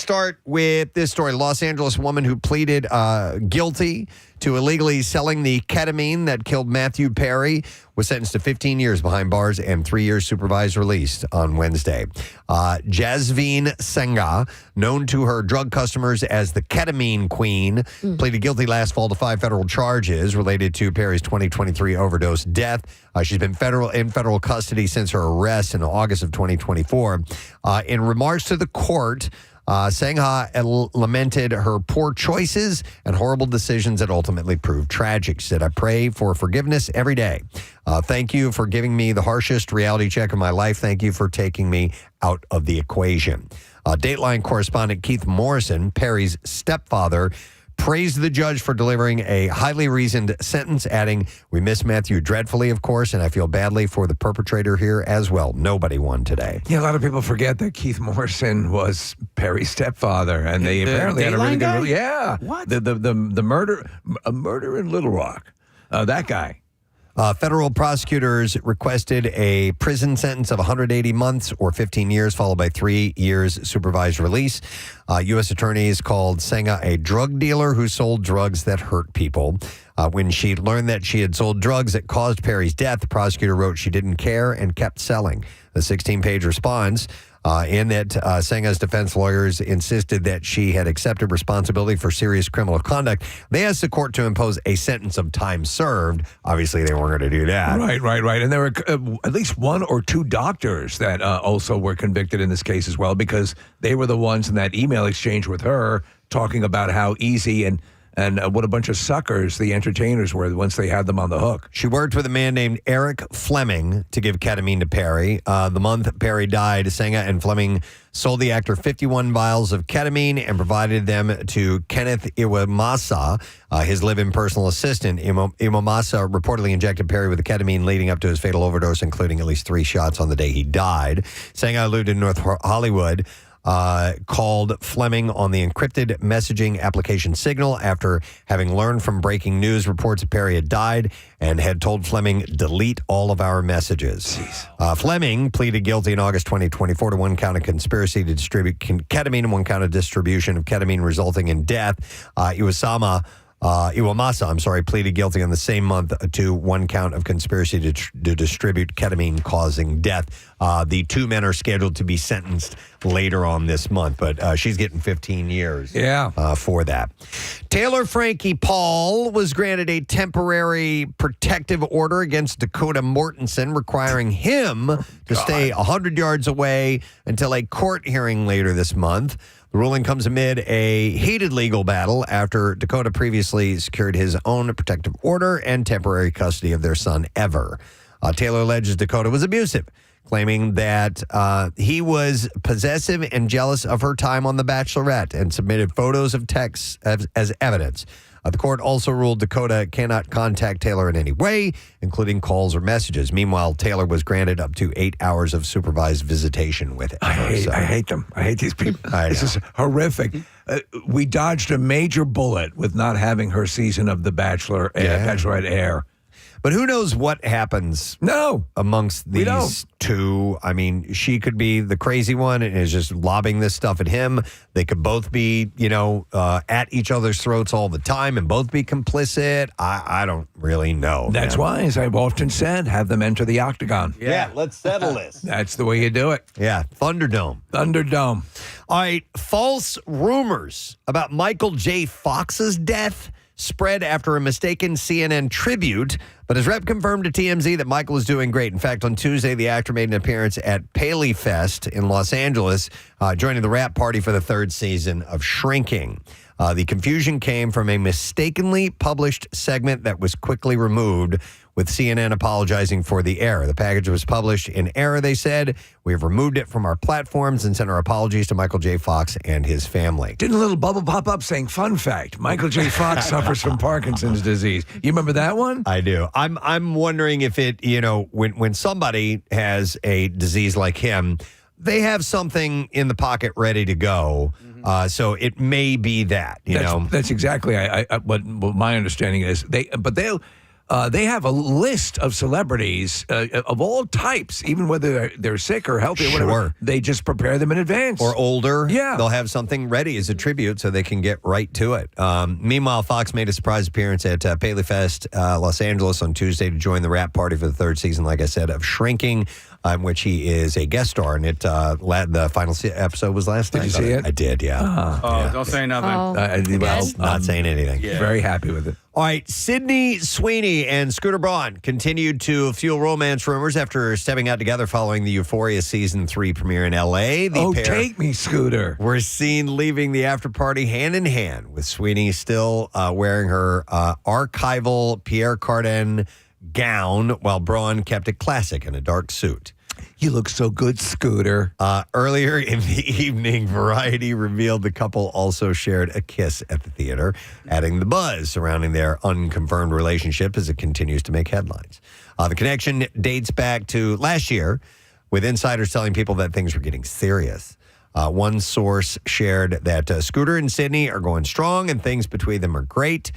start with this story. Los Angeles woman who pleaded guilty to illegally selling the ketamine that killed Matthew Perry was sentenced to 15 years behind bars and 3 years supervised release on Wednesday. Jasveen Senga, known to her drug customers as the ketamine queen, pleaded guilty last fall to 5 federal charges related to Perry's 2023 overdose death. She's been in federal custody since her arrest in August of 2024. In remarks to the court, Sangha lamented her poor choices and horrible decisions that ultimately proved tragic. She said, I pray for forgiveness every day. Thank you for giving me the harshest reality check of my life. Thank you for taking me out of the equation. Dateline correspondent Keith Morrison, Perry's stepfather, praised the judge for delivering a highly reasoned sentence, adding, we miss Matthew dreadfully, of course, and I feel badly for the perpetrator here as well. Nobody won today. Yeah, a lot of people forget that Keith Morrison was Perry's stepfather, and they apparently had a really good... Yeah. What? The murder in Little Rock. That guy. Federal prosecutors requested a prison sentence of 180 months or 15 years, followed by 3 years supervised release. U.S. attorneys called Senga a drug dealer who sold drugs that hurt people. When she learned that she had sold drugs that caused Perry's death, the prosecutor wrote she didn't care and kept selling. The 16-page response in that Senga's defense lawyers insisted that she had accepted responsibility for serious criminal conduct. They asked the court to impose a sentence of time served. Obviously, they weren't going to do that. Right. And there were at least 1 or 2 doctors that also were convicted in this case as well, because they were the ones in that email exchange with her talking about how easy and what a bunch of suckers the entertainers were once they had them on the hook. She worked with a man named Eric Fleming to give ketamine to Perry. The month Perry died, Senga and Fleming sold the actor 51 vials of ketamine and provided them to Kenneth Iwamasa, his live-in personal assistant. Iwamasa reportedly injected Perry with the ketamine leading up to his fatal overdose, including at least 3 shots on the day he died. Senga lived in North Hollywood. Called Fleming on the encrypted messaging application Signal after having learned from breaking news reports that Perry had died and had told Fleming, delete all of our messages. Fleming pleaded guilty in August 2024 to 1 count of conspiracy to distribute ketamine and 1 count of distribution of ketamine resulting in death. Iwamasa, pleaded guilty on the same month to 1 count of conspiracy to distribute ketamine causing death. The 2 men are scheduled to be sentenced later on this month, but she's getting 15 years for that. Taylor Frankie Paul was granted a temporary protective order against Dakota Mortensen, requiring him to stay 100 yards away until a court hearing later this month. The ruling comes amid a heated legal battle after Dakota previously secured his own protective order and temporary custody of their son, Ever. Taylor alleges Dakota was abusive, claiming that he was possessive and jealous of her time on The Bachelorette and submitted photos of texts as evidence. The court also ruled Dakota cannot contact Taylor in any way, including calls or messages. Meanwhile, Taylor was granted up to 8 hours of supervised visitation with it. I hate them. I hate these people. This is horrific. We dodged a major bullet with not having her season of The Bachelor, Bachelorette air. But who knows what happens amongst these two. I mean, she could be the crazy one and is just lobbing this stuff at him. They could both be, at each other's throats all the time and both be complicit. I don't really know. That's why, as I've often said, have them enter the octagon. Yeah, let's settle this. That's the way you do it. Yeah, Thunderdome. All right, false rumors about Michael J. Fox's death spread after a mistaken CNN tribute, but his rep confirmed to TMZ that Michael is doing great. In fact, on Tuesday, the actor made an appearance at Paley Fest in Los Angeles, joining the rap party for the 3rd season of Shrinking. The confusion came from a mistakenly published segment that was quickly removed, with CNN apologizing for the error. The package was published in error, they said. We have removed it from our platforms and sent our apologies to Michael J. Fox and his family. Didn't a little bubble pop up saying, fun fact, Michael J. Fox suffers from Parkinson's disease. You remember that one? I do. I'm wondering if it, when somebody has a disease like him, they have something in the pocket ready to go. So it may be that, That's exactly what my understanding is. they have a list of celebrities of all types, even whether they're sick or healthy or whatever. Sure. They just prepare them in advance. Or older. Yeah. They'll have something ready as a tribute so they can get right to it. Meanwhile, Fox made a surprise appearance at Paley Fest, Los Angeles on Tuesday to join the rap party for the third season, like I said, of Shrinking, in which he is a guest star. And the final episode was last night. Did you see it? I did, yeah. Don't say nothing. Well, not saying anything. Very happy with it. All right, Sydney Sweeney and Scooter Braun continued to fuel romance rumors after stepping out together following the Euphoria Season 3 premiere in L.A. The pair take me, Scooter. were seen leaving the after party hand in hand, with Sweeney still wearing her archival Pierre Cardin gown, while Braun kept it classic in a dark suit. You look so good, Scooter. Earlier in the evening, Variety revealed the couple also shared a kiss at the theater, adding the buzz surrounding their unconfirmed relationship as it continues to make headlines. The connection dates back to last year, with insiders telling people that things were getting serious. One source shared that Scooter and Sydney are going strong and things between them are great.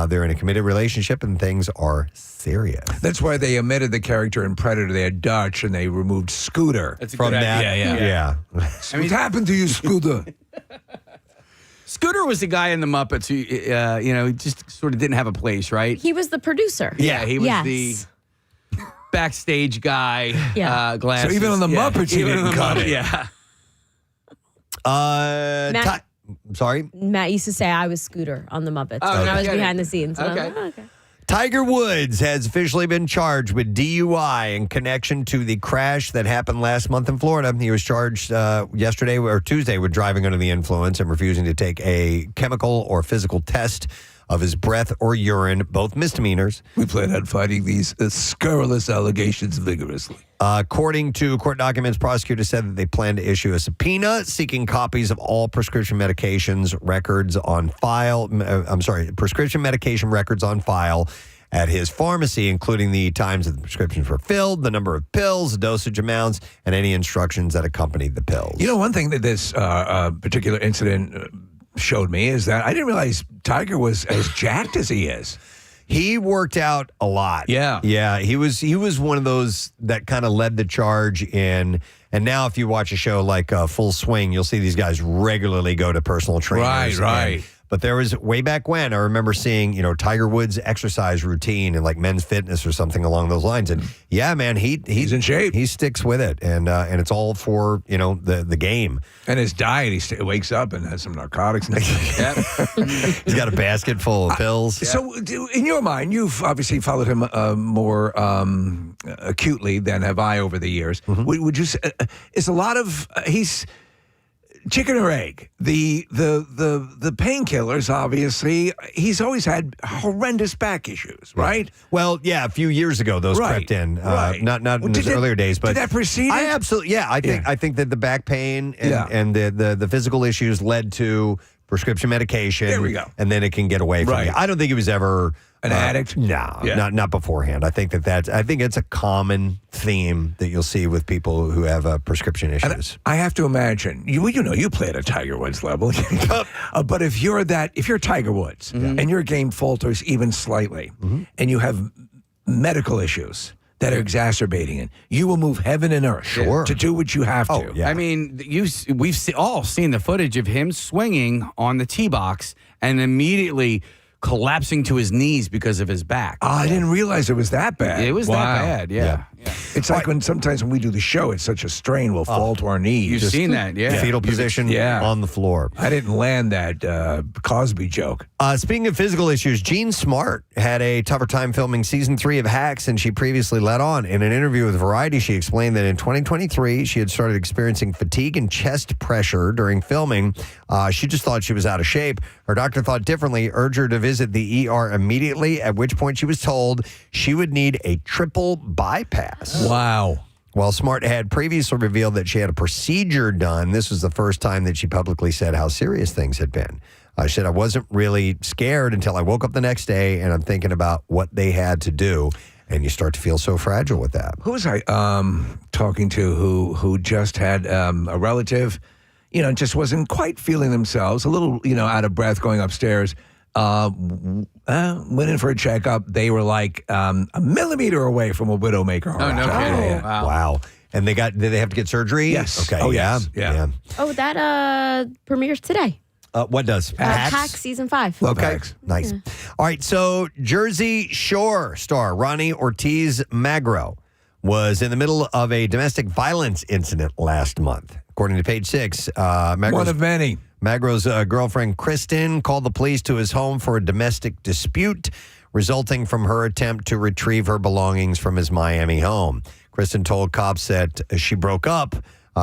They're in a committed relationship and things are serious. That's why they omitted the character in Predator. They had Dutch and they removed Scooter. That's a From good that, idea. yeah. What happened to you, Scooter? Scooter was the guy in the Muppets who, he just sort of didn't have a place, right? He was the producer. Yeah, he was Yes. the backstage guy. Yeah. Glasses. So even on the Muppets, he Even didn't on the cut Muppets, it. Yeah. Sorry? Matt used to say I was Scooter on the Muppets Oh, when I was okay. behind the scenes. And I was Okay. like, oh, okay. Tiger Woods has officially been charged with DUI in connection to the crash that happened last month in Florida. He was charged yesterday or Tuesday with driving under the influence and refusing to take a chemical or physical test of his breath or urine, both misdemeanors. We plan on fighting these scurrilous allegations vigorously. According to court documents, prosecutors said that they plan to issue a subpoena seeking copies of all prescription medications records on file. Prescription medication records on file at his pharmacy, including the times that the prescriptions were filled, the number of pills, the dosage amounts, and any instructions that accompanied the pills. You know, one thing that this particular incident showed me is that I didn't realize Tiger was as jacked as he is. He worked out a lot. Yeah. Yeah. He was one of those that kind of led the charge in. And now if you watch a show like Full Swing, you'll see these guys regularly go to personal trainers. Right. But there was way back when I remember seeing, Tiger Woods' exercise routine and like Men's Fitness or something along those lines. And yeah, man, he's in shape. He sticks with it, and it's all for the game. And his diet, he wakes up and has some narcotics. And He's got a basket full of pills. So, in your mind, you've obviously followed him more acutely than have I over the years. Mm-hmm. Would you say is a lot of he's chicken or egg? The painkillers, obviously, he's always had horrendous back issues, right? Well, yeah, a few years ago those crept in. Right. Not in his earlier days, but did that precede I it? absolutely, yeah. I think that the back pain and the physical issues led to prescription medication. There we go. And then it can get away from you. I don't think he was ever an addict. No, not beforehand. I think it's a common theme that you'll see with people who have prescription issues. And I have to imagine you play at a Tiger Woods level, but if you're Tiger Woods and your game falters even slightly, and you have medical issues that are exacerbating it, you will move heaven and earth to do what you have to. Oh, yeah. I mean, we've all seen the footage of him swinging on the tee box and immediately collapsing to his knees because of his back. I didn't realize it was that bad. It was that bad, yeah. It's like sometimes when we do the show, it's such a strain, we'll fall to our knees. You've seen that, yeah. Fetal position on the floor. I didn't land that Cosby joke. Speaking of physical issues, Jean Smart had a tougher time filming season 3 of Hacks than she previously let on. In an interview with Variety, she explained that in 2023, she had started experiencing fatigue and chest pressure during filming. She just thought she was out of shape. Her doctor thought differently, urged her to visit the ER immediately, at which point she was told she would need a triple bypass. Wow. While Smart had previously revealed that she had a procedure done, this was the first time that she publicly said how serious things had been. She said, I wasn't really scared until I woke up the next day and I'm thinking about what they had to do. And you start to feel so fragile with that. Who was I talking to who just had a relative, just wasn't quite feeling themselves, a little, out of breath going upstairs. went in for a checkup. They were like a millimeter away from a widowmaker. Oh, no kidding. Wow. Wow. And did they have to get surgery? Yes. Okay. Oh, yeah. yes. Yeah. Oh, that premieres today. What does? Hack season 5. Love Okay. Hacks. Nice. All right. So Jersey Shore star Ronnie Ortiz Magro was in the middle of a domestic violence incident last month. According to Page 6, One of many. Magro's girlfriend, Kristen, called the police to his home for a domestic dispute resulting from her attempt to retrieve her belongings from his Miami home. Kristen told cops that she broke up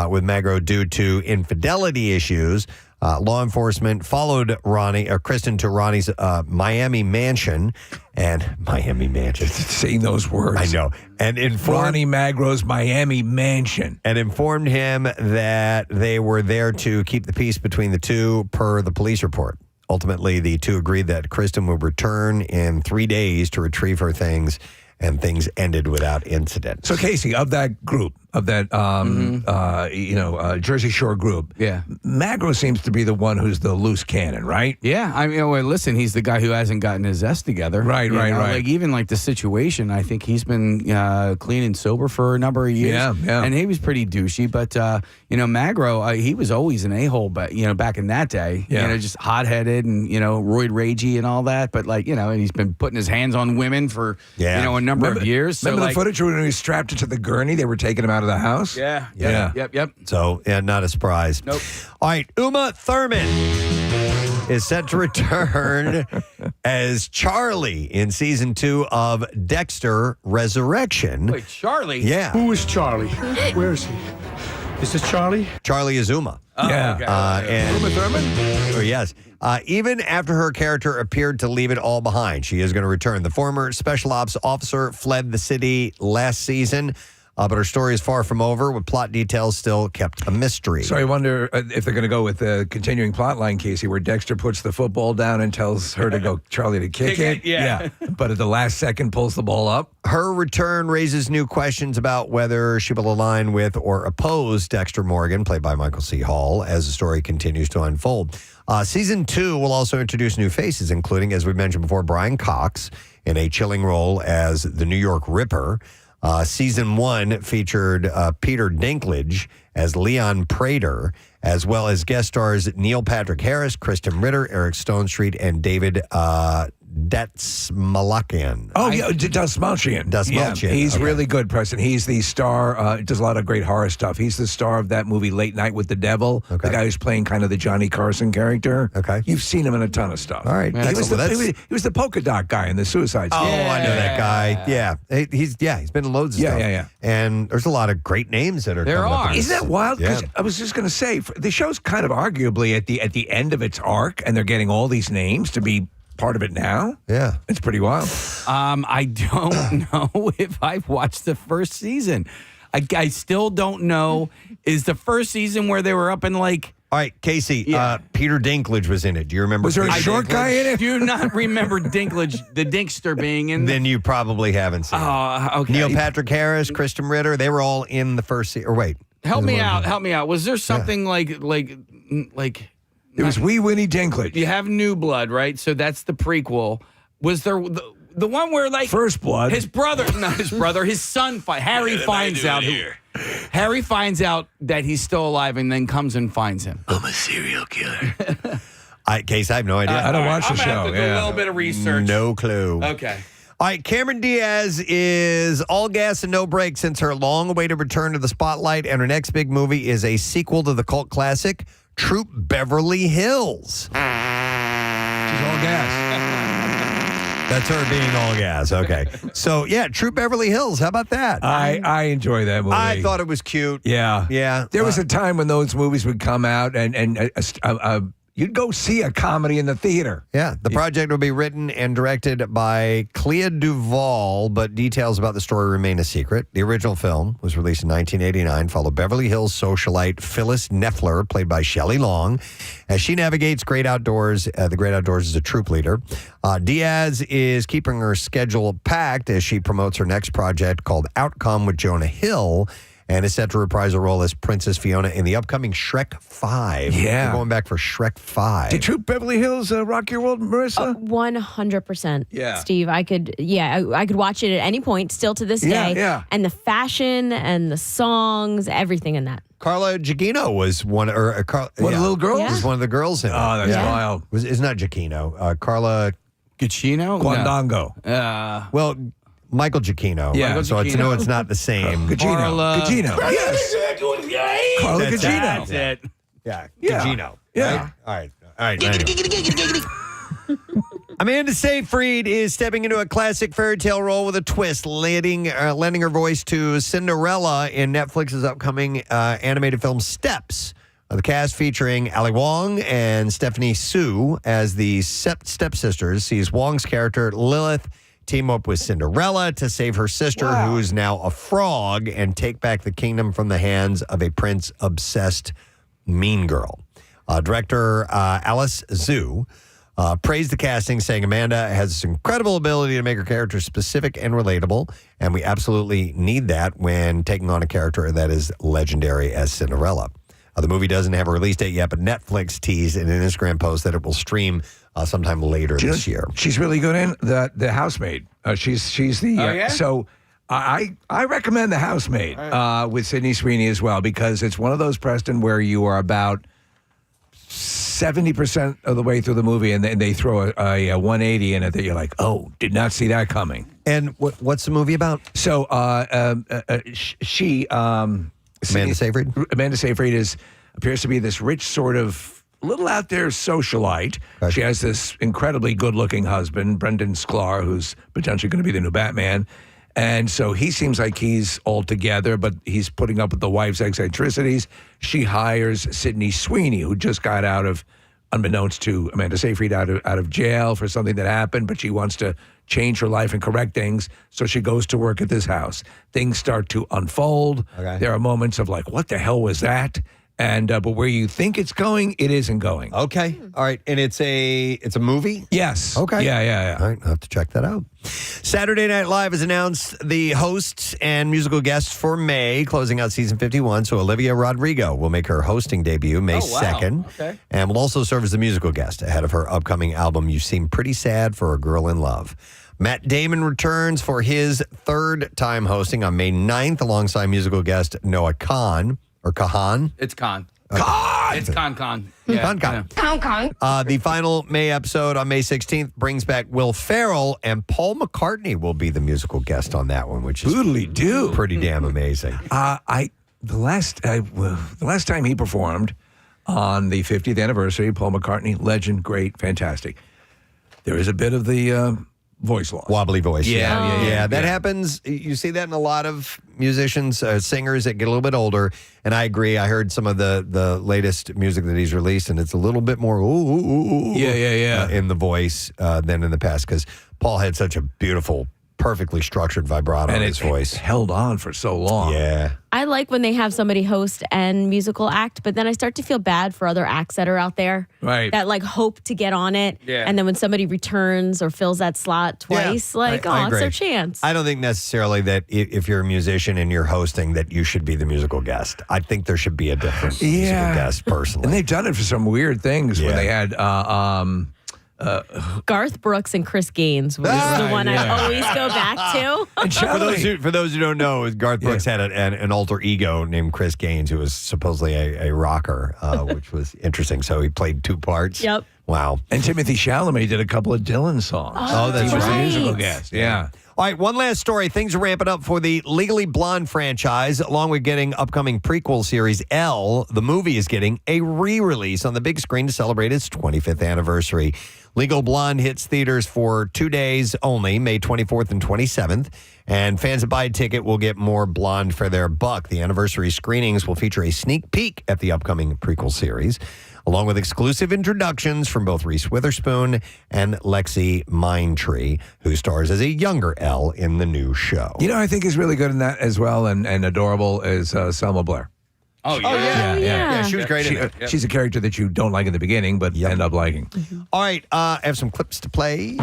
with Magro due to infidelity issues. Law enforcement followed Kristen to Ronnie's Miami mansion Saying those words. I know. And informed Ronnie Magro's Miami mansion. and informed him that they were there to keep the peace between the two, per the police report. Ultimately, the two agreed that Kristen would return in 3 days to retrieve her things, and things ended without incident. So, Casey, of that group, of that, Jersey Shore group, Yeah. Magro seems to be the one who's the loose cannon, right? Yeah, I mean, well, listen, he's the guy who hasn't gotten his S together. Right, You right, know, right. Like even like the situation, I think he's been clean and sober for a number of years. Yeah, yeah. And he was pretty douchey, but Magro, he was always an a-hole, but back in that day, Yeah. just hot-headed and roid ragey and all that. But and he's been putting his hands on women for a number of years. Remember so, the footage when he was strapped to the gurney? They were taking him out of the house? Yeah. Yeah. Yep. So, not a surprise. Nope. All right, Uma Thurman is set to return as Charlie in season 2 of Dexter Resurrection. Wait, Charlie? Yeah. Who is Charlie? Where is he? Is this Charlie? Charlie is Uma. Yeah. Okay. And Uma Thurman? Oh, yes. Even after her character appeared to leave it all behind, she is going to return. The former special ops officer fled the city last season, but her story is far from over, with plot details still kept a mystery. So I wonder if they're going to go with the continuing plot line, Casey, where Dexter puts the football down and tells her to go, Charlie, to kick it. Yeah. But at the last second pulls the ball up. Her return raises new questions about whether she will align with or oppose Dexter Morgan, played by Michael C. Hall, as the story continues to unfold. Season 2 will also introduce new faces, including, as we mentioned before, Brian Cox in a chilling role as the New York Ripper. Season 1 featured Peter Dinklage as Leon Prater, as well as guest stars Neil Patrick Harris, Kristen Ritter, Eric Stonestreet, and David Dastmalchian. Oh, yeah, Dastmalchian. Dastmalchian, Yeah, he's okay. really good, Preston. He's the star, does a lot of great horror stuff. He's the star of that movie Late Night with the Devil, Okay. the guy who's playing kind of the Johnny Carson character. Okay. You've seen him in a ton of stuff. All right. He was, Excellent. the, Well, he was the polka dot guy in the Suicide Oh, Squad. I know that guy. Yeah. He's been in loads of Yeah, stuff. yeah. And there's a lot of great names that are There coming up are. in this. Isn't that wild? Because Yeah. I was just going to say, the show's kind of arguably at the end of its arc, and they're getting all these names to be part of it now. Yeah. It's pretty wild. I don't know if I've watched the first season. I still don't know. Is the first season where they were up in like... All right, Casey, Yeah. Peter Dinklage was in it. Do you remember? Was there a Peter short Dinklage? guy in I it? do not remember Dinklage, the Dinkster being in Then you probably haven't seen it. okay. Neil Patrick Harris, Kristen Ritter, they were all in the first season. Or wait. Help me out. Was there something like It was Wee Winnie Dinklage. you have New Blood, right? So that's the prequel. Was there the one where like First Blood. his brother, not his brother, his son, Harry finds out Harry finds out that he's still alive and then comes and finds him. I'm a serial killer. Casey, I have no idea. I don't watch the I'm gonna have show. to do a little bit of research. No clue. Okay. All right, Cameron Diaz is all gas and no brakes since her long-awaited return to the spotlight, and her next big movie is a sequel to the cult classic, Troop Beverly Hills. She's all gas. That's her being all gas. Okay. So, yeah, Troop Beverly Hills. How about that? I enjoy that movie. I thought it was cute. Yeah. Yeah. There was a time when those movies would come out and you'd go see a comedy in the theater. Yeah, the project will be written and directed by Clea Duvall, but details about the story remain a secret. The original film was released in 1989, followed Beverly Hills socialite Phyllis Neffler, played by Shelley Long, as she navigates great outdoors. The great outdoors as a troop leader. Diaz is keeping her schedule packed as she promotes her next project called Outcome with Jonah Hill, and is set to reprise her role as Princess Fiona in the upcoming Shrek 5. Yeah. We're going back for Shrek 5. Did Troop Beverly Hills rock your world, Marissa? 100%. Yeah. Steve, I could watch it at any point, still to this day. Yeah. And the fashion and the songs, everything in that. Carla Gugino was one of the little girls? Yeah. was one of the girls in it. Oh, that's wild. It's not Giacchino. Carla. Guccino? Quandango. Well, Michael Giacchino. Yeah. Michael So it's, Giacchino. it's not the same. Gugino. Gugino. Yes. Carla That's Gugino. That's it. Yeah. Yeah. Gugino. Yeah. Right? All right. Anyway. Amanda Seyfried is stepping into a classic fairy tale role with a twist, lending her voice to Cinderella in Netflix's upcoming animated film Steps. The cast featuring Ali Wong and Stephanie Su as the stepsisters sees Wong's character Lilith team up with Cinderella to save her sister, who is now a frog, and take back the kingdom from the hands of a prince-obsessed mean girl. Director Alice Zhu praised the casting, saying Amanda has this incredible ability to make her character specific and relatable, and we absolutely need that when taking on a character that is legendary as Cinderella. The movie doesn't have a release date yet, but Netflix teased in an Instagram post that it will stream sometime later this year. She's really good in the Housemaid. She's the yeah? so I recommend The Housemaid with Sydney Sweeney as well, because it's one of those, Preston, where you are about 70% of the way through the movie and they throw a 180 in it that you're like, oh, did not see that coming. And what's the movie about? So Amanda Seyfried? Amanda Seyfried appears to be this rich sort of little out there socialite. Okay. She has this incredibly good-looking husband, Brendan Sklar, who's potentially going to be the new Batman. And so he seems like he's all together, but he's putting up with the wife's eccentricities. She hires Sydney Sweeney, who just got out of, unbeknownst to Amanda Seyfried, out of jail for something that happened, but she wants to change her life and correct things. So she goes to work at this house. Things start to unfold. Okay. There are moments of like, what the hell was that? And but where you think it's going, it isn't going. Okay. All right. And it's a movie? Yes. Okay. Yeah. All right, I'll have to check that out. Saturday Night Live has announced the hosts and musical guests for May, closing out season 51. So Olivia Rodrigo will make her hosting debut May 2nd. Okay. And will also serve as the musical guest ahead of her upcoming album, You Seem Pretty Sad for a Girl in Love. Matt Damon returns for his third time hosting on May 9th alongside musical guest Noah Kahan. It's Con. God! It's Con. Yeah. Con. The final May episode on May 16th brings back Will Ferrell, and Paul McCartney will be the musical guest on that one, which is Boodly doo. pretty damn amazing. The last time he performed on the 50th anniversary, Paul McCartney, legend, great, fantastic. There is a bit of the voice loss. Wobbly voice. Yeah. That happens. You see that in a lot of musicians, singers that get a little bit older. And I agree. I heard some of the latest music that he's released, and it's a little bit more in the voice than in the past, because Paul had such a beautiful, perfectly structured vibrato in his voice. It held on for so long. Yeah. I like when they have somebody host and musical act, but then I start to feel bad for other acts that are out there. Right. That like hope to get on it. Yeah. And then when somebody returns or fills that slot twice, I it's agree. their chance. I don't think necessarily that if you're a musician and you're hosting that you should be the musical guest. I think there should be a different musical guest personally. And they've done it for some weird things when Yeah. they had Garth Brooks and Chris Gaines was the one I always go back to. and For those who don't know, Garth Brooks had an alter ego named Chris Gaines, who was supposedly a rocker, which was interesting. So he played two parts. Yep. Wow. And Timothy Chalamet did a couple of Dylan songs. Oh, that's He was a right. musical guest. Yeah. All right, one last story. Things are ramping up for the Legally Blonde franchise. Along with getting upcoming prequel series Elle, the movie is getting a re-release on the big screen to celebrate its 25th anniversary. Legal Blonde hits theaters for 2 days only, May 24th and 27th. And fans that buy a ticket will get more blonde for their buck. The anniversary screenings will feature a sneak peek at the upcoming prequel series, along with exclusive introductions from both Reese Witherspoon and Lexi Mindtree, who stars as a younger Elle in the new show. You know, I think is really good in that as well and adorable is Selma Blair. Oh, yeah. Yeah, she was great in it. She's a character that you don't like in the beginning, but end up liking. All right, I have some clips to play.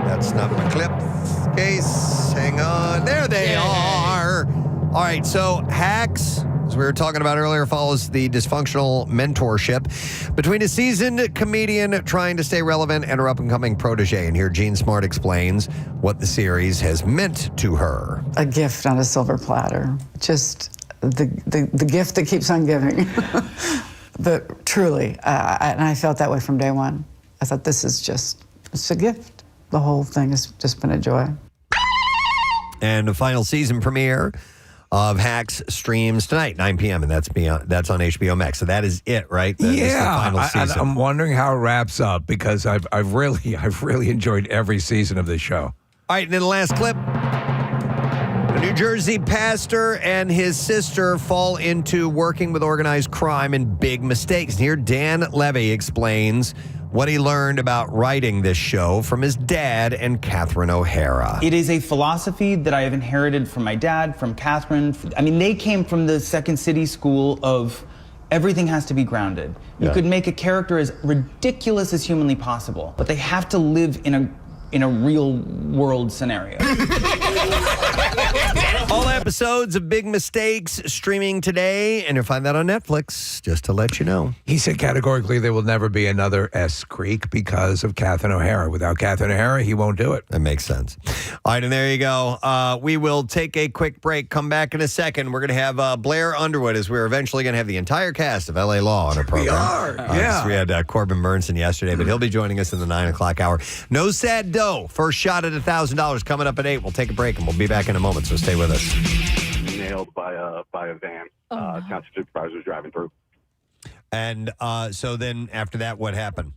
That's not my clips. Case, hang on. There they are. All right, so Hacks, as we were talking about earlier, follows the dysfunctional mentorship between a seasoned comedian trying to stay relevant and her up-and-coming protege. And here Gene Smart explains what the series has meant to her. A gift on a silver platter. Just the gift that keeps on giving. But truly, and I felt that way from day one. I thought it's a gift. The whole thing has just been a joy. And the final season premiere of Hacks streams tonight, 9 p.m., and that's on HBO Max. So that is it, right? That is the final season. I'm wondering how it wraps up because I've really enjoyed every season of this show. All right, and then the last clip. A New Jersey pastor and his sister fall into working with organized crime and big mistakes. And here Dan Levy explains what he learned about writing this show from his dad and Catherine O'Hara. It is a philosophy that I have inherited from my dad, from Catherine. I mean, they came from the Second City school of everything has to be grounded. You could make a character as ridiculous as humanly possible, but they have to live in a real world scenario. All episodes of Big Mistakes streaming today, and you'll find that on Netflix, just to let you know. He said categorically there will never be another S Creek because of Catherine O'Hara. Without Catherine O'Hara, he won't do it. That makes sense. All right, and there you go. We will take a quick break, come back in a second. We're going to have Blair Underwood, as we're eventually going to have the entire cast of LA Law on our program. We are, yeah. We had Corbin Burnson yesterday, but he'll be joining us in the 9 o'clock hour. No sad dough. First shot at $1,000 coming up at 8. We'll take a break, and we'll be back in a moment, so stay with us. Nailed by a van. Township supervisor was driving through. And so then after that, what happened?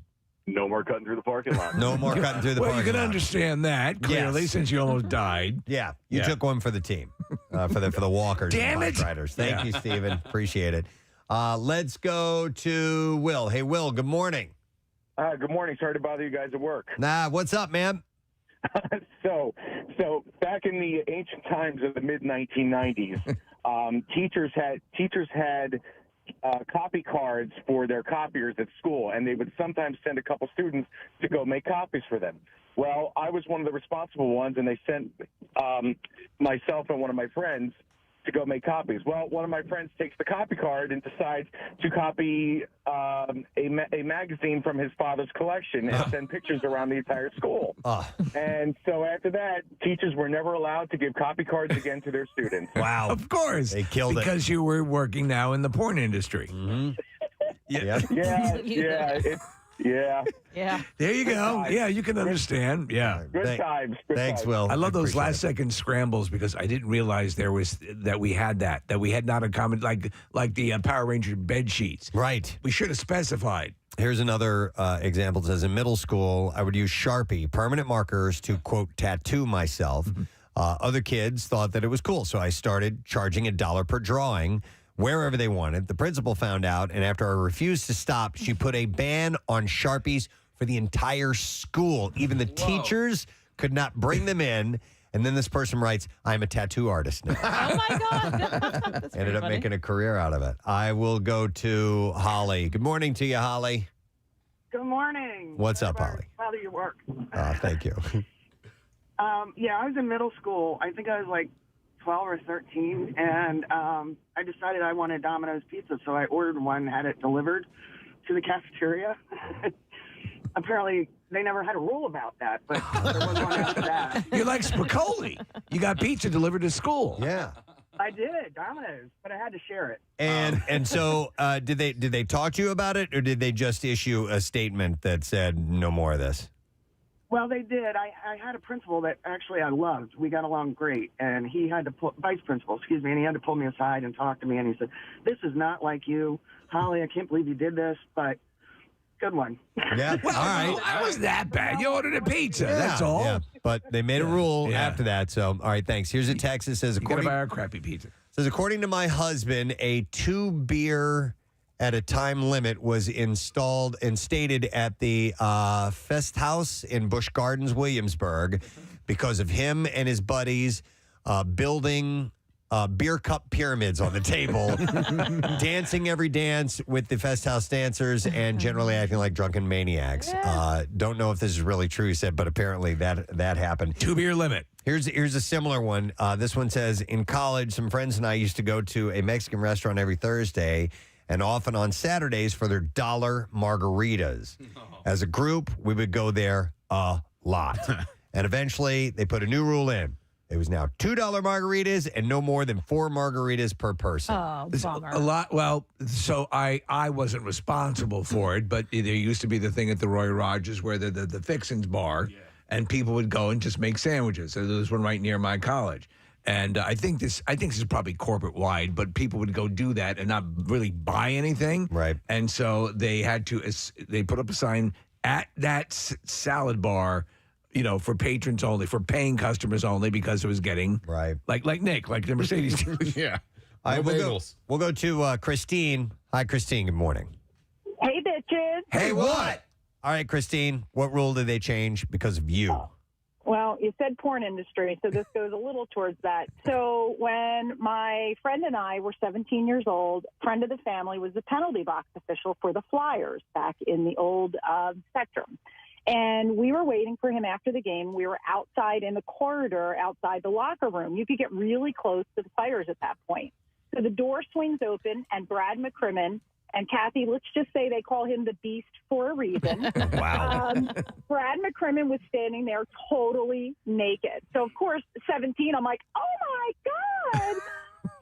No more cutting through the parking lot. No more cutting through the Well, parking you can lot. understand that clearly Yes. since you almost died. Yeah, you Yeah. took one for the team, for the walkers. Damn and it. bike riders. Thank you, Stephen. Appreciate it. Let's go to Will. Hey, Will, good morning. Good morning. Sorry to bother you guys at work. Nah, what's up, man? So back in the ancient times of the mid 1990s, teachers had copy cards for their copiers at school, and they would sometimes send a couple students to go make copies for them. Well, I was one of the responsible ones, and they sent myself and one of my friends to go make copies. Well, one of my friends takes the copy card and decides to copy a magazine from his father's collection and send pictures around the entire school. And so after that, teachers were never allowed to give copy cards again to their students. Wow. Of course. They killed it. because you were working now in the porn industry. Mm-hmm. Yeah. Yeah. There you go. Yeah, you can understand. Yeah. Good times. Good Thanks, times. Will. I love those appreciate last it. second scrambles because I didn't realize that we had not a common like the Power Ranger bed sheets. Right. We should have specified. Here's another example. It says in middle school, I would use Sharpie, permanent markers, to, quote, tattoo myself. Other kids thought that it was cool, so I started charging $1 per drawing wherever they wanted. The principal found out, and after I refused to stop, she put a ban on Sharpies for the entire school. Even the teachers could not bring them in. And then this person writes, I'm a tattoo artist now. Oh my God. That's Ended up making a career out of it. I will go to Holly. Good morning to you, Holly. Good morning. What's up, Holly? Bother your work. Thank you. Yeah, I was in middle school. I think I was like 12 or 13, and I decided I wanted Domino's pizza, so I ordered one, had it delivered to the cafeteria. Apparently, they never had a rule about that, but there was one after that. You're like Spicoli. You got pizza delivered to school. Yeah. I did, Domino's, but I had to share it. And so did they talk to you about it, or did they just issue a statement that said no more of this? Well, they did. I had a principal that actually I loved. We got along great, and he had to vice principal, and he had to pull me aside and talk to me, and he said, "This is not like you, Holly. I can't believe you did this, but good one." Yeah. Well, all right. That wasn't that bad. You ordered a pizza. That's all. Yeah. But they made a rule Yeah. after that. So, all right, thanks. Here's a text that says, You gotta buy a crappy pizza. according to my husband, a 2-beer at a time limit was installed and stated at the Fest House in Busch Gardens, Williamsburg, because of him and his buddies building beer cup pyramids on the table, dancing every dance with the Fest House dancers, and generally acting like drunken maniacs. Don't know if this is really true, he said, but apparently that happened. 2-beer limit. Here's a similar one. This one says, in college, some friends and I used to go to a Mexican restaurant every Thursday and often on Saturdays for their $1 margaritas. As a group, we would go there a lot. And eventually, they put a new rule in. It was now $2 margaritas and no more than 4 margaritas per person. Oh, bummer. A lot. Well, so I wasn't responsible for it, but there used to be the thing at the Roy Rogers where the Fixins bar, and people would go and just make sandwiches. So there was one right near my college. And I think this is probably corporate wide, but people would go do that and not really buy anything. Right. And so they put up a sign at that salad bar, for patrons only, for paying customers only, because it was getting like Nick, like the Mercedes. Yeah. All right, we'll go to Christine. Hi, Christine. Good morning. Hey, bitches. Hey, what? All right, Christine. What rule did they change because of you? Well, you said porn industry, so this goes a little towards that. So when my friend and I were 17 years old, friend of the family was the penalty box official for the Flyers back in the old Spectrum. And we were waiting for him after the game. We were outside in the corridor outside the locker room. You could get really close to the Flyers at that point. So the door swings open, and Brad McCrimmon and Kathy, let's just say they call him the Beast for a reason. Wow. Brad McCrimmon was standing there totally naked. So, of course, 17, I'm like, oh, my God.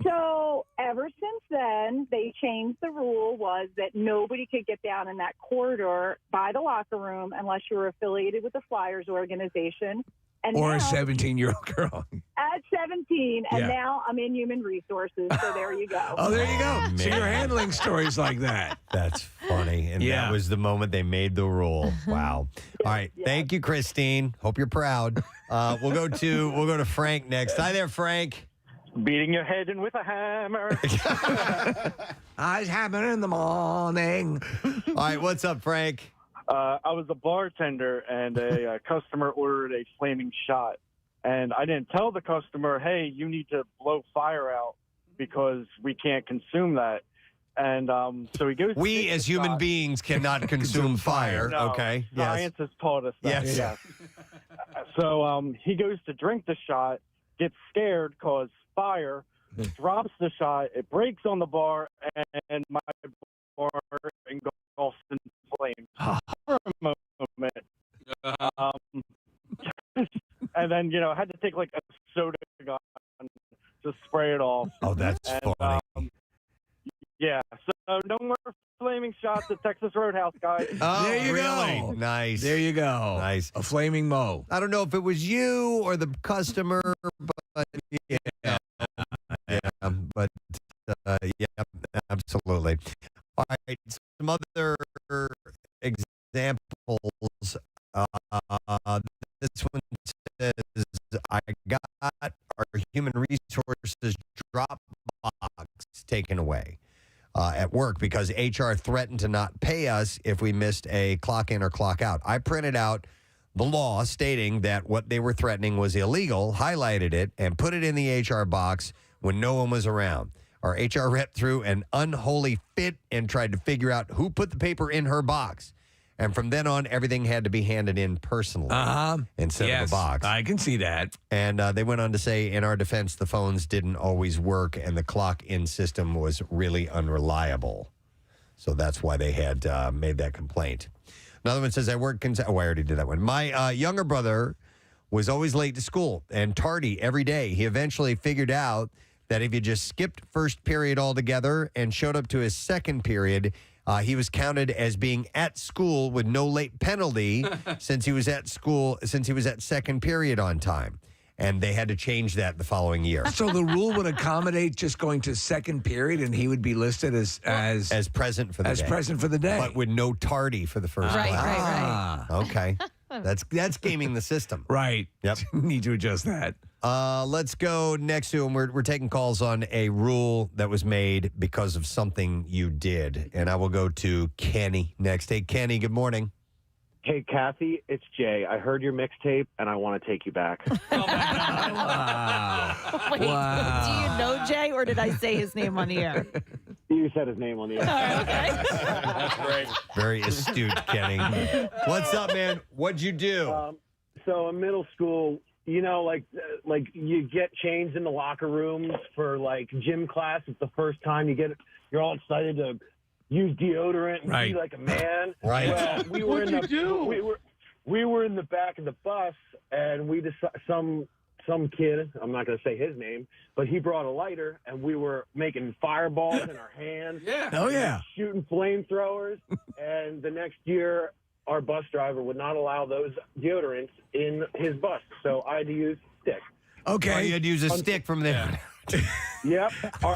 So ever since then, they changed the rule was that nobody could get down in that corridor by the locker room unless you were affiliated with the Flyers organization. And or now, a 17-year-old girl. At 17, and now I'm in human resources, so there you go. Oh, there you go. So man. you're handling stories like that. That's funny. And that was the moment they made the rule. Wow. All right. Thank you, Christine. Hope you're proud. We'll go to Frank next. Hi there, Frank. Beating your head in with a hammer. I was hammering in the morning. All right. What's up, Frank? I was a bartender, and a customer ordered a flaming shot. And I didn't tell the customer, hey, you need to blow fire out because we can't consume that. And so he goes. We, as human beings, cannot consume fire. No, Okay. Science has taught us that. Yes. So he goes to drink the shot, gets scared, cause fire, drops the shot, it breaks on the bar, and my bar engulfs in flames. For a moment. And then, I had to take like a soda gun to spray it off. Oh, that's funny. So no more flaming shots at Texas Roadhouse, guys. Oh, there you really? go. Nice. There you go. Nice. A flaming mo. I don't know if it was you or the customer, but yeah, absolutely. All right, some other examples. This one says, I got our human resources Dropbox taken away at work because HR threatened to not pay us if we missed a clock in or clock out. I printed out the law stating that what they were threatening was illegal, highlighted it, and put it in the HR box when no one was around. Our HR rep threw an unholy fit and tried to figure out who put the paper in her box. And from then on, everything had to be handed in personally instead of a box. I can see that. And they went on to say, in our defense, the phones didn't always work and the clock-in system was really unreliable. So that's why they had made that complaint. Another one says, I already did that one. My younger brother was always late to school and tardy every day. He eventually figured out that if you just skipped first period altogether and showed up to his second period, he was counted as being at school with no late penalty since he was at second period on time. And they had to change that the following year. So the rule would accommodate just going to second period, and he would be listed as present for the day. present for the day, but with no tardy for the first class. Right. Okay, that's gaming the system. Right. Yep. Need to adjust that. Let's go next to him. We're taking calls on a rule that was made because of something you did, and I will go to Kenny next. Hey, Kenny. Good morning. Hey, Kathy, it's Jay. I heard your mixtape, and I want to take you back. Wait, do you know Jay, or did I say his name on the air? You said his name on the air. Okay. That's great. Very astute, Kenny. What's up, man? What'd you do? So in middle school, you know, like you get changed in the locker rooms for like gym class. It's the first time you're all excited to use deodorant and be like a man. Right. Well, we were we were in the back of the bus, and we some kid, I'm not going to say his name, but he brought a lighter, and we were making fireballs in our hands. Yeah. Oh, yeah. Shooting flamethrowers. And the next year, our bus driver would not allow those deodorants in his bus, so I had to use stick. Okay. Oh, you had to use a stick from there. Yep.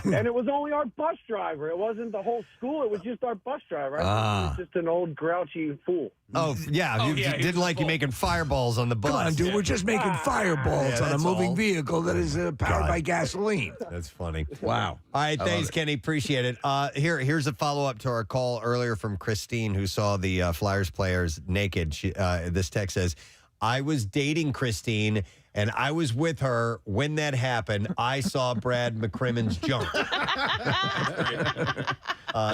And it was only our bus driver. It wasn't the whole school. It was just our bus driver. I thought he was just an old grouchy fool. Oh, yeah. You didn't like you making fireballs on the bus. Come on, dude. We're just making fireballs on a that's moving all. vehicle that is powered by gasoline. That's funny. Wow. All right, thanks, Kenny. Appreciate it. Here's a follow-up to our call earlier from Christine, who saw the Flyers players naked. This text says, I was dating Christine, and I was with her when that happened. I saw Brad McCrimmon's junk.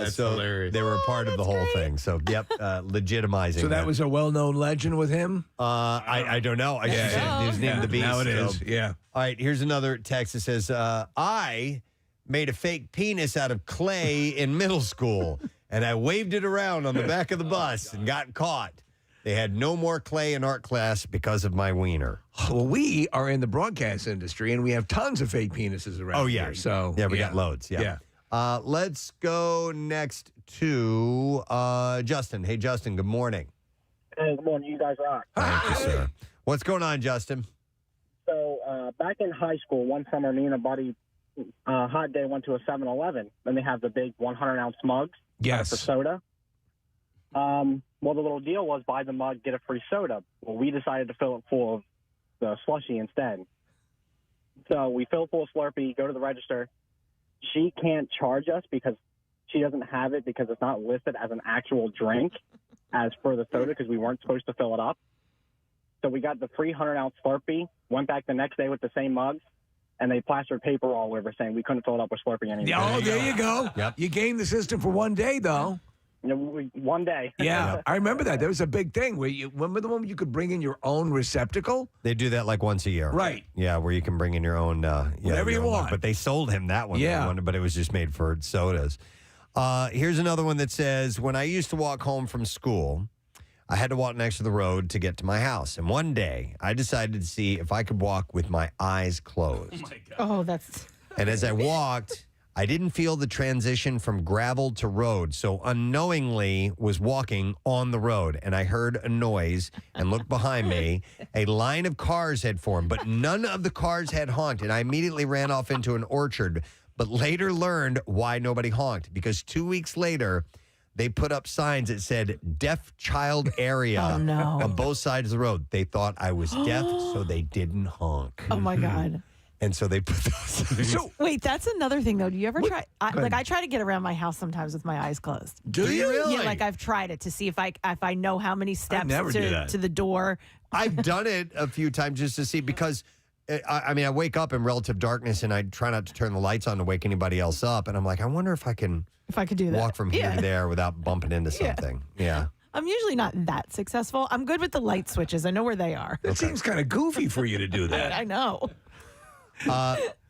So hilarious. they were a part of the whole thing. So, legitimizing. So that was a well-known legend with him? I don't know. I just said his name the beast. Now it is, so. yeah. All right, here's another text that says, I made a fake penis out of clay in middle school, and I waved it around on the back of the bus and got caught. They had no more clay in art class because of my wiener. Well, we are in the broadcast industry, and we have tons of fake penises around Oh, yeah. here. So, we got loads. Yeah. Let's go next to Justin. Hey, Justin, good morning. Hey, good morning. You guys rock. Thank you, sir. What's going on, Justin? So back in high school, one summer, me and a buddy, hot day, went to a 7-Eleven. Then they have the big 100-ounce mugs for soda. Well, the little deal was buy the mug, get a free soda. Well, we decided to fill it full of the slushie instead. So we fill it full of Slurpee, go to the register. She can't charge us because she doesn't have it because it's not listed as an actual drink as for the soda because we weren't supposed to fill it up. So we got the free 100-ounce Slurpee, went back the next day with the same mugs, and they plastered paper all over saying we couldn't fill it up with Slurpee anymore. Oh, there you go. Yep. You gamed the system for one day, though. One day. Yeah, I remember that. There was a big thing where remember the moment you could bring in your own receptacle? They do that like once a year. Right. Yeah, where you can bring in your own. Whatever you your own want. mug. But they sold him that one. Yeah. But it was just made for sodas. Here's another one that says, when I used to walk home from school, I had to walk next to the road to get to my house. And one day, I decided to see if I could walk with my eyes closed. Oh, my God. Oh, that's... And as I walked, I didn't feel the transition from gravel to road, so unknowingly was walking on the road, and I heard a noise and looked behind me. A line of cars had formed, but none of the cars had honked, and I immediately ran off into an orchard, but later learned why nobody honked, because 2 weeks later, they put up signs that said deaf child area on both sides of the road. They thought I was deaf, so they didn't honk. Oh, my God. And so they put those. So wait, that's another thing though. Do you ever try? I try to get around my house sometimes with my eyes closed. Do you really? Yeah, like I've tried it to see if I know how many steps to the door. I've done it a few times just to see because. I wake up in relative darkness and I try not to turn the lights on to wake anybody else up. And I'm like, I wonder if I could do that. Walk from here to there without bumping into something. Yeah. I'm usually not that successful. I'm good with the light switches. I know where they are. It seems kind of goofy for you to do that. I know.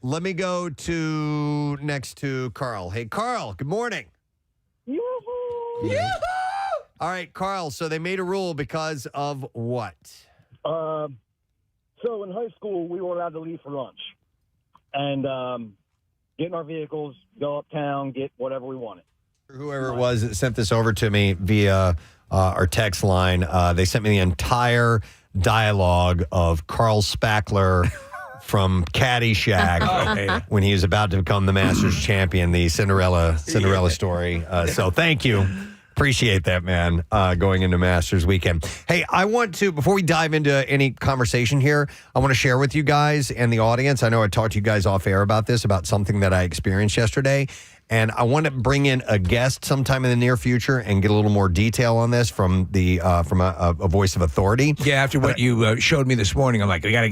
Let me go to next to Carl. Hey, Carl, good morning. Yoo-hoo! Yoo-hoo! All right, Carl, so they made a rule because of what? So in high school, we were allowed to leave for lunch and get in our vehicles, go uptown, get whatever we wanted. Whoever it was that sent this over to me via our text line, they sent me the entire dialogue of Carl Spackler from Caddyshack when he was about to become the Masters champion, the Cinderella story. So thank you. Appreciate that, man, going into Masters weekend. Hey, I want to, before we dive into any conversation here, I want to share with you guys and the audience. I know I talked to you guys off air about this, about something that I experienced yesterday. And I want to bring in a guest sometime in the near future and get a little more detail on this from a voice of authority. Yeah, after what you showed me this morning, I'm like, we got to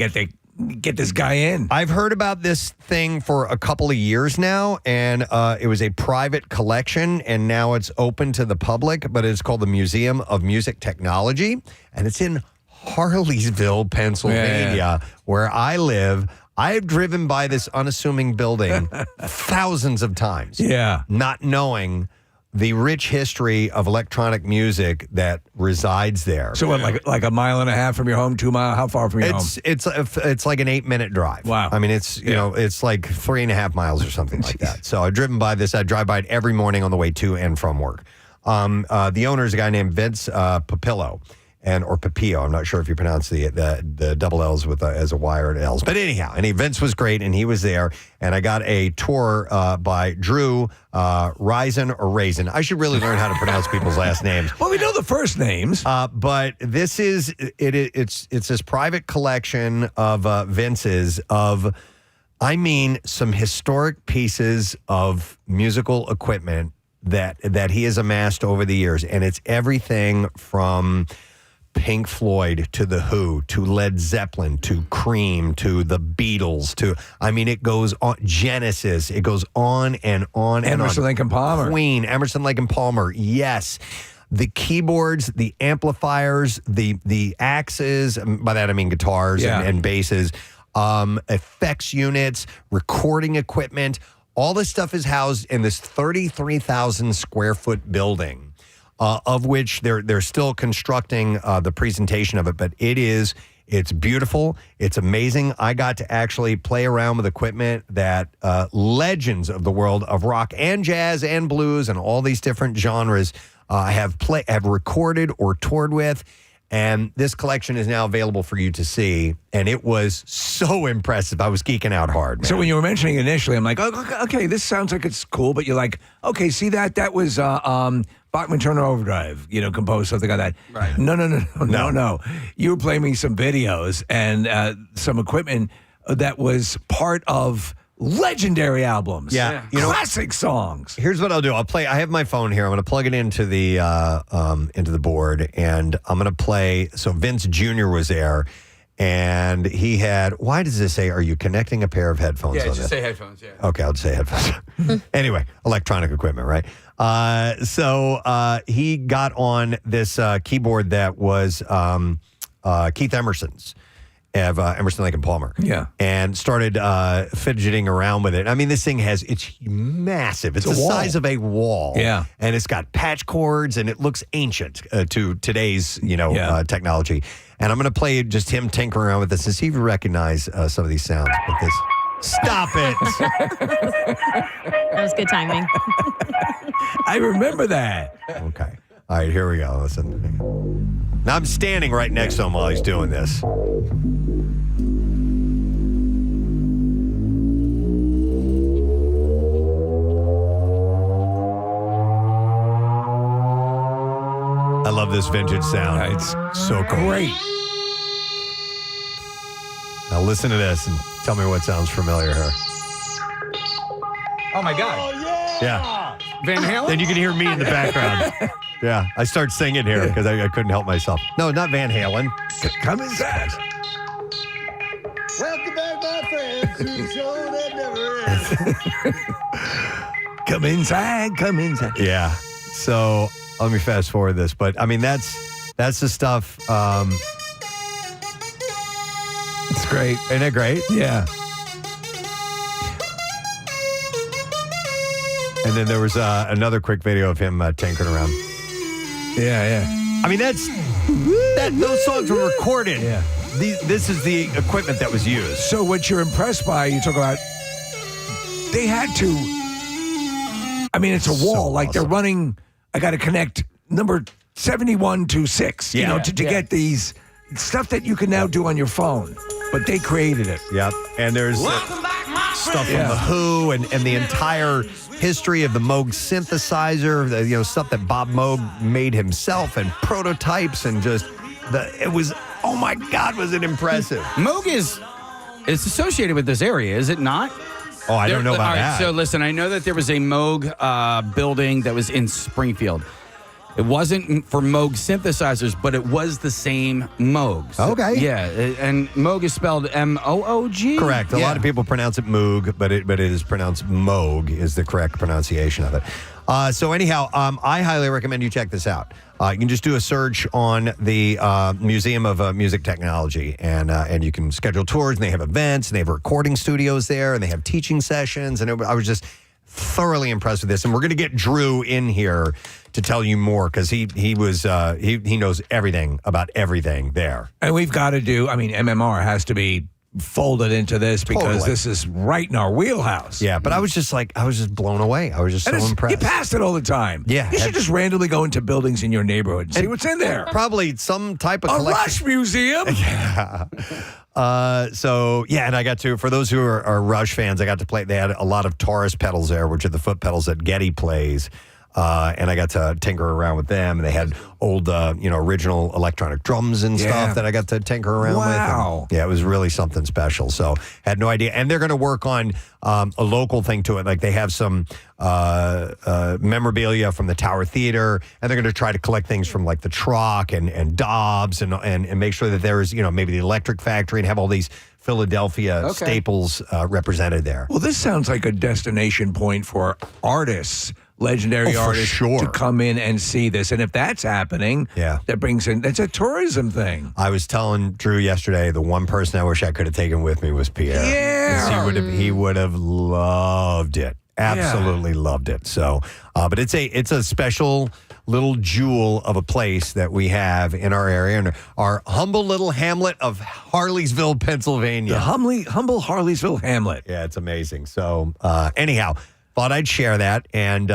get this guy in. I've heard about this thing for a couple of years now, and it was a private collection, and now it's open to the public, but it's called the Museum of Music Technology, and it's in Harleysville, Pennsylvania, where I live. I have driven by this unassuming building thousands of times, not knowing the rich history of electronic music that resides there. So what, like a mile and a half from your home, 2 miles? How far from your home? It's like an 8-minute drive. Wow. I mean, it's it's like 3.5 miles or something like that. So I've driven by this. I drive by it every morning on the way to and from work. The owner is a guy named Vince Papillo. Or Papillo. I'm not sure if you pronounce the double L's with as a Y or an L's. But anyhow, Vince was great, and he was there. And I got a tour by Drew Raisin or Raisin. I should really learn how to pronounce people's last names. Well, we know the first names. But this is it's this private collection of Vince's of, some historic pieces of musical equipment that he has amassed over the years, and it's everything from Pink Floyd to The Who to Led Zeppelin to Cream to the Beatles to, it goes on, Genesis, it goes on and on and on. Emerson, Lake and Palmer. Queen, Emerson, Lake and Palmer, yes. The keyboards, the amplifiers, the axes, by that I mean guitars and basses, effects units, recording equipment, all this stuff is housed in this 33,000 square foot building. Of which they're still constructing the presentation of it, but it's beautiful, it's amazing. I got to actually play around with equipment that legends of the world of rock and jazz and blues and all these different genres have recorded or toured with. And this collection is now available for you to see. And it was so impressive. I was geeking out hard, man. So when you were mentioning it initially, I'm like, okay, this sounds like it's cool. But you're like, okay, see that? That was Bachman Turner Overdrive, composed something like that. Right. No. You were playing me some videos and some equipment that was part of legendary albums. Yeah. Classic songs. Here's what I'll do. I have my phone here. I'm going to plug it into the board, and I'm going to play. So Vince Jr. was there, and he had, why does this say, are you connecting a pair of headphones? Yeah, on just it? say headphones, yeah. Okay, I'll just say headphones. Anyway, electronic equipment, right? So he got on this keyboard that was Keith Emerson's. Of Emerson, Lake and Palmer. Yeah. And started fidgeting around with it. this thing it's massive. It's the size of a wall. Yeah. And it's got patch cords, and it looks ancient to today's, technology. And I'm going to play just him tinkering around with this and see if you recognize some of these sounds with this. Stop it. That was good timing. I remember that. Okay. All right, here we go. Listen. Now I'm standing right next to him while he's doing this. I love this vintage sound. It's so cool. Great. Now listen to this and tell me what sounds familiar here. Oh, my God. Yeah. Van Halen? Then you can hear me in the background. Yeah, I start singing here because I couldn't help myself. No, not Van Halen. Come inside. Welcome back, my friends, to the show that never ends. Come inside, come inside. Yeah. So let me fast forward this, but that's the stuff. It's great. Isn't it great? Yeah. And then there was another quick video of him tinkering around. Yeah. Those songs were recorded. Yeah. This is the equipment that was used. So what you're impressed by, you talk about, they had to, it's a wall. So like awesome. they're running, I got to connect number 71 to 6, to get these stuff that you can now do on your phone. But they created it. Yep. And there's stuff from The Who and the entire history of the Moog synthesizer, stuff that Bob Moog made himself, and prototypes, and just it was, oh my God, was it impressive. Moog it's associated with this area, is it not? Oh, I don't know about that. So listen, I know that there was a Moog building that was in Springfield. It wasn't for Moog synthesizers, but it was the same Moog. So, okay. Yeah, and Moog is spelled M-O-O-G? Correct. A lot of people pronounce it Moog, but it is pronounced Moog is the correct pronunciation of it. So anyhow, I highly recommend you check this out. You can just do a search on the Museum of Music Technology, and you can schedule tours, and they have events, and they have recording studios there, and they have teaching sessions, and I was just thoroughly impressed with this. And we're going to get Drew in here to tell you more, because he knows everything about everything there. And we've got to do, MMR has to be folded into this because Totally. this is right in our wheelhouse. Yeah, but I was just blown away. I was just so impressed. You pass it all the time. Yeah. You should just randomly go into buildings in your neighborhood and see what's in there. Probably some type of A collection. Rush museum. Yeah. And I got to, for those who are Rush fans, I got to play, they had a lot of Taurus pedals there, which are the foot pedals that Getty plays. And I got to tinker around with them. And they had old, original electronic drums and stuff that I got to tinker around with. And, yeah, it was really something special. So had no idea. And they're going to work on a local thing to it. Like they have some memorabilia from the Tower Theater, and they're going to try to collect things from like the Troc and Dobbs and make sure that there's, maybe the Electric Factory, and have all these Philadelphia staples represented there. Well, this sounds like a destination point for artists. Legendary artists to come in and see this. And if that's happening, that brings in, that's a tourism thing. I was telling Drew yesterday, the one person I wish I could have taken with me was Pierre. Yeah. He would have loved it. Absolutely loved it. So, but it's a special little jewel of a place that we have in our area, in our humble little hamlet of Harleysville, Pennsylvania. The humble Harleysville hamlet. Yeah, it's amazing. So, anyhow, thought I'd share that and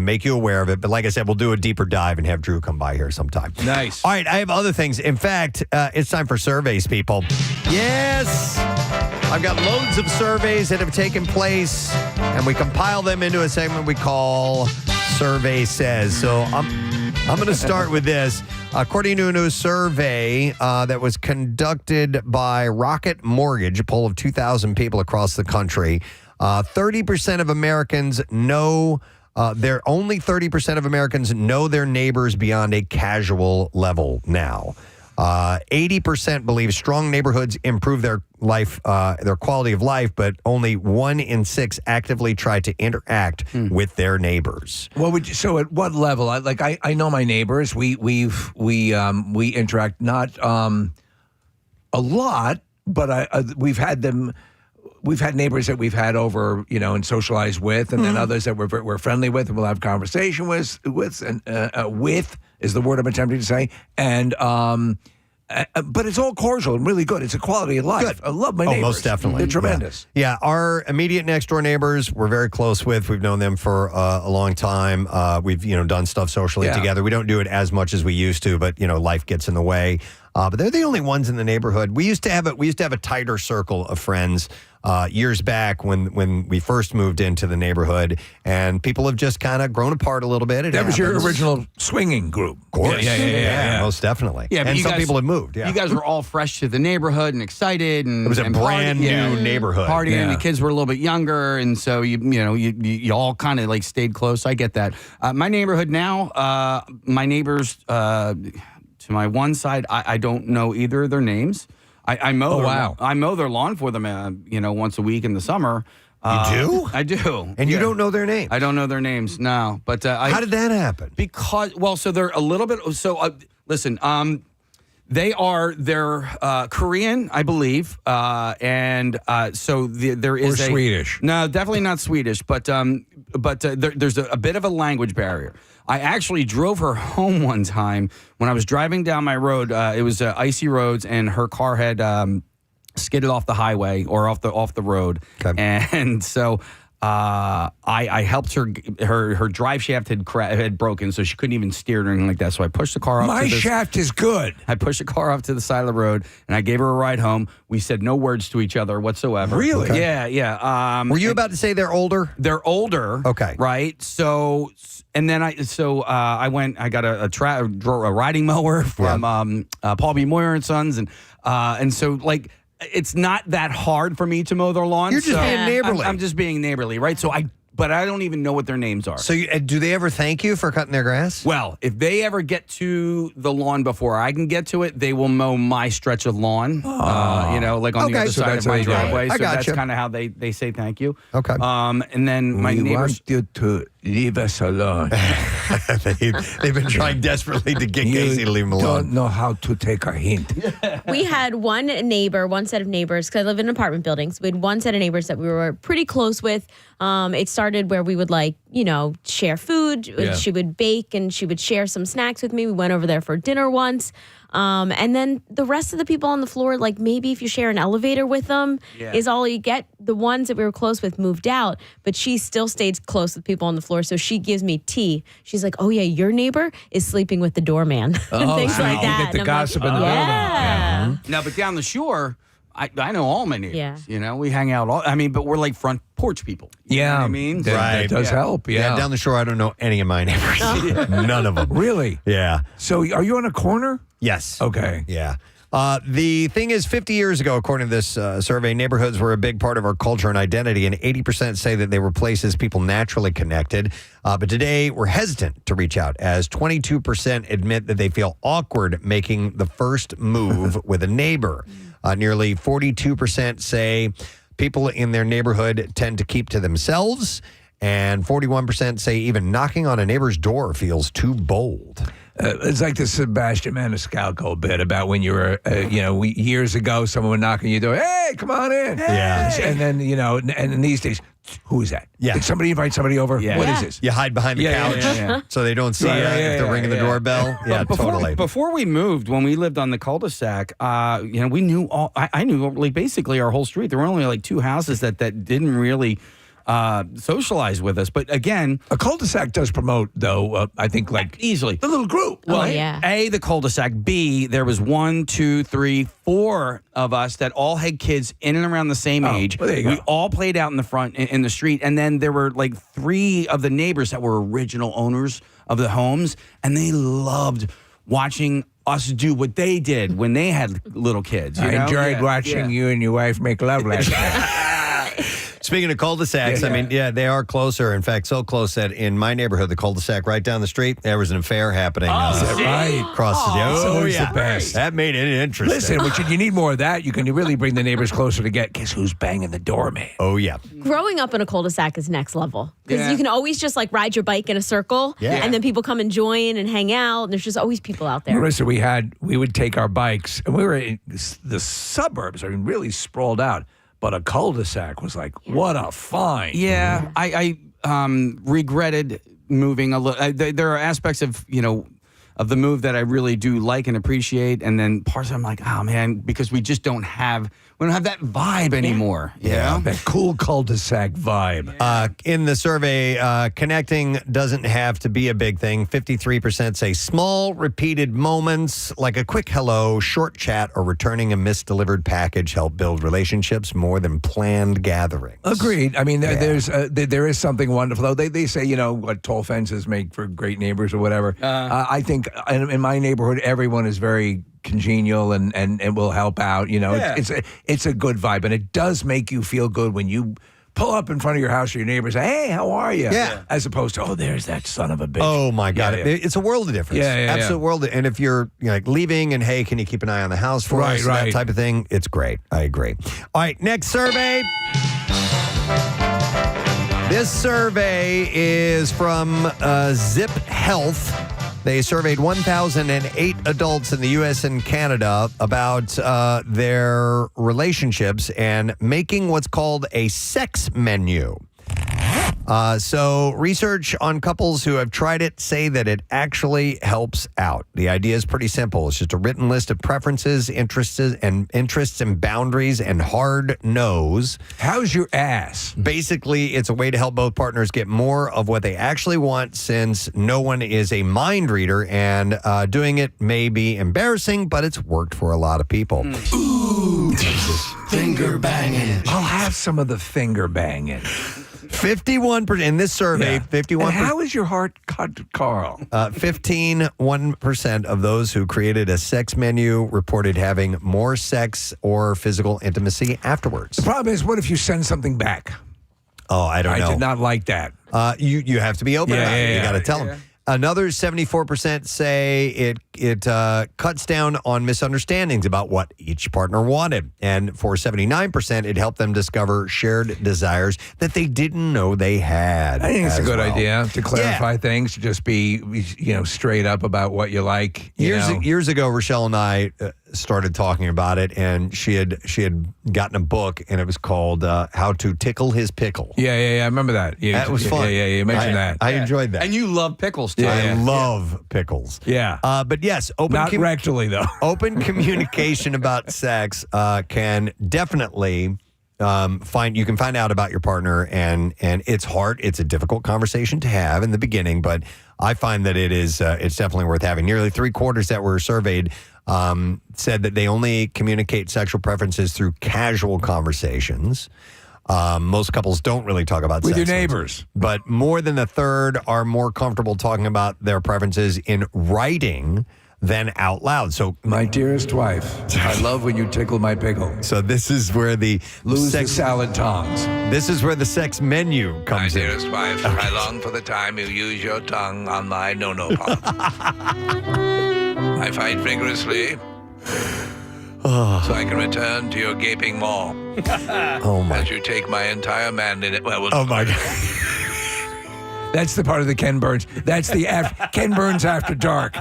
make you aware of it. But like I said, we'll do a deeper dive and have Drew come by here sometime. Nice. All right, I have other things. In fact, it's time for surveys, people. Yes! I've got loads of surveys that have taken place, and we compile them into a segment we call Survey Says. So I'm going to start with this. According to a new survey that was conducted by Rocket Mortgage, a poll of 2,000 people across the country, 30% of Americans know only 30% of Americans know their neighbors beyond a casual level now. 80% believe strong neighborhoods improve their life, their quality of life, but only 1 in 6 actively try to interact with their neighbors. So at what level? I know my neighbors. We interact not a lot, but we've had them. We've had neighbors that we've had over, and socialized with, and then others that we're friendly with, and we'll have conversation with is the word I'm attempting to say, and but it's all cordial and really good. It's a quality of life. Good. I love my neighbors. Oh, most definitely. They're tremendous. Yeah, our immediate next door neighbors we're very close with. We've known them for a long time. We've done stuff socially together. We don't do it as much as we used to, but life gets in the way. But they're the only ones in the neighborhood. We used to have a tighter circle of friends years back when we first moved into the neighborhood, and people have just kind of grown apart a little bit. That was your original swinging group. Of course. Yeah. Most definitely. Yeah, but and you some guys- people have moved. Yeah. You guys were all fresh to the neighborhood and excited, and It was a and brand new neighborhood. Partying, Yeah. and the kids were a little bit younger, and so you all kind of like stayed close. I get that. My neighborhood now, my neighbors to my one side, I don't know either of their names. I mow. I mow their lawn for them, once a week in the summer. You do? I do. And you don't know their names? I don't know their names. No, but how did that happen? Because so they're a little bit. So listen, they're Korean, I believe, and so there is Swedish. No, definitely not Swedish, but there's a bit of a language barrier. I actually drove her home one time when I was driving down my road. It was icy roads, and her car had skidded off the highway or off the road, and so I helped her drive shaft had broken, so she couldn't even steer or anything like that. So I pushed the car off. My shaft is good. I pushed the car off to the side of the road, and I gave her a ride home. We said no words to each other whatsoever. Really? Okay. Yeah. Were you about to say they're older? They're older. Okay. Right. So, and then I got a riding mower from Paul B. Moyer and Sons, and so like. It's not that hard for me to mow their lawn. You're just being neighborly. I'm just being neighborly, right? But I don't even know what their names are. So do they ever thank you for cutting their grass? Well, if they ever get to the lawn before I can get to it, they will mow my stretch of lawn, like on the other side of my driveway. So that's kind of how they say thank you. Okay. And then my neighbors... want you to leave us alone. They've been trying desperately to get Casey to leave them alone. Don't know how to take a hint. We had one set of neighbors, because I live in apartment buildings. We had one set of neighbors that we were pretty close with. It started where we would share food. Yeah. She would bake and she would share some snacks with me. We went over there for dinner once. And then the rest of the people on the floor, like maybe if you share an elevator with them, is all you get. The ones that we were close with moved out, but she still stayed close with people on the floor. So she gives me tea. She's like, "Oh yeah, your neighbor is sleeping with the doorman," and things like that. You get the And I'm gossip like, in the building. Yeah. No, but down the shore, I know all my neighbors. Yeah. We hang out but we're like front porch people. You know what I mean? That does help. Yeah. Down the shore, I don't know any of my neighbors. None of them. Really? Yeah. So are you on a corner? Yes. Okay. Yeah. The thing is, 50 years ago, according to this survey, neighborhoods were a big part of our culture and identity, and 80% say that they were places people naturally connected. But today, we're hesitant to reach out, as 22% admit that they feel awkward making the first move with a neighbor. Nearly 42% say people in their neighborhood tend to keep to themselves, and 41% say even knocking on a neighbor's door feels too bold. It's like the Sebastian Maniscalco bit about when you were, years ago, someone would knock on your door. Hey, come on in. Yeah. And then, and these days, who is that? Yeah. Did somebody invite somebody over? Yeah. What is this? You hide behind the couch so they don't see you if they're ringing the doorbell. Yeah, totally. Before we moved, when we lived on the cul-de-sac, we knew I knew like basically our whole street. There were only like two houses that didn't really socialize with us. But again, a cul-de-sac does promote, though, I think, like easily the little group. Well, yeah. A, the cul-de-sac. B, there was 1, 2, 3, 4 of us that all had kids in and around the same age. Well, there you we go. all played out in the front in the street. And then there were like 3 of the neighbors that were original owners of the homes. And they loved watching us do what they did when they had little kids. I enjoyed watching you and your wife make love last night. Speaking of cul-de-sacs, I mean, they are closer. In fact, so close that in my neighborhood, the cul-de-sac right down the street, there was an affair happening. Is that right? Across the It's always the best. That made it interesting. Listen, you need more of that. You can really bring the neighbors closer to guess who's banging the door, man. Oh, yeah. Growing up in a cul-de-sac is next level, because Yeah. you can always just like ride your bike in a circle, and then people come and join and hang out, and there's just always people out there. Marissa, we would take our bikes, and we were in the suburbs, I mean, really sprawled out. But a cul-de-sac was like, what a find. Yeah, I regretted moving a little. There are aspects of the move that I really do like and appreciate, and then parts I'm like, oh man, because we just don't have that vibe anymore. Yeah. That cool cul-de-sac vibe. In the survey, connecting doesn't have to be a big thing. 53% say small, repeated moments like a quick hello, short chat, or returning a misdelivered package help build relationships more than planned gatherings. Agreed. I mean, there is something wonderful. Though they say, what tall fences make for great neighbors or whatever. I think in my neighborhood, everyone is very congenial and will help out. It's a good vibe, and it does make you feel good when you pull up in front of your house or your neighbor and say, "Hey, how are you?" Yeah. As opposed to, "Oh, there's that son of a bitch." Oh my God, Yeah. It's a world of difference. Absolute world. And if you're like leaving and hey, can you keep an eye on the house for us? That type of thing. It's great. I agree. All right, next survey. This survey is from Zip Health. They surveyed 1,008 adults in the U.S. and Canada about their relationships and making what's called a sex menu. So research on couples who have tried it say that it actually helps out. The idea is pretty simple. It's just a written list of preferences, interests and boundaries and hard no's. How's your ass? Basically, it's a way to help both partners get more of what they actually want, since no one is a mind reader, and doing it may be embarrassing, but it's worked for a lot of people. Ooh, finger banging. I'll have some of the finger banging. 51% in this survey, 51%. And how is your heart cut, Carl? 1% of those who created a sex menu reported having more sex or physical intimacy afterwards. The problem is, what if you send something back? Oh, I don't know. I did not like that. You have to be open about it. You got to tell Yeah. them. Another 74% say it cuts down on misunderstandings about what each partner wanted. And for 79%, it helped them discover shared desires that they didn't know they had. I think it's a good well. idea to clarify things, to just be straight up about what you like. Years ago, Rochelle and I started talking about it, and she had gotten a book, and it was called "How to Tickle His Pickle." Yeah, I remember that. That was fun. Yeah, you mentioned that. I enjoyed that. And you love pickles, too. I love pickles. Yeah. But yes, not rectally, though. Open communication about sex can definitely you can find out about your partner, and it's hard. It's a difficult conversation to have in the beginning, but I find that it's definitely worth having. Nearly 3/4 that were surveyed said that they only communicate sexual preferences through casual conversations. Most couples don't really talk about with sex your neighbors, but more than a third are more comfortable talking about their preferences in writing than out loud. So, my dearest wife, I love when you tickle my pickle. So this is where the lose the salad tongs. This is where the sex menu comes in. My dearest wife, I long for the time you use your tongue on my no-no part. I fight vigorously so I can return to your gaping maw. Oh my! As you take my entire man in it. Well, oh my God! That's the part of the Ken Burns. That's the Ken Burns After Dark.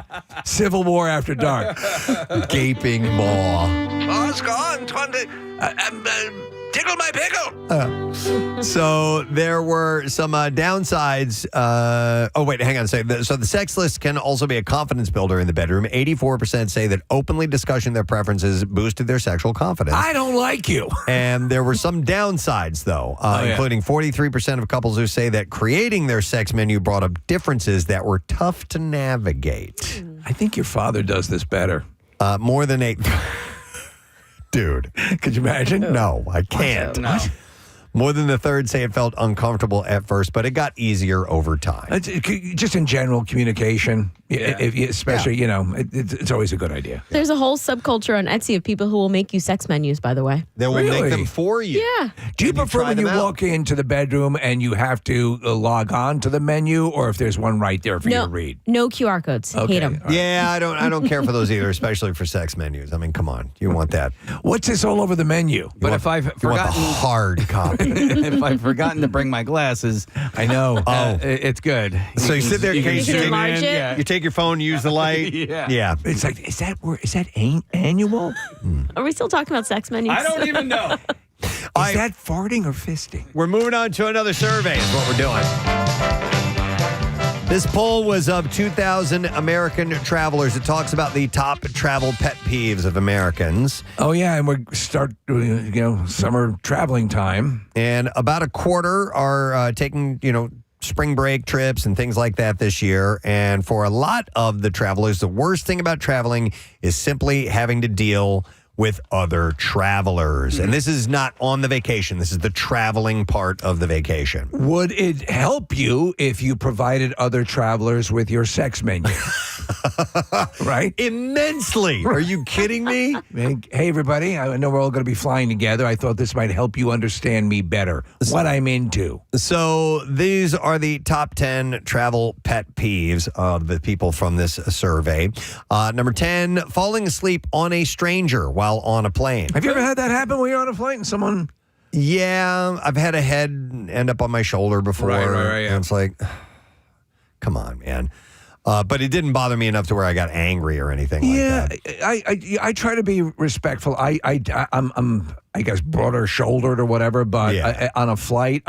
Civil War After Dark. Gaping maw. Oh, it's gone. Tickle my pickle. So there were some downsides. Oh, wait, hang on a second. So the sex list can also be a confidence builder in the bedroom. 84% say that openly discussing their preferences boosted their sexual confidence. I don't like you. And there were some downsides, though, including 43% of couples who say that creating their sex menu brought up differences that were tough to navigate. I think your father does this better. More than 8... Dude. Could you imagine? No, I can't. No. More than a third say it felt uncomfortable at first, but it got easier over time. Just in general communication, especially, it's always a good idea. There's a whole subculture on Etsy of people who will make you sex menus, by the way. They will make them for you. Yeah. Do you prefer when you walk into the bedroom and you have to log on to the menu, or if there's one right there for you to read? No QR codes. Okay. Hate them. Right. Yeah, I don't care for those either, especially for sex menus. I mean, come on, you want that? What's this all over the menu? But if I've You want the forgotten, hard copy. if I've forgotten to bring my glasses, I know. it's good. So you sit there, you can you zoom take- in, enlarge it? yeah. You take your phone, use the light. Yeah. It's like, is that annual? Are we still talking about sex menus? I don't even know. Is that farting or fisting? We're moving on to another survey is what we're doing. This poll was of 2,000 American travelers. It talks about the top travel pet peeves of Americans. Oh, yeah, and we start, summer traveling time. And about a quarter are taking, spring break trips and things like that this year. And for a lot of the travelers, the worst thing about traveling is simply having to deal with other travelers. And this is not on the vacation. This is the traveling part of the vacation. Would it help you if you provided other travelers with your sex menu? Right? Immensely. Are you kidding me? Hey, everybody, I know we're all going to be flying together. I thought this might help you understand me better, what I'm into. So these are the top 10 travel pet peeves of the people from this survey. Number 10, falling asleep on a stranger while on a plane. Have you ever had that happen when you're on a flight and someone... Yeah, I've had a head end up on my shoulder before. Right, yeah. And it's like, come on, man. But it didn't bother me enough to where I got angry or anything like that. I try to be respectful. I'm I guess broader shouldered or whatever, but on a flight,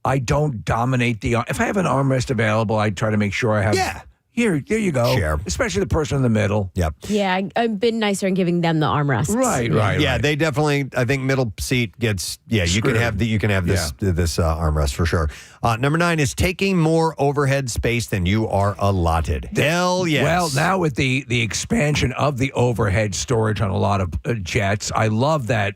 I don't dominate if I have an armrest available, I try to make sure I have. Yeah. There you go. Share. Especially the person in the middle. Yep. Yeah, I've been nicer in giving them the armrests. Right. Yeah, they definitely. I think middle seat gets. Yeah, you Screwed. can have this armrest for sure. Number 9 is taking more overhead space than you are allotted. Hell yes. Well, now with the expansion of the overhead storage on a lot of jets, I love that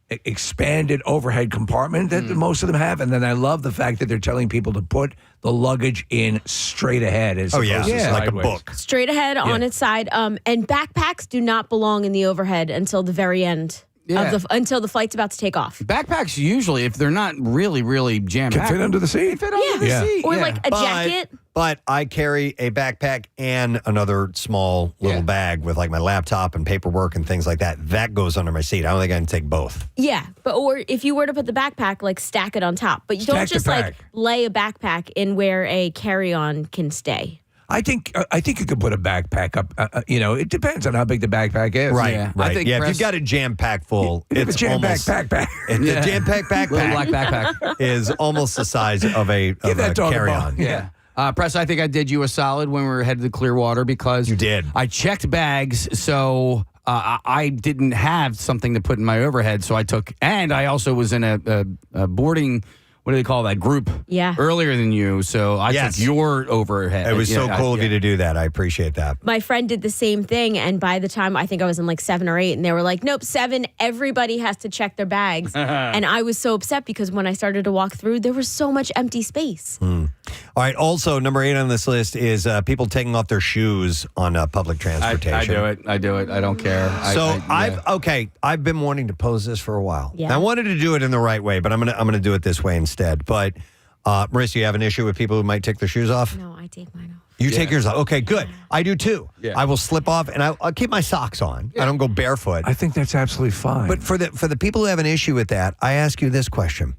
expanded overhead compartment that most of them have, and then I love the fact that they're telling people to put the luggage in straight ahead as opposed to like a sideways. book. Straight ahead on its side. And backpacks do not belong in the overhead until the very end. Until the flight's about to take off. Backpacks usually, if they're not really, really jam Can packed, fit under the seat. They fit under the seat. Or like a jacket. But I carry a backpack and another small little bag with like my laptop and paperwork and things like that. That goes under my seat. I don't think I can take both. Yeah, or if you were to put the backpack, like stack it on top. But you don't just like lay a backpack in where a carry-on can stay. I think you could put a backpack up. It depends on how big the backpack is. Right. think if you've got a jam-packed full, It's a almost jam-packed backpack. The jam-packed backpack, Little black backpack. is almost the size of a that dog a carry-on. bone. Yeah. Press, I think I did you a solid when we were headed to Clearwater because You did. I checked bags, so I didn't have something to put in my overhead, so I took, and I also was in a boarding. What do they call that group? Yeah. Earlier than you, so I took your overhead. It was so cool of you to do that. I appreciate that. My friend did the same thing, and by the time I think I was in like 7 or 8, and they were like, "Nope, 7. Everybody has to check their bags." And I was so upset because when I started to walk through, there was so much empty space. All right. Also, number 8 on this list is people taking off their shoes on public transportation. I do it. I don't care. I've been wanting to pose this for a while. Yeah. And I wanted to do it in the right way, but I'm gonna do it this way instead. But Marissa, you have an issue with people who might take their shoes off? No, I take mine off. You take yours off. Okay, good. I do too. Yeah. I will slip off and I'll keep my socks on. I don't go barefoot. I think that's absolutely fine. But for the people who have an issue with that, I ask you this question.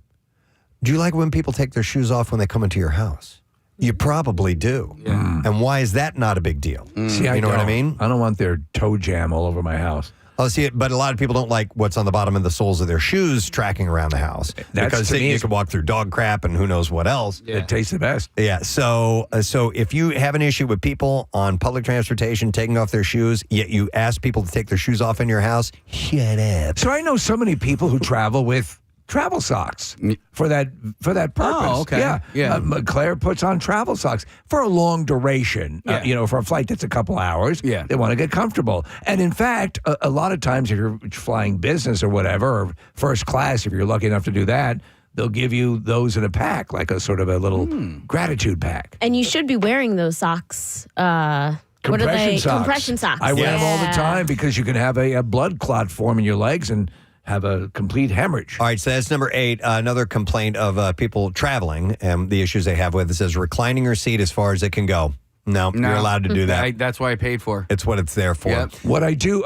Do you like when people take their shoes off when they come into your house? You probably do. Yeah. And why is that not a big deal? See, you know what I don't. mean? I don't want their toe jam all over my house. Oh, see, but a lot of people don't like what's on the bottom of the soles of their shoes tracking around the house. Because to me, you can walk through dog crap and who knows what else. It tastes the best. Yeah, so if you have an issue with people on public transportation taking off their shoes, yet you ask people to take their shoes off in your house, shut up. So I know so many people who travel with travel socks for that purpose. Oh, okay. Yeah. Claire puts on travel socks for a long duration. For a flight that's a couple hours. Yeah. They want to get comfortable. And in fact, a lot of times if you're flying business or whatever, or first class, if you're lucky enough to do that, they'll give you those in a pack, like a sort of a little gratitude pack. And you should be wearing those socks. What are they? Socks. Compression socks. I wear them all the time because you can have a blood clot form in your legs and have a complete hemorrhage. All right, so that's number 8. Another complaint of people traveling and the issues they have with it says reclining your seat as far as it can go. No, you're allowed to do that. That's why I paid for. It's what it's there for. Yep. What I do,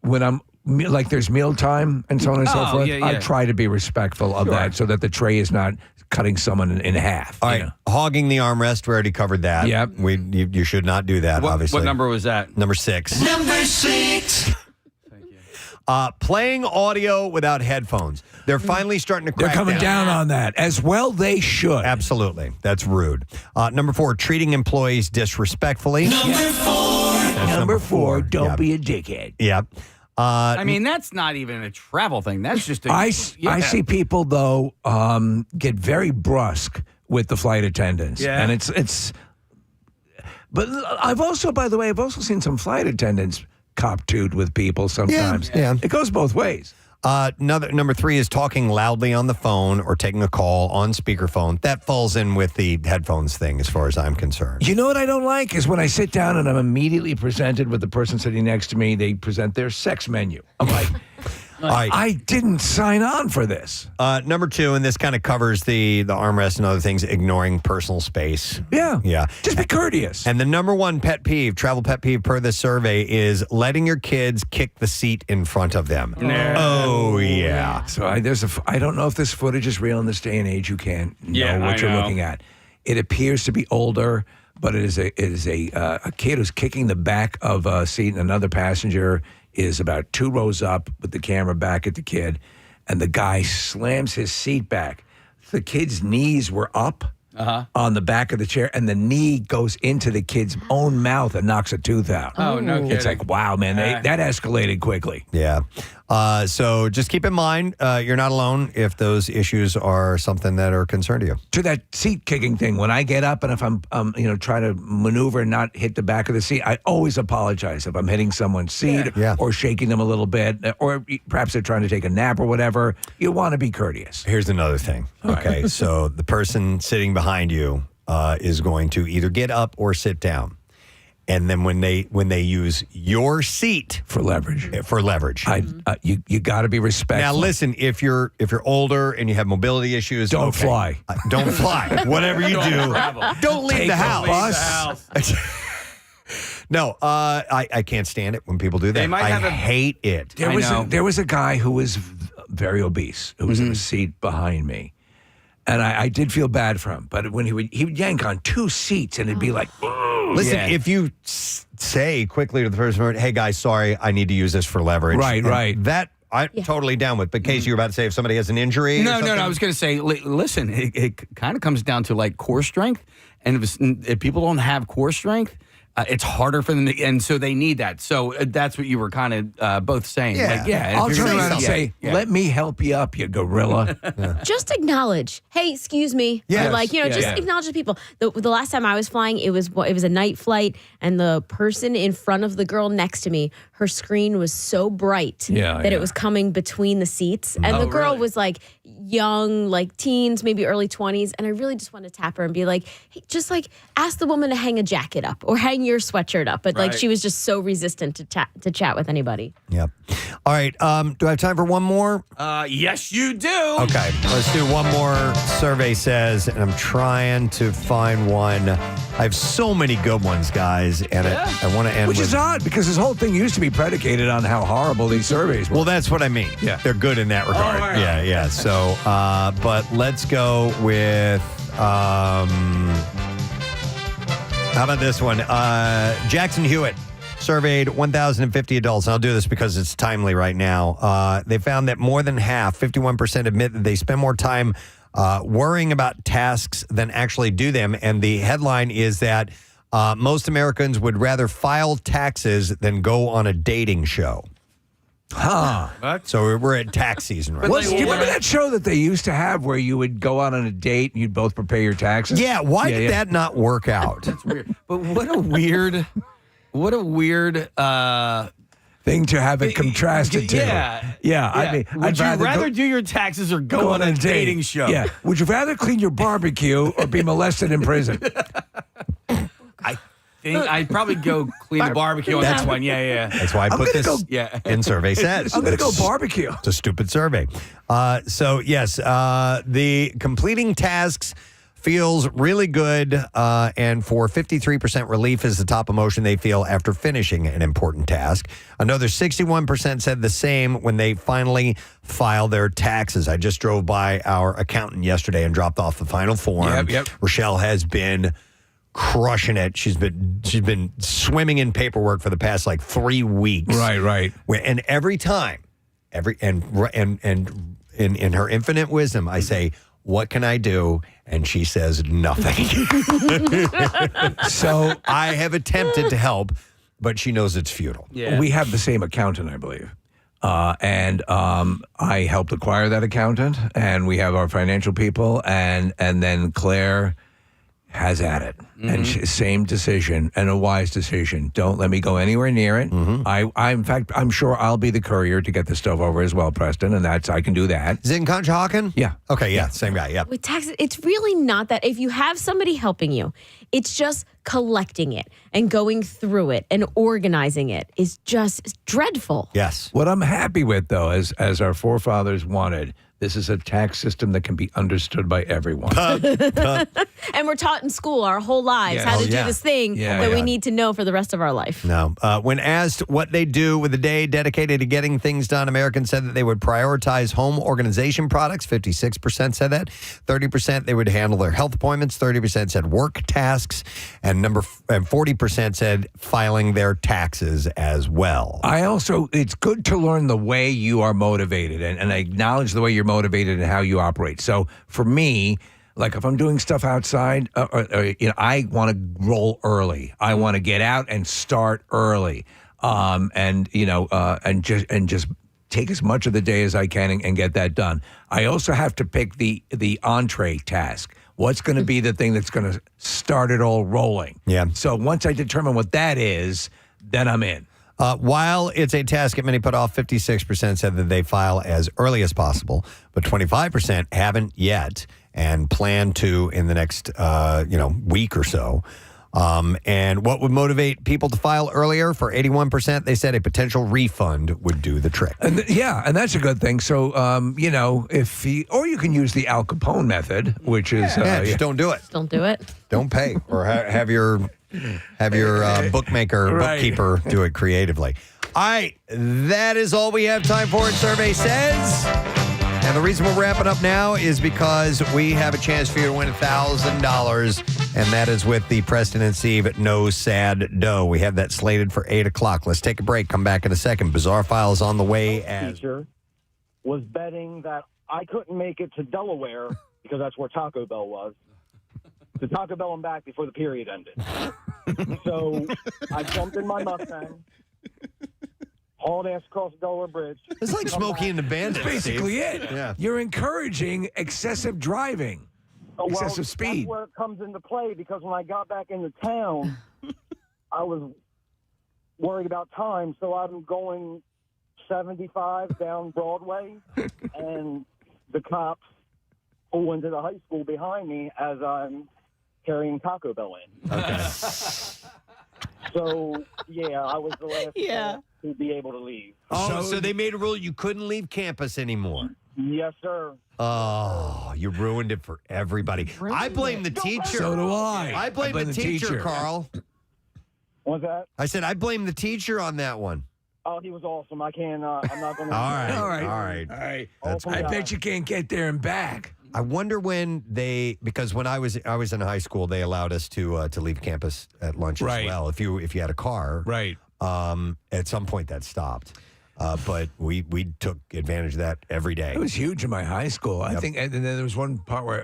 when I'm like there's mealtime and so on and so forth, I try to be respectful of that so that the tray is not cutting someone in half. All right, hogging the armrest, we already covered that. Yep. You should not do that, obviously. What number was that? Number 6. Number 6. Playing audio without headphones. They're finally starting to crack They're coming down on that. As well they should. Absolutely. That's rude. Number 4, treating employees disrespectfully. Number 4, don't be a dickhead. Yep. I mean, that's not even a travel thing. That's just a... I see people, though, get very brusque with the flight attendants. Yeah. And it's... But I've also seen some flight attendants cop-toed with people sometimes. Yeah. It goes both ways. Number 3 is talking loudly on the phone or taking a call on speakerphone. That falls in with the headphones thing as far as I'm concerned. You know what I don't like is when I sit down and I'm immediately presented with the person sitting next to me, they present their sex menu. I'm like, I didn't sign on for this. Number 2, and this kind of covers the armrest and other things, ignoring personal space. Yeah. Just be courteous. And the number 1 travel pet peeve per this survey is letting your kids kick the seat in front of them. Oh, yeah. So I don't know if this footage is real in this day and age. You can't know what you're looking at. It appears to be older, but it is a kid who's kicking the back of a seat, and another passenger is about 2 rows up with the camera back at the kid, and the guy slams his seat back. the kid's knees were up on the back of the chair, and the knee goes into the kid's own mouth and knocks a tooth out. Oh, no kidding. It's like, wow, man, that escalated quickly. Yeah. So just keep in mind, you're not alone if those issues are something that are concerned to you. To that seat kicking thing, when I get up and if I'm, trying to maneuver and not hit the back of the seat, I always apologize if I'm hitting someone's seat or shaking them a little bit, or perhaps they're trying to take a nap or whatever. You want to be courteous. Here's another thing. Okay, so the person sitting behind you is going to either get up or sit down. And then when they use your seat for leverage, you got to be respectful. Now listen, if you're older and you have mobility issues, don't fly. Don't fly. Whatever you do, don't leave the house. No, I can't stand it when people do that. I hate it. There was a guy who was very obese who was in a seat behind me. And I did feel bad for him. But when he would yank on two seats and it'd be like, listen, if you say quickly to the person, hey, guys, sorry, I need to use this for leverage. Right. That I'm totally down with. But Casey, you were about to say if somebody has an injury? No. I was going to say, listen, it kind of comes down to like core strength. And if people don't have core strength, it's harder for them, and so they need that. So that's what you were kind of both saying. Yeah. I'll turn around and say, let me help you up, you gorilla. Just acknowledge, hey, excuse me. Yes. Or just acknowledge the people. The last time I was flying, it was a night flight, and the person in front of the girl next to me, her screen was so bright that it was coming between the seats. And the girl was like young, like teens, maybe early 20s. And I really just wanted to tap her and be like, hey, just like ask the woman to hang a jacket up or hang your sweatshirt up. But like she was just so resistant to chat with anybody. Yep. All right. Do I have time for one more? Yes, you do. Okay. Let's do one more. Survey says, and I'm trying to find one. I have so many good ones, guys, and I want to end Which with... is odd, because this whole thing used to be predicated on how horrible these surveys were. Well, that's what I mean. Yeah. They're good in that regard. Yeah. So, but let's go with... how about this one? Jackson Hewitt surveyed 1,050 adults. And I'll do this because it's timely right now. They found that more than half, 51%, admit that they spend more time worrying about tasks than actually do them. And the headline is that most Americans would rather file taxes than go on a dating show. So we're at tax season right now. Do you remember that show that they used to have where you would go out on a date and you'd both prepare your taxes? Yeah, why did that not work out? That's weird. But what a weird thing to have it contrasted to. Yeah. I mean, would you rather do your taxes or go on a dating show? Yeah. Would you rather clean your barbecue or be molested in prison? I'd probably go clean the barbecue on that one. Yeah. That's why I put this in survey says. I'm going to go barbecue. It's a stupid survey. So, yes, the completing tasks feels really good, and for 53%, relief is the top emotion they feel after finishing an important task. Another 61% said the same when they finally file their taxes. I just drove by our accountant yesterday and dropped off the final form. Yep. Rochelle has been crushing it. She's been swimming in paperwork for the past like 3 weeks. Right. And every time, in her infinite wisdom, I say, what can I do? And she says nothing. So I have attempted to help, but she knows it's futile. Yeah. We have the same accountant, I believe. And I helped acquire that accountant, and we have our financial people, and then Claire has at it. And same decision, and a wise decision. Don't let me go anywhere near it. In fact, I'm sure I'll be the courier to get the stuff over as well, Preston, and I can do that. Is it in Conshohocken? Yeah. Okay, yeah, same guy, yeah. With taxes, it's really not that. If you have somebody helping you, it's just collecting it and going through it and organizing it is just dreadful. Yes. What I'm happy with, though, as our forefathers wanted, this is a tax system that can be understood by everyone. And we're taught in school our whole lives how to do this thing that we need to know for the rest of our life. No. When asked what they do with a day dedicated to getting things done, Americans said that they would prioritize home organization products. 56% said that. 30% they would handle their health appointments. 30% said work tasks. And 40% said filing their taxes as well. It's good to learn the way you are motivated, and I acknowledge the way you're motivated and how you operate. So for me, like if I'm doing stuff outside, I want to roll early. I want to get out and start early, and just take as much of the day as I can and get that done. I also have to pick the entree task. What's going to be the thing that's going to start it all rolling? Yeah. So once I determine what that is, then I'm in. While it's a task that many put off, 56% said that they file as early as possible, but 25% haven't yet and plan to in the next week or so. And what would motivate people to file earlier? For 81%, they said a potential refund would do the trick. And that's a good thing. So, or you can use the Al Capone method, which is just don't do it. Don't do it. Don't pay, or have your bookkeeper do it creatively. All right, that is all we have time for. Survey says. And the reason we're wrapping up now is because we have a chance for you to win $1,000, and that is with the Preston and Steve No Sad Dough. We have that slated for 8 o'clock. Let's take a break. Come back in a second. Bizarre File is on the way. Teacher was betting that I couldn't make it to Delaware because that's where Taco Bell was. To Taco Bell and back before the period ended. So I jumped in my Mustang, hauled ass across the Delaware Bridge. It's like Smokey and the Bandit. That's basically Steve. it. Yeah. You're encouraging excessive driving, excessive speed. That's where it comes into play because when I got back into town, I was worried about time, so I'm going 75 down Broadway, and the cops pull into the high school behind me as I'm carrying Taco Bell in. Okay. So, yeah, I was the last to be able to leave. Oh, so they made a rule you couldn't leave campus anymore. Yes, sir. Oh, you ruined it for everybody. I blame the teacher. So do I. I blame the teacher, Carl. What's that? I said I blame the teacher on that one. Oh, he was awesome. I can't, I'm not going to. All right. That's I bet you can't get there and back. I wonder when because when I was in high school, they allowed us to leave campus at lunch as well. If you had a car, right. At some point that stopped, but we took advantage of that every day. It was huge in my high school. I think, and then there was one part where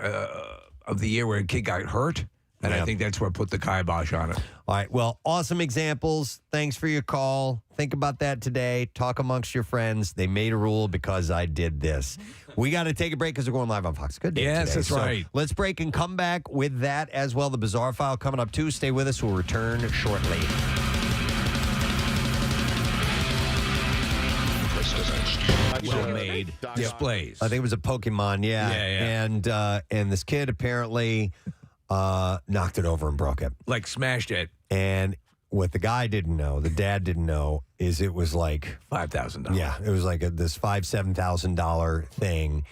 of the year where a kid got hurt. And I think that's what put the kibosh on it. All right. Well, awesome examples. Thanks for your call. Think about that today. Talk amongst your friends. They made a rule because I did this. We got to take a break because we're going live on Fox Good Day Yes, today. that's right. Let's break and come back with that as well. The Bizarre File coming up too. Stay with us. We'll return shortly. Well-made displays. I think it was a Pokemon. Yeah. And this kid apparently knocked it over and broke it. Like smashed it. And what the guy didn't know, the dad didn't know, is it was like $5,000. Yeah, it was like this $7,000 thing.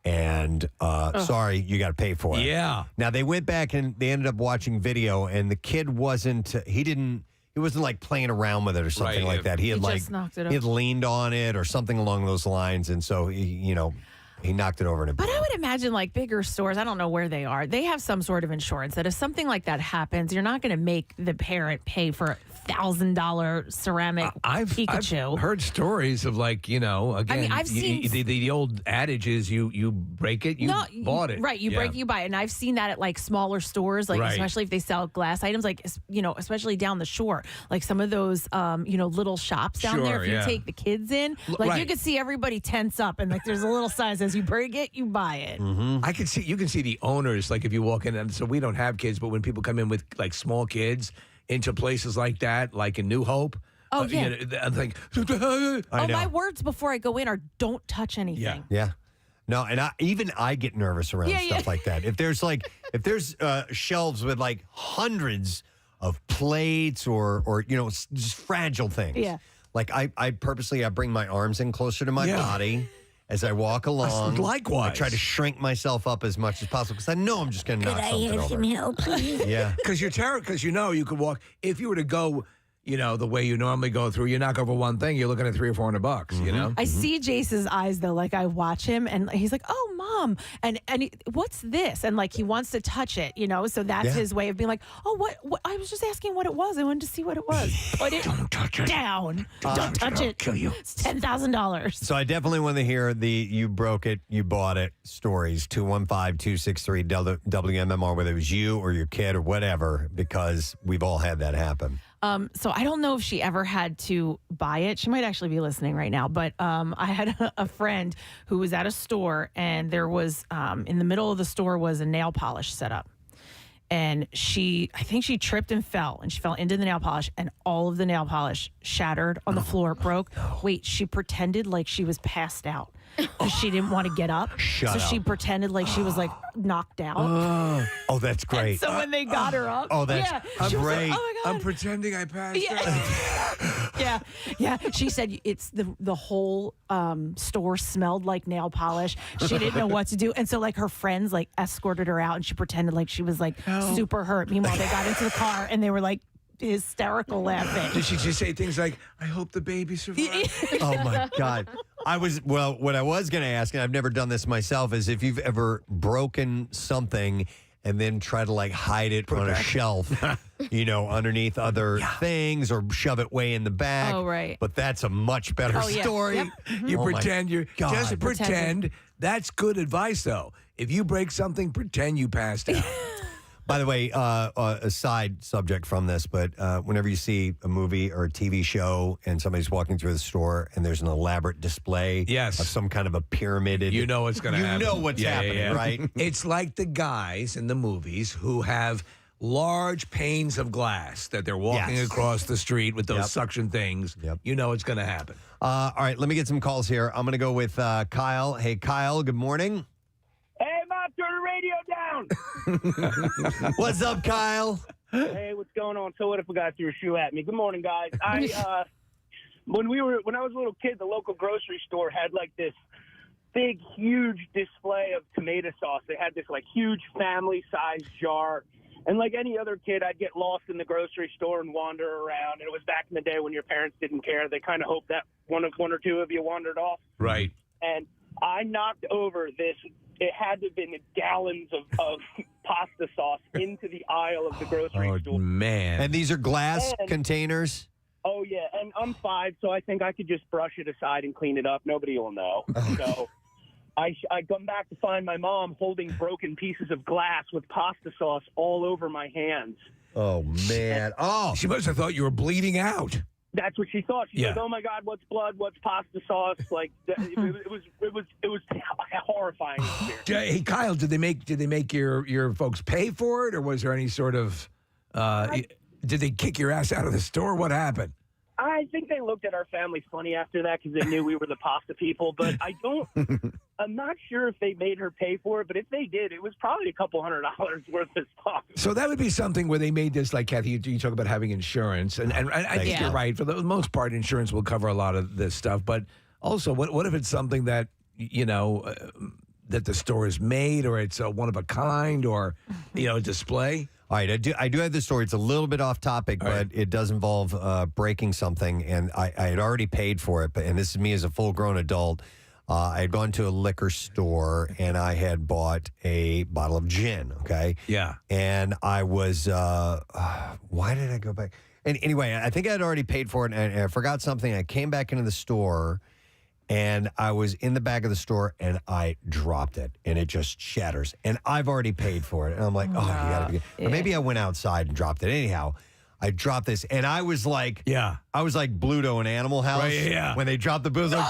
And sorry, you got to pay for it. Yeah. Now they went back and they ended up watching video, and the kid wasn't like playing around with it or something like that. He had just knocked it he had over. leaned on it or something along those lines, and so he knocked it over and it But broke. I would imagine like bigger stores, I don't know where they are, they have some sort of insurance that if something like that happens, you're not going to make the parent pay for $1,000 ceramic Pikachu. I've heard stories of again, I've seen the old adage is you break it, you bought it. Right, you break it, you buy it. And I've seen that at like smaller stores, like especially if they sell glass items, like especially down the shore, like some of those little shops down there. If you take the kids in, like you could see everybody tense up, and like there's a little sign that says you break it, you buy it. Mm-hmm. You can see the owners, like if you walk in, and so we don't have kids, but when people come in with like small kids into places like that, like in New Hope. Oh, yeah. I'm like, my words before I go in are don't touch anything. Yeah. No, and I get nervous around stuff like that. If there's shelves with like hundreds of plates or just fragile things. Yeah. Like I purposely bring my arms in closer to my body as I walk along. Likewise. I try to shrink myself up as much as possible because I know I'm just going to knock something over. Help, please? Yeah. Because you're terrified, because you could walk, if you were to go the way you normally go through. You knock over one thing, you're looking at $300 or $400. You know. I see Jace's eyes though. Like I watch him, and he's like, "Oh, mom," and what's this? And like he wants to touch it. So that's his way of being like, "Oh, what? I was just asking what it was. I wanted to see what it was. Put it Don't touch it down. Don't touch it. Kill you. It's $10,000." So I definitely want to hear the "you broke it, you bought it" stories. 215-263-WMMR, whether it was you or your kid or whatever, because we've all had that happen. So I don't know if she ever had to buy it. She might actually be listening right now. But I had a friend who was at a store, and there was in the middle of the store was a nail polish set up. And I think she tripped and fell, and she fell into the nail polish, and all of the nail polish shattered on the floor, broke. No. Wait, she pretended like she was passed out because she didn't want to get up. Shut up. She pretended like she was like knocked out. Oh, that's great. And so when they got her up, that's she was great. like, "Oh my God." I'm pretending I passed out. Yeah. She said it's the whole store smelled like nail polish. She didn't know what to do, and so like her friends like escorted her out, and she pretended like she was like super hurt. Meanwhile, they got into the car and they were like hysterical laughing. Did she just say things like, "I hope the baby survives"? Oh my God. What I was going to ask, and I've never done this myself, is if you've ever broken something and then try to like hide it on a shelf, underneath other things, or shove it way in the back. Oh, right. But that's a much better story. Yep. You Oh, my pretend God. just pretend. That's good advice, though. If you break something, pretend you passed out. By the way, a side subject from this, but whenever you see a movie or a TV show and somebody's walking through the store and there's an elaborate display of some kind of a pyramided... You know what's going to happen. You know what's happening, right? It's like the guys in the movies who have large panes of glass that they're walking across the street with those suction things. You know it's going to happen. All right, let me get some calls here. I'm going to go with Kyle. Hey, Kyle, good morning. Hey, Mom, turn the radio down. What's up, Kyle? Hey, what's going on? So what if a guy threw a shoe at me? Good morning, guys. When I was a little kid, the local grocery store had like this big, huge display of tomato sauce. They had this like huge family-sized jar. And like any other kid, I'd get lost in the grocery store and wander around. And it was back in the day when your parents didn't care. They kind of hoped that one or two of you wandered off. Right. And I knocked over this. It had to have been gallons of pasta sauce into the aisle of the grocery store. Oh, man. And these are glass containers? Oh, yeah. And I'm 5, so I think I could just brush it aside and clean it up. Nobody will know. So I come back to find my mom holding broken pieces of glass with pasta sauce all over my hands. Oh, man. Oh, she must have thought you were bleeding out. That's what she thought. She said, "Oh my God, what's blood? What's pasta sauce?" Like it was a horrifying experience. Hey, Kyle, did they make your folks pay for it, or was there any sort of? Did they kick your ass out of the store? What happened? I think they looked at our family funny after that because they knew we were the pasta people. But I'm not sure if they made her pay for it. But if they did, it was probably $200 worth of stuff. So that would be something where they made this, like Kathy, you talk about having insurance, and I think you're right. For the most part, insurance will cover a lot of this stuff. But also, what if it's something that that the store is made, or it's a one of a kind, or a display? All right, I do have this story. It's a little bit off topic, but it does involve breaking something, and I had already paid for it. And this is me as a full-grown adult. I had gone to a liquor store, and I had bought a bottle of gin, okay? Yeah. And I was, why did I go back? And anyway, I think I had already paid for it, and I forgot something. I came back into the store, and I was in the back of the store, and I dropped it, and it just shatters. And I've already paid for it. And I'm like, you got to be. Or maybe I went outside and dropped it. Anyhow, I dropped this, and I was like, I was like Bluto in Animal House when they dropped the booze. Like,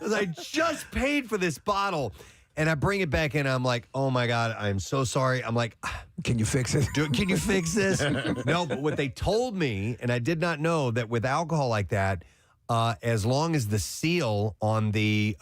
I just paid for this bottle. And I bring it back in, and I'm like, oh, my God, I'm so sorry. I'm like, can you fix it? Can you fix this? No, but what they told me, and I did not know, that with alcohol like that, as long as the seal on the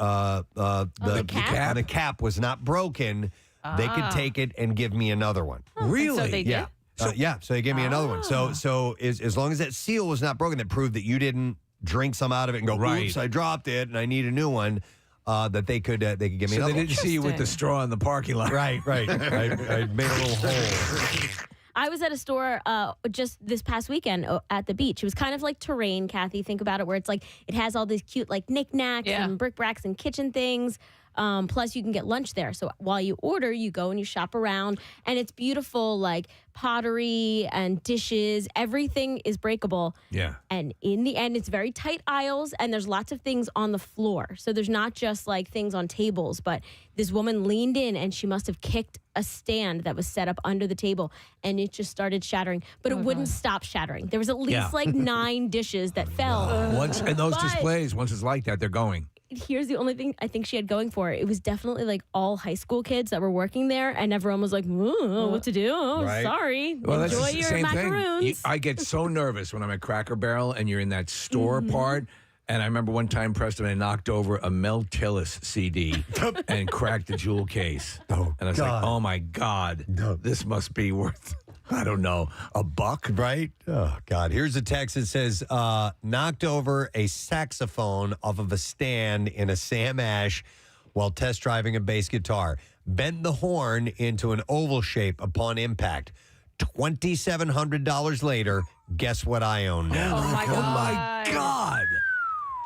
cap was not broken, they could take it and give me another one. Really? So they did? So they gave me another one. So as long as that seal was not broken, that proved that you didn't drink some out of it and go, oops, I dropped it, and I need a new one. That they could give me so another they didn't one. see you with the straw in the parking lot. Right. I made a little hole. I was at a store just this past weekend at the beach. It was kind of like Terrain, Kathy. Think about it, where it's like it has all these cute like knickknacks and bric-a-bracs and kitchen things. Plus, you can get lunch there. So while you order, you go and you shop around, and it's beautiful, like pottery and dishes. Everything is breakable. Yeah. And in the end, it's very tight aisles, and there's lots of things on the floor. So there's not just like things on tables, but this woman leaned in, and she must have kicked a stand that was set up under the table, and it just started shattering. But it wouldn't stop shattering. There was at least like 9 dishes that fell. Once in those displays, once it's like that, they're going. Here's the only thing I think she had going for her. It was definitely like all high school kids that were working there, and everyone was like, what to do? Oh, Right. Sorry. Well, Enjoy that's the your same macaroons. thing. I get so nervous when I'm at Cracker Barrel and you're in that store part. And I remember one time, Preston, I knocked over a Mel Tillis CD and cracked the jewel case. And I was like, oh my God, this must be worth, I don't know, $1. Right? Oh, God. Here's a text that says, knocked over a saxophone off of a stand in a Sam Ash while test driving a bass guitar. Bent the horn into an oval shape upon impact. $2,700 later, guess what I own now? Oh my God.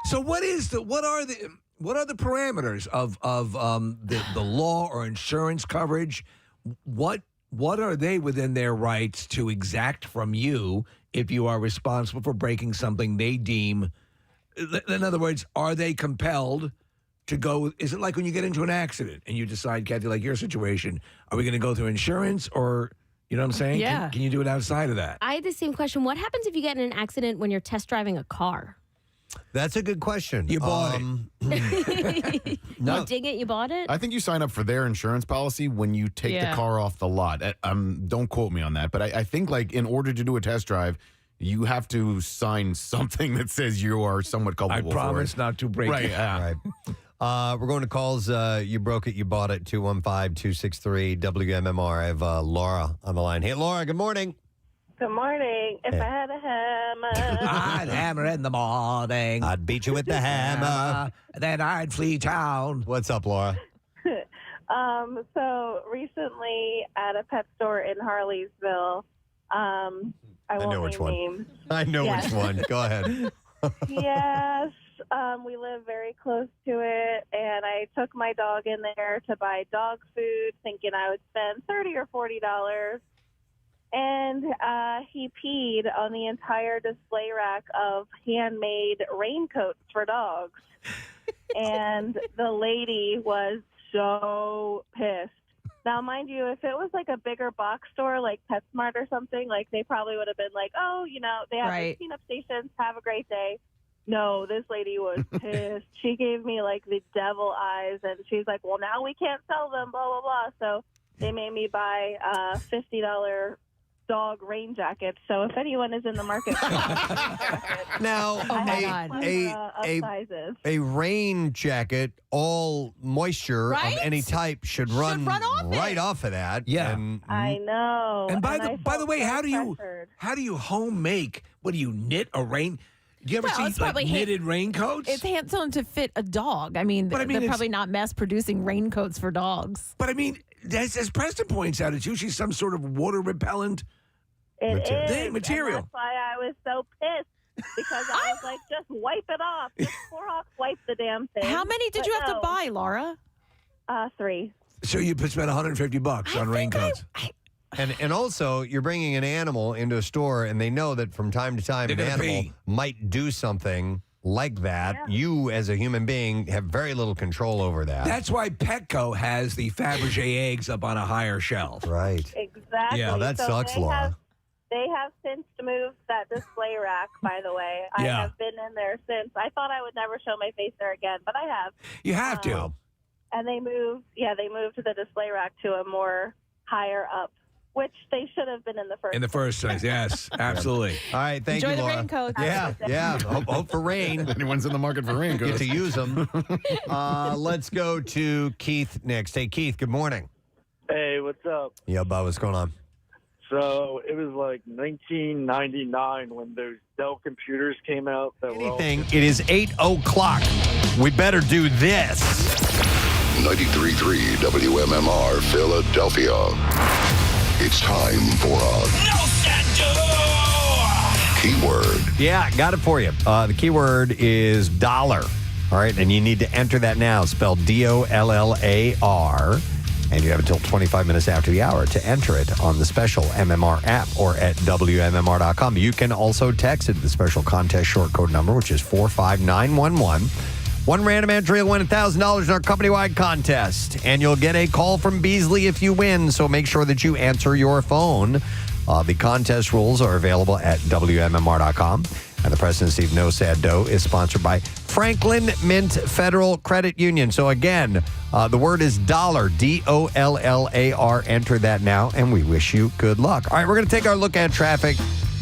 So what are the parameters of the law or insurance coverage? What are they within their rights to exact from you if you are responsible for breaking something they deem? In other words, are they compelled to go? Is it like when you get into an accident and you decide, Kathy, like your situation, are we going to go through insurance or? You know what I'm saying? Yeah. Can you do it outside of that? I had the same question. What happens if you get in an accident when you're test driving a car? That's a good question. You bought it. No. You dig it? You bought it? I think you sign up for their insurance policy when you take the car off the lot. Don't quote me on that, but I think like in order to do a test drive, you have to sign something that says you are somewhat culpable. I promise for it. not to break right, it. Yeah. Right. We're going to calls. You broke it, you bought it. 215-263 WMMR. I have Laura on the line. Hey, Laura. Good morning. Good morning. If I had a hammer, I'd hammer in the morning. I'd beat you with the hammer. Then I'd flee town. What's up, Laura? So recently at a pet store in Harleysville, I won't know which name one. names. I know Yes. which one. Go ahead. Yes, we live very close to it, and I took my dog in there to buy dog food, thinking I would spend $30 or $40. And he peed on the entire display rack of handmade raincoats for dogs. And the lady was so pissed. Now, mind you, if it was like a bigger box store like PetSmart or something, like they probably would have been like, oh, you know, they have these cleanup stations. Have a great day. No, this lady was pissed. She gave me like the devil eyes, and she's like, well, now we can't sell them, blah, blah, blah. So they made me buy $50 dog rain jackets. So if anyone is in the market for Now, a rain jacket, all moisture of any type should run right off of that. Yeah. And, I know. And by the way, how do pressured. you home make? What do you knit a rain? Do you ever Well, it's see like probably knitted raincoats? It's hand sewn to fit a dog. I mean, But I mean, they're probably not mass producing raincoats for dogs. But I mean, as Preston points out, it's usually some sort of water repellent It is, material. And that's why I was so pissed, because I was like, just wipe it off. Just Clorox wipe the damn thing. How many did But you have to no. buy, Laura? 3. So you spent $150 on raincoats. And also, you're bringing an animal into a store, and they know that from time to time, They're an gonna animal pee. might do something like that. Yeah. You, as a human being, have very little control over that. That's why Petco has the Fabergé eggs up on a higher shelf. Right. Exactly. Yeah, that So sucks, they Laura. have- They have since moved that display rack, by the way. I Yeah. have been in there since. I thought I would never show my face there again, but I have. You have to. And they moved the display rack to a more higher up, which they should have been in the first. In the first place, yes, absolutely. All right, thank Enjoy you, the Laura. raincoats. Yeah. Hope for rain. If anyone's in the market for rain, Get to use them. Let's go to Keith next. Hey, Keith, good morning. Hey, what's up? Yeah, Bob, what's going on? So it was like 1999 when those Dell computers came out. That were all It is 8:00. We better do this. 93.3 WMMR Philadelphia. It's time for a keyword. Yeah, got it for you. The keyword is dollar. All right, and you need to enter that now, spelled DOLLAR. And you have until 25 minutes after the hour to enter it on the special MMR app or at WMMR.com. You can also text it to the special contest short code number, which is 45911. One random entry will win $1,000 in our company-wide contest. And you'll get a call from Beasley if you win, so make sure that you answer your phone. The contest rules are available at WMMR.com. And the Preston and Steve No Sad Dough is sponsored by Franklin Mint Federal Credit Union. So again, the word is dollar, DOLLAR. Enter that now, and we wish you good luck. All right, we're going to take our look at traffic.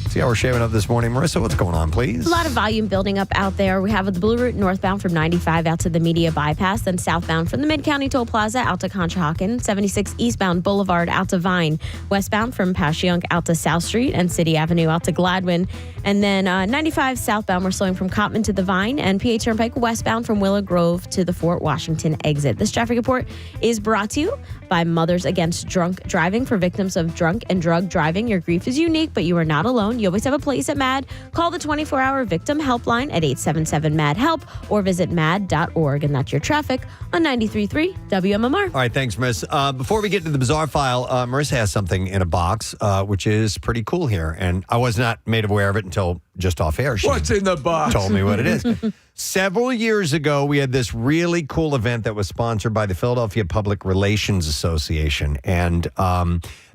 See how we're shaping up this morning. Marissa, what's going on, please? A lot of volume building up out there. We have the Blue Route northbound from 95 out to the Media Bypass, then southbound from the Mid-County Toll Plaza out to Conshohocken, 76 eastbound Boulevard out to Vine, westbound from Passyunk out to South Street and City Avenue out to Gladwin, and then 95 southbound, we're slowing from Cottman to the Vine, and PA Turnpike westbound from Willow Grove to the Fort Washington exit. This traffic report is brought to you by Mothers Against Drunk Driving. For victims of drunk and drug driving, your grief is unique, but you are not alone. You always have a place at MAD. Call the 24-hour victim helpline at 877-MAD-HELP or visit mad.org. And that's your traffic on 93.3 WMMR. All right, thanks, Miss. Before we get to the bizarre file, Marissa has something in a box, which is pretty cool here. And I was not made aware of it until just off air. She What's in the box? Told me what it is. Several years ago, we had this really cool event that was sponsored by the Philadelphia Public Relations Association. And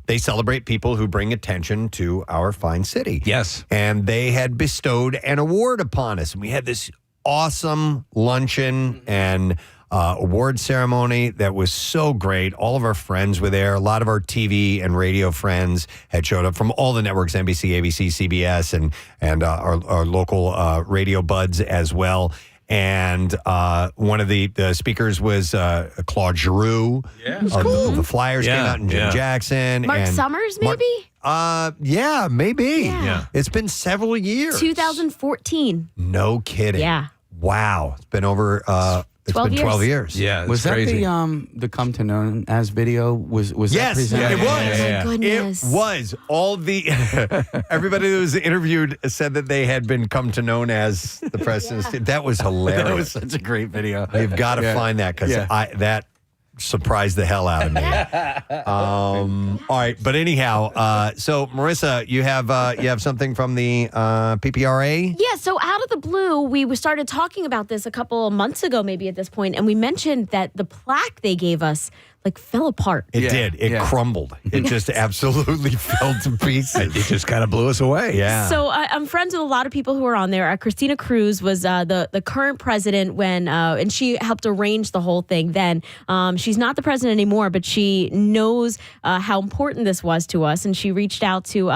they celebrate people who bring attention to our fine city. Yes. And they had bestowed an award upon us. And we had this awesome luncheon and award ceremony that was so great. All of our friends were there. A lot of our TV and radio friends had showed up from all the networks, NBC, ABC, CBS, and our local radio buds as well. And one of the speakers was Claude Giroux. Yeah, of the Flyers came out, and Jim Jackson. Mark and Summers, maybe? Yeah, maybe. Yeah. It's been several years. 2014. No kidding. Yeah. Wow. It's been over... It's 12 been 12 years. Yeah, Was that crazy. the Come to Known As video? Was that Yes, presented? it was. Yeah. Goodness. It was. All the everybody that was interviewed said that they had been come to known as the president. That was hilarious. That was such a great video. You've got to find that because that surprised the hell out of me. All right, but anyhow, so Marissa, you have something from the PPRA? Yeah, so out of the blue, we started talking about this a couple of months ago, maybe at this point, and we mentioned that the plaque they gave us fell apart. It did. It crumbled. It just absolutely fell to pieces. It just kind of blew us away. Yeah. So I'm friends with a lot of people who are on there. Christina Cruz was the current president when, and she helped arrange the whole thing then. She's not the president anymore, but she knows how important this was to us. And she reached out to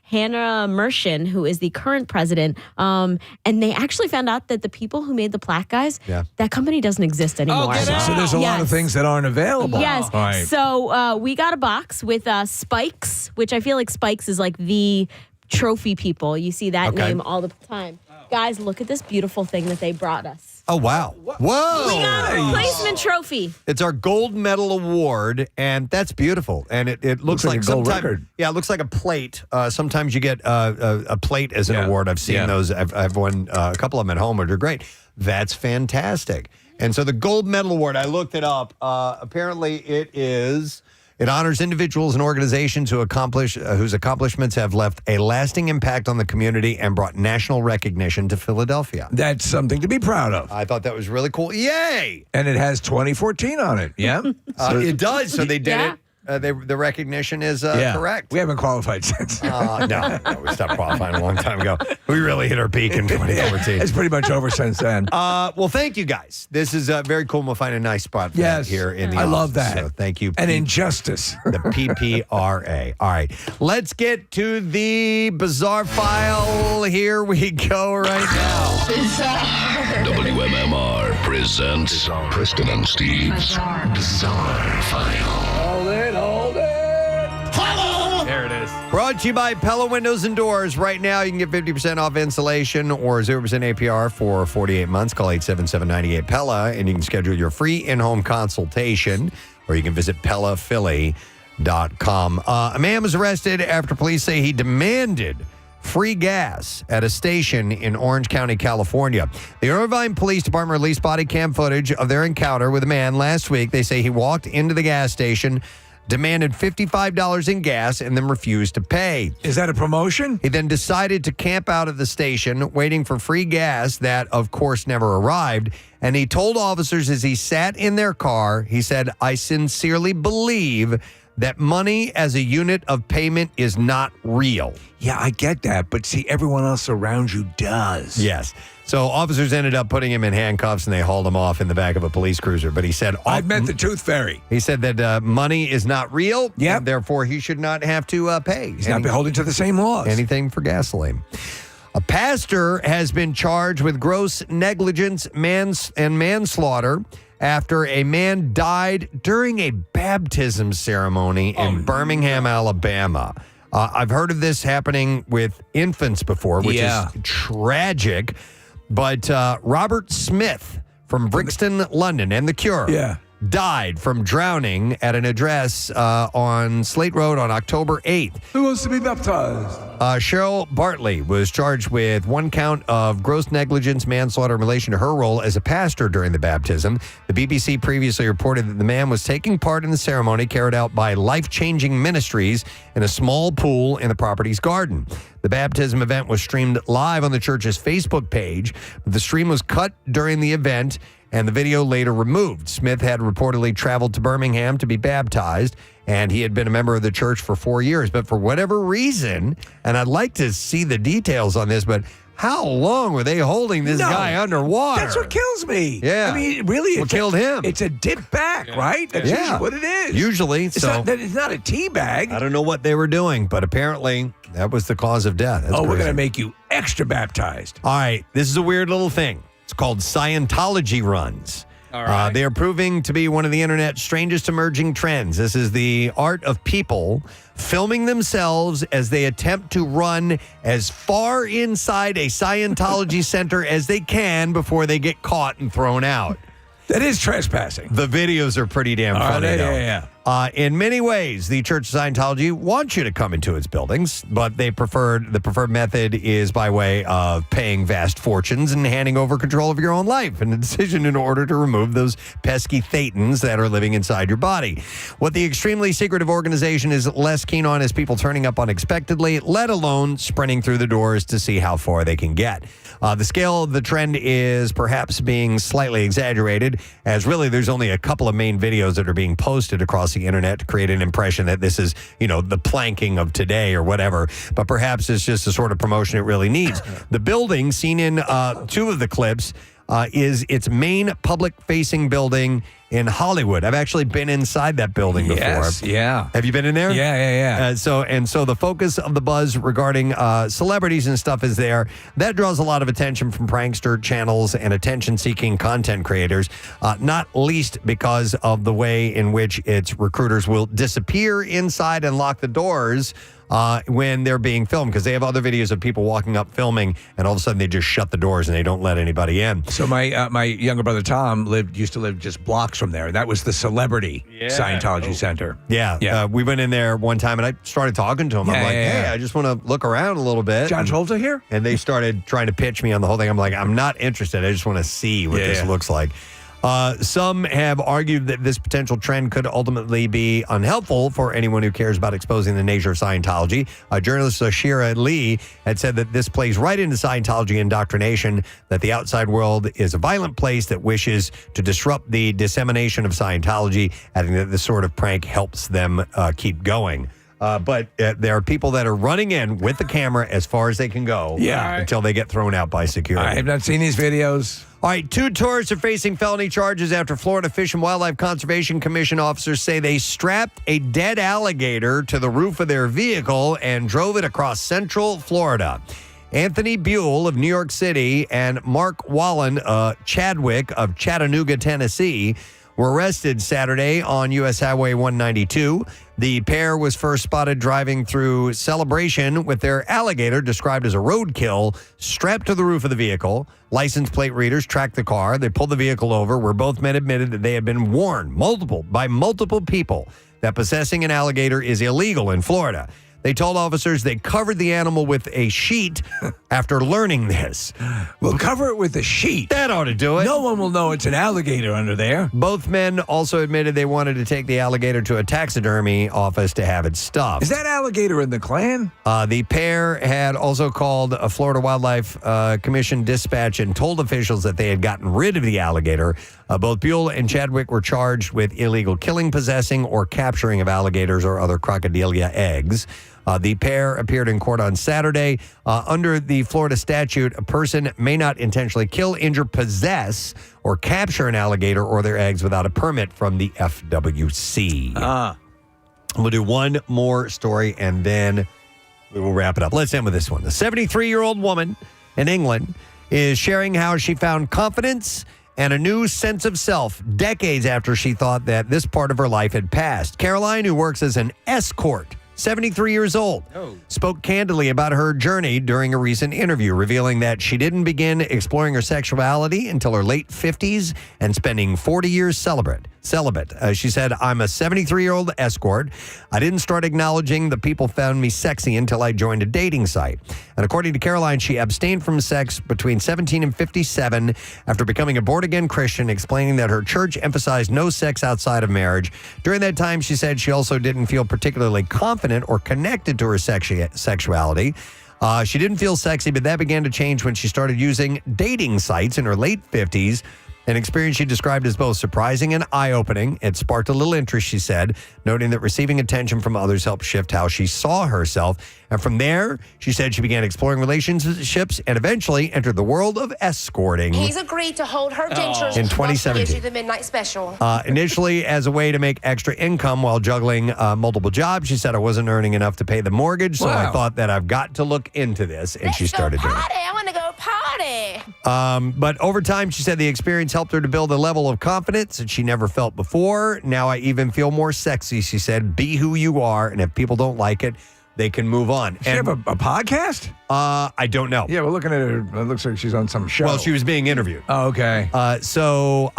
Hannah Mershin, who is the current president. And they actually found out that the people who made the plaque, guys, that company doesn't exist anymore. So there's a lot of things that aren't available. Yes. Right. So we got a box with Spikes, which I feel like Spikes is like the trophy people. You see that name all the time. Guys, look at this beautiful thing that they brought us. Oh, wow. Whoa. We got a replacement trophy. It's our gold medal award, and that's beautiful. And it looks like a gold sometimes, record. Yeah, it looks like a plate. Sometimes you get a plate as an award. I've seen those. I've won a couple of them at home, but they're great. That's fantastic. And so the gold medal award, I looked it up. Apparently, it honors individuals and organizations whose accomplishments have left a lasting impact on the community and brought national recognition to Philadelphia. That's something to be proud of. I thought that was really cool. Yay! And it has 2014 on it. Yeah. It does. So they did it. The recognition is correct. We haven't qualified since. No, we stopped qualifying a long time ago. We really hit our peak in 2014. It's pretty much over since then. Well, thank you guys. This is very cool. We'll find a nice spot for you here in the I office. love that. So thank you. And injustice. The PPRA. All right. Let's get to the bizarre file. Here we go right now. WMMR presents Preston and Steve's Bizarre File. Hold it. There it is. Brought to you by Pella Windows and Doors. Right now, you can get 50% off installation or 0% APR for 48 months. Call 877-98-PELLA, and you can schedule your free in-home consultation, or you can visit PellaPhilly.com. A man was arrested after police say he demanded free gas at a station in Orange County, California. The Irvine Police Department released body cam footage of their encounter with a man last week. They say he walked into the gas station, demanded $55 in gas, and then refused to pay. Is that a promotion? He then decided to camp out at the station, waiting for free gas that, of course, never arrived. And he told officers as he sat in their car, he said, "I sincerely believe that money as a unit of payment is not real." Yeah, I get that. But see, everyone else around you does. Yes. So officers ended up putting him in handcuffs and they hauled him off in the back of a police cruiser. But he said, I met the Tooth Fairy. He said that money is not real. Yep. And therefore, he should not have to pay. He's not beholden to the same laws. Anything for gasoline. A pastor has been charged with gross negligence and manslaughter after a man died during a baptism ceremony in Birmingham, Alabama. I've heard of this happening with infants before, which is tragic. But Robert Smith from Brixton, London, and The Cure died from drowning at an address on Slate Road on October 8th. Who wants to be baptized? Cheryl Bartley was charged with one count of gross negligence, manslaughter in relation to her role as a pastor during the baptism. The BBC previously reported that the man was taking part in the ceremony carried out by Life Changing Ministries in a small pool in the property's garden. The baptism event was streamed live on the church's Facebook page. The stream was cut during the event, and the video later removed. Smith had reportedly traveled to Birmingham to be baptized, and he had been a member of the church for 4 years. But for whatever reason, and I'd like to see the details on this, but how long were they holding this guy underwater? That's what kills me. Yeah. I mean, really, What killed him? It's a dip back, right? That's usually what it is. Usually. It's not a tea bag. I don't know what they were doing, but apparently that was the cause of death. That's we're crazy. going to make you extra baptized. All right, this is a weird little thing. It's called Scientology runs. All right. They are proving to be one of the internet's strangest emerging trends. This is the art of people filming themselves as they attempt to run as far inside a Scientology center as they can before they get caught and thrown out. That is trespassing. The videos are pretty damn funny, though. Yeah. In many ways, the Church of Scientology wants you to come into its buildings, but the preferred method is by way of paying vast fortunes and handing over control of your own life and a decision in order to remove those pesky thetans that are living inside your body. What the extremely secretive organization is less keen on is people turning up unexpectedly, let alone sprinting through the doors to see how far they can get. The scale of the trend is perhaps being slightly exaggerated, as really there's only a couple of main videos that are being posted across the internet to create an impression that this is, the planking of today or whatever, but perhaps it's just the sort of promotion it really needs. The building seen in two of the clips is its main public-facing building in Hollywood. I've actually been inside that building before. Yes, yeah. Have you been in there? Yeah. So the focus of the buzz regarding celebrities and stuff is there. That draws a lot of attention from prankster channels and attention-seeking content creators, not least because of the way in which its recruiters will disappear inside and lock the doors when they're being filmed, because they have other videos of people walking up filming and all of a sudden they just shut the doors and they don't let anybody in. So my younger brother Tom used to live just blocks from there. That was the celebrity Scientology Center. Yeah. We went in there one time and I started talking to him. I'm like, hey, I just want to look around a little bit. John Travolta here? And they started trying to pitch me on the whole thing. I'm like, I'm not interested. I just want to see what this looks like. Some have argued that this potential trend could ultimately be unhelpful for anyone who cares about exposing the nature of Scientology. Journalist Shira Lee had said that this plays right into Scientology indoctrination, that the outside world is a violent place that wishes to disrupt the dissemination of Scientology, adding that this sort of prank helps them keep going. But there are people that are running in with the camera as far as they can go until they get thrown out by security. I have not seen these videos. All right, 2 tourists are facing felony charges after Florida Fish and Wildlife Conservation Commission officers say they strapped a dead alligator to the roof of their vehicle and drove it across central Florida. Anthony Buell of New York City and Mark Wallen Chadwick of Chattanooga, Tennessee, were arrested Saturday on U.S. Highway 192. The pair was first spotted driving through Celebration with their alligator, described as a roadkill, strapped to the roof of the vehicle. License plate readers tracked the car. They pulled the vehicle over, where both men admitted that they had been warned by multiple people that possessing an alligator is illegal in Florida. They told officers they covered the animal with a sheet after learning this. Well, cover it with a sheet. That ought to do it. No one will know it's an alligator under there. Both men also admitted they wanted to take the alligator to a taxidermy office to have it stuffed. Is that alligator in the Klan? The pair had also called a Florida Wildlife Commission dispatch and told officials that they had gotten rid of the alligator. Both Buell and Chadwick were charged with illegal killing, possessing, or capturing of alligators or other crocodilia eggs. The pair appeared in court on Saturday. Under the Florida statute, a person may not intentionally kill, injure, possess, or capture an alligator or their eggs without a permit from the FWC. We'll do one more story, and then we will wrap it up. Let's end with this one. The 73-year-old woman in England is sharing how she found confidence and a new sense of self decades after she thought that this part of her life had passed. Caroline, who works as an escort, 73 years old, spoke candidly about her journey during a recent interview, revealing that she didn't begin exploring her sexuality until her late 50s and spending 40 years celibate. She said, I'm a 73-year-old escort. I didn't start acknowledging the people found me sexy until I joined a dating site. And according to Caroline, she abstained from sex between 17 and 57 after becoming a born-again Christian, explaining that her church emphasized no sex outside of marriage. During that time, she said she also didn't feel particularly confident or connected to her sexuality. She didn't feel sexy, but that began to change when she started using dating sites in her late 50s. An experience she described as both surprising and eye-opening. It sparked a little interest, she said, noting that receiving attention from others helped shift how she saw herself. And from there, she said she began exploring relationships and eventually entered the world of escorting. He's agreed to hold her dentures in while she 2017. gives you the midnight special. Initially, as a way to make extra income while juggling multiple jobs, she said, I wasn't earning enough to pay the mortgage, so I thought that I've got to look into this, and she started doing it. I want to go party. But over time, she said the experience helped her to build a level of confidence that she never felt before. Now I even feel more sexy, she said. Be who you are, and if people don't like it, they can move on. Does she have a podcast? I don't know. Yeah, we're looking at her. It looks like she's on some show. Well, she was being interviewed. Oh, okay. So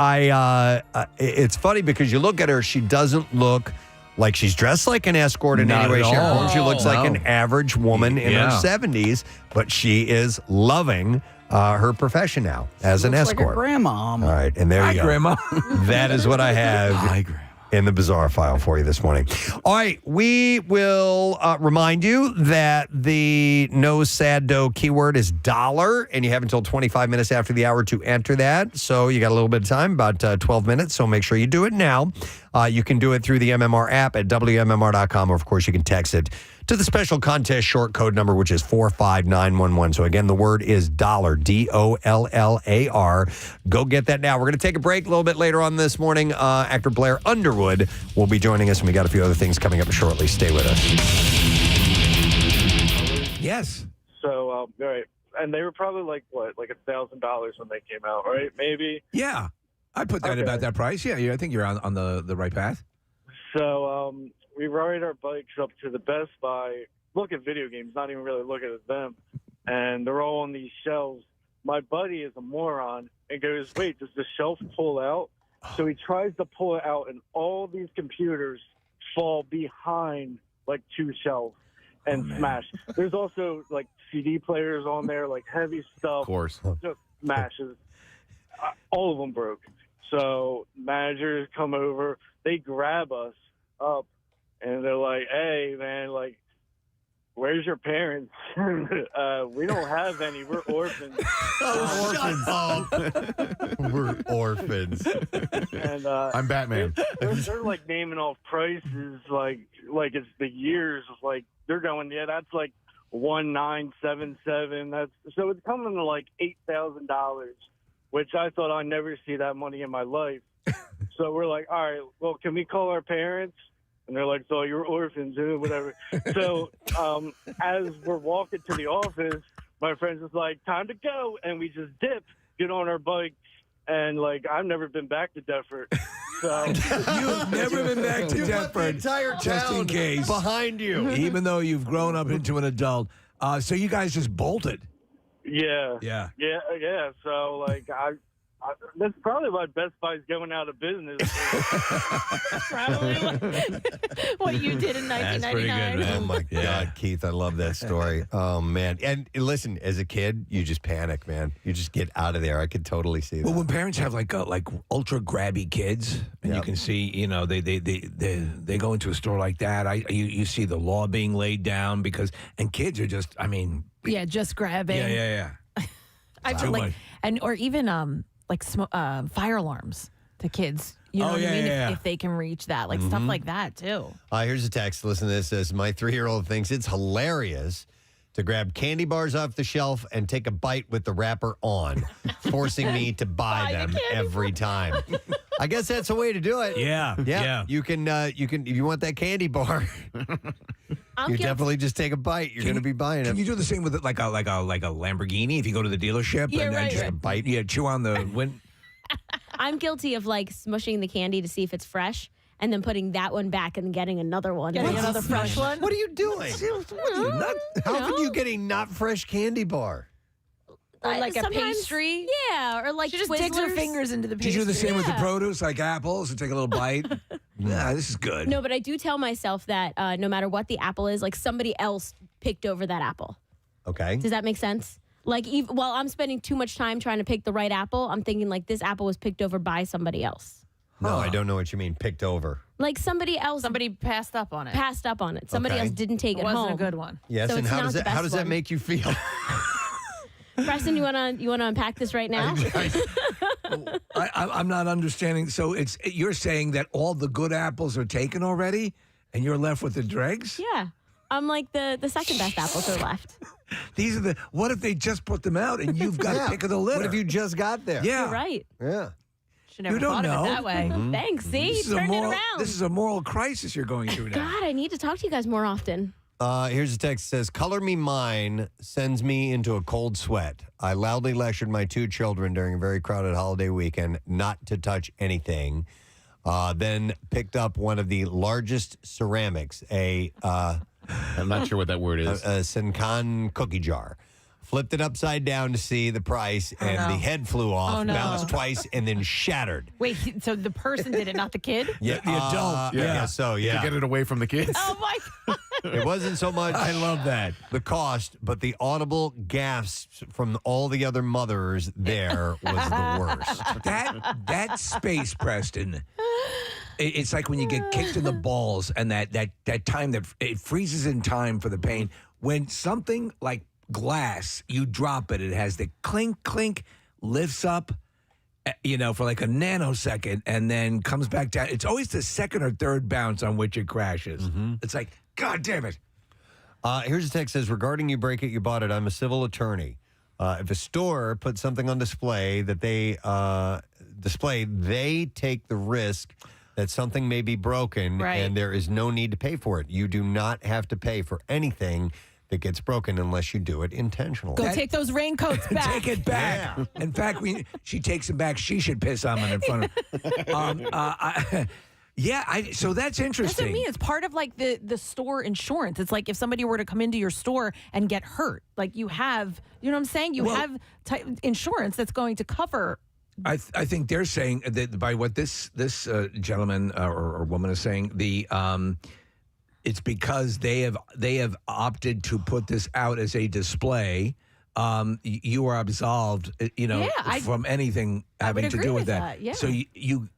it's funny because you look at her, she doesn't look like she's dressed like an escort in any way, shape, or form. She looks like an average woman in her 70s, but she is loving her profession now as an escort. Like a grandma. All right, and there you go. Grandma. That is what I have in the bizarre file for you this morning. All right, we will remind you that the no sad dough keyword is dollar, and you have until 25 minutes after the hour to enter that. So you got a little bit of time, about 12 minutes, so make sure you do it now. You can do it through the MMR app at WMMR.com, or of course you can text it to the special contest short code number, which is 45911. So again, the word is dollar, DOLLAR. Go get that now. We're going to take a break a little bit later on this morning. Actor Blair Underwood will be joining us, and we got a few other things coming up shortly. Stay with us. Yes. So, all right. And they were probably like $1,000 when they came out, right? Maybe. Yeah. I put that about that price. Yeah, I think you're on the right path. So we ride our bikes up to the Best Buy, look at video games, not even really looking at them. And they're all on these shelves. My buddy is a moron and goes, wait, does the shelf pull out? So he tries to pull it out, and all these computers fall behind like two shelves and smash. There's also like CD players on there, like heavy stuff. Of course. Just smashes. All of them broke. So managers come over, they grab us up, and they're like, hey, man, like, where's your parents? We don't have any. We're orphans. We're orphans. And I'm Batman. They're like naming off prices, like it's the years. Like they're going, yeah, that's like 1977. So it's coming to like $8,000, which I thought I'd never see that money in my life. So we're like, all right, well, can we call our parents? And they're like, so you're orphans, whatever. So as we're walking to the office, my friend's just like, time to go. And we just dip, get on our bike. And, like, I've never been back to Deptford. So You've never been back to Deptford. Entire just in town case. behind you. Even though you've grown up into an adult. So you guys just bolted. Yeah. Yeah. So, like, That's probably why Best Buy's going out of business. Probably what you did in 1999. That's pretty good, man. Oh my God, Keith, I love that story. Oh man. And listen, as a kid, you just panic, man. You just get out of there. I could totally see that. Well, when parents have like ultra grabby kids, and you can see, they go into a store like that. You see the law being laid down and kids are just, Yeah, just grabbing. Yeah. I Too feel much. or even fire alarms to kids. You know what I mean? If they can reach that, stuff like that too. Here's a text. Listen to this. Says, my 3-year-old thinks it's hilarious to grab candy bars off the shelf and take a bite with the wrapper on, forcing me to buy them every time. I guess that's a way to do it. Yeah. You can if you want that candy bar, you definitely just take a bite. You're going to be buying it. Can you do the same with like a Lamborghini if you go to the dealership and then just a bite? Yeah, chew on the wind. I'm guilty of smushing the candy to see if it's fresh and then putting that one back and getting another one. Getting another fresh one? What are you doing? How can you get a not fresh candy bar? Or a Sometimes- pastry? Yeah, or She just digs her Twizzlers. fingers into the Did pastry. you do the same with the produce, like apples, and take a little bite? Yeah, this is good. No, but I do tell myself that no matter what the apple is, somebody else picked over that apple. Okay. Does that make sense? While I'm spending too much time trying to pick the right apple, I'm thinking this apple was picked over by somebody else. No, I don't know what you mean. Picked over. Somebody else Somebody passed up on it. Somebody Okay. else didn't take it wasn't home. a good one. Yes, So and it's how not does the that how best does that one. make you feel? Preston, you wanna unpack this right now? I'm not understanding. So you're saying that all the good apples are taken already, and you're left with the dregs? Yeah. I'm the second best apples are left. These are what if they just put them out and you've got pick of the litter? What if you just got there? Yeah. You're right. Yeah. Should never You don't thought know. of it that way. Thanks. See, This is turned moral, it around. This is a moral crisis you're going through now. God, I need to talk to you guys more often. Here's a text that says, Color Me Mine sends me into a cold sweat. I loudly lectured my 2 children during a very crowded holiday weekend not to touch anything. Then picked up one of the largest ceramics, I'm not sure what that word is. a Senkan cookie jar. Flipped it upside down to see the price, and the head flew off, Oh, no. bounced twice, and then shattered. Wait, so the person did it, not the kid? Yeah, the adult. I guess so, yeah. To get it away from the kids. Oh my God. It wasn't so much I love that. the cost, but the audible gasps from all the other mothers there was the worst. That space, Preston. It's like when you get kicked in the balls, and that time that it freezes in time for the pain. When something like glass, you drop it, it has the clink clink, lifts up, for like a nanosecond, and then comes back down. It's always the second or third bounce on which it crashes. It's like, God damn it. Here's a text that says, regarding you break it, you bought it. I'm a civil attorney. If a store puts something on display that they they take the risk that something may be broken, Right. and there is no need to pay for it. You do not have to pay for anything that gets broken unless you do it intentionally. Go take those raincoats back. Take it back. In fact, she takes them back. She should piss on them in front of. So that's interesting. That's what I mean. It's part of the store insurance. It's like if somebody were to come into your store and get hurt, you have, you know what I'm saying? You have insurance that's going to cover. I think they're saying that by what this gentleman or woman is saying, it's because they have opted to put this out as a display. You are absolved, from anything having to do with that. Yeah. So you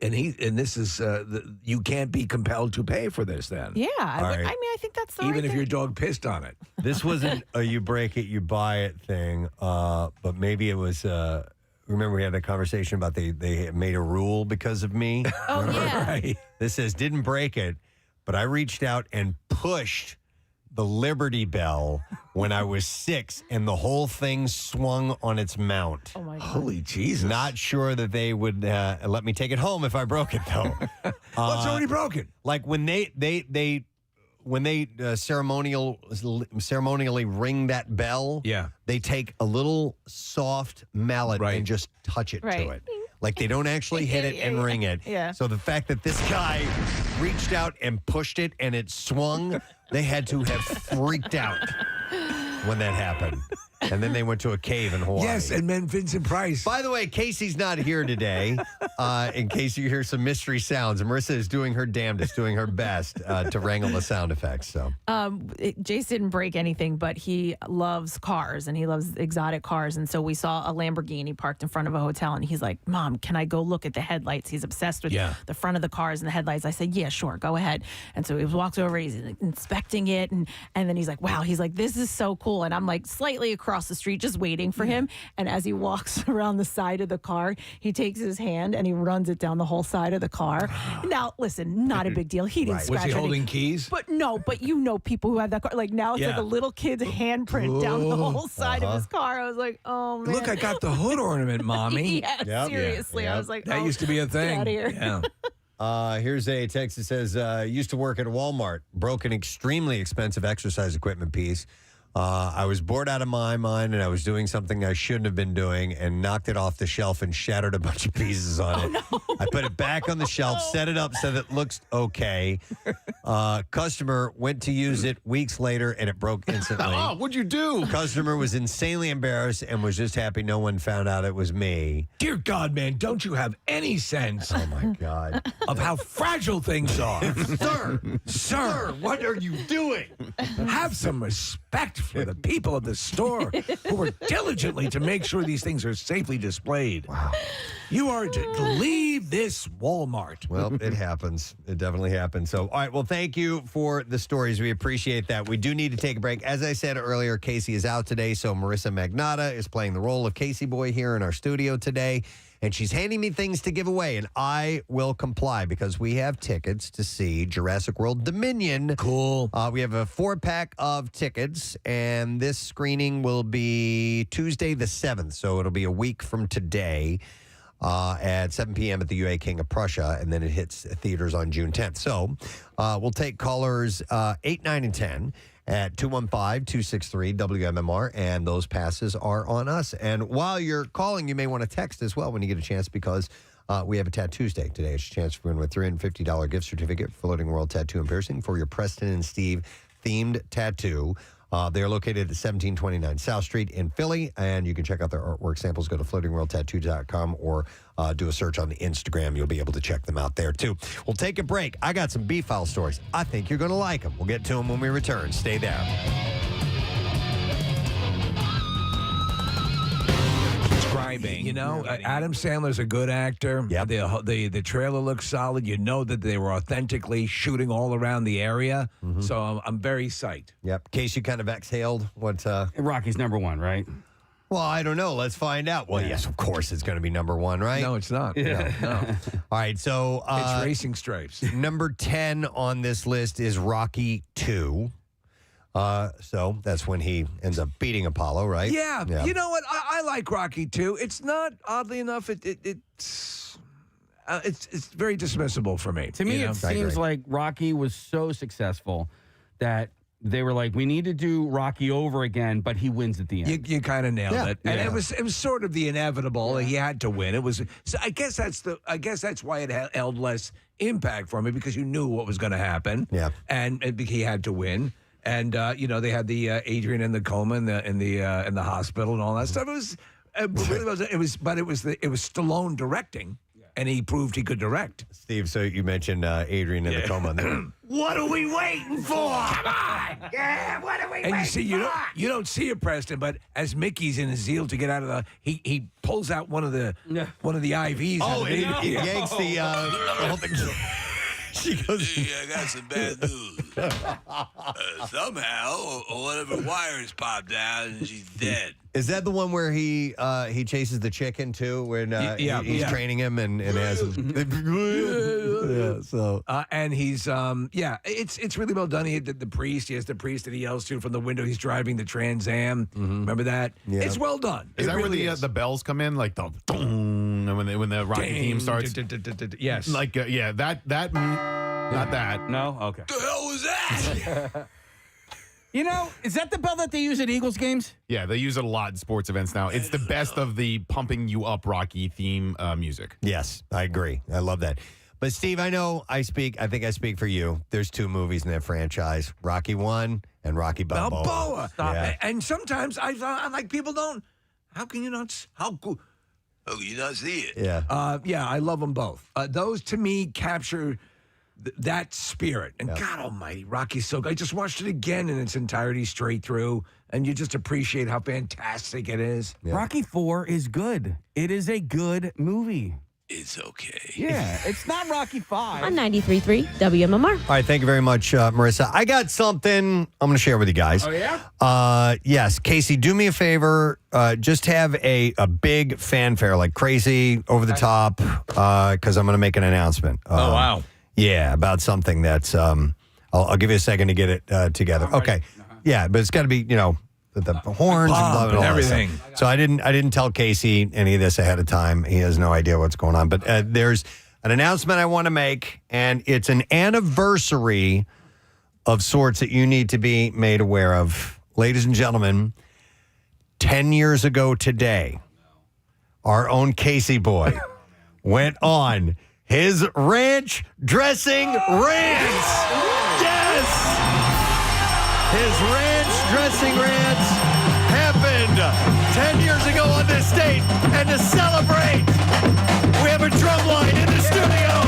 can't be compelled to pay for this then. Yeah, right. I think that's the even right if thing. your dog pissed on it. This wasn't a you break it, you buy it thing, but maybe it was. Remember, we had that conversation about they made a rule because of me. Oh, Remember? yeah. Right. This says didn't break it, but I reached out and pushed the Liberty Bell when I was 6, and the whole thing swung on its mount. Oh my God. Holy Jesus! Not sure that they would let me take it home if I broke it though. Well, it's already broken. Like when they ceremonially ring that bell, Yeah. they take a little soft mallet Right. and just touch it Right. to it. Like they don't actually hit it and ring it. Yeah. So the fact that this guy reached out and pushed it and it swung, they had to have freaked out when that happened. And then they went to a cave in Hawaii. Yes, and then Vincent Price. By the way, Casey's not here today. In case you hear some mystery sounds, Marissa is doing her damnedest, doing her best to wrangle the sound effects. So, Jace didn't break anything, but he loves cars and he loves exotic cars. And so we saw a Lamborghini parked in front of a hotel, and he's like, "Mom, can I go look at the headlights?" He's obsessed with the front of the cars and the headlights. I said, "Yeah, sure, go ahead." And so he walks over, he's like, inspecting it, and then he's like, "Wow," he's like, "This is so cool." And I'm like slightly across the street just waiting for him. And as he walks around the side of the car, he takes his hand and he runs it down the whole side of the car. Now, listen, not a big deal. He didn't scratch Was he holding anything. keys? But no, but you know people who have that car. Like now it's like a little kid's handprint down the whole side of his car. I was like, oh man. Look, I got the hood ornament, Mommy. Yeah, seriously. I was like, that used to be a thing. Get out of here. Yeah. Here's a text that says, used to work at Walmart, broke an extremely expensive exercise equipment piece. I was bored out of my mind, and I was doing something I shouldn't have been doing, and knocked it off the shelf and shattered a bunch of pieces on it. I put it back on the shelf, set it up so that it looks okay. Customer went to use it weeks later, and it broke instantly. Oh, what'd you do? Customer was insanely embarrassed and was just happy no one found out it was me. Dear God, man, don't you have any sense Oh, my God. of how fragile things are? Sir, what are you doing? Have some respect for the people of the store who work diligently to make sure these things are safely displayed. Wow. You are to leave this Walmart. Well, it happens. It definitely happens. So, all right. Well, thank you for the stories. We appreciate that. We do need to take a break. As I said earlier, Casey is out today, so Marissa Magnotta is playing the role of Casey Boy here in our studio today. And she's handing me things to give away, and I will comply because we have tickets to see Jurassic World Dominion. Cool. We have a 4-pack of tickets, and this screening will be Tuesday the 7th, so it'll be a week from today at 7 p.m. at the UA King of Prussia, and then it hits theaters on June 10th. So we'll take callers 8, 9, and 10 at 215-263-WMMR, and those passes are on us. And while you're calling, you may want to text as well when you get a chance, because we have a Tattoo Day today. It's a chance for win with a $350 gift certificate for Floating World Tattoo and Piercing for your Preston and Steve themed tattoo. They're located at 1729 South Street in Philly, and you can check out their artwork samples. Go to floatingworldtattoo.com or do a search on the Instagram. You'll be able to check them out there, too. We'll take a break. I got some B-File stories. I think you're going to like them. We'll get to them when we return. Stay there. Describing, you know, Adam Sandler's a good actor. Yeah. The trailer looks solid. You know that they were authentically shooting all around the area. So I'm very psyched. Yep. Case you kind of exhaled. What? Rocky's #1, right? Well, I don't know. Let's find out. Well, yes, of course it's going to be #1, right? No, it's not. Yeah. No. All right. So It's Racing Stripes. number 10 on this list is Rocky 2. So that's when he ends up beating Apollo, right? Yeah. You know what? I like Rocky too. It's not, oddly enough, it's very dismissible for me. To me, you know? it seems like Rocky was so successful that they were like, we need to do Rocky over again, but he wins at the end. You kind of nailed it, and Yeah. it was sort of the inevitable. He had to win. It was. So I guess that's why it held less impact for me, because you knew what was going to happen. Yeah, and he had to win. And they had the Adrian in the coma in the hospital and all that stuff. It was Stallone directing, and he proved he could direct. Steve, so you mentioned Adrian in the coma. What are we waiting for? Come on! Yeah, what are we waiting for? And you see, you don't see it, Preston, but as Mickey's in his zeal to get out of he pulls out one of the IVs. Oh, and he yanks the whole thing. She goes, I got some bad news. Somehow, one of her wires popped out and she's dead. Is that the one where he chases the chicken too, when he's training him and has him? And he's it's really well done. He has the priest that he yells to from the window. He's driving the Trans Am. Remember that? Yeah. It's well done. Is that really where the bells come in, like the dong, and when the Rocky theme starts? Yes, like that not that. No, okay. The hell was that? You know, is that the bell that they use at Eagles games? Yeah, they use it a lot in sports events now. It's the best of the pumping you up Rocky theme music. Yes, I agree. I love that. But Steve, I know I think I speak for you. There's 2 movies in that franchise, Rocky 1 and Rocky Balboa. Balboa. Stop it. And sometimes I'm like, people don't, how can you not, how cool? Oh, you not see it? Yeah. Yeah, I love them both. Those, to me, capture that spirit. And God almighty, Rocky's so good. I just watched it again in its entirety straight through, and you just appreciate how fantastic it is. Yeah. Rocky 4 is good. It is a good movie. It's okay. Yeah, it's not Rocky 5. On 93.3 WMMR. All right, thank you very much, Marissa. I got something I'm going to share with you guys. Oh, yeah? Yes, Casey, do me a favor. Just have a big fanfare, like crazy, over the top, because I'm going to make an announcement. Oh, wow. Yeah, about something that's, I'll give you a second to get it together. Okay. Yeah, but it's got to be, the horns and blah, blah, blah, everything. So I didn't tell Casey any of this ahead of time. He has no idea what's going on. But there's an announcement I want to make, and it's an anniversary of sorts that you need to be made aware of. Ladies and gentlemen, 10 years ago today, our own Casey boy went on his ranch dressing rant. Yes! His ranch dressing rant happened 10 years ago on this date. And to celebrate, we have a drum line in the studio.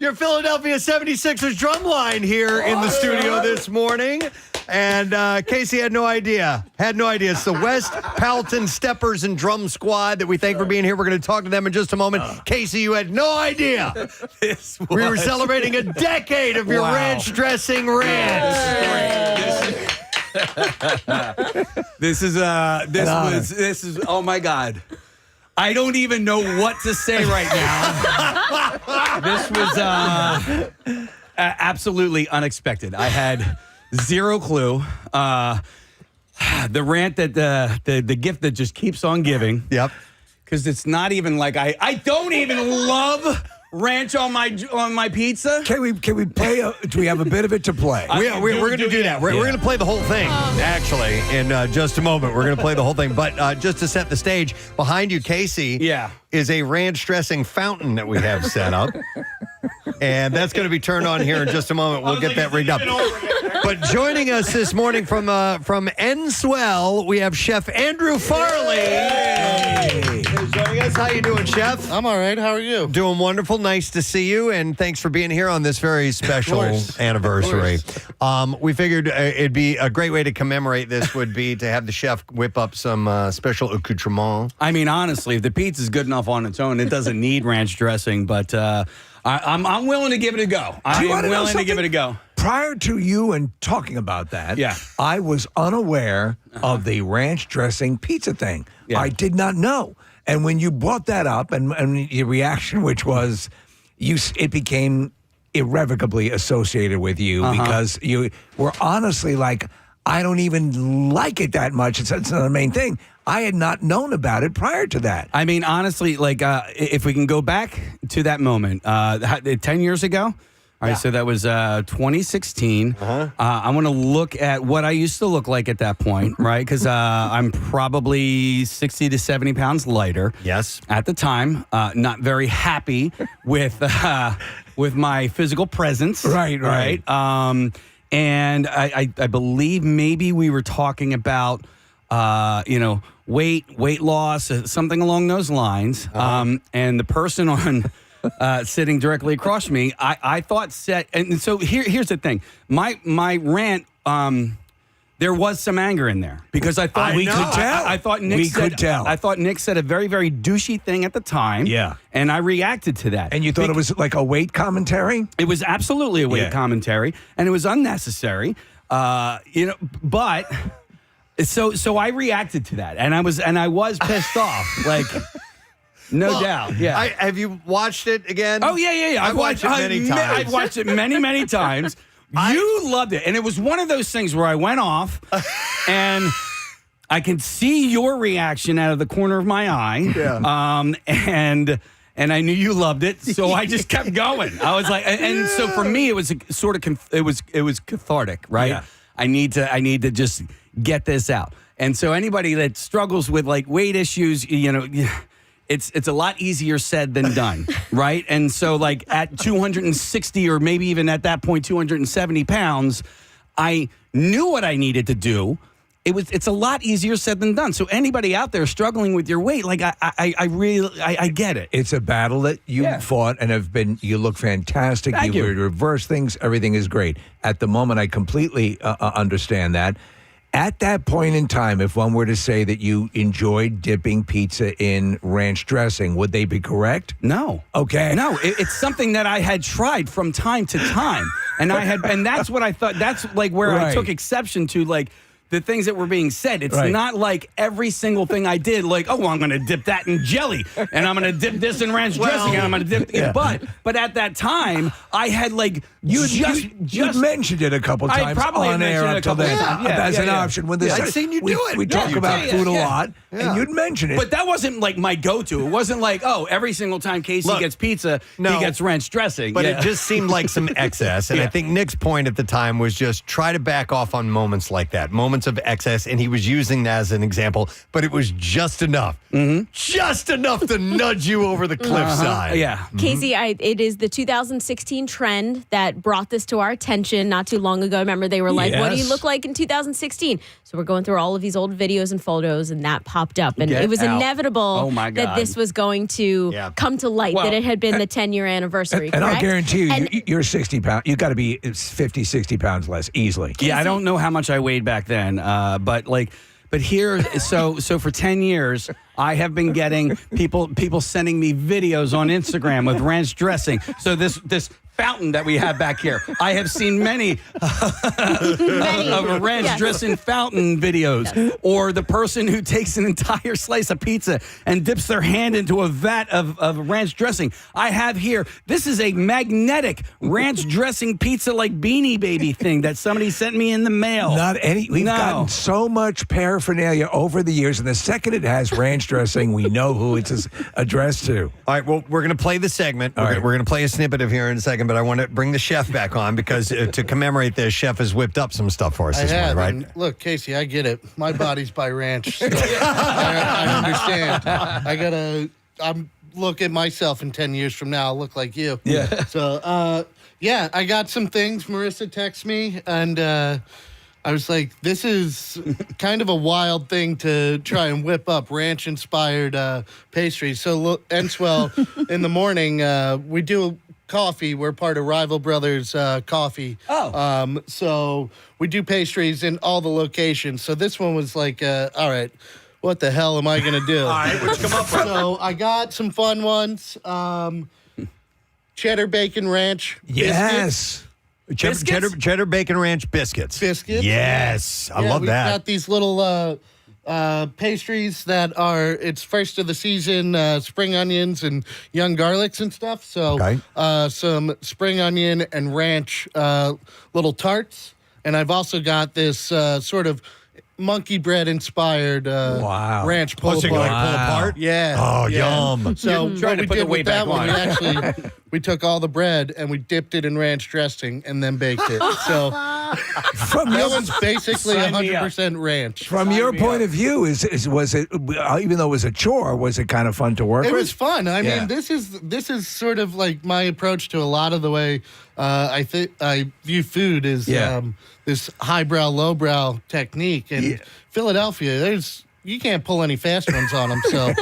Your Philadelphia 76ers drum line here in the studio this morning. And Casey had no idea. It's the West Powelton Steppers and Drum Squad that we thank for being here. We're going to talk to them in just a moment. Casey, you had no idea. We were celebrating a decade of your ranch dressing rant. This is oh my God. I don't even know what to say right now. This was absolutely unexpected. I had zero clue. The rant that the gift that just keeps on giving. Yep. Because it's not even like I don't even love ranch on my pizza. Can we play? Do we have a bit of it to play? We're going to do that. We're going to play the whole thing, actually, in just a moment. We're going to play the whole thing. But just to set the stage, behind you, Casey, is a ranch dressing fountain that we have set up. And that's going to be turned on here in just a moment. We'll get that rigged up. But joining us this morning from Enswell, we have Chef Andrew Farley. Hey. Joining us. How you doing, Chef? I'm all right. How are you? Doing wonderful. Nice to see you, and thanks for being here on this very special anniversary. We figured it'd be a great way to commemorate this would be to have the chef whip up some special accoutrement. I mean, honestly, if the pizza's good enough on its own, it doesn't need ranch dressing, but I'm willing to give it a go. I'm willing to give it a go. Prior to you and talking about that, I was unaware of the ranch dressing pizza thing. I did not know. And when you brought that up and your reaction, which was it became irrevocably associated with you because you were honestly like, I don't even like it that much. It's not the main thing. I had not known about it prior to that. I mean, honestly, like if we can go back to that moment, 10 years ago. All right, so that was 2016. I want to look at what I used to look like at that point, right? Because I'm probably 60 to 70 pounds lighter. Yes. At the time, not very happy with my physical presence. Right. And I believe maybe we were talking about, weight loss, something along those lines. And the person on sitting directly across from me, I thought and so here's the thing. My rant There was some anger in there because I thought we could tell. I thought Nick We said, could tell. I thought Nick said a very, very douchey thing at the time. Yeah. And I reacted to that. And you thought it was like a weight commentary? It was absolutely a weight commentary, and it was unnecessary. But so I reacted to that, and I was pissed off. Like. No doubt. Yeah. Have you watched it again? Oh, yeah. I've watched it many times. I've watched it many, many times. You loved it. And it was one of those things where I went off and I could see your reaction out of the corner of my eye. Yeah. And I knew you loved it, so I just kept going. I was like, and so for me, it was it was cathartic, right? Yeah. I need to just get this out. And so anybody that struggles with like weight issues, it's a lot easier said than done, right? And so like at 260 or maybe even at that point 270 pounds, I knew what I needed to do. It's a lot easier said than done. So anybody out there struggling with your weight, like I really get it. It's a battle that you fought and you look fantastic. Thank you. Reverse things. Everything is great. At the moment, I completely understand that. At that point in time, if one were to say that you enjoyed dipping pizza in ranch dressing, would they be correct? No. Okay. No, it's something that I had tried from time to time. And that's what I thought. That's like where I took exception to, like, the things that were being said. It's not like every single thing I did, like, oh, well, I'm going to dip that in jelly, and I'm going to dip this in ranch dressing, and I'm going to dip. But at that time, I had like you mentioned it a couple times. I probably on air mentioned it a couple times times. as an option. When I've seen you do it. We talk about food a lot, and you'd mention it. But that wasn't like my go-to. It wasn't like, oh, every single time Casey gets pizza, he gets ranch dressing. But it just seemed like some excess. And I think Nick's point at the time was just try to back off on moments like that, moments of excess. And he was using that as an example, but it was just enough. Mm-hmm. Just enough to nudge you over the cliffside. Yeah. Mm-hmm. Casey, it is the 2016 trend that brought this to our attention not too long ago. Remember, they were like, what do you look like in 2016? So we're going through all of these old videos and photos, and that popped up. And it was inevitable that this was going to come to light, that it had been the 10-year anniversary. And correct? I'll guarantee you, you're 60 pounds. You've got to be 50, 60 pounds less easily. Yeah, I don't know how much I weighed back then, but here, so for 10 years, I have been getting people sending me videos on Instagram with ranch dressing. So this fountain that we have back here, I have seen many of a ranch dressing fountain videos, or the person who takes an entire slice of pizza and dips their hand into a vat of ranch dressing. I have here, this is a magnetic ranch dressing pizza like Beanie Baby thing that somebody sent me in the mail. We've gotten so much paraphernalia over the years, and the second it has ranch dressing, we know who it's addressed to. All right, well, we're going to play the segment. We're going to play a snippet of here in a second, but I want to bring the chef back on because to commemorate this, chef has whipped up some stuff for us this morning, right? And look, Casey, I get it. My body's by ranch. So I understand. I'm look at myself in 10 years from now, I'll look like you. Yeah. So, I got some things. Marissa texted me, and I was like, this is kind of a wild thing to try and whip up ranch-inspired pastries. So, look, Enswell, in the morning, we do coffee. We're part of Rival Brothers Coffee. Oh. So we do pastries in all the locations. So this one was like, all right, what the hell am I going to do? All right, what'd you come up with? So I got some fun ones. Cheddar bacon ranch. Yes. Cheddar bacon ranch biscuits. Biscuits. Yes. I love we've that. Got these little pastries that are, it's first of the season, spring onions and young garlics and stuff. So some spring onion and ranch little tarts. And I've also got this sort of monkey bread inspired ranch pull apart. Like pull apart? Yeah. Oh, yeah. yum. So trying to put the weight back on. We took all the bread and we dipped it in ranch dressing and then baked it. So that one's basically 100% ranch. From your point of view, was it, even though it was a chore, was it kind of fun to work with? It was fun. I mean, this is sort of like my approach to a lot of the way I view food is this highbrow, lowbrow technique. And Philadelphia, you can't pull any fast ones on them. So,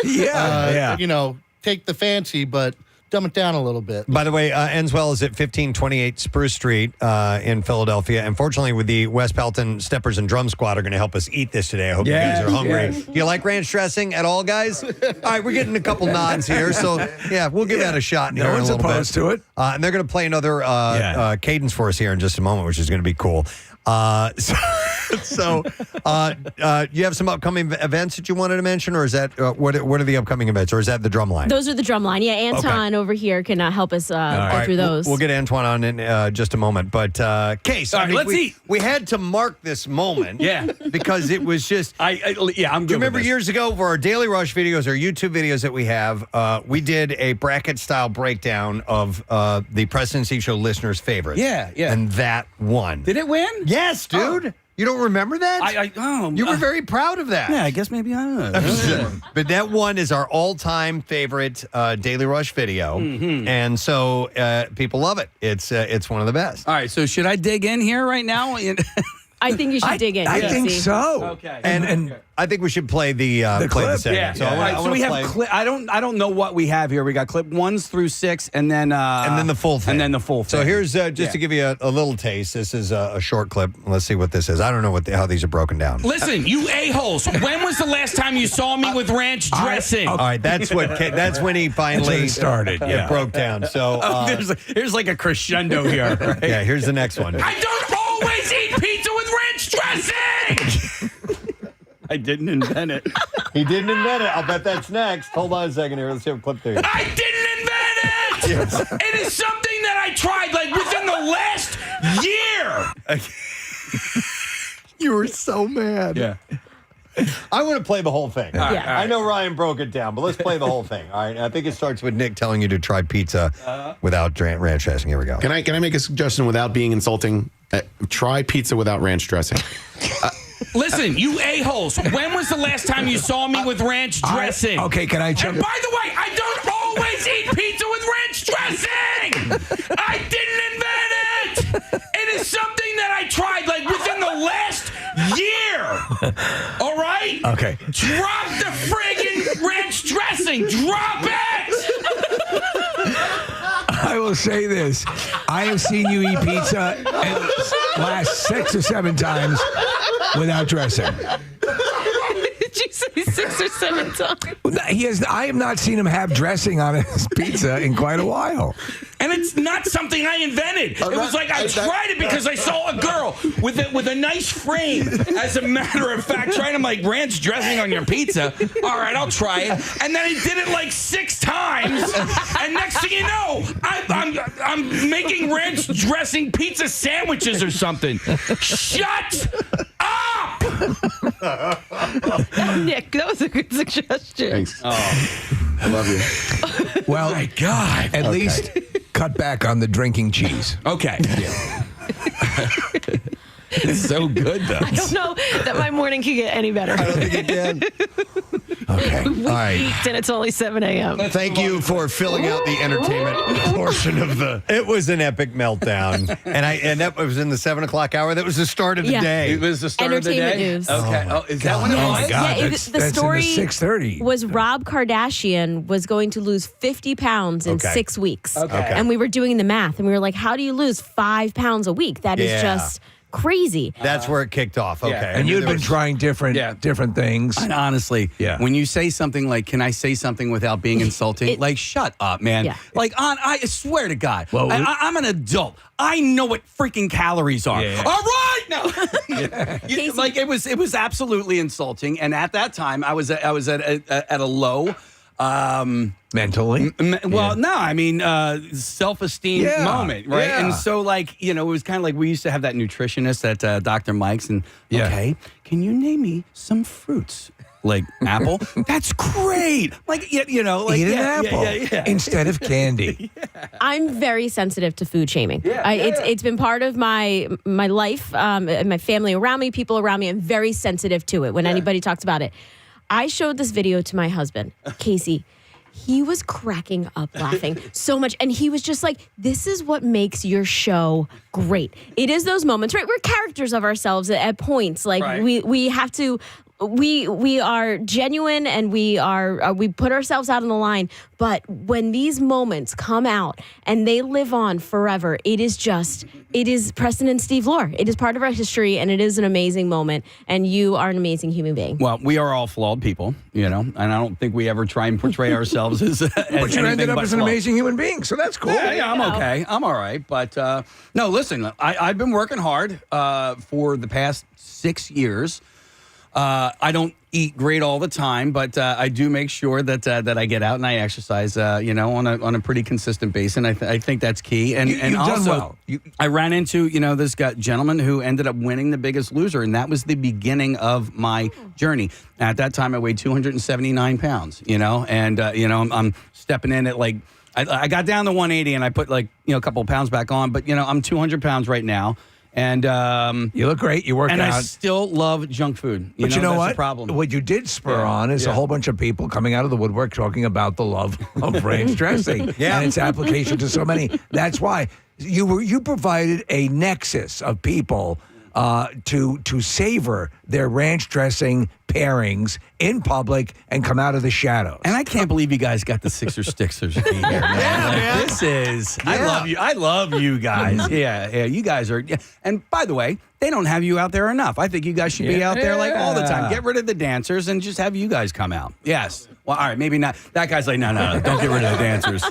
take the fancy, but dumb it down a little bit. By the way, Enswell is at 1528 Spruce Street in Philadelphia. Unfortunately, with the West Pelton Steppers and Drum Squad are going to help us eat this today. I hope you guys are hungry. Do you like ranch dressing at all, guys? All right, we're getting a couple nods here. So, yeah, we'll give that a shot here in a little bit. No one's opposed to it. And they're going to play another cadence for us here in just a moment, which is going to be cool. So, you have some upcoming events that you wanted to mention, or is that what are the upcoming events, or is that the drum line? Those are the drum line. Yeah, Anton over here can help us go through those. We'll get Antoine on in just a moment. But, Case, let's eat. We had to mark this moment. Because it was just... I'm good. Do you remember years ago for our Daily Rush videos, our YouTube videos that we have, we did a bracket-style breakdown of the Preston Steve Show listeners' favorites. Yeah. And that won. Did it win? Yes, dude. You don't remember that? You were very proud of that. Yeah, I guess maybe I don't. But that one is our all-time favorite Daily Rush video, and so people love it. It's one of the best. All right, so should I dig in here right now? I think you should dig in. I think so. Okay. And I think we should play the clip. Yeah. So, All right, so we have clip. I don't know what we have here. We got clip 1s through 6, and then the full thing. And then the full thing. So here's just to give you a little taste. This is a short clip. Let's see what this is. I don't know how these are broken down. Listen, you a-holes. When was the last time you saw me with ranch dressing? All right, that's when he finally started. It broke down. So here's like a crescendo here. Right? Yeah, here's the next one. I don't always eat pizza with ranch dressing. I didn't invent it. He didn't invent it. I'll bet that's next. Hold on a second here. Let's see a clip there. I didn't invent it. It is something that I tried like within the last year. You were so mad. Yeah. I want to play the whole thing. All right. I know Ryan broke it down, but let's play the whole thing. All right. I think it starts with Nick telling you to try pizza without ranch dressing. Here we go. Can I make a suggestion without being insulting? Try pizza without ranch dressing. Listen, you a-holes. When was the last time you saw me with ranch dressing? Okay, can I jump? And by the way, I don't always eat pizza with ranch dressing. I didn't invent it. It is something that I tried like within the last year. All right? Okay. Drop the friggin' ranch dressing. Drop it. I will say this. I have seen you eat pizza at last 6 or 7 times without dressing. Did you say 6 or 7 times? I have not seen him have dressing on his pizza in quite a while. And it's not something I invented. It was like I tried it because I saw a girl with a nice frame. As a matter of fact, trying to like ranch dressing on your pizza. All right, I'll try it. And then I did it like 6 times. And next thing you know, I'm making ranch dressing pizza sandwiches or something. Shut up! Nick, that was a good suggestion. Thanks. Oh, I love you. Well, my God. At least cut back on the drinking cheese. Okay. Yeah. It's so good, though. I don't know that my morning can get any better. I don't think it can. Okay. All right. And it's only 7 a.m. Thank you for filling out the entertainment portion of the. It was an epic meltdown, and that was in the 7 o'clock hour. That was the start of the day. It was the start of the Entertainment day. news. Okay. Is that when it was? Oh my God! Yeah, that's, the that's story in the 6:30. was Rob Kardashian was going to lose 50 pounds in 6 weeks. Okay. And we were doing the math, and we were like, how do you lose 5 pounds a week? That is just crazy. That's where it kicked off. Okay. And you'd been trying different things. And honestly, when you say something like, can I say something without being insulting? Like, shut up, man. Yeah. Like, I swear to God, Well, I'm an adult. I know what freaking calories are. Yeah. All right, no. Like, it was absolutely insulting. And at that time, I was at a low. Mentally? Well, no, I mean, self-esteem moment, right? Yeah. And so, like, it was kind of like we used to have that nutritionist at Dr. Mike's, and, okay, can you name me some fruits? Like apple? That's great. Like, like, eat an apple instead of candy. I'm very sensitive to food shaming. It's been part of my life, my family around me, people around me. I'm very sensitive to it when anybody talks about it. I showed this video to my husband, Casey. He was cracking up laughing so much. And he was just like, this is what makes your show great. It is those moments, right? We're characters of ourselves at points. Like we have to we are genuine and we put ourselves out on the line. But when these moments come out and they live on forever, it is Preston and Steve Lohr. It is part of our history, and it is an amazing moment. And you are an amazing human being. Well, we are all flawed people, and I don't think we ever try and portray ourselves as but you ended up as an amazing human being, so that's cool. Yeah, I'm okay. I'm all right. But no, listen, I've been working hard for the past 6 years. I don't eat great all the time, but I do make sure that I get out and I exercise, on a pretty consistent basis. And I think that's key. And you've also, done well. I ran into, this gentleman who ended up winning The Biggest Loser, and that was the beginning of my journey. At that time, I weighed 279 pounds, and, I'm stepping in at I got down to 180 and I put a couple of pounds back on, but, I'm 200 pounds right now. And you look great. You work out. And I still love junk food. But you know that's what? The problem. What you did spur on is a whole bunch of people coming out of the woodwork talking about the love of ranch dressing and its application to so many. That's why you provided a nexus of people to savor their ranch dressing pairings in public and come out of the shadows. And I can't believe you guys got the Sixers Stixers here, man. man. This is I love you. I love you guys. Yeah. You guys are. Yeah. And by the way, they don't have you out there enough. I think you guys should be out there all the time. Get rid of the dancers and just have you guys come out. Yes. Well, all right, maybe not. That guy's like, no, don't get rid of the dancers.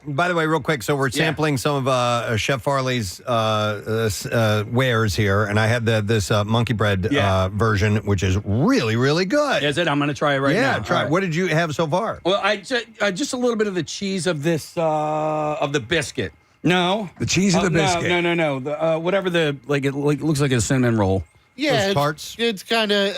By the way, real quick, so we're sampling some of Chef Farley's wares here, and I had this monkey bread version, which is really, really good. Is it? I'm going to try it now. Yeah, try it. Right. What did you have so far? Well, I just a little bit of the cheese of this of the biscuit. No, the cheese of the biscuit. No. The whatever it looks like a cinnamon roll. Yeah, Those tarts. It's kind of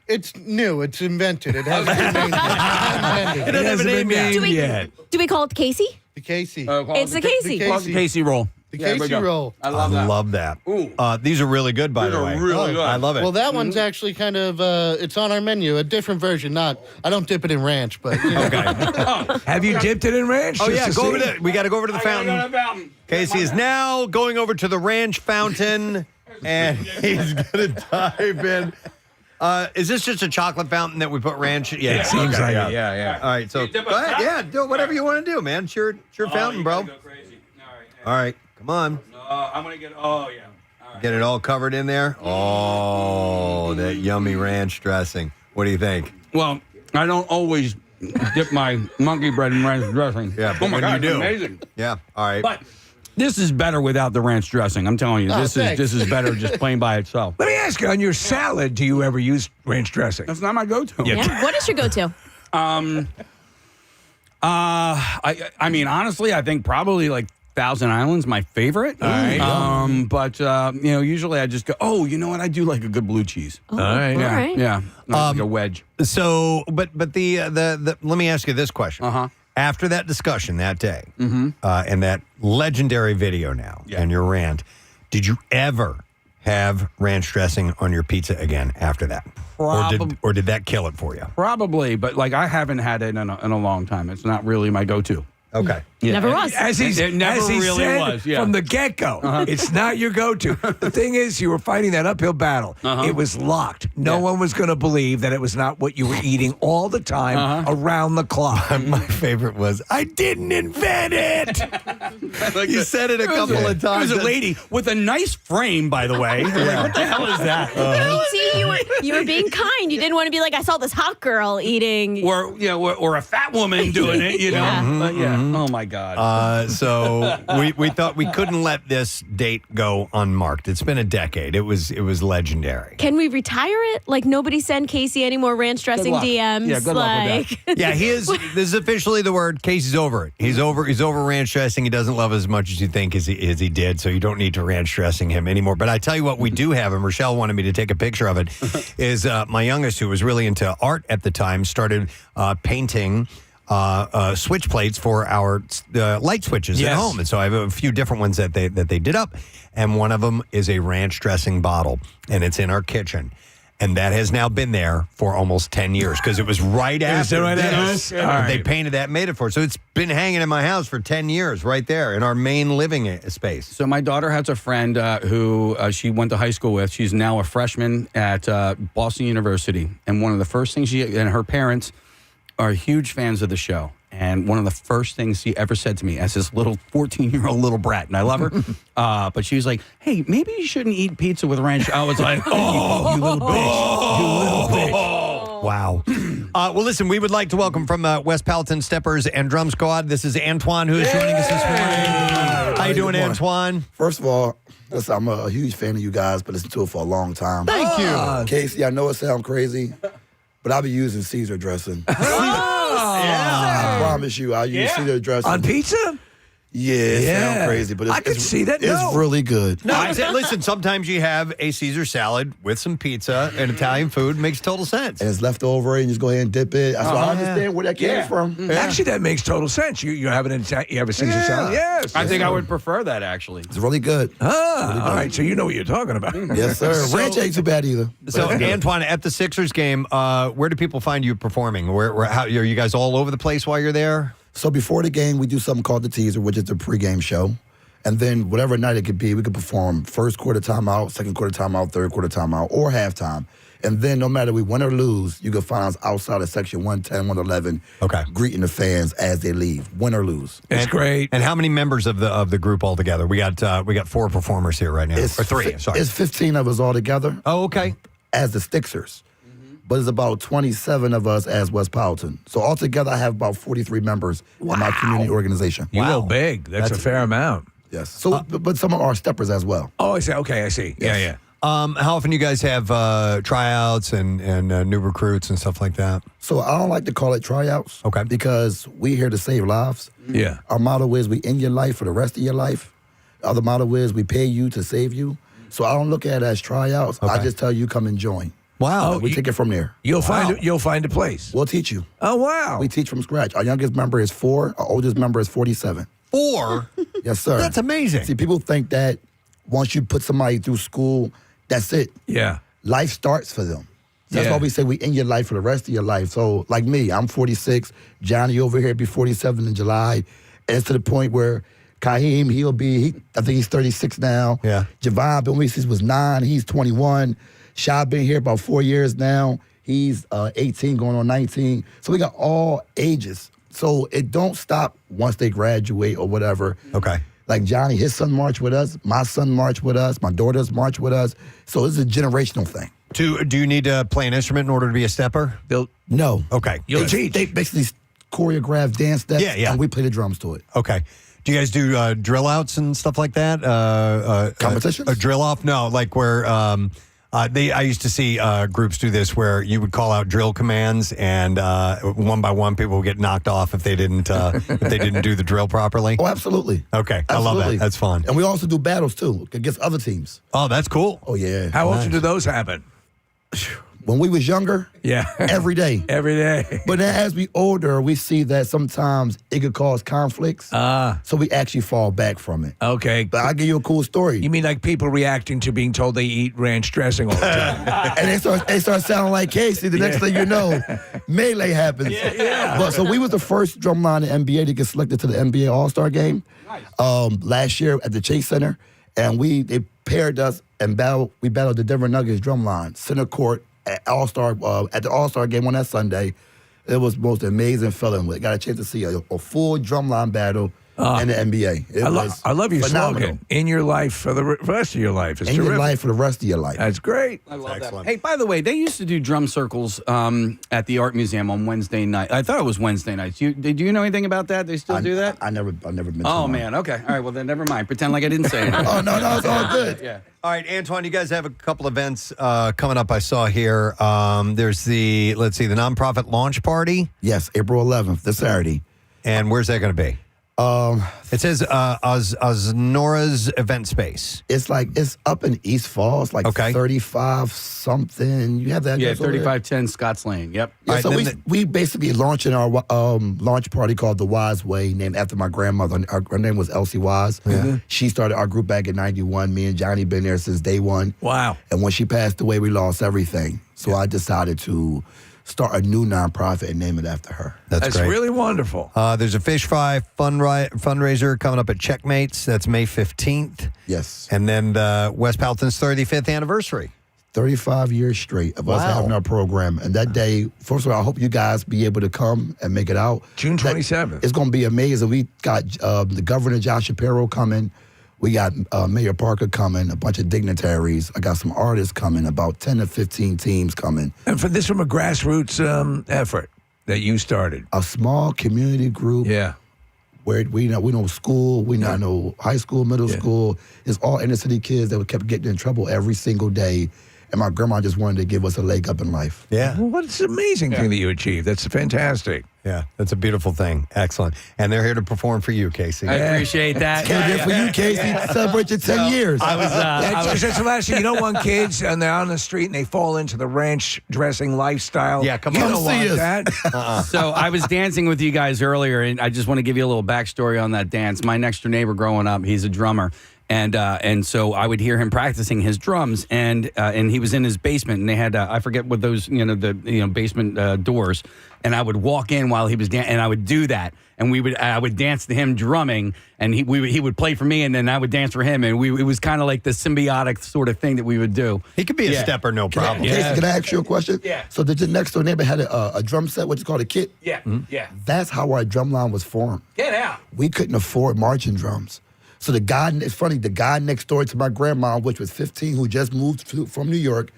it's new. It's invented. It hasn't been named yet. It hasn't been named yet. Do we call it Casey? The Casey. It's the Casey. The Casey roll. The Casey roll. I love that. These are really good, by the way. Really good. I love it. Well, that one's actually kind of it's on our menu, a different version. I don't dip it in ranch, but Okay. Have you dipped it in ranch? Oh, just yeah, to go see? over to we got to go over to the fountain. Casey is now going over to the ranch fountain, and he's going to dive in. Is this just a chocolate fountain that we put ranch? Yeah, It seems like it. Yeah. All right, so go ahead. Yeah, do whatever you want to do, man. It's your fountain, bro. All right, come on. I'm going to get, All right. Get it all covered in there. Oh, that yummy ranch dressing. What do you think? Well, I don't always dip my monkey bread in ranch dressing. Yeah, but my when God, you it's do. amazing. Yeah, all right. But this is better without the ranch dressing. I'm telling you, thanks. this is better just plain by itself. Let me ask you, on your salad, do you ever use ranch dressing? That's not my go-to. Yeah. What is your go-to? I mean, honestly, I think probably like Thousand Island's my favorite. All right. But usually I just go, oh, you know what? I do like a good blue cheese. All right. Yeah, All right. yeah, like a wedge. So, but the let me ask you this question. Uh-huh. After that discussion that day, and that legendary video now, and your rant, did you ever have ranch dressing on your pizza again after that? Or did that kill it for you? Probably, but I haven't had it in a long time. It's not really my go-to. Okay. Yeah. Never was. It never really said was. Yeah. from the get-go. It's not your go-to. The thing is, you were fighting that uphill battle. It was locked. No one was going to believe that it was not what you were eating all the time around the clock. My favorite was, I didn't invent it. You said it a couple of times. It was a lady with a nice frame, by the way. What the hell is that? See, you were being kind. You didn't want to be like, I saw this hot girl eating. Or a fat woman doing it, Yeah. But yeah. Oh my God. So we thought we couldn't let this date go unmarked. It's been a decade. It was legendary. Can we retire it? Like nobody send Casey any more ranch dressing luck. DMs. Yeah, good luck with Yeah, he is. This is officially the word. Casey's over it. He's over ranch dressing. He doesn't love it as much as you think as he did. So you don't need to ranch dressing him anymore. But I tell you what, we do have, and Rochelle wanted me to take a picture of it. Is my youngest, who was really into art at the time, started painting switch plates for our light switches at home. And so I have a few different ones that they did up, and one of them is a ranch dressing bottle, and it's in our kitchen. And that has now been there for almost 10 years because it was right after this. They painted that, made it for it. So it's been hanging in my house for 10 years right there in our main living space. So my daughter has a friend who she went to high school with. She's now a freshman at Boston University. And one of the first things and her parents are huge fans of the show. And one of the first things she ever said to me as this little 14-year-old little brat, and I love her, but she was like, hey, maybe you shouldn't eat pizza with ranch. I was like, oh, you little bitch. You little bitch. Wow. Well, listen, we would like to welcome from West Palatine Steppers and Drum Squad. This is Antoine, who is joining us this morning. How you doing, Antoine? First of all, listen, I'm a huge fan of you guys, but listened to it for a long time. Thank you. Casey, I know it sounds crazy, but I'll be using Caesar dressing. I promise you, I'll use Caesar dressing. On pizza? Yeah, it sounds crazy, but I can see that. It's really good. No, listen, sometimes you have a Caesar salad with some pizza and Italian food. Makes total sense. And it's left over, and you just go ahead and dip it. So I understand where that came from. Actually, that makes total sense. You have you have a Caesar salad? Yes. I think I would prefer that, actually. It's really good. All right. So you know what you're talking about. Yes, sir. Ranch ain't too bad either. So, Antoine, at the Sixers game, where do people find you performing? How are you guys all over the place while you're there? So before the game, we do something called the teaser, which is the pregame show. And then whatever night it could be, we could perform first quarter timeout, second quarter timeout, third quarter timeout, or halftime. And then no matter we win or lose, you can find us outside of section 110, 111, greeting the fans as they leave, win or lose. That's great. And how many members of the group altogether? We got 4 performers here right now. Or 3, sorry. It's 15 of us all together. Oh, okay. As the Stixers. But it's about 27 of us as West Palatine. So altogether, I have about 43 members in my community organization. You go big. That's a fair amount. Yes. So, but some of our steppers as well. Oh, I see. Okay, I see. Yes. Yeah. How often you guys have tryouts and new recruits and stuff like that? So I don't like to call it tryouts. Okay. Because we're here to save lives. Yeah. Our motto is we end your life for the rest of your life. The other motto is we pay you to save you. So I don't look at it as tryouts. I just tell you come and join. Wow. We take it from there. You'll find a place. We'll teach you. Oh, wow. We teach from scratch. Our youngest member is 4. Our oldest member is 47. 4? Yes, sir. That's amazing. See, people think that once you put somebody through school, that's it. Yeah. Life starts for them. That's why we say we end your life for the rest of your life. So, like me, I'm 46. Johnny over here be 47 in July. And it's to the point where Kaheem, I think he's 36 now. Yeah. Javon, when we was 9, he's 21. Shah been here about 4 years now. He's 18 going on 19. So we got all ages. So it don't stop once they graduate or whatever. Okay. Like Johnny, his son marched with us. My son marched with us. My daughters marched with us. So it's a generational thing. Do you need to play an instrument in order to be a stepper? No. Okay. You'll teach. They basically choreograph dance steps, Yeah. and we play the drums to it. Okay. Do you guys do drill outs and stuff like that? Competitions? A drill off? No, like where I used to see groups do this where you would call out drill commands, and one by one people would get knocked off if they didn't do the drill properly. Oh, absolutely. Okay, I love that. That's fun. And we also do battles too against other teams. Oh, that's cool. Oh yeah. How often do those happen? When we was younger, every day. Every day. But then as we older, we see that sometimes it could cause conflicts. So we actually fall back from it. Okay. But I'll give you a cool story. You mean like people reacting to being told they eat ranch dressing all the time? And they start sounding like Casey. The next thing you know, melee happens. Yeah. But so we was the first drumline in the NBA to get selected to the NBA All-Star game last year at the Chase Center. And they paired us and we battled the Denver Nuggets drumline, center court, at the All-Star game on that Sunday. It was the most amazing feeling. We got a chance to see a full drumline battle in the NBA. I love your phenomenal. slogan. In your life for the rest of your life. It's in terrific. your life for the rest of your life. That's great. I love that. Hey, by the way, they used to do drum circles at the Art Museum on Wednesday night. I thought it was Wednesday nights. Do you know anything about that? They still do that? I never been. Oh man. Okay. All right. Well then, never mind. Pretend like I didn't say anything. Oh no, it's all good. Yeah. All right, Antoine, you guys have a couple events coming up. I saw here. There's the nonprofit launch party. Yes, April 11th, this Saturday. And where's that going to be? It says Osnora's event space. It's up in East Falls, 35 something. You have that? Yeah, address over there? 3510 Scotts Lane. Yep. Yeah, so we basically launching our launch party called The Wise Way, named after my grandmother. Her name was Elsie Wise. Yeah. She started our group back in '91. Me and Johnny been there since day one. Wow. And when she passed away, we lost everything. So I decided to start a new nonprofit and name it after her. That's great. really wonderful. There's a Fish Fry fundraiser coming up at Checkmates. That's May 15th. Yes. And then West Palton's 35th anniversary. 35 years straight of us having our program. And that day, first of all, I hope you guys be able to come and make it out. June 27th. It's going to be amazing. We got the Governor John Shapiro coming. We got Mayor Parker coming, a bunch of dignitaries. I got some artists coming, about 10 to 15 teams coming. And for this from a grassroots effort that you started. A small community group. Yeah. Where we know school, we know high school, middle school. It's all inner city kids that kept getting in trouble every single day. And my grandma just wanted to give us a leg up in life. Yeah. Well, what's an amazing thing that you achieved? That's fantastic. Yeah, that's a beautiful thing. Excellent. And they're here to perform for you, Casey. I appreciate that. Good for you, Casey. Celebrate your 10 years. That's the last thing. You don't want kids and they're on the street and they fall into the ranch dressing lifestyle. Yeah, come you on. don't See want us. that. So I was dancing with you guys earlier, and I just want to give you a little backstory on that dance. My next door neighbor growing up, he's a drummer. And so I would hear him practicing his drums, and he was in his basement, and they had I forget what those basement doors, and I would walk in while he was dancing, and I would do that, and I would dance to him drumming, and he would play for me, and then I would dance for him, and it was kind of like the symbiotic sort of thing that we would do. He could be a stepper, no problem. Casey, can I ask you a question? Yeah. So the next door neighbor had a drum set, which is called a kit. Yeah, yeah. That's how our drum line was formed. Get out. We couldn't afford marching drums. So the guy next door to my grandma, which was 15, who just moved from New York,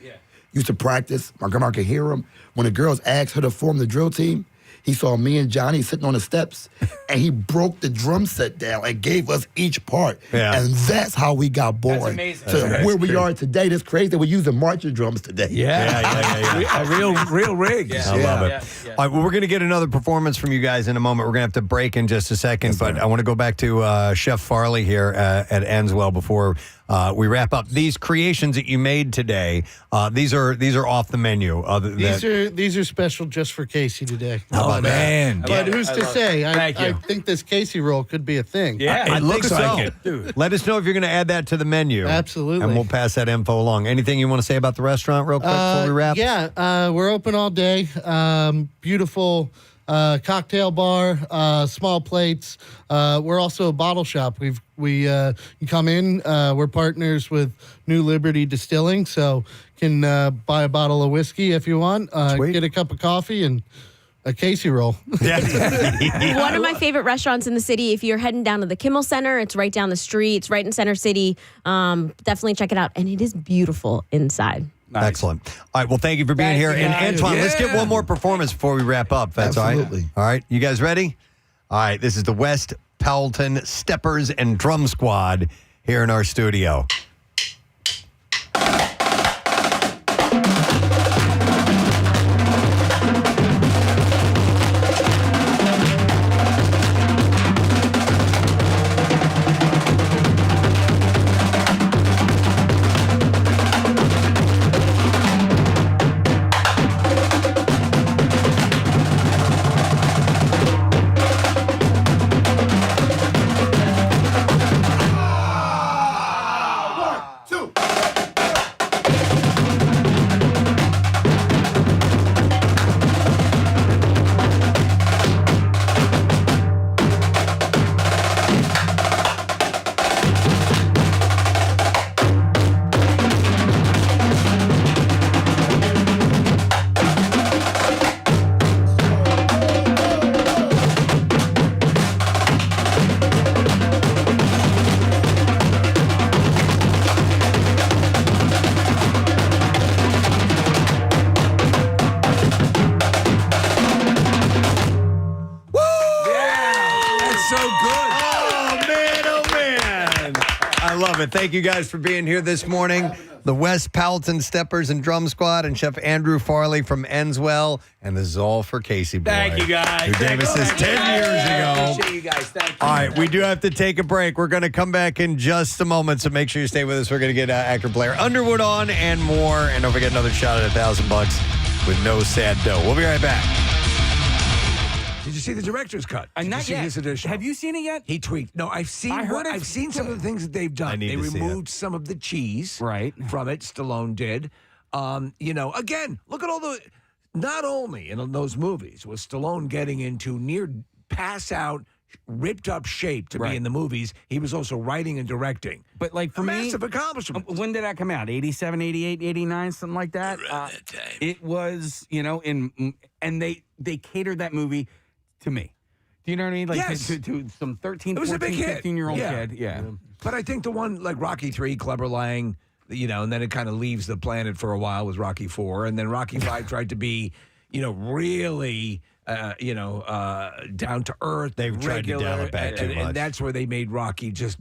used to practice. My grandma could hear him. When the girls asked her to form the drill team, he saw me and Johnny sitting on the steps, and he broke the drum set down and gave us each part. Yeah. And that's how we got born. That's amazing. So That's where we great. are today, that's crazy that we're using marching drums today. A real rig. I love it. All right, well, we're going to get another performance from you guys in a moment. We're going to have to break in just a second, but I want to go back to Chef Farley here at Enswell before we wrap up. These creations that you made today, these are off the menu. These are special just for Casey today. Oh, man. But who's to say? Thank you. I think this Casey roll could be a thing. Yeah. It looks think like so. it. Dude. Let us know if you're going to add that to the menu. Absolutely. And we'll pass that info along. Anything you want to say about the restaurant real quick before we wrap? Yeah, we're open all day. Beautiful cocktail bar, small plates. We're also a bottle shop. You come in. We're partners with New Liberty Distilling, so can buy a bottle of whiskey if you want. Get a cup of coffee and a Casey roll. One of my favorite restaurants in the city. If you're heading down to the Kimmel Center, it's right down the street. It's right in Center City. Definitely check it out. And it is beautiful inside. Nice. Excellent. All right. Well, thank you for being here. And Antoine, let's get one more performance before we wrap up. That's Absolutely. all right. You guys ready? All right. This is the West Pelton Steppers and Drum Squad here in our studio. Thank you guys for being here this morning. the West Powelton Steppers and Drum Squad, and Chef Andrew Farley from Enswell. And this is all for Casey Boy. Thank you, guys. Who gave us this 10 years ago. Appreciate you guys. Thank you. All right, we do have to take a break. We're going to come back in just a moment, so make sure you stay with us. We're going to get actor Blair Underwood on and more. And don't forget another shot at $1,000 with no sad dough. We'll be right back. Did you see the director's cut? Did Not you see yet. his edition? Have you seen it yet? He tweaked. No, I've seen. I've seen some of the things that they've done. They removed some of the cheese from it. Stallone did. Again, look at all the. Not only in those movies was Stallone getting into near pass out, ripped up shape to be in the movies, he was also writing and directing. But like for a me, massive accomplishment. When did that come out? 87, 88, 89, something like that. It was, and they catered that movie to me. Do you know what I mean? Like Yes. to some 13, It was 14, a big hit. 15-year-old Yeah. kid. Yeah. But I think the one like Rocky III, Clubber Lang, and then it kind of leaves the planet for a while with Rocky IV, and then Rocky V tried to be, really, down to earth. They've tried to dial it back too much. And that's where they made Rocky just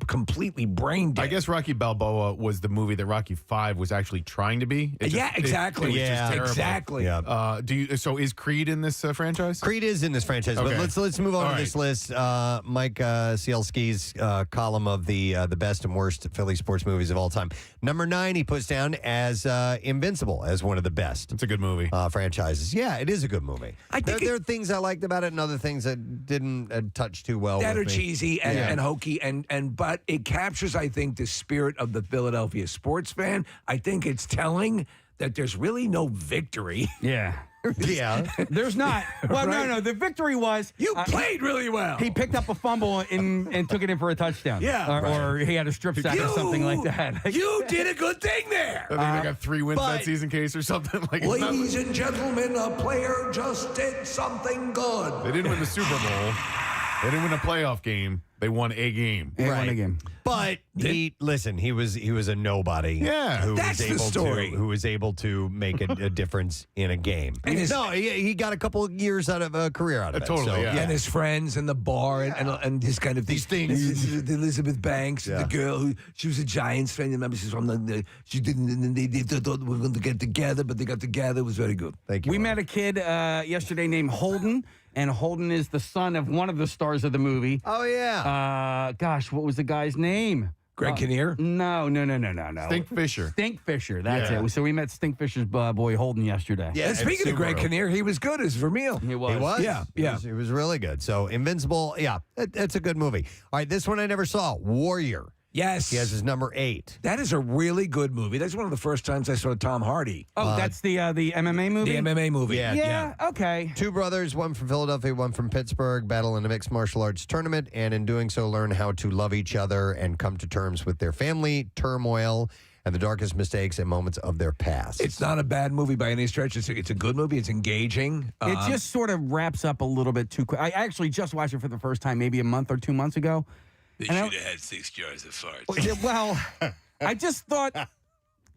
completely brain dead. I guess Rocky Balboa was the movie that Rocky V was actually trying to be. Exactly. It was just terrible. Exactly. Yeah. So is Creed in this franchise? Creed is in this franchise, Okay. but let's move on All to this list. Mike Cielski's column of the best and worst Philly sports movies of all time. Number 9, he puts down as Invincible as one of the best. It's a good movie. Franchises. Yeah, it is a good movie. There are things I liked about it, and other things that didn't touch too well. That with are me. cheesy and hokey, but it captures, I think, the spirit of the Philadelphia sports fan. I think it's telling that there's really no victory. Yeah. Yeah. There's not. Well, no. The victory was you played really well. He picked up a fumble and took it in for a touchdown. Yeah. Or he had a strip sack or something like that. You did a good thing there. I think they got 3 wins that season, Case, or something like that. Ladies and gentlemen, a player just did something good. They didn't win the Super Bowl. They didn't win a playoff game. They won a game. They won a game. But he was a nobody. Yeah. who That's was the able story. who was able to make a difference in a game. And he got a couple of years out of a career out of it. Totally, So, yeah. And his friends and the bar and his kind of These things. Elizabeth Banks, the girl who she was a Giants fan. Remember, she's from she didn't. And they thought we were going to get together, but they got together. It was very good. Thank you. We met a kid yesterday named Holden, and Holden is the son of one of the stars of the movie. Oh yeah. Gosh, what was the guy's name? Greg Kinnear? No. Stink Fisher. Stink Fisher, that's Yeah. it. So we met Stink Fisher's boy Holden yesterday. Yeah, And speaking of Greg Kinnear, he was good as Vermeil. He was. He was? Yeah. It was really good. So, Invincible, it's a good movie. All right, this one I never saw, Warrior. Yes. He has his number 8. That is a really good movie. That's one of the first times I saw Tom Hardy. Oh, that's the MMA movie? The MMA movie. Yeah, okay. 2 brothers, one from Philadelphia, one from Pittsburgh, battle in a mixed martial arts tournament, and in doing so learn how to love each other and come to terms with their family, turmoil, and the darkest mistakes and moments of their past. It's not a bad movie by any stretch. It's a good movie. It's engaging. It just sort of wraps up a little bit too quick. I actually just watched it for the first time maybe a month or 2 months ago. They And I- should have had 6 jars of farts. Well, I just thought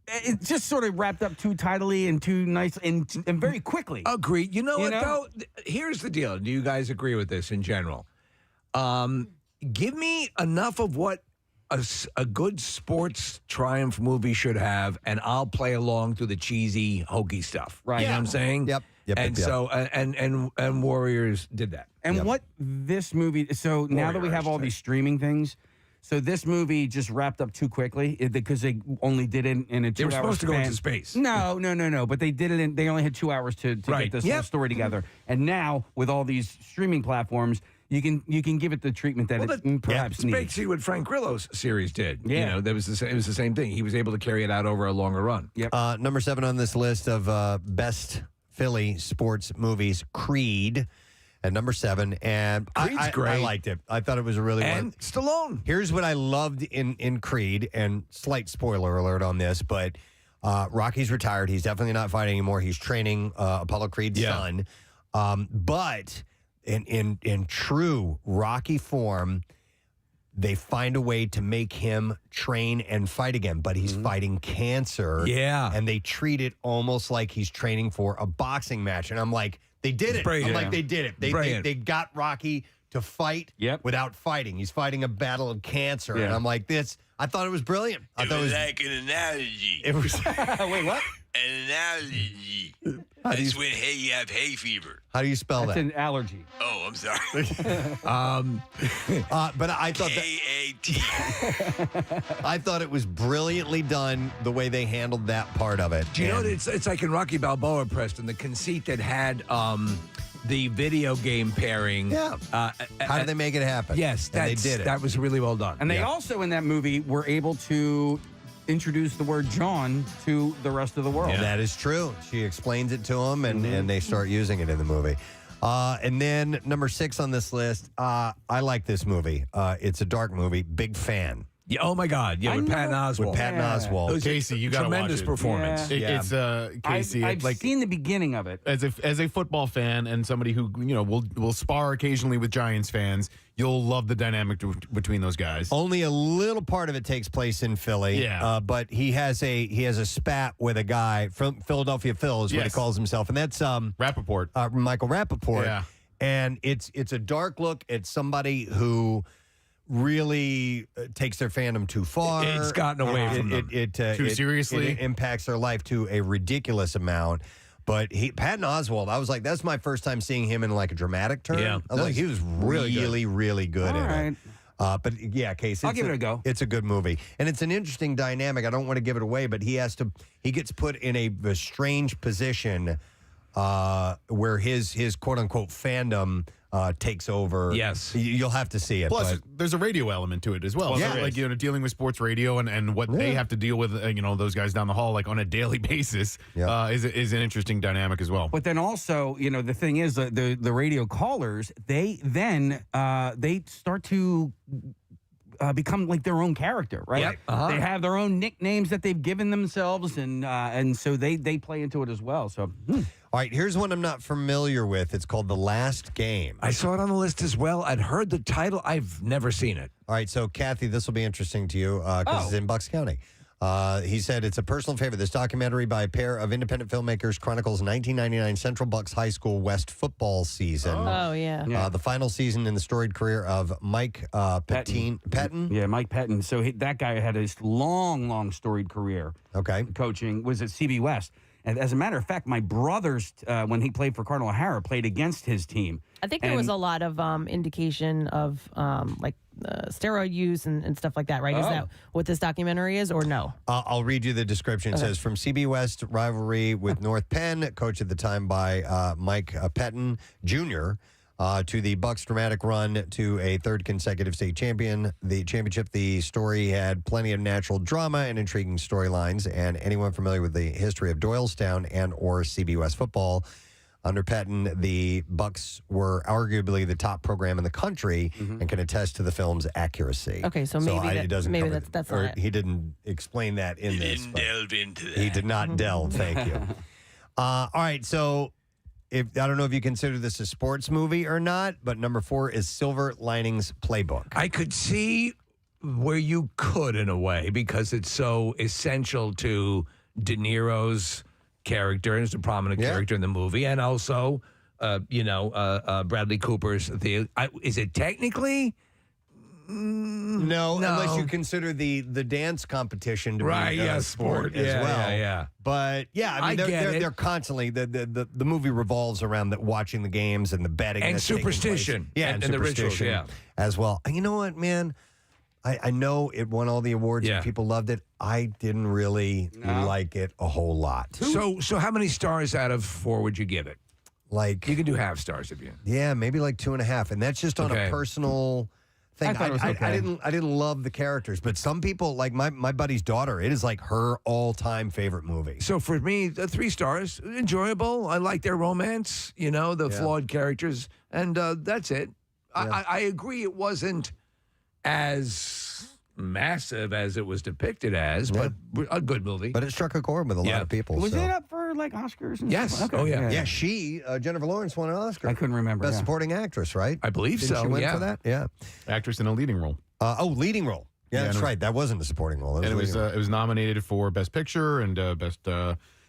it just sort of wrapped up too tidily and too nice and very quickly. Agreed. You know You what, know? though? Here's the deal. Do you guys agree with this in general? Give me enough of what a good sports triumph movie should have, and I'll play along through the cheesy, hokey stuff. Right. You know what I'm saying? Yep. And so, and Warriors did that. And what this movie, so now that we have all these streaming things, so this movie just wrapped up too quickly because they only did it in a 2 hour They were supposed to go span. into space. No. But they did it they only had 2 hours to Right. get this Yep. whole story together. And now with all these streaming platforms, you can give it the treatment that it perhaps It's needs. basically what Frank Grillo's series did. Yeah. You know, that was it was the same thing. He was able to carry it out over a longer run. Yep. Number 7 on this list of best Philly sports movies, Creed. At number 7, and Creed's I great. liked it. I thought it was a really And Stallone. Here's what I loved in Creed, and slight spoiler alert on this, but Rocky's retired. He's definitely not fighting anymore. He's training Apollo Creed's son. But in true Rocky form, they find a way to make him train and fight again, but he's fighting cancer. Yeah. And they treat it almost like he's training for a boxing match. And I'm like, they did it. Brilliant. I'm like, they did it. They Brilliant. got Rocky to fight without fighting. He's fighting a battle of cancer. And I'm like, I thought it was brilliant. I thought it was like an analogy. It was. Wait, what? An analogy. That's when you have hay fever. How do you spell That's that? an allergy. Oh, I'm sorry. But I thought K-A-T. I thought it was brilliantly done the way they handled that part of it. Do you know what it's like in Rocky Balboa, Preston, the conceit that had the video game pairing. Yeah. How did they make it happen? Yes, And they did it. That was really well done. And they also, in that movie, were able to introduce the word John to the rest of the world. And that is true. She explains it to them, and they start using it in the movie. And then number 6 on this list, I like this movie. It's a dark movie. Big fan. Yeah, oh my God! Yeah, with Patton Oswalt. With Patton Oswalt. Casey, you got to watch tremendous it. performance. It's Casey. I've seen the beginning of it. As a football fan and somebody who will spar occasionally with Giants fans, you'll love the dynamic between those guys. Only a little part of it takes place in Philly. Yeah. But he has a spat with a guy from Philadelphia Phil is what he calls himself, and that's Rappaport. Michael Rappaport. Yeah. And it's a dark look at somebody who really takes their fandom too far. It's gotten away from them. Too seriously. It impacts their life to a ridiculous amount. But Patton Oswalt, I was like, that's my first time seeing him in like a dramatic turn. Yeah. I was like, he was really good All in right. it. But yeah, Case, I'll give it a go. It's a good movie, and it's an interesting dynamic. I don't want to give it away, but he gets put in a strange position where his quote unquote fandom takes over. Yes. You'll have to see it. Plus, but there's a radio element to it as well. Yeah. So, like, dealing with sports radio and what they have to deal with, those guys down the hall, like on a daily basis, is an interesting dynamic as well. But then also, the thing is, the radio callers, they then they start to become like their own character, right? Yep. Uh-huh. They have their own nicknames that they've given themselves, and so they play into it as well. So. All right, here's one I'm not familiar with. It's called The Last Game. I saw it on the list as well. I'd heard the title. I've never seen it. All right, so Kathy, this will be interesting to you because it's in Bucks County. He said it's a personal favorite. This documentary by a pair of independent filmmakers chronicles 1999 Central Bucks High School West football season. Oh, yeah. The final season in the storied career of Mike Pettin. Yeah, Mike Pettin. So that guy had this long storied career. Okay. Coaching, was at CB West. And as a matter of fact, my brothers, when he played for Cardinal O'Hara, played against his team. I think there was a lot of indication of steroid use and stuff like that, right? Is that what this documentary is, or no? I'll read you the description. It says, from CB West rivalry with North Penn, coached at the time by Mike Pettin Jr., to the Bucks' dramatic run to a third consecutive state championship. The story had plenty of natural drama and intriguing storylines, and anyone familiar with the history of Doylestown and or CB West football, under Pettin, the Bucks were arguably the top program in the country and can attest to the film's accuracy. Okay, so maybe it doesn't maybe cover, that's or not it. He didn't explain that in this. Didn't delve into that. He did not delve. Thank you. All right, so I don't know if you consider this a sports movie or not, but number 4 is Silver Linings Playbook. I could see where you could in a way because it's so essential to De Niro's character and it's a prominent character in the movie, and also, Bradley Cooper's. Is it technically? No, unless you consider the dance competition to be a sport as well. Yeah. But I mean, they're constantly the movie revolves around watching the games and the betting and that's taking superstition. place. Yeah, and the rituals. superstition Yeah, as well. And you know what, man? I know it won all the awards and people loved it. I didn't really like it a whole lot. So how many stars out of 4 would you give it? Like you can do half stars if you. Yeah, maybe like 2.5, and that's just on a personal thing. I didn't love the characters, but some people, like my buddy's daughter, it is like her all-time favorite movie. So for me, 3 stars, enjoyable. I like their romance, the flawed characters, and that's it. Yeah. I agree it wasn't as massive as it was depicted as, but a good movie. But it struck a chord with a lot of people. Was so. it up for like Oscars? And Yes. stuff? Oh, yeah. Yeah, Jennifer Lawrence won an Oscar. I couldn't remember. Best supporting actress, right? I believe Didn't so. She win yeah. for that. Yeah, Actress in a leading role. Leading role. Yeah, that's right. That wasn't a supporting role. It was nominated for Best Picture and Best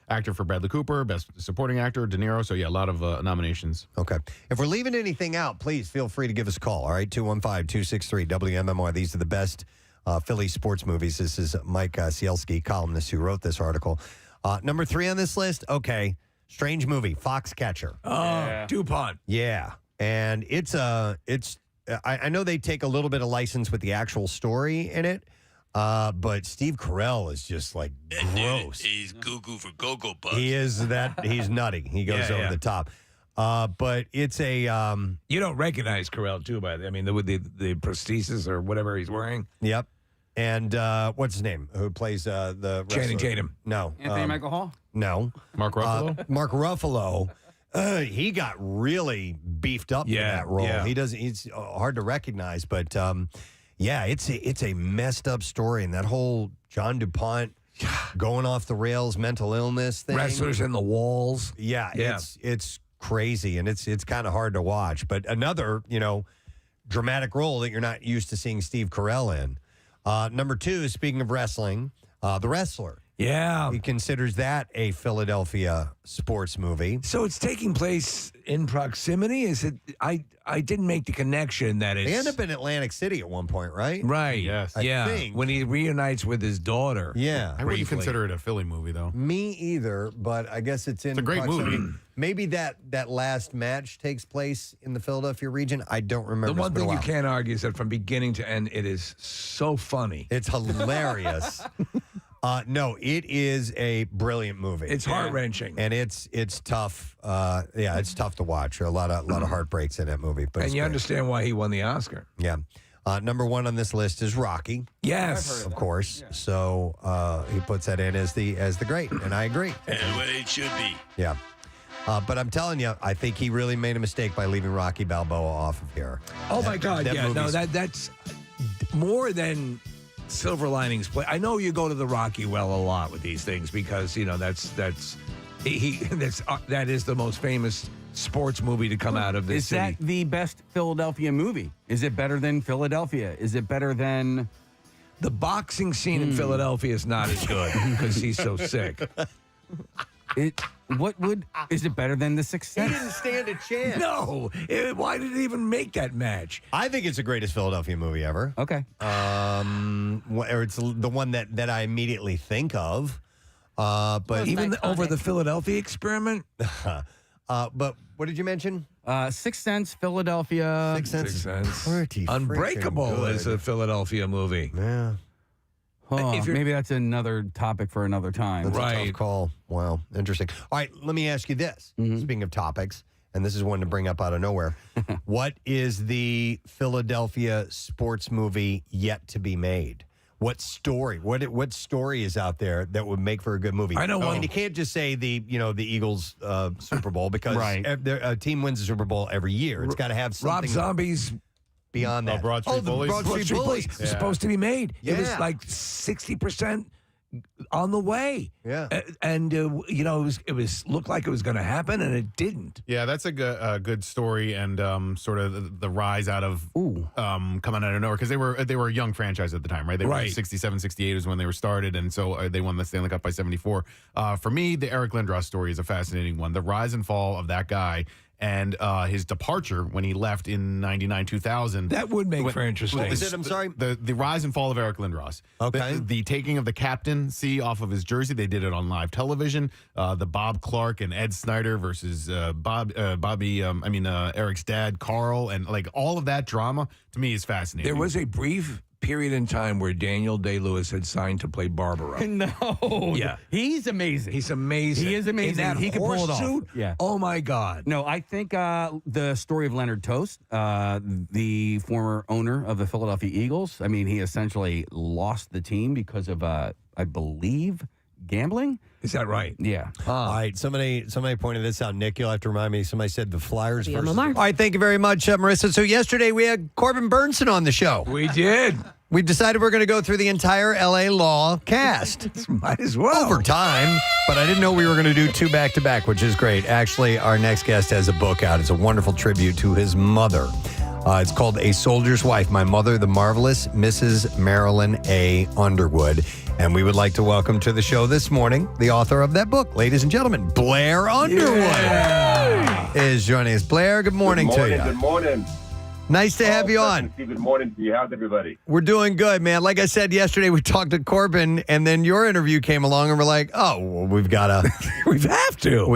actor for Bradley Cooper, best supporting actor, De Niro. So, yeah, a lot of nominations. Okay. If we're leaving anything out, please feel free to give us a call, all right? 215-263-WMMR. These are the best Philly sports movies. This is Mike Cielski, columnist, who wrote this article. Number 3 on this list, okay, strange movie, Foxcatcher. Oh, DuPont. Yeah. And I know they take a little bit of license with the actual story in it, but Steve Carell is just like gross. He's cuckoo for Cocoa Puffs. He is that. He's nutty. He goes over the top. But it's a you don't recognize Carell too, by I mean the prosthesis or whatever he's wearing. Yep. And what's his name? Who plays the Channing wrestler? Tatum? No. Anthony Michael Hall? No. Mark Ruffalo? Mark Ruffalo. He got really beefed up for that role. yeah. He's hard to recognize, but it's a messed up story, and that whole John DuPont going off the rails, mental illness thing. Wrestlers in the walls. Yeah. It's crazy, and it's kind of hard to watch. But another, dramatic role that you're not used to seeing Steve Carell in. Number 2, speaking of wrestling, The Wrestler. Yeah. He considers that a Philadelphia sports movie. So it's taking place in proximity? Is it? I didn't make the connection that it's... They end up in Atlantic City at one point, right? Right. Yes. I think. When he reunites with his daughter. Yeah. I wouldn't briefly. consider it a Philly movie, though. Me either, but I guess it's in It's a great proximity. movie. Maybe that last match takes place in the Philadelphia region. I don't remember. The one It's been a thing you while. can't argue is that from beginning to end, it is so funny. It's hilarious. No, it is a brilliant movie. It's heart-wrenching. And it's tough. It's tough to watch. A lot of heartbreaks in that movie. But And it's you great. understand why he won the Oscar. Yeah. Number 1 on this list is Rocky. Yes. Of course. Yeah. So he puts that in as the great, and I agree. And what it should be. Yeah. But I'm telling you, I think he really made a mistake by leaving Rocky Balboa off of here. Oh, my God. that Yeah, no, movie's- that's more than Silver Linings Play. I know you go to the Rocky well a lot with these things because, that is the most famous sports movie to come out of this Is city. that the best Philadelphia movie? Is it better than Philadelphia? Is it better than... The boxing scene in Philadelphia is not as good because he's so sick. Is it better than The Sixth He Sense? didn't stand a chance. No. Why did it even make that match? I think it's the greatest Philadelphia movie ever. Okay. Or it's the one that I immediately think of. But Even over the Philadelphia Experiment? but what did you mention? Sixth Sense, Philadelphia. Sixth Sense. Sixth Sense. Pretty freaking Unbreakable good. is a Philadelphia movie. Yeah. Oh, If you're- maybe that's another topic for another time. That's a Right. tough call. Wow, interesting. All right, let me ask you this. Speaking of topics, and this is one to bring up out of nowhere. What is the Philadelphia sports movie yet to be made? What story? What story is out there that would make for a good movie? I know one. And you can't just say the Eagles Super Bowl because Right. a team wins the Super Bowl every year. It's got to have Rob something Zombie's beyond that. Broad Street the Bullies? Broad Street Bullies. was supposed to be made. It was Yeah. like 60% on the way. Yeah. And it was looked like it was going to happen, and it didn't. Yeah, that's a good story and sort of the rise out of coming out of nowhere because they were a young franchise at the time, right? They were Right. 67, 68 is when they were started, and so they won the Stanley Cup by 74. For me, the Eric Lindros story is a fascinating one. The rise and fall of that guy and his departure when he left in 99, 2000. That would make for interesting. What was it? I'm sorry. The rise and fall of Eric Lindros. Okay. The taking of the captaincy off of his jersey. They did it on live television. The Bob Clark and Ed Snyder versus Eric's dad, Carl, and like all of that drama to me is fascinating. There was a brief period in time where Daniel Day-Lewis had signed to play Barbaro. No. Yeah. He's amazing. He's amazing. He is amazing. In that He can pull it off. suit? Yeah. Oh, my God. No, I think the story of Leonard Toast, the former owner of the Philadelphia Eagles, I mean, he essentially lost the team because of, I believe, gambling. Is that right? Yeah. All right, somebody pointed this out. Nick, you'll have to remind me. Somebody said the Flyers Be on versus... the All mark. right, thank you very much, Marissa. So yesterday we had Corbin Burnson on the show. We did. We decided we're going to go through the entire L.A. Law cast. Might as well. Over time, but I didn't know we were going to do 2 back-to-back, which is great. Actually, our next guest has a book out. It's a wonderful tribute to his mother. It's called A Soldier's Wife, My Mother, the Marvelous Mrs. Marilyn A. Underwood. And we would like to welcome to the show this morning the author of that book, ladies and gentlemen, Blair Underwood is joining us. Blair, good morning to you. Good morning. Nice to have you on. Good morning to you. How's everybody? We're doing good, man. Like I said yesterday, we talked to Corbin, and then your interview came along, and we're like, oh, well, we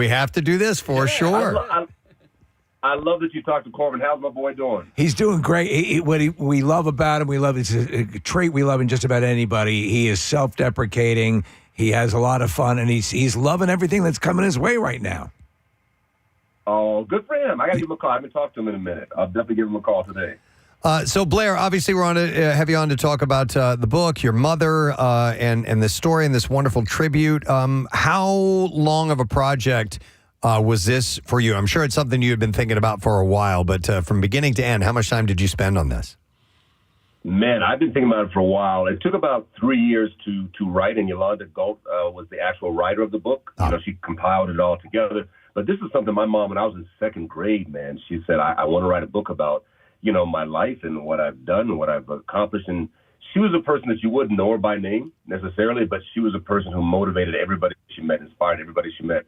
have to do this for sure. I love that you talked to Corbin. How's my boy doing? He's doing great. What we love about him, it's a trait we love in just about anybody. He is self-deprecating. He has a lot of fun, and he's loving everything that's coming his way right now. Oh, good for him. I got to give him a call. I haven't talked to him in a minute. I'll definitely give him a call today. So, Blair, obviously we're on to have you on to talk about the book, your mother, and this story and this wonderful tribute. How long of a project was this for you? I'm sure it's something you had been thinking about for a while, but from beginning to end, how much time did you spend on this? Man, I've been thinking about it for a while. It took about 3 years to write, and Yolanda Galt was the actual writer of the book. You know, she compiled it all together. But this is something my mom, when I was in second grade, man, she said, I want to write a book about, my life and what I've done and what I've accomplished. And she was a person that you wouldn't know her by name necessarily, but she was a person who motivated everybody she met, inspired everybody she met,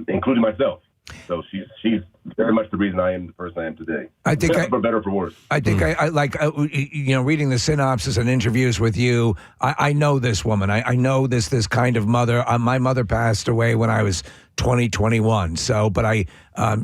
including myself. So she's very much the reason I am the person I am today. I think for better or for worse. I think I like reading the synopsis and interviews with you. I know this woman. I know this kind of mother. My mother passed away when I was 21. So, but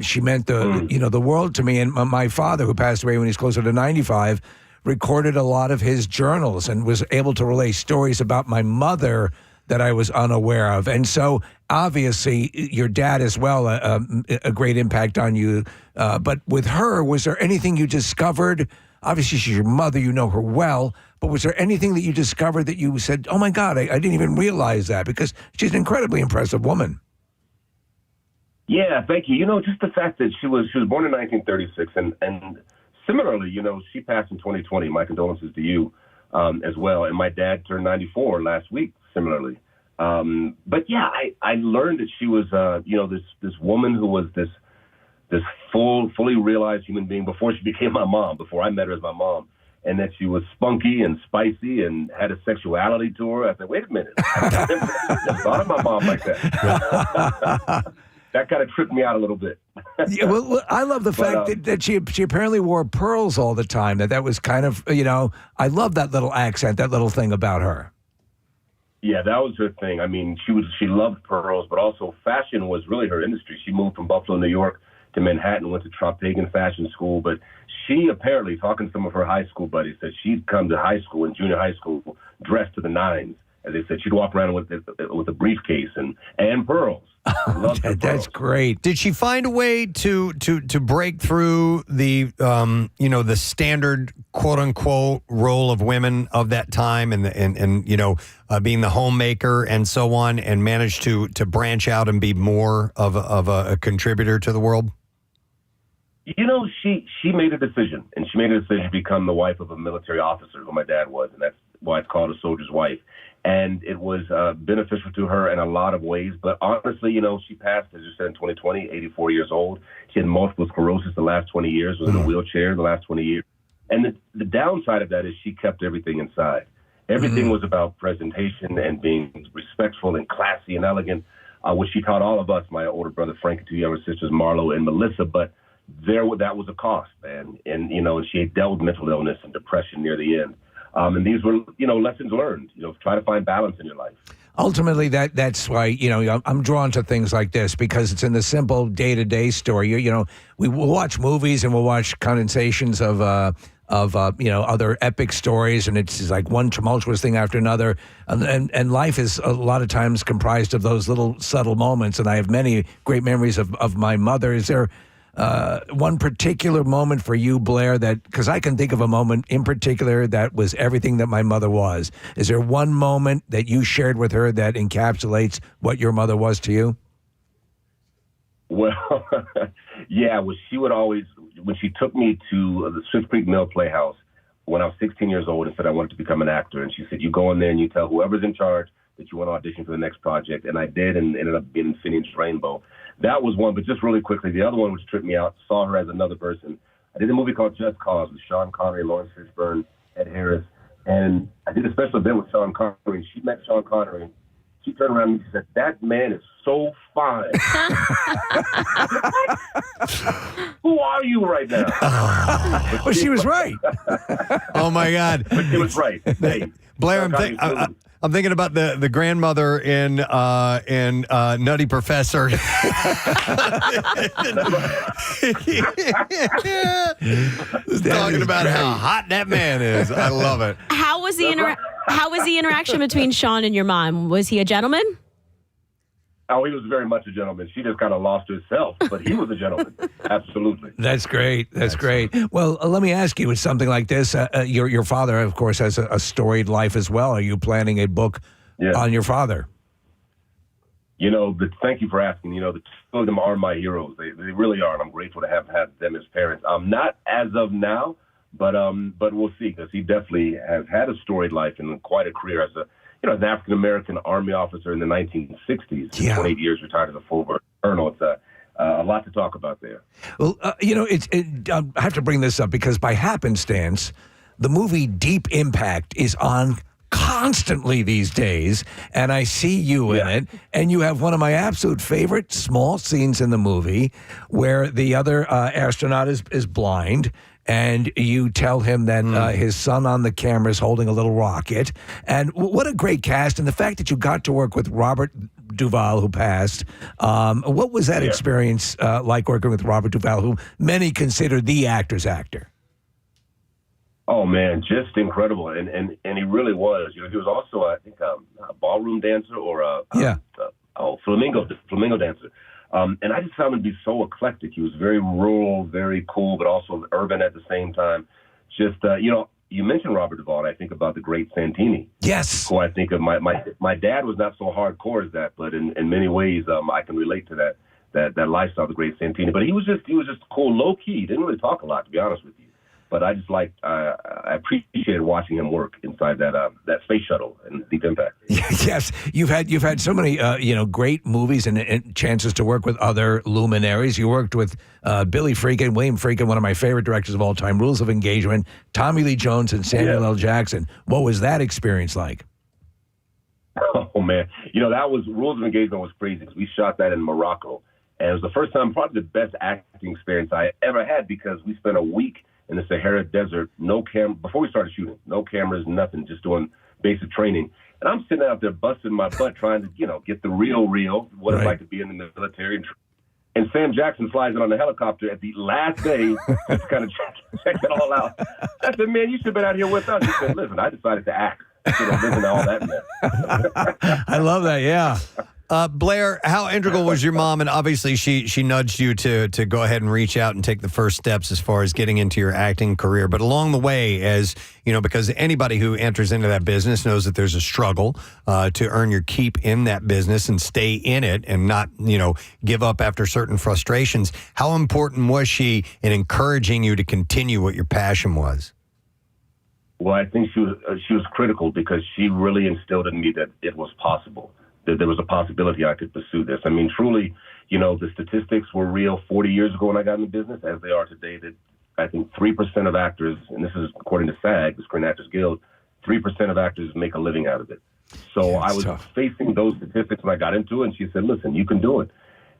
she meant the world to me. And my father, who passed away when he was closer to 95, recorded a lot of his journals and was able to relay stories about my mother that I was unaware of. And so obviously your dad as well, a great impact on you. But with her, was there anything you discovered? Obviously she's your mother, you know her well, but was there anything that you discovered that you said, oh my God, I didn't even realize that? Because she's an incredibly impressive woman. Yeah, thank you. Just the fact that she was born in 1936 and similarly, she passed in 2020. My condolences to you as well. And my dad turned 94 last week. Similarly. But yeah, I learned that she was, this woman who was this fully realized human being before she became my mom, before I met her as my mom, and that she was spunky and spicy and had a sexuality to her. I said, wait a minute. I never thought of my mom like that. That kind of tripped me out a little bit. Yeah, well, I love the fact that she apparently wore pearls all the time, that was kind of, I love that little accent, that little thing about her. Yeah, that was her thing. I mean, she loved pearls, but also fashion was really her industry. She moved from Buffalo, New York to Manhattan, went to Tropagan Fashion School. But she apparently, talking to some of her high school buddies, said she'd come to high school and junior high school dressed to the nines. As they said, she'd walk around with a briefcase and pearls. That's great. Did she find a way to break through the the standard quote unquote role of women of that time and being the homemaker and so on, and manage to branch out and be more of a contributor to the world? She made a decision, and she made a decision to become the wife of a military officer who my dad was, and that's why it's called a soldier's wife. And it was beneficial to her in a lot of ways. But honestly, she passed, as you said, in 2020, 84 years old. She had multiple sclerosis the last 20 years, was in a wheelchair the last 20 years. And the downside of that is she kept everything inside. Everything was about presentation and being respectful and classy and elegant, which she taught all of us, my older brother Frank and two younger sisters, Marlo and Melissa. But that was a cost, man. And, she had dealt with mental illness and depression near the end. And these were, lessons learned. Try to find balance in your life. Ultimately, that's why, I'm drawn to things like this, because it's in the simple day-to-day story. We will watch movies and we'll watch condensations of other epic stories, and it's like one tumultuous thing after another. And life is a lot of times comprised of those little subtle moments. And I have many great memories of my mother. Is there one particular moment for you, Blair, because I can think of a moment in particular that was everything that my mother was. Is there one moment that you shared with her that encapsulates what your mother was to you? Well, yeah, she would always, when she took me to the Swift Creek Mill Playhouse when I was 16 years old and said I wanted to become an actor, and she said, you go in there and you tell whoever's in charge that you want to audition for the next project. And I did, and ended up being in Phineas Rainbow. That was one, but just really quickly, the other one which tripped me out, saw her as another person. I did a movie called Just Cause with Sean Connery, Lawrence Fishburne, Ed Harris. And I did a special event with Sean Connery. She met Sean Connery. She turned around and she said, "That man is so fine." Who are you right now? Well, she was right. Oh, my God. But she was right. Hey, Blair, I'm thinking about the grandmother in Nutty Professor. Talking about how hot that man is. I love it. How was the interaction between Sean and your mom? Was he a gentleman? Oh, he was very much a gentleman. She just kind of lost herself, but he was a gentleman. Absolutely. That's great. That's great. Well, let me ask you, with something like this, your father, of course, has a storied life as well. Are you planning a book on your father? You know, thank you for asking. You know, the two of them are my heroes. They really are, and I'm grateful to have had them as parents. Not as of now, but we'll see, because he definitely has had a storied life and quite a career as an African-American Army officer in the 1960s. 28 years retired as a full-bird colonel. It's a lot to talk about there. Well, I have to bring this up because by happenstance, the movie Deep Impact is on constantly these days, and I see you in it, and you have one of my absolute favorite small scenes in the movie where the other astronaut is blind, and you tell him that his son on the camera is holding a little rocket. And what a great cast. And the fact that you got to work with Robert Duvall, who passed. What was that experience like, working with Robert Duvall, who many consider the actor's actor? Oh, man, just incredible. And he really was. You know, he was also, I think, a ballroom dancer or a flamingo dancer. And I just found him to be so eclectic. He was very rural, very cool, but also urban at the same time. Just, you mentioned Robert Duvall, and I think about the great Santini. Yes. Who I think of my dad was not so hardcore as that, but in many ways, I can relate to that lifestyle of the great Santini. But he was just cool, low key. He didn't really talk a lot, to be honest with you. But I just I appreciated watching him work inside that space shuttle and Deep Impact. Yes, you've had so many great movies and chances to work with other luminaries. You worked with Billy Friedkin, William Friedkin, one of my favorite directors of all time. Rules of Engagement, Tommy Lee Jones, and Samuel L. Jackson. What was that experience like? Oh man, that was Rules of Engagement was crazy because we shot that in Morocco, and it was the first time, probably the best acting experience I ever had, because we spent a week in the Sahara Desert, before we started shooting, no cameras, nothing, just doing basic training. And I'm sitting out there busting my butt trying to, get the real, what it's like to be in the military. And Sam Jackson flies in on the helicopter at the last day just to kind of check it all out. I said, man, you should have been out here with us. He said, listen, I decided to act. Listen to all that, man. I love that, yeah. Blair, how integral was your mom? And obviously she nudged you to go ahead and reach out and take the first steps as far as getting into your acting career. But along the way, as because anybody who enters into that business knows that there's a struggle to earn your keep in that business and stay in it and not, give up after certain frustrations. How important was she in encouraging you to continue what your passion was? Well, I think she was critical, because she really instilled in me that it was possible, that there was a possibility I could pursue this. I mean, truly, the statistics were real 40 years ago when I got in the business, as they are today, that I think 3% of actors, and this is according to SAG, the Screen Actors Guild, 3% of actors make a living out of it. So I was facing those statistics when I got into it, and she said, listen, you can do it.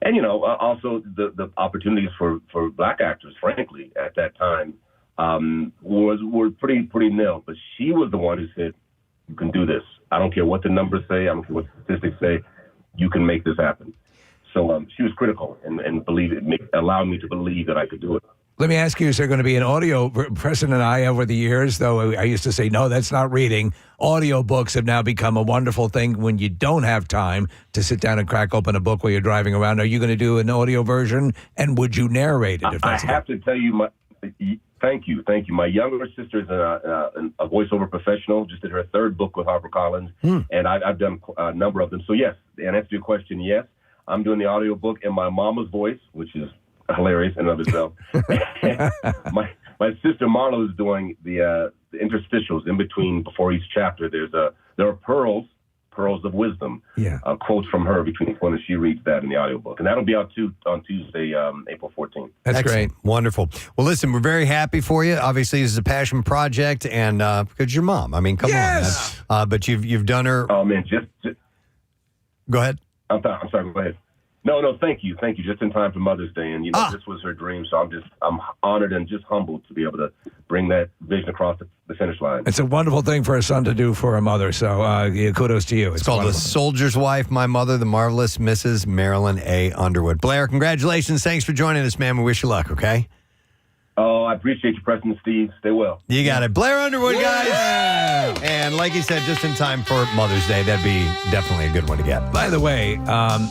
And, also the opportunities for black actors, frankly, at that time, were pretty nil. But she was the one who said, you can do this. I don't care what the numbers say. I don't care what the statistics say. You can make this happen. So she was critical and allowed me to believe that I could do it. Let me ask you, is there going to be an audio? Preston and I, over the years, though, I used to say, no, that's not reading. Audio books have now become a wonderful thing when you don't have time to sit down and crack open a book while you're driving around. Are you going to do an audio version? And would you narrate it? I have to tell you, Thank you. My younger sister is a voiceover professional, just did her third book with HarperCollins, and I've done a number of them. So yes, and answer your question, yes, I'm doing the audio book in my mama's voice, which is hilarious in and of itself. my sister Marlo is doing the interstitials in between, before each chapter. There are pearls pearls of wisdom. Yeah. Quotes from her between when she reads that in the audiobook. And that'll be out on Tuesday, April 14th. That's Excellent. great. Wonderful. Well, listen, we're very happy for you. Obviously, this is a passion project, and because your mom. I mean, come on. But you've done her. Oh, man, just Go ahead. I'm sorry, go ahead. No, thank you. Just in time for Mother's Day. And, this was her dream, so I'm honored and just humbled to be able to bring that vision across the finish line. It's a wonderful thing for a son to do for a mother, so kudos to you. It's called wonderful. The Soldier's Wife, My Mother, the Marvelous Mrs. Marilyn A. Underwood. Blair, congratulations. Thanks for joining us, man. We wish you luck, okay? Oh, I appreciate you, Preston and Steve. Stay well. You got it. Blair Underwood, guys. And like you said, just in time for Mother's Day, that'd be definitely a good one to get. By the way,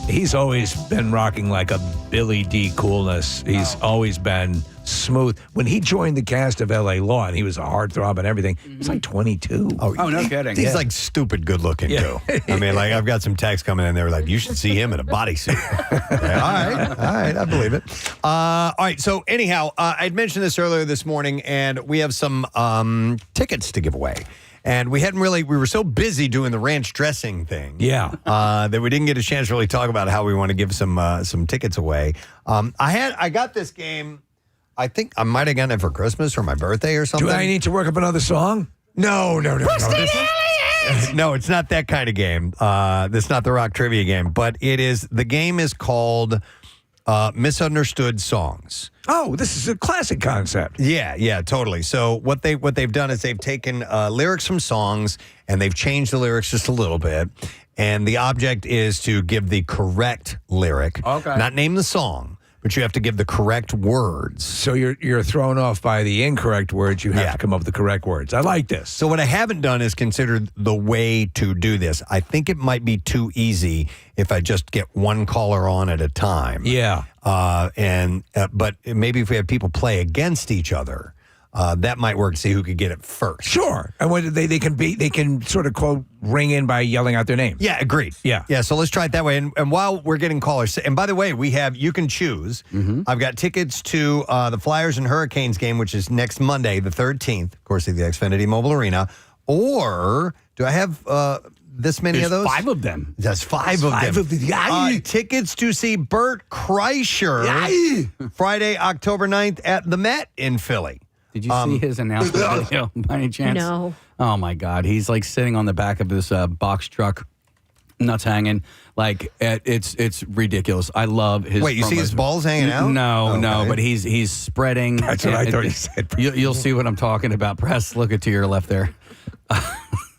he's always been rocking like a Billy D coolness. He's always been smooth. When he joined the cast of L.A. Law, and he was a heartthrob and everything, he was like 22. Oh, no kidding. He's like stupid good looking, too. I mean, like, I've got some texts coming in. They were like, you should see him in a bodysuit. All right, I believe it. All right, so anyhow, I'd mentioned this earlier this morning, and we have some tickets to give away. And we were so busy doing the ranch dressing thing. Yeah. That we didn't get a chance to really talk about how we want to give some tickets away. I got this game. I think I might have gotten it for Christmas or my birthday or something. Do I need to work up another song? No. No, it's not that kind of game. This is not the rock trivia game, but the game is called Misunderstood Songs. Oh, this is a classic concept. Yeah, totally. So what they've done is they've taken lyrics from songs and they've changed the lyrics just a little bit. And the object is to give the correct lyric, not name the song, but you have to give the correct words. So you're thrown off by the incorrect words. You have to come up with the correct words. I like this. So what I haven't done is considered the way to do this. I think it might be too easy if I just get one caller on at a time. Yeah. But maybe if we have people play against each other, that might work to see who could get it first. Sure. And what they can sort of quote ring in by yelling out their name. Yeah, agreed. Yeah. So let's try it that way. And while we're getting callers, and by the way, you can choose. I've got tickets to the Flyers and Hurricanes game, which is next Monday, the 13th, of course, at the Xfinity Mobile Arena. Or do I have this many of those? 5 of them. That's 5 of them. Tickets to see Bert Kreischer Friday, October 9th at the Met in Philly. Did you see his announcement video by any chance? No. Oh, my God. He's like sitting on the back of this box truck, nuts hanging. Like, it's ridiculous. I love his Wait, you see his balls hanging out? No, but he's spreading. That's what I thought he said. You'll see what I'm talking about. Press, look it to your left there.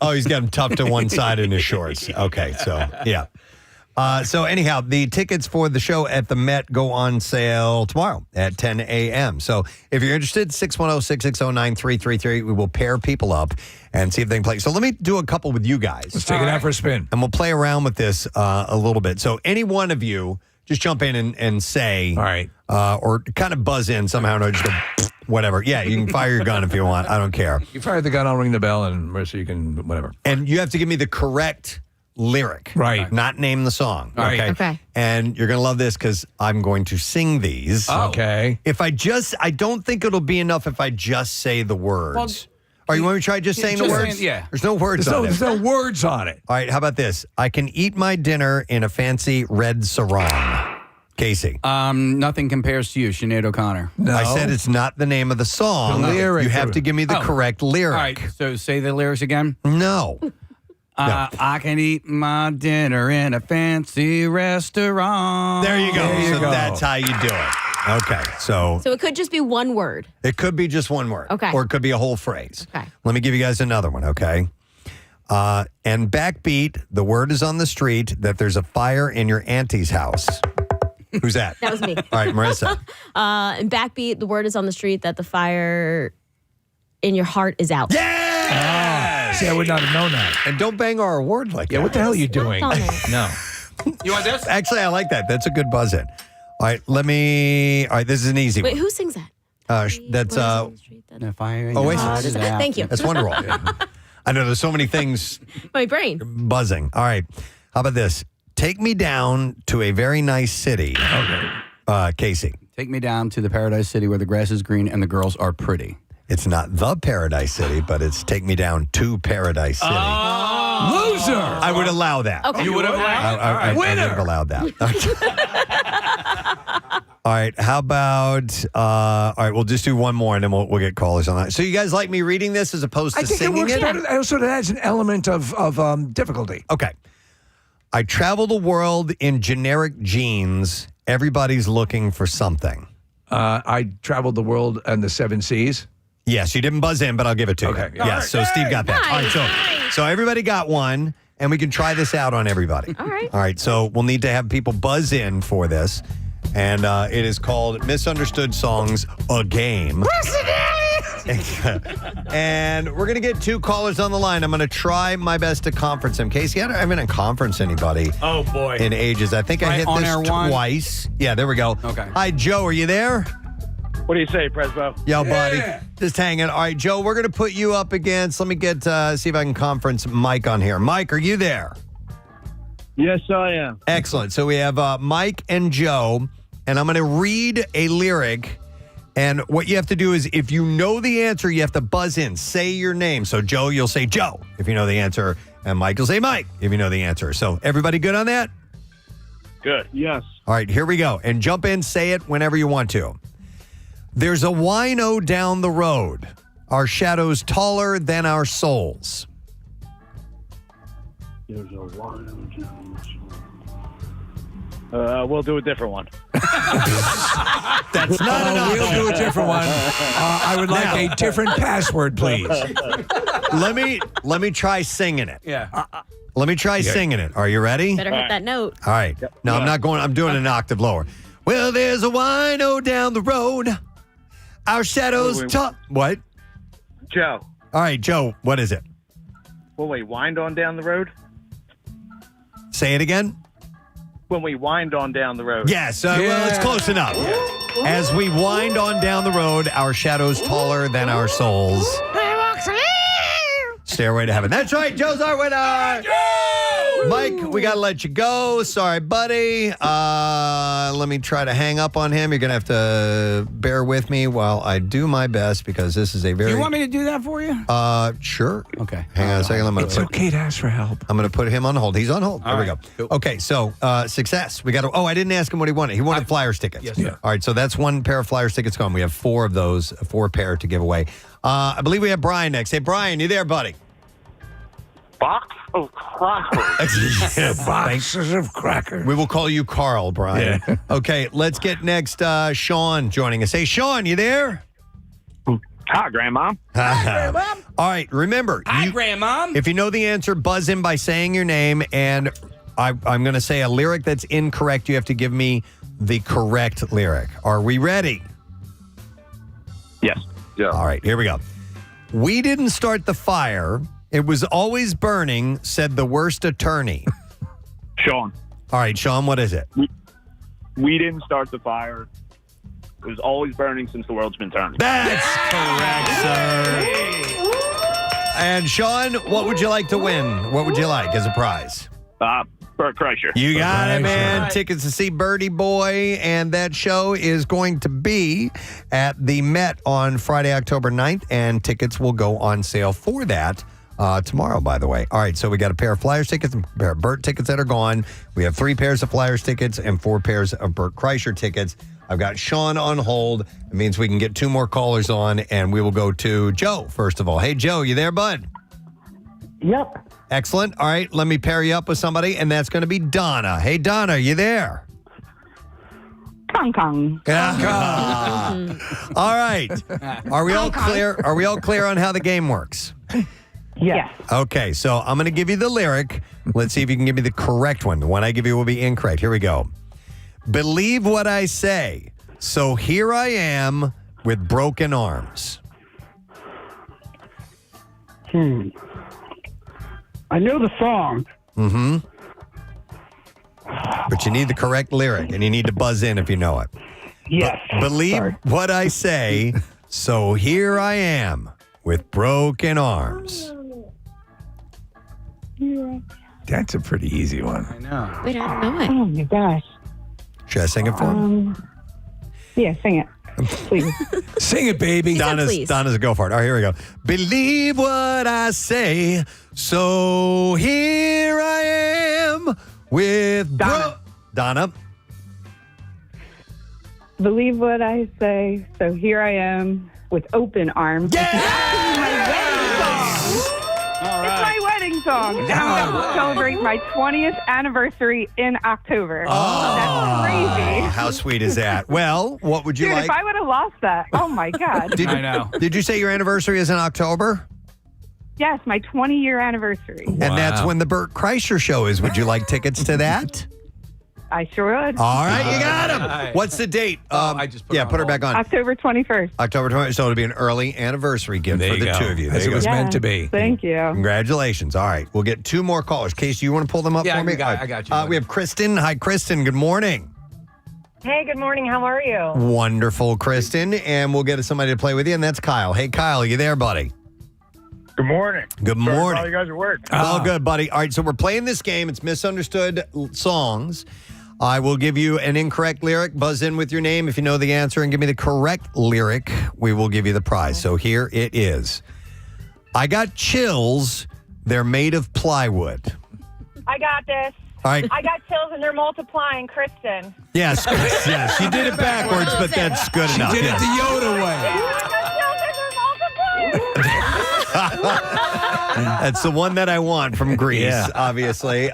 Oh, he's got him tucked to one side in his shorts. Okay, so, yeah. So anyhow, the tickets for the show at the Met go on sale tomorrow at 10 a.m. So if you're interested, 610-660-9333. We will pair people up and see if they can play. So let me do a couple with you guys. Let's take it out for a spin. And we'll play around with this a little bit. So any one of you, just jump in and say. All right. Or kind of buzz in somehow. No, just go, whatever. Yeah, you can fire your gun if you want. I don't care. You fire the gun, I'll ring the bell, and Marissa, you can, whatever. And you have to give me the correct lyric. Right. Not name the song. Right. Okay. And you're going to love this because I'm going to sing these. Oh. Okay. I don't think it'll be enough if I just say the words. You want me to try just saying the words? Yeah. There's no words on it. There's no words on it. All right, how about this? I can eat my dinner in a fancy red sarong. Casey. Nothing compares to you, Sinead O'Connor. No. I said it's not the name of the song. The lyric. You have to give me the correct lyric. All right, so say the lyrics again. No. I can eat my dinner in a fancy restaurant. There you go. There you so go. that's how you do it. Okay, so So it could just be one word. it could be just one word. Okay. Or it could be a whole phrase. Okay. Let me give you guys another one, okay? And backbeat, the word is on the street that there's a fire in your auntie's house. Who's that? That was me. All right, Marissa. And backbeat, the word is on the street that the fire in your heart is out. See, I would not have known that. And don't bang our award like that. Yeah, what the hell are you doing? Work on it. No. You want this? Actually, I like that. That's a good buzz in. All right, this is an easy Wait, one. who sings that? That's The fire in Oh, your wait. heart is out. Thank you. That's Wonderwall. I know there's so many things My brain. buzzing. All right, how about this? Take me down to a very nice city. Okay. Casey. Take me down to the paradise city where the grass is green and the girls are pretty. It's not the Paradise City, but it's Take Me Down to Paradise City. Loser. I would allow that. Okay. You would have allowed? I would have allowed that. All right. How about? All right. We'll just do one more, and then we'll get callers on that. So you guys like me reading this as opposed to I think singing it works it? better. Also, it adds an element of difficulty. Okay. I travel the world in generic jeans. Everybody's looking for something. I traveled the world and the 7 seas. Yes, you didn't buzz in, but I'll give it to you. Okay. Yes, so Steve got that. All right, so everybody got one, and we can try this out on everybody. All right. All right, so we'll need to have people buzz in for this, and it is called Misunderstood Songs, a Game. And we're going to get 2 callers on the line. I'm going to try my best to conference them. Casey, I haven't conferenced anybody Oh, boy. in ages. I think I hit on this air one? twice. Yeah, there we go. Okay. Hi, Joe, are you there? What do you say, Presbo? Yo, buddy. Just hanging. All right, Joe, we're going to put you up against, let me get, see if I can conference Mike on here. Mike, are you there? Yes, I am. Excellent. So we have Mike and Joe, and I'm going to read a lyric. And what you have to do is, if you know the answer, you have to buzz in. Say your name. So, Joe, you'll say Joe if you know the answer. And Mike will say Mike if you know the answer. So, everybody good on that? Good. Yes. All right, here we go. And jump in, say it whenever you want to. There's a wino down the road. Our shadows taller than our souls. There's a wino down the road. We'll do a different one. That's not enough. We'll do a different one. I would like a different password, please. Let me try singing it. Yeah. Let me try singing it. Are you ready? Better hit that note. All right. No, I'm not going. I'm doing an octave lower. Well, there's a wino down the road. Our shadows talk. What? Joe. All right, Joe. What is it? When we wind on down the road? Say it again. When we wind on down the road. Yes. Well, it's close enough. As we wind on down the road, our shadows taller than our souls. Stairway to Heaven. That's right. Joe's our winner. Mike, we got to let you go. Sorry, buddy. Let me try to hang up on him. You're going to have to bear with me while I do my best because this is a very... You want me to do that for you? Sure. Okay. Hang on a second. It's okay to ask for help. I'm going to put him on hold. He's on hold. There we go. Cool. Okay, so success. We got to... Oh, I didn't ask him what he wanted. He wanted Flyers tickets. Yes, sir. All right, so that's 1 pair of Flyers tickets gone. We have 4 of those, 4 pair to give away. I believe we have Brian next. Hey, Brian, you there, buddy? Box of crackers. Boxes of crackers. We will call you Carl, Brian. Yeah. Okay, let's get next Sean joining us. Hey, Sean, you there? Hi, Grandma. All right, remember. Hi, Grandma. If you know the answer, buzz in by saying your name, and I'm going to say a lyric that's incorrect. You have to give me the correct lyric. Are we ready? Yes. Yeah. All right, here we go. We didn't start the fire. It was always burning, said the worst attorney. Sean. All right, Sean, what is it? We didn't start the fire. It was always burning since the world's been turning. That's correct, sir. And Sean, what would you like to win? What would you like as a prize? Bert Kreischer. You got it, man. Tickets to see Birdie Boy, and that show is going to be at the Met on Friday, October 9th, and tickets will go on sale for that tomorrow, by the way. All right, so we got a pair of Flyers tickets and a pair of Bert tickets that are gone. We have 3 pairs of Flyers tickets and 4 pairs of Bert Kreischer tickets. I've got Sean on hold. It means we can get 2 more callers on, and we will go to Joe, first of all. Hey, Joe, you there, bud? Yep. Excellent. All right, let me pair you up with somebody, and that's going to be Donna. Hey, Donna, you there? Kong Kong. All right. Are we all clear? Are we all clear on how the game works? Yes. Okay, so I'm going to give you the lyric. Let's see if you can give me the correct one. The one I give you will be incorrect. Here we go. Believe what I say. So here I am with broken arms. I know the song. Mm-hmm. But you need the correct lyric, and you need to buzz in if you know it. Yes. Believe what I say. So here I am with broken arms. That's a pretty easy one. I know. Wait, I don't know it. Oh my gosh. Should I sing it for him? Yeah, sing it. Please. Sing it, baby. Donna's go for it. All right, here we go. Believe what I say. So here I am with Donna. Believe what I say. So here I am with open arms. It's my wedding song. And I'm going to celebrate my 20th anniversary in October. That's crazy. How sweet is that? Well, what would you Dude, like? if I would have lost that, oh my God. Did you say your anniversary is in October? Yes, my 20-year anniversary. And that's when the Burt Kreischer show is. Would you like tickets to that? I sure would. All right, you got him. What's the date? Put her back on. October 21st. October 20th. So it'll be an early anniversary gift There for you the go. two of you. As There it you was go. meant to be. Thank you. Congratulations. All right, we'll get two more callers. Casey, you want to pull them up Yeah, for me? I got you. We have Kristen. Hi, Kristen. Good morning. Hey, good morning. How are you? Wonderful, Kristen. And we'll get somebody to play with you, and that's Kyle. Hey, Kyle, you there, buddy? Good morning. Good Sorry morning. for all you guys are working. It's all good, buddy. All right, so we're playing this game. It's misunderstood songs. I will give you an incorrect lyric. Buzz in with your name if you know the answer and give me the correct lyric. We will give you the prize. So here it is. I got chills. They're made of plywood. I got this. All right. I got chills and they're multiplying, Kristen. Yes, yes. You did it backwards, but that's good enough. She did it the Yoda way. I got chills and they're multiplying. That's the one that I want from Greece, obviously.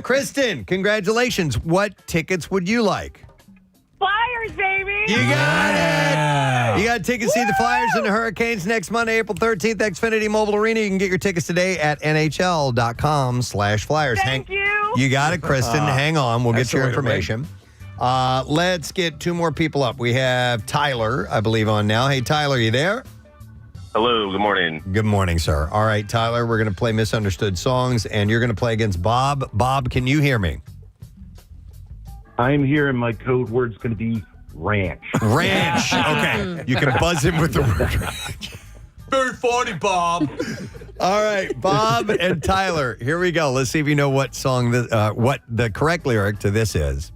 Kristen, congratulations. What tickets would you like? Flyers, baby. You got it. You got tickets to see the Flyers and the Hurricanes next Monday, April 13th, Xfinity Mobile Arena. You can get your tickets today at nhl.com/Flyers. Thank you. You got it, Kristen. Hang on. We'll That's get your the way to information. Let's get two more people up. We have Tyler, I believe, on now. Hey, Tyler, you there? Hello, good morning. Good morning, sir. All right, Tyler, we're going to play misunderstood songs, and you're going to play against Bob. Bob, can you hear me? I'm here, and my code word's going to be ranch. Ranch. Okay. You can buzz in with the word ranch. Very funny, Bob. All right, Bob and Tyler, here we go. Let's see if you know what song, what the correct lyric to this is.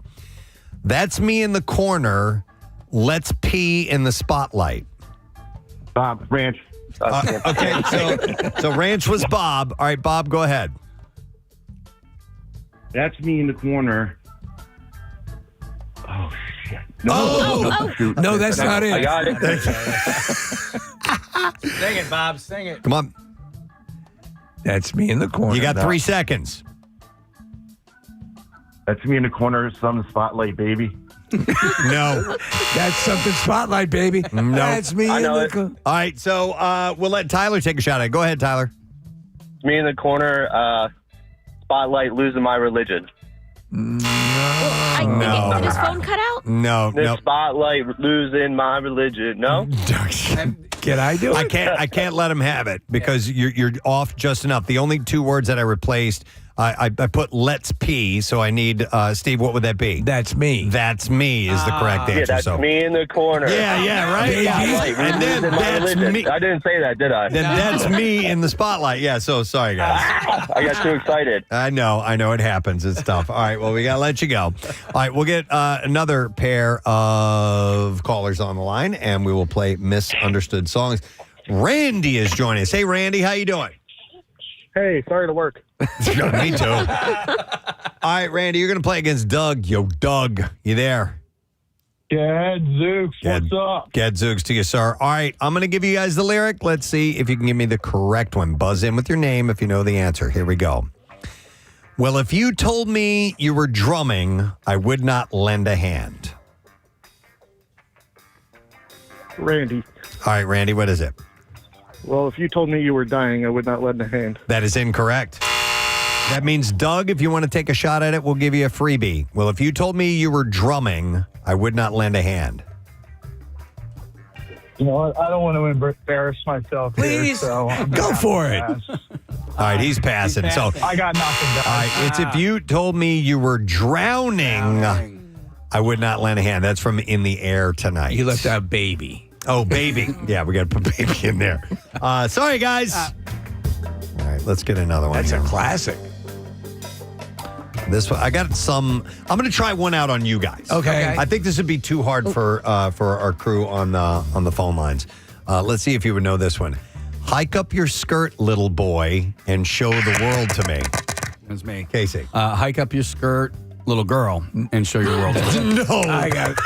That's me in the corner. Let's pee in the spotlight. Bob, ranch. Okay, so ranch was Bob. All right, Bob, go ahead. That's me in the corner. Oh, shit. No, that's not it. I got it. Sing it, Bob. Sing it. Come on. That's me in the corner. You got 3 seconds. That's me in the corner, sun spotlight, baby. No. That's something spotlight, baby. No. That's me in the corner. All right, so we'll let Tyler take a shot at it. Go ahead, Tyler. Me in the corner, spotlight, losing my religion. No. Did his phone cut out? No, The no. spotlight, losing my religion. No? Can I do it? I can't let him have it because you're off just enough. The only two words that I replaced, I put let's pee, so I need Steve, what would that be? That's me. That's me is the correct answer. Yeah, that's so me in the corner. Yeah, right. Spotlight, And then losing my that's religion. me. I didn't say that, did I? Then that's me in the spotlight. Yeah, so sorry guys. I got too excited. I know it happens. It's tough. All right, well, we got to let you go. All right, we'll get another pair of callers on the line, and we will play misunderstood songs. Randy is joining us. Hey, Randy, how you doing? Hey, sorry to work. Me too. All right, Randy, you're going to play against Doug. Yo, Doug, you there? Gadzooks, what's up? Gadzooks to you, sir. All right, I'm going to give you guys the lyric. Let's see if you can give me the correct one. Buzz in with your name if you know the answer. Here we go. Well, if you told me you were drumming, I would not lend a hand. Randy. All right, Randy, what is it? Well, if you told me you were dying, I would not lend a hand. That is incorrect. That means, Doug, if you want to take a shot at it, we'll give you a freebie. Well, if you told me you were drumming, I would not lend a hand. You know what? I don't want to embarrass myself. Please, so go for it. All right, he's passing. So I got nothing, guys. all right, it's if you told me you were drowning, I would not lend a hand. That's from In the Air Tonight. You left out baby. Oh, baby. Yeah, we got to put baby in there. Sorry, guys. All right, let's get another one. That's here. a classic. This one, I got some. I'm going to try one out on you guys. Okay. I think this would be too hard for our crew on the phone lines. Let's see if you would know this one. Hike up your skirt, little boy, and show the world to me. That's me. Casey. Hike up your skirt, little girl, and show your world. No. I got it.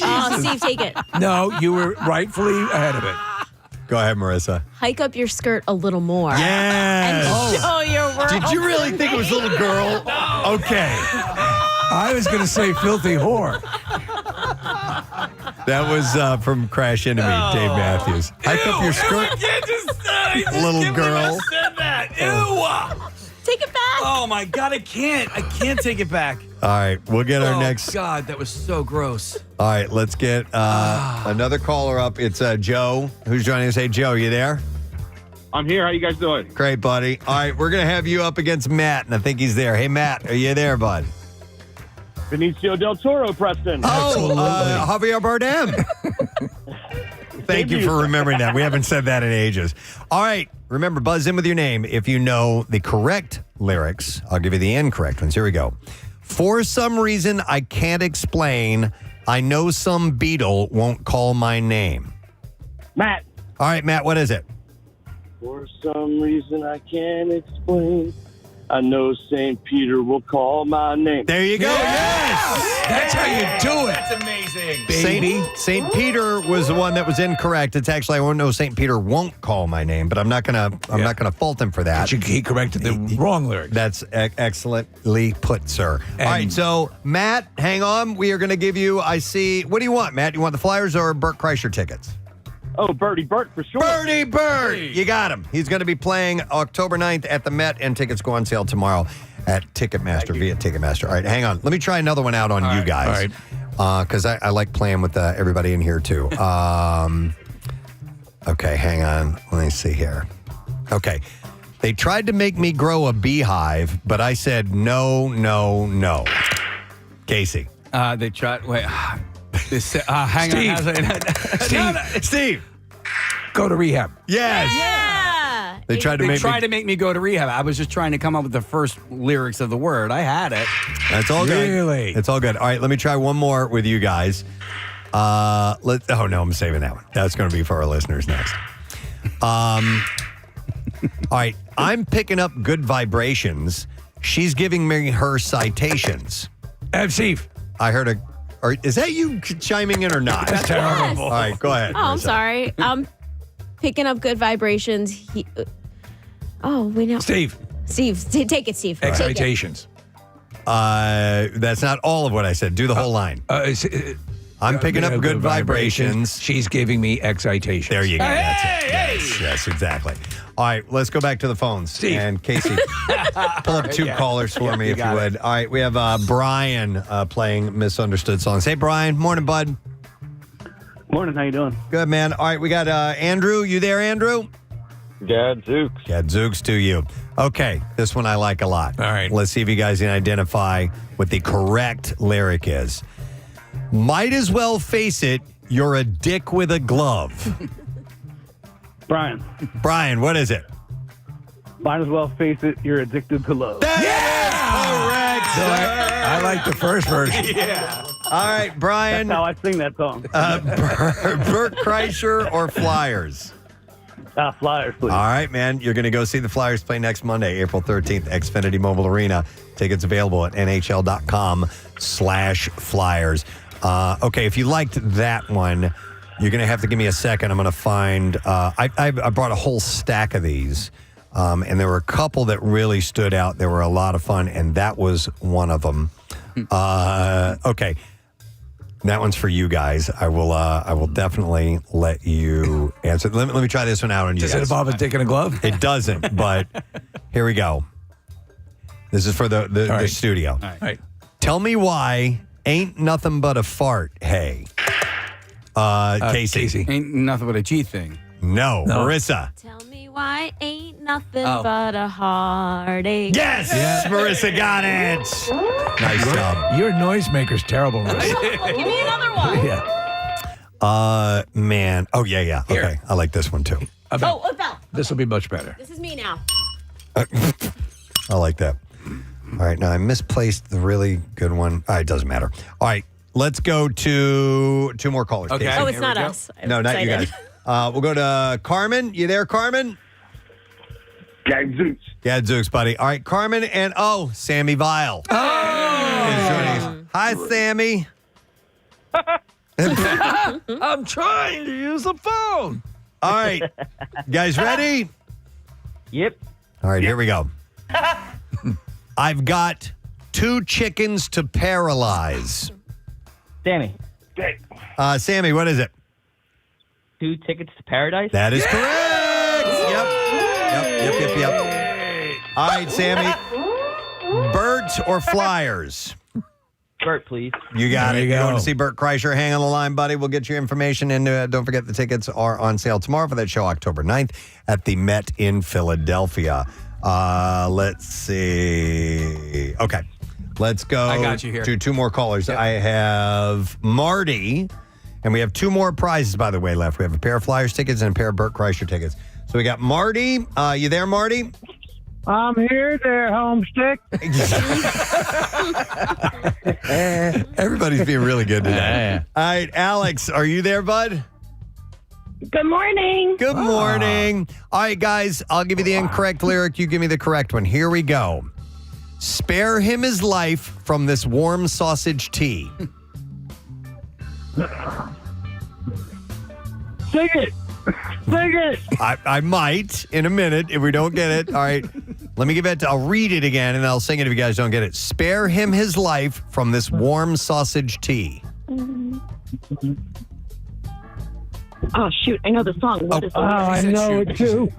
Oh, Steve, take it. No, you were rightfully ahead of it. Go ahead, Marissa. Hike up your skirt a little more. Yes. And show your world. Did you really think it was little girl? Okay. I was going to say filthy whore. That was from Crash Into Me, Dave Matthews. Hike up your skirt, little girl. Said that. Ew. Take it back. Oh my God, I can't take it back. All right, we'll get our next. God, that was so gross. All right, let's get another caller up. It's Joe, who's joining us. Hey, Joe, you there? I'm here. How you guys doing? Great, buddy. All right, we're going to have you up against Matt, and I think he's there. Hey, Matt, are you there, bud? Benicio del Toro, Preston. Oh, Javier Bardem. Thank you for remembering that. We haven't said that in ages. All right, remember, buzz in with your name if you know the correct lyrics. I'll give you the incorrect ones. Here we go. For some reason I can't explain, I know some beetle won't call my name. Matt. All right, Matt, what is it? For some reason I can't explain, I know St. Peter will call my name. There you go. Yes! That's how you do it. That's amazing. Baby. Saint Peter was the one that was incorrect. It's actually, I know St. Peter won't call my name, but I'm not gonna fault him for that. He corrected the wrong lyrics. That's excellently put, sir. All right, so Matt, hang on. We are going to give you. I see. What do you want, Matt? You want the Flyers or Burt Kreischer tickets? Oh, Bertie Burt for sure. Bertie Burt. You got him. He's going to be playing October 9th at the Met, and tickets go on sale tomorrow at Ticketmaster, via Ticketmaster. All right, hang on. Let me try another one out on you guys. All right. Because I like playing with everybody in here, too. Okay, hang on. Let me see here. Okay. They tried to make me grow a beehive, but I said no, no, no. Casey. They tried. Wait. Hang on. Steve. Go to rehab. Yes. Yeah. They tried to make me go to rehab. I was just trying to come up with the first lyrics of the word. I had it. That's all good. Really? It's all good. All right, let me try one more with you guys. Oh no, I'm saving that one. That's going to be for our listeners next. All right, I'm picking up good vibrations. She's giving me her citations. Steve. I heard is that you chiming in or not? That's terrible. Yes. All right, go ahead. Oh, I'm Marissa. sorry. I'm picking up good vibrations. We know. Steve. Take it, Steve. Take it. Excitations. That's not all of what I said. Do the whole line. I'm picking up good vibrations. She's giving me excitation. There you go. That's it. Yes, exactly. All right, let's go back to the phones. Steve. And Casey, pull up two callers for me if you would. All right, we have Brian playing Misunderstood Songs. Hey, Brian. Morning, bud. Morning. How you doing? Good, man. All right, we got Andrew. You there, Andrew? Gadzooks. Gadzooks to you. Okay, this one I like a lot. All right. Let's see if you guys can identify what the correct lyric is. Might as well face it, you're a dick with a glove. Brian, what is it? Might as well face it, you're addicted to love. Correct, sir. I like the first version. Yeah. All right, Brian. That's how I sing that song. Burt Kreischer or Flyers? Flyers, please. All right, man. You're going to go see the Flyers play next Monday, April 13th, Xfinity Mobile Arena. Tickets available at nhl.com/Flyers. Okay, if you liked that one, you're going to have to give me a second. I'm going to find, I brought a whole stack of these, and there were a couple that really stood out. They were a lot of fun, and that was one of them. Okay, that one's for you guys. I will definitely let you answer. Let me try this one out on you guys. Does it involve a dick and a glove? It doesn't, but here we go. This is for the studio. All right. Tell me why ain't nothing but a fart, hey. Casey. Ain't nothing but a G thing. No. Marissa. Tell me why ain't nothing but a heartache. Yes! Marissa got it. Nice job. Your noisemaker's terrible, Marissa. Give me another one. Yeah. Man. Oh, yeah. Here. Okay. I like this one, too. Bell. This will be much better. This is me now. I like that. All right, now I misplaced the really good one. All right, it doesn't matter. All right, let's go to 2 more callers. Okay. Casey. Oh, it's not us. I was No, not you excited. guys. We'll go to Carmen. You there, Carmen? Gadzooks. Gadzooks, buddy. All right, Carmen and Sammy Vile. Is joining us. Hi, Sammy. I'm trying to use the phone. All right, you guys ready? Yep. All right, here we go. I've got 2 chickens to paralyze. Sammy. Sammy, what is it? 2 tickets to paradise? That is correct. Yep. All right, Sammy. Bert or Flyers? Bert, please. You got There it. you You go. want to see Bert Kreischer? Hang on the line, buddy. We'll get your information. And don't forget, the tickets are on sale tomorrow for that show, October 9th, at the Met in Philadelphia. Let's see. Okay. Let's go I got you here. to 2 more callers. I have Marty, and we have 2 more prizes, by the way, left. We have a pair of Flyers tickets and a pair of Bert Kreischer tickets. So we got Marty. You there, Marty? I'm here there, homestick. Everybody's being really good today. All right, Alex, are you there, bud? Good morning. Good morning. All right, guys, I'll give you the incorrect lyric. You give me the correct one. Here we go. Spare him his life from this warm sausage tea. Sing it. Sing it. I might in a minute if we don't get it. All right. Let me give it. I'll read it again and I'll sing it if you guys don't get it. Spare him his life from this warm sausage tea. Oh, shoot. I know the song. What is it? I know it too.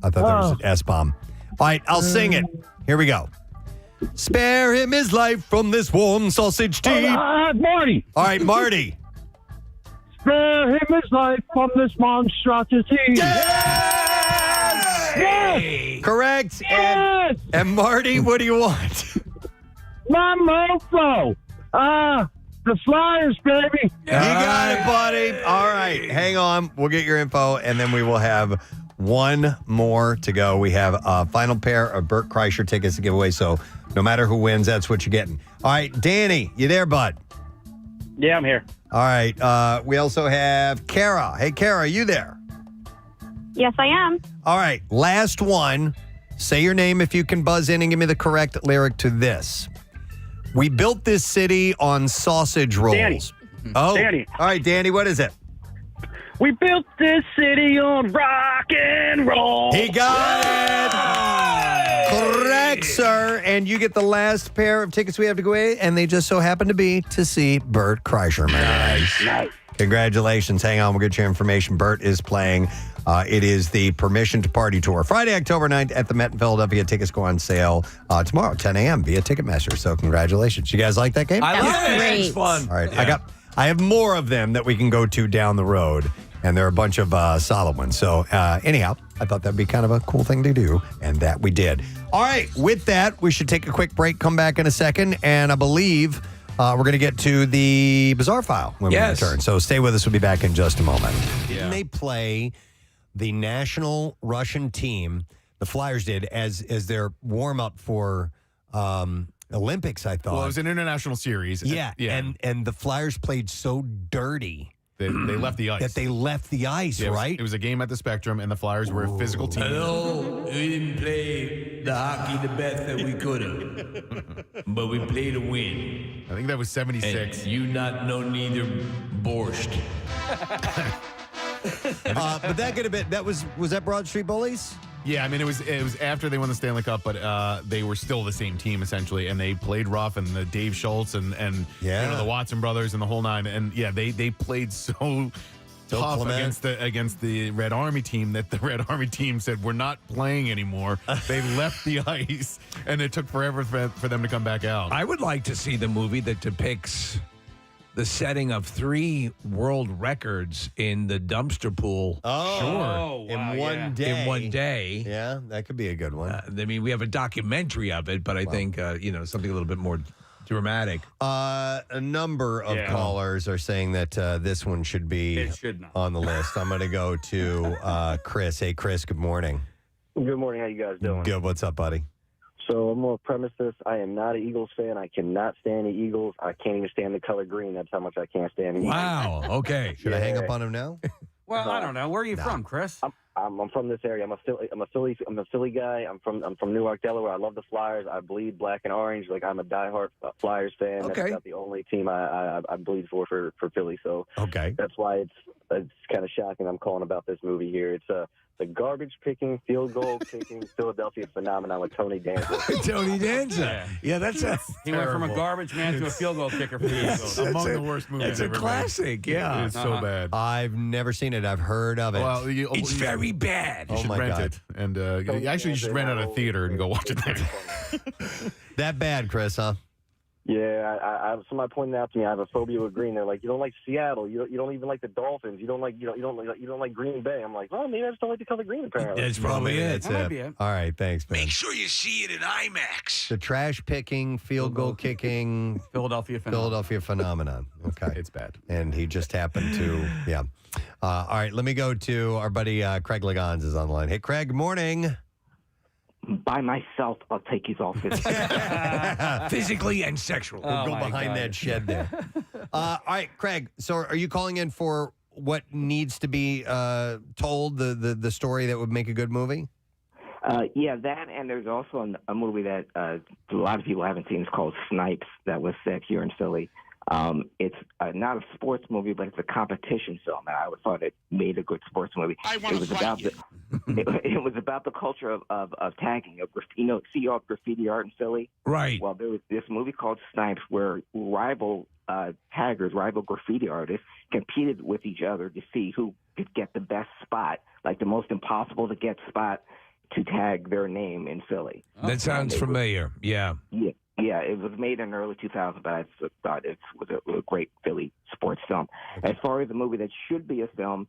I thought there was an S-bomb. All right, I'll sing it. Here we go. Spare him his life from this warm sausage tea. Marty. All right, Marty. Spare him his life from this monstrosity. Yes! Correct. Yes! And Marty, what do you want? My mofo. The Flyers, baby. You got it, buddy. All right, hang on. We'll get your info, and then we will have 1 more to go. We have a final pair of Bert Kreischer tickets to give away, so no matter who wins, that's what you're getting. All right, Danny, you there, bud? Yeah, I'm here. All right, we also have Kara. Hey, Kara, you there? Yes, I am. All right, last one. Say your name if you can buzz in and give me the correct lyric to this. We built this city on sausage rolls. Danny. Oh, Danny. All right, Danny, what is it? We built this city on rock and roll. He got it. Correct, sir. And you get the last pair of tickets we have to go away, and they just so happen to be to see Bert Kreischer. Nice. Congratulations. Hang on. We'll get your information. Bert is playing. It is the Permission to Party Tour. Friday, October 9th at the Met in Philadelphia. Tickets go on sale tomorrow, 10 a.m. via Ticketmaster. So congratulations. You guys like that game? I love it. great. It's fun. All right. I have more of them that we can go to down the road. And there are a bunch of solid ones. So anyhow, I thought that'd be kind of a cool thing to do. And that we did. All right. With that, we should take a quick break, come back in a second. And I believe we're going to get to the Bizarre File when we return. So stay with us. We'll be back in just a moment. Yeah. They play the national Russian team, the Flyers did, as their warm-up for Olympics, I thought. Well, it was an international series. Yeah. And the Flyers played so dirty. They left the ice. That they left the ice, right? It was a game at the Spectrum, and the Flyers were a physical team. No, we didn't play the hockey the best that we could have, but we played to win. I think that was 76. And you not know neither borscht. But that could have been, was that Broad Street Bullies? Yeah, I mean, it was after they won the Stanley Cup, but they were still the same team, essentially, and they played rough, and the Dave Schultz and the Watson brothers and the whole nine, and yeah, they played so tough against the Red Army team that the Red Army team said, we're not playing anymore. They left the ice, and it took forever for them to come back out. I would like to see the movie that depicts the setting of 3 world records in the dumpster pool. Oh, sure. In one day. In one day. Yeah, that could be a good one. I mean, we have a documentary of it, but I think, something a little bit more dramatic. A number of callers are saying that this one should be on the list. I'm going to go to Chris. Hey, Chris, good morning. Good morning. How you guys doing? Good. What's up, buddy? So So I'm going to premise this. I am not an Eagles fan. I cannot stand the Eagles. I can't even stand the color green. That's how much I can't stand the Eagles. Wow. Okay. Should I hang up on him now? Well, I don't know. Where are you from, Chris? I'm from this area. I'm a Philly guy. I'm from Newark, Delaware. I love the Flyers. I bleed black and orange. Like, I'm a diehard Flyers fan. Okay. That's about the only team I bleed for Philly. So that's why it's kind of shocking. I'm calling about this movie here. It's the garbage picking, field goal kicking Philadelphia phenomenon with Tony Danza. Tony Danza. Yeah, that's He went from a garbage man to a field goal kicker for the Eagles. Among the worst movies It's a ever classic. made. Yeah. It's so bad. I've never seen it. I've heard of it. Well, It's very bad. You should rent it. And actually, you should rent out a theater and go watch it there. That bad, Chris, huh? Yeah, somebody pointed out to me I have a phobia with green. They're like, you don't like Seattle, you don't even like the Dolphins, you don't like Green Bay. I'm like, well, maybe I just don't like the color green. Apparently, That's probably it. That's it. All right, thanks, man. Make sure you see it in IMAX. The trash picking, field goal kicking, Philadelphia phenomenon. Okay, it's bad, and he just happened to, yeah. All right, let me go to our buddy Craig Legons is on the line. Hey, Craig, good morning. By myself, I'll take his office. Physically and sexually. We'll go behind that shed there. All right, Craig. So, are you calling in for what needs to be told? The story that would make a good movie? Yeah, that, and there's also a movie that a lot of people haven't seen. It's called Snipes, that was set here in Philly. It's not a sports movie, but it's a competition film, and I thought it made a good sports movie. It was about the culture of tagging. See all graffiti art in Philly? Right. Well, there was this movie called Snipes where rival taggers, rival graffiti artists, competed with each other to see who could get the best spot, like the most impossible to get spot to tag their name in Philly. That sounds familiar. Yeah. Yeah, it was made in the early 2000s, but I thought it was a great Philly sports film. As far as a movie that should be a film,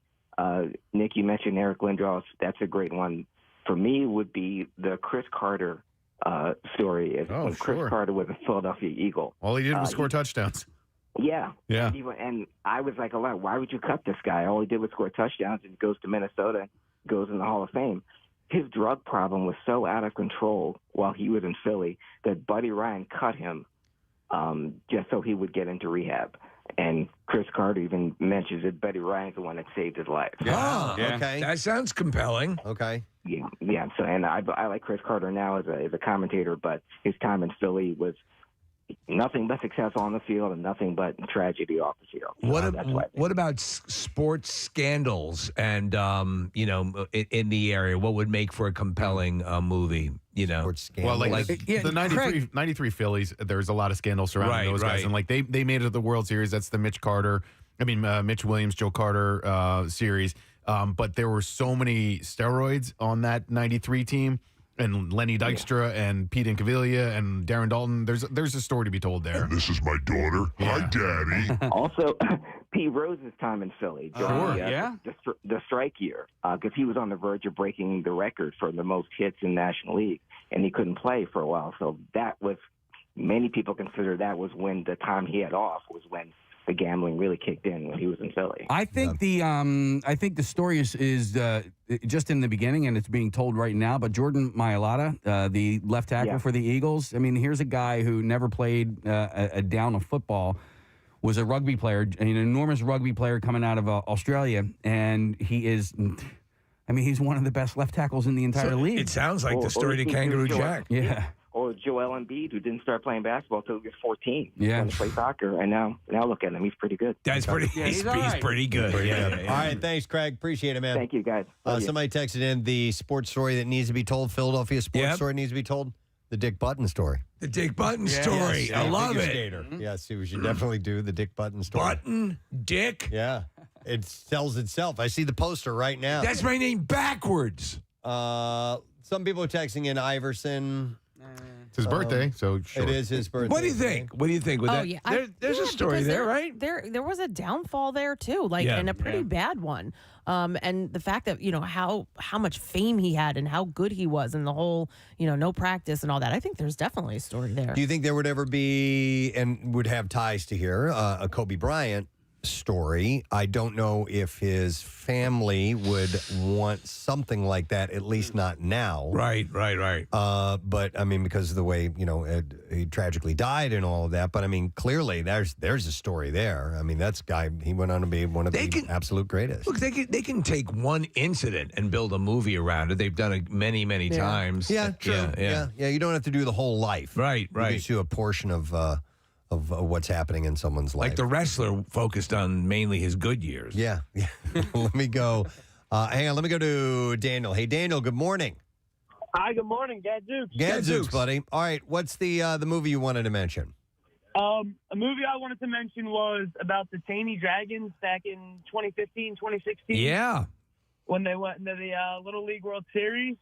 Nick, you mentioned Eric Lindros. That's a great one. For me, would be the Chris Carter story. Chris Carter was a Philadelphia Eagle. All he did was score touchdowns. Yeah. Yeah. And I was like, why would you cut this guy? All he did was score touchdowns, and goes to Minnesota, goes in the Hall of Fame. His drug problem was so out of control while he was in Philly that Buddy Ryan cut him just so he would get into rehab. And Chris Carter even mentions that Buddy Ryan's the one that saved his life. Okay. That sounds compelling. Okay. Yeah. So, and I like Chris Carter now as a commentator, but his time in Philly was nothing but success on the field and nothing but tragedy off the field. What about sports scandals and in the area? What would make for a compelling movie? Well, the 93 Phillies, there's a lot of scandals surrounding those guys, and they made it to the World Series. That's the Mitch Williams, Joe Carter series. But there were so many steroids on that 93 team. And Lenny Dykstra and Pete Incaviglia and Darren Dalton. There's a story to be told there. And this is my daughter. Yeah. Hi, Daddy. Also, Pete Rose's time in Philly during the strike year, because he was on the verge of breaking the record for the most hits in National League, and he couldn't play for a while. So that was, many people consider that was when the time he had off was when the gambling really kicked in when he was in Philly. I think the story is just in the beginning, and it's being told right now. But Jordan Mailata, the left tackle for the Eagles, I mean, here's a guy who never played a down of football, was a rugby player, an enormous rugby player coming out of Australia, and he is. I mean, he's one of the best left tackles in the entire league. It sounds like the story to Kangaroo Jack. Yeah. Or Joel Embiid, who didn't start playing basketball until he was 14. Yeah. He played soccer, and now look at him. He's pretty good. That's pretty. He's pretty good. All right, thanks, Craig. Appreciate it, man. Thank you, guys. Somebody texted in the sports story that needs to be told. Philadelphia sports story needs to be told. The Dick Button story. The Dick Button story. Yes, I love it. Skater. Yes, we should definitely do the Dick Button story. Button, Dick. Yeah, it sells itself. I see the poster right now. That's my name backwards. Some people are texting in Iverson. It's his birthday, so sure. It is his birthday. What do you think? What do you think? With that? Yeah. There's a story there, right? There was a downfall there too, and a pretty bad one. And the fact that how much fame he had and how good he was, and the whole no practice and all that. I think there's definitely a story there. Do you think there would ever be, and would have ties to here, a Kobe Bryant story. I don't know if his family would want something like that, at least not now. Right. But I mean, because of the way, he tragically died and all of that. But I mean, clearly there's a story there. I mean, he went on to be one of the absolute greatest. Look, they can take one incident and build a movie around it. They've done it many times. Yeah, true. Yeah. You don't have to do the whole life. Right. You can just do a portion of what's happening in someone's life. Like the wrestler focused on mainly his good years. Yeah. Let me go. Hang on. Let me go to Daniel. Hey, Daniel. Good morning. Hi. Good morning, Gadzooks. Gadzooks, buddy. All right. What's the movie you wanted to mention? A movie I wanted to mention was about the Taney Dragons back in 2015, 2016. Yeah. When they went into the Little League World Series.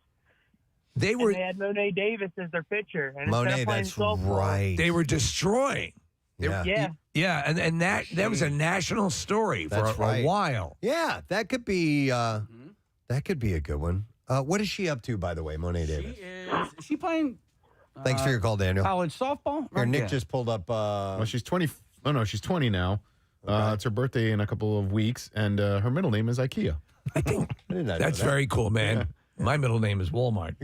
They had Monet Davis as their pitcher. And Monet, that's right. They were destroying. Yeah. And that was a national story for a while. Yeah, that could be a good one. What is she up to, by the way, Monet Davis? Is she playing? Thanks for your call, Daniel. College softball? Here, Nick just pulled up. Well, she's 20. Oh no, she's 20 now. It's her birthday in a couple of weeks, and her middle name is IKEA. I didn't know That's that. very cool, man. Yeah. My middle name is Walmart.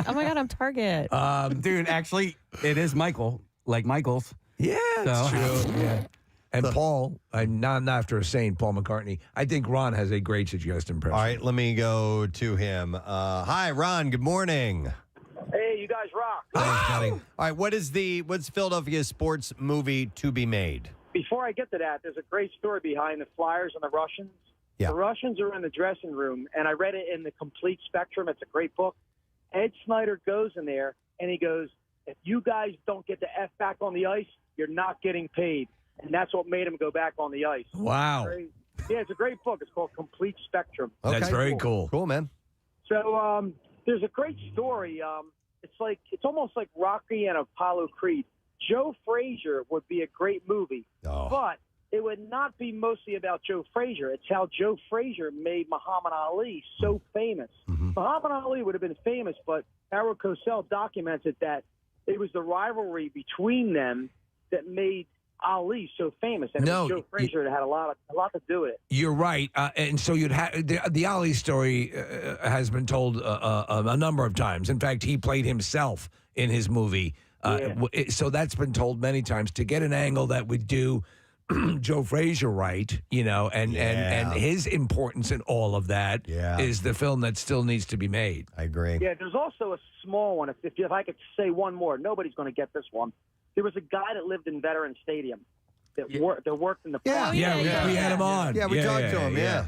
Oh my God, I'm Target. Dude, actually, it is Michael, like Michael's. Yeah, it's So- true. Yeah. And Paul, I'm not after a saint, Paul McCartney. I think Ron has a great suggestion. All right, let me go to him. Hi, Ron. Good morning. Hey, you guys rock. Thanks, buddy. All right, what's Philadelphia sports movie to be made? Before I get to that, there's a great story behind the Flyers and the Russians. Yeah. The Russians are in the dressing room, and I read it in the Complete Spectrum. It's a great book. Ed Snyder goes in there, and he goes, if you guys don't get the F back on the ice, you're not getting paid. And that's what made him go back on the ice. Wow. Yeah, it's a great book. It's called Complete Spectrum. That's very cool. Cool, man. So there's a great story. It's almost like Rocky and Apollo Creed. Joe Frazier would be a great movie, but it would not be mostly about Joe Frazier. It's how Joe Frazier made Muhammad Ali so famous. Muhammad Ali would have been famous, but Harold Cosell documented that it was the rivalry between them that made Ali so famous, and No, Joe Frazier had a lot to do with it. You're right, and so you'd have the Ali story has been told a number of times. In fact, he played himself in his movie, so that's been told many times. To get an angle that would do Joe Frazier right, and his importance in all of that is the film that still needs to be made. I agree. Yeah, there's also a small one. If I could say one more, nobody's going to get this one. There was a guy that lived in Veterans Stadium that worked in the park. We had him on. Yeah, we talked to him. Yeah.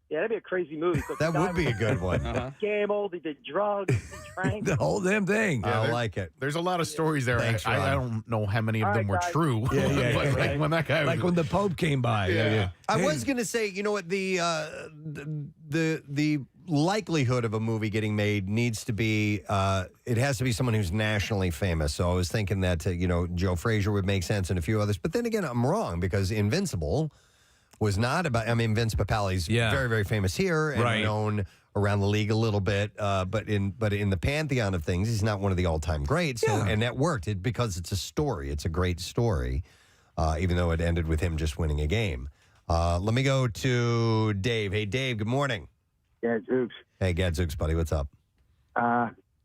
Yeah, that'd be a crazy movie. That would be a good one. Gambled, he did drugs, he drank. The whole damn thing. I like it. There's a lot of stories there. Thanks, I Ron. don't know how many of All them right, were guys. true. But like when that guy Like was, when the Pope came by. I Hey, was going to say, you know what, the likelihood of a movie getting made needs to be, it has to be someone who's nationally famous. So I was thinking that, Joe Frazier would make sense and a few others. But then again, I'm wrong because Invincible was not about, Vince Papale's very, very famous here and known around the league a little bit. But in the pantheon of things, he's not one of the all-time greats. So, and that worked because it's a story. It's a great story, even though it ended with him just winning a game. Let me go to Dave. Hey, Dave, good morning. Gadzooks. Hey, Gadzooks, buddy, what's up?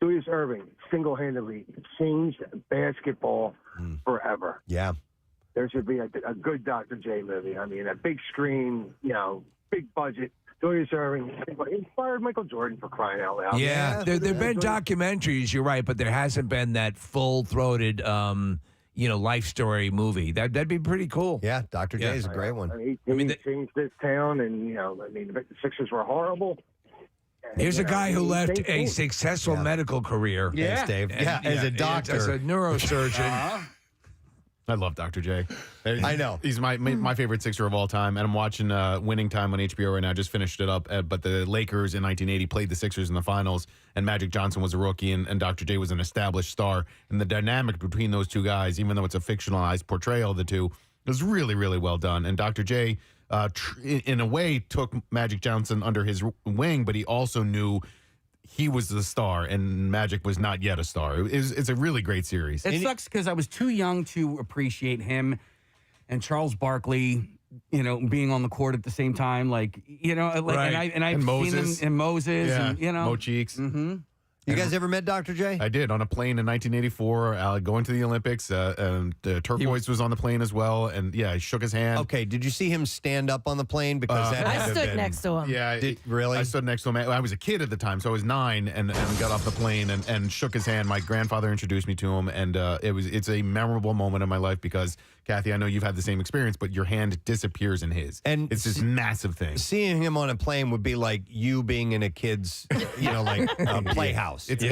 Julius Erving single-handedly changed basketball forever. Yeah. There should be a good Dr. J movie. I mean, a big screen, big budget. Julius Erving inspired Michael Jordan, for crying out loud. Yeah, there have been documentaries, you're right, but there hasn't been that full-throated, life story movie. That'd be pretty cool. Yeah, Dr. J is a great one. He changed this town, and, the Sixers were horrible. Here's a guy who left a successful medical career. Thanks, Dave. As a doctor. As a neurosurgeon. I love Dr. J. I know. He's my favorite Sixer of all time, and I'm watching Winning Time on HBO right now. Just finished it up, but the Lakers in 1980 played the Sixers in the finals, and Magic Johnson was a rookie, and Dr. J was an established star. And the dynamic between those two guys, even though it's a fictionalized portrayal of the two, was really, really well done. And Dr. J, in a way, took Magic Johnson under his wing, but he also knew he was the star, and Magic was not yet a star. It's a really great series. It sucks because I was too young to appreciate him and Charles Barkley being on the court at the same time, like Right. and I've And seen Moses. them in Moses, Yeah. and Mo Cheeks. Mm-hmm. You guys ever met Dr. J? I did on a plane in 1984, going to the Olympics. And Turquoise was on the plane as well, and I shook his hand. Okay, did you see him stand up on the plane? Because that had I to have stood been- next to him. Yeah, really? I stood next to him. I was a kid at the time, so I was 9, and got off the plane and shook his hand. My grandfather introduced me to him, and it's a memorable moment in my life because, Kathy, I know you've had the same experience, but your hand disappears in his, and it's this massive thing. Seeing him on a plane would be like you being in a kid's, playhouse. It's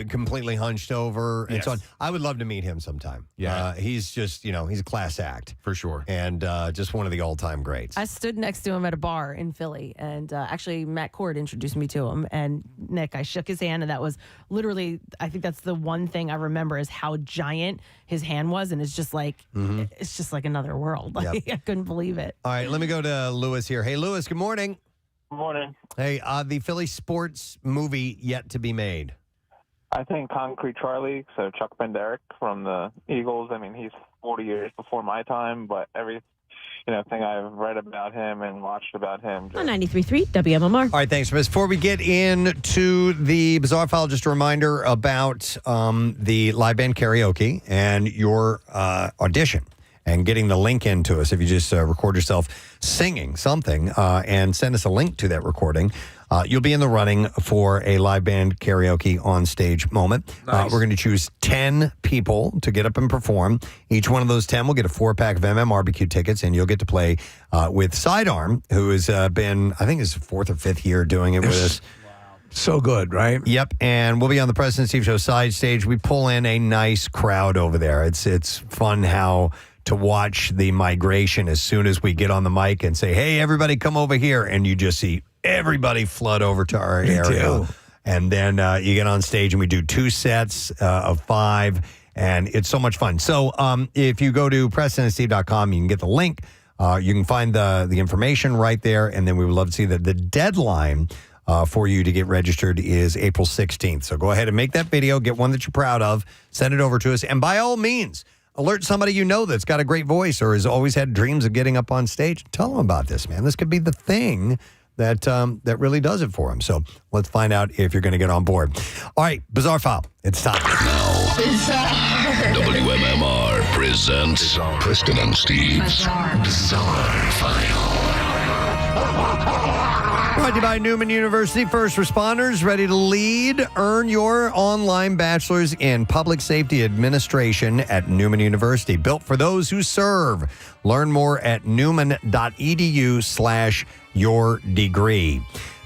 completely hunched over and so on. Yes. I would love to meet him sometime. Yeah. He's just, he's a class act for sure, and just one of the all-time greats. I stood next to him at a bar in Philly, and actually Matt Cord introduced me to him. And Nick, I shook his hand, and that was literally, I think that's the one thing I remember is how giant his hand was, and it's just like it's just like another world. Like I couldn't believe it. All right, let me go to Lewis here. Hey, Lewis, good morning. Good morning. Hey, the Philly sports movie yet to be made. I think Concrete Charlie, so Chuck Benderek from the Eagles. I mean, he's 40 years before my time, but every thing I've read about him and watched about him. On 93.3 WMMR. All right, thanks, Miss. Before we get into the Bizarre File, just a reminder about the live band karaoke and your audition and getting the link into us. If you just record yourself singing something and send us a link to that recording, you'll be in the running for a live band karaoke on stage moment. Nice. We're going to choose 10 people to get up and perform. Each one of those 10 will get a 4-pack of MMRBQ tickets, and you'll get to play with Sidearm, who has been, I think, his 4th or 5th year doing it with us. So good, right? Yep, and we'll be on the Preston and Steve Show side stage. We pull in a nice crowd over there. It's fun how to watch the migration as soon as we get on the mic and say, hey, everybody come over here, and you just see everybody flood over to our area. too. And then you get on stage and we do 2 sets of 5, and it's so much fun. So if you go to PrestonandSteve.com, you can get the link. You can find the information right there, and then we would love to see that the deadline for you to get registered is April 16th. So go ahead and make that video, get one that you're proud of, send it over to us, and by all means, alert somebody you know that's got a great voice or has always had dreams of getting up on stage. Tell them about this, man. This could be the thing that really does it for them. So let's find out if you're going to get on board. All right, Bizarre File. It's time. WMMR presents Preston and Steve's Bizarre File. Brought to you by Neumann University. First responders ready to lead. Earn your online bachelor's in public safety administration at Neumann University. Built for those who serve. Learn more at newman.edu/your degree.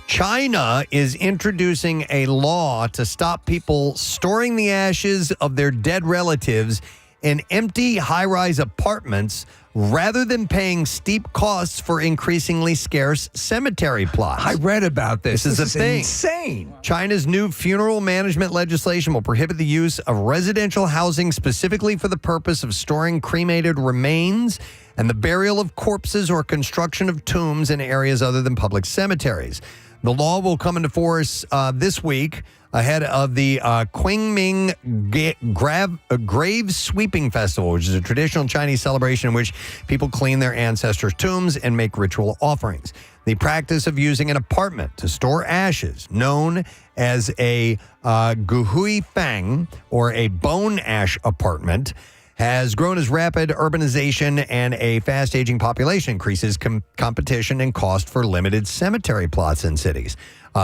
China is introducing a law to stop people storing the ashes of their dead relatives in empty high-rise apartments rather than paying steep costs for increasingly scarce cemetery plots. I read about this. This is a thing. Insane. China's new funeral management legislation will prohibit the use of residential housing specifically for the purpose of storing cremated remains and the burial of corpses or construction of tombs in areas other than public cemeteries. The law will come into force this week ahead of the Qingming Grave Sweeping Festival, which is a traditional Chinese celebration in which people clean their ancestors' tombs and make ritual offerings. The practice of using an apartment to store ashes, known as a guhui fang, or a bone ash apartment, has grown as rapid urbanization and a fast-aging population increases competition and cost for limited cemetery plots in cities.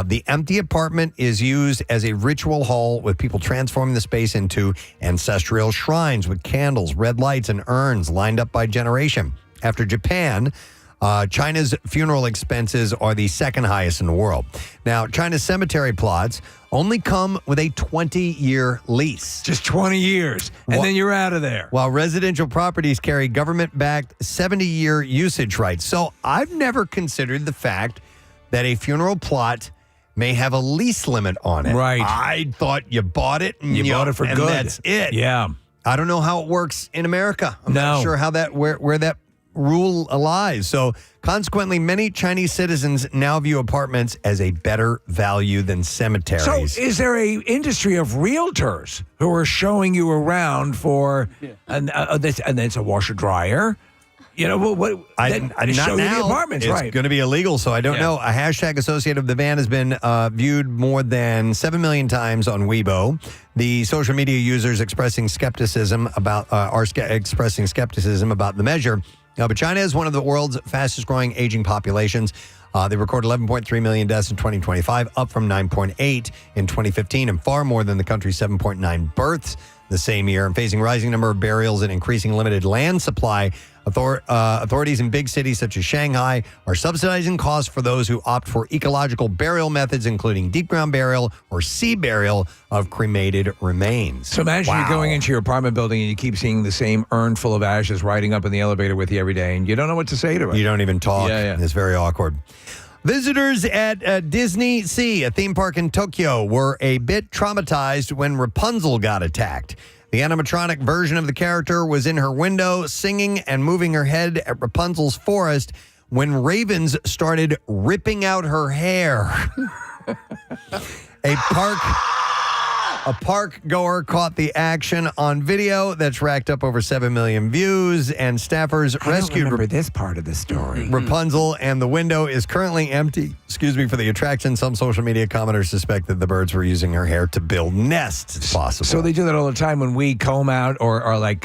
The empty apartment is used as a ritual hall, with people transforming the space into ancestral shrines with candles, red lights, and urns lined up by generation. After Japan, China's funeral expenses are the second highest in the world. Now, China's cemetery plots only come with a 20-year lease. Just 20 years, and then you're out of there. While residential properties carry government-backed 70-year usage rights. So I've never considered the fact that a funeral plot may have a lease limit on it. Right. I thought you bought it and You bought it for and good. that's it. Yeah. I don't know how it works in America. I'm not sure how that where that rule lies. So consequently, many Chinese citizens now view apartments as a better value than cemeteries. So is there a industry of realtors who are showing you around for, and then it's a washer dryer? You know what? Not show you now. the apartments, It's right? going to be illegal, so I don't know. A hashtag associated with the ban has been viewed more than 7 million times on Weibo. The social media users expressing skepticism about expressing skepticism about the measure. But China is one of the world's fastest growing aging populations. They recorded 11.3 million deaths in 2025, up from 9.8 in 2015, and far more than the country's 7.9 births the same year. And facing rising number of burials and increasing limited land supply, authorities in big cities such as Shanghai are subsidizing costs for those who opt for ecological burial methods, including deep ground burial or sea burial of cremated remains. So imagine you're going into your apartment building and you keep seeing the same urn full of ashes riding up in the elevator with you every day, and you don't know what to say to it. You don't even talk. Yeah. It's very awkward. Visitors at Disney Sea, a theme park in Tokyo, were a bit traumatized when Rapunzel got attacked. The animatronic version of the character was in her window singing and moving her head at Rapunzel's forest when ravens started ripping out her hair. A park goer caught the action on video that's racked up over 7 million views, and staffers rescued this part of the story. Rapunzel, and the window is currently empty. For the attraction. Some social media commenters suspect that the birds were using her hair to build nests. It's possible. So they do that all the time when we comb out, or like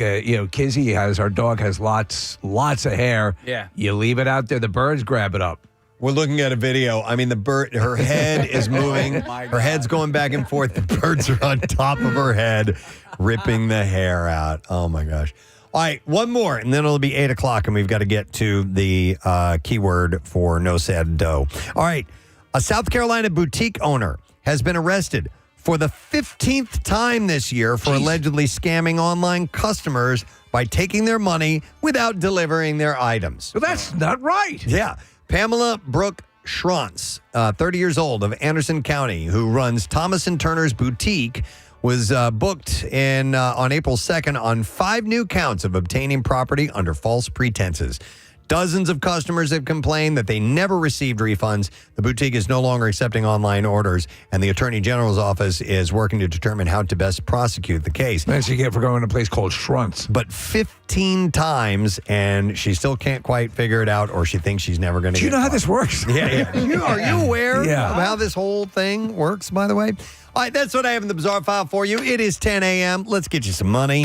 Kizzy our dog has lots of hair. Yeah. You leave it out there, the birds grab it up. We're looking at a video. I mean, the bird, her head is moving. Her head's going back and forth. The birds are on top of her head, ripping the hair out. Oh, my gosh. All right, one more, and then it'll be 8 o'clock, and we've got to get to the keyword for No Sad Dough. All right, a South Carolina boutique owner has been arrested for the 15th time this year for allegedly scamming online customers by taking their money without delivering their items. Well, that's not right. Yeah. Pamela Brooke Schrantz, 30 years old, of Anderson County, who runs Thomas & Turner's Boutique, was booked on April 2nd on 5 new counts of obtaining property under false pretenses. Dozens of customers have complained that they never received refunds. The boutique is no longer accepting online orders, and the Attorney General's office is working to determine how to best prosecute the case. That's what you get for going to a place called Schrantz. But 15 times, and she still can't quite figure it out, or she thinks she's never going to Do you know how this works? Yeah. Are you aware of Yeah. how this whole thing works, by the way? All right, that's what I have in the Bizarre File for you. It is 10 a.m. Let's get you some money.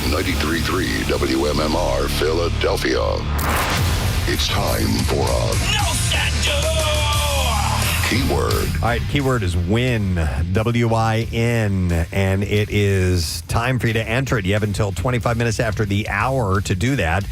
93.3 WMMR Philadelphia. It's time for a keyword. All right, keyword is win, W-I-N, and it is time for you to enter it. You have until 25 minutes after the hour to do that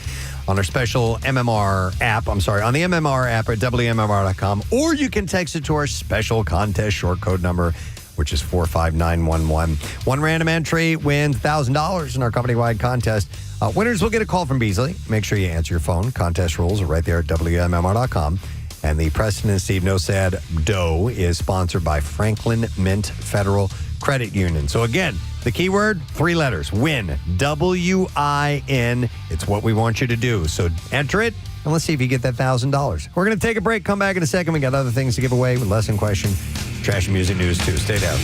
on our special MMR app. On the MMR app at WMMR.com, or you can text it to our special contest short code number, which is 45911. One random entry wins $1,000 in our company-wide contest. Winners will get a call from Beasley. Make sure you answer your phone. Contest rules are right there at WMMR.com. And the Preston and Steve No Sad Dough is sponsored by Franklin Mint Federal Credit Union. So again, the keyword, 3 letters, win, W-I-N. It's what we want you to do. So enter it, and let's see if you get that $1,000. We're going to take a break, come back in a second. We got other things to give away with Lesson Question, trash and music news, too. Stay down.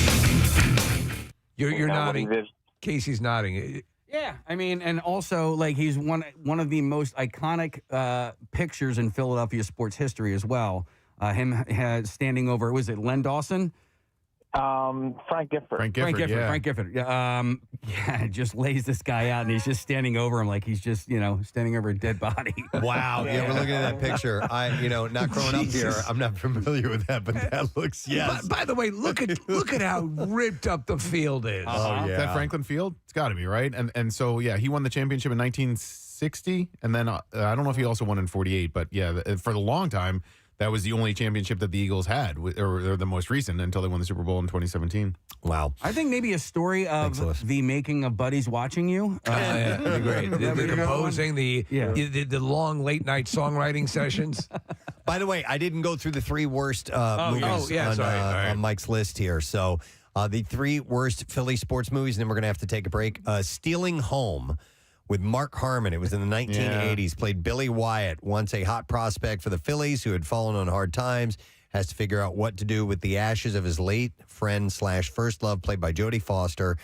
You're nodding. Casey's nodding. Yeah, I mean, and also, like, he's one of the most iconic pictures in Philadelphia sports history as well. Him standing over, was it Len Dawson? Frank Gifford. Frank Gifford. Yeah, just lays this guy out, and he's just standing over him like he's just, standing over a dead body. Wow. Yeah, we're looking at that picture. Not growing up here, I'm not familiar with that, but that looks, yes. By the way, look at how ripped up the field is. Oh, yeah. Is that Franklin Field? It's got to be, right? And so, yeah, he won the championship in 1960, and then I don't know if he also won in 48, but yeah, for a long time, that was the only championship that the Eagles had, or the most recent, until they won the Super Bowl in 2017. Wow. I think maybe a story of the making of Buddies Watching You. Yeah, that'd be great. The composing, the long late night songwriting sessions. By the way, I didn't go through the 3 worst movies on Mike's list here. So the 3 worst Philly sports movies, and then we're going to have to take a break. Stealing Home with Mark Harmon. It was in the 1980s. Played Billy Wyatt, once a hot prospect for the Phillies who had fallen on hard times, has to figure out what to do with the ashes of his late friend / first love, played by Jodie Foster.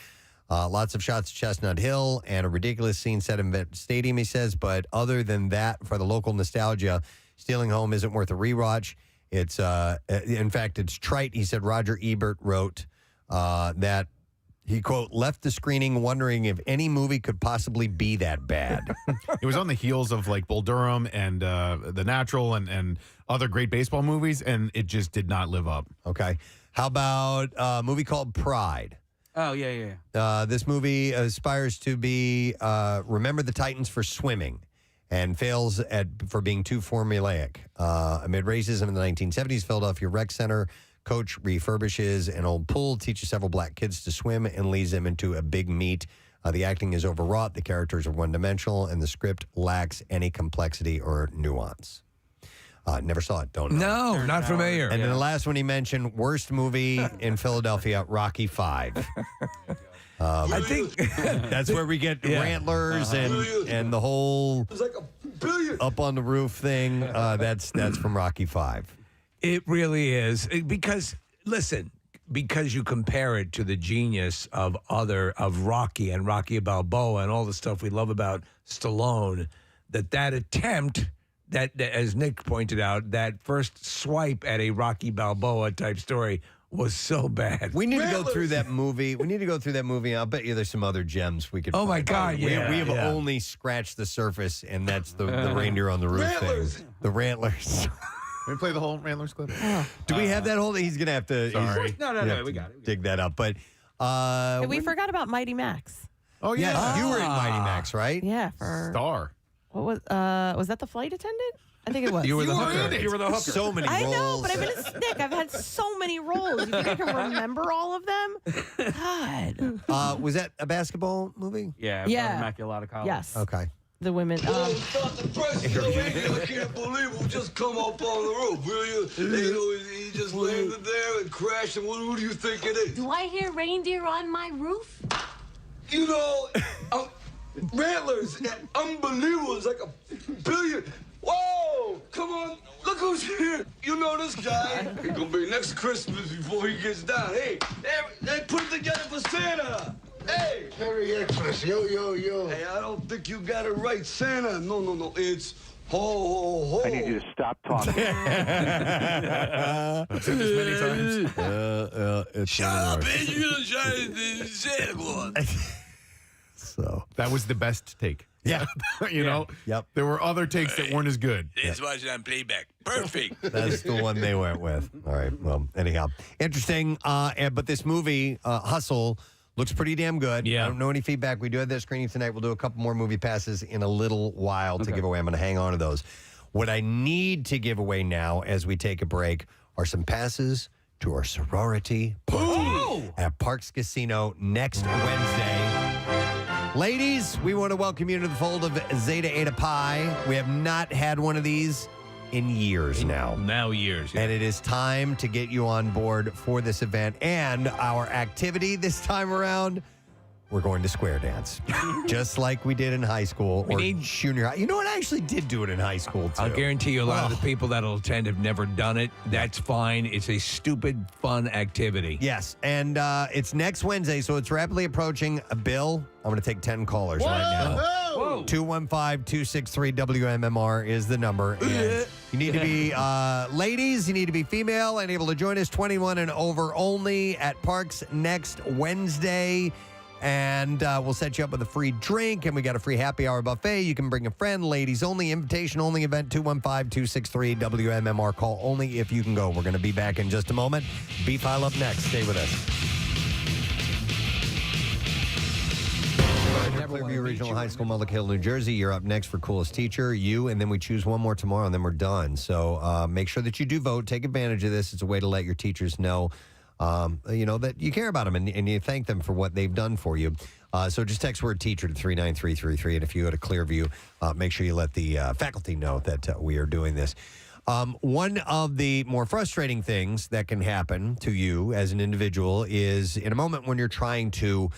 Lots of shots of Chestnut Hill and a ridiculous scene set in Vet Stadium, he says. But other than that, for the local nostalgia, Stealing Home isn't worth a rewatch. It's, in fact, it's trite. He said Roger Ebert wrote that he, quote, left the screening wondering if any movie could possibly be that bad. It was on the heels of like Bull Durham and The Natural and other great baseball movies, and it just did not live up. Okay. How about a movie called Pride? Oh, yeah. This movie aspires to be Remember the Titans for swimming and fails for being too formulaic. Amid racism in the 1970s, Philadelphia Rec Center coach refurbishes an old pool, teaches several black kids to swim, and leads them into a big meet. The acting is overwrought, the characters are one-dimensional, and the script lacks any complexity or nuance. Never saw it, don't know. No, not familiar. And then the last one he mentioned, worst movie in Philadelphia, Rocky V. I think that's where we get Rantlers and the whole up on the roof thing. That's from Rocky V. It really is. Because, listen, because you compare it to the genius of Rocky and Rocky Balboa and all the stuff we love about Stallone, that attempt, that as Nick pointed out, that first swipe at a Rocky Balboa type story was so bad. We need to go through that movie. I'll bet you there's some other gems we could Oh, my find. God, We yeah. have only scratched the surface, and that's the reindeer on the roof thing. The Rantlers. Can we play the whole Rantlers clip? Do we have that whole thing? He's going to have to... Sorry. No, we got it. Dig that up. But we forgot about Mighty Max. Oh, yeah. yes, you were in Mighty Max, right? Yeah, for Star. what was that the flight attendant? I think it was. You were the hooker. You were the hooker. So many roles. I know, but I've had so many roles. You think I can remember all of them? God. Was that a basketball movie? Yeah. Immaculata College. Yes. Okay. The women. Stop the press, I can't believe it. Just come up on the roof, will you? He just landed there and crashed. And what do you think it is? Do I hear reindeer on my roof? You know, Rantlers, unbelievable. It's like $1 billion. Whoa! Come on, look who's here. You know this guy. He's gonna be next Christmas before he gets down. Hey, they put it together for Santa. Hey! Merry Xmas, yo. Hey, I don't think you got it right, Santa. No. It's ho, ho, ho. I need you to stop talking. I've said this many times. Shut up, man. You're gonna try to Santa Claus. So That was the best take. Yeah. You know? Yep. There were other takes that weren't as good. Let's watch it on playback. Perfect. That's the one they went with. All right. Well, anyhow, interesting. But this movie, Hustle, looks pretty damn good. Yeah. I don't know any feedback. We do have that screening tonight. We'll do a couple more movie passes in a little while to give away. I'm going to hang on to those. What I need to give away now as we take a break are some passes to our sorority party at Parks Casino next Wednesday. Ladies, we want to welcome you to the fold of Zeta Eta Pi. We have not had one of these in years now. Now years. Yeah. And it is time to get you on board for this event. And our activity this time around, we're going to square dance. Just like we did in high school or junior high. You know what? I actually did do it in high school, too. I'll guarantee you a lot of the people that'll attend have never done it. That's fine. It's a stupid, fun activity. Yes, and it's next Wednesday, so it's rapidly approaching. Bill, I'm going to take 10 callers right now. 215-263-WMMR is the number. And you need to be ladies, you need to be female and able to join us, 21 and over only at Parks next Wednesday. And we'll set you up with a free drink, and we got a free happy hour buffet. You can bring a friend, ladies only, invitation only event, 215-263-WMMR. Call only if you can go. We're going to be back in just a moment. B-File up next. Stay with us. Clearview Regional High School, Mullick Hill, New Jersey. You're up next for Coolest Teacher, you, and then we choose one more tomorrow, and then we're done. So make sure that you do vote. Take advantage of this. It's a way to let your teachers know that you care about them and you thank them for what they've done for you. So just text word teacher to 39333. And if you go to Clearview, make sure you let the faculty know that we are doing this. One of the more frustrating things that can happen to you as an individual is in a moment when you're trying to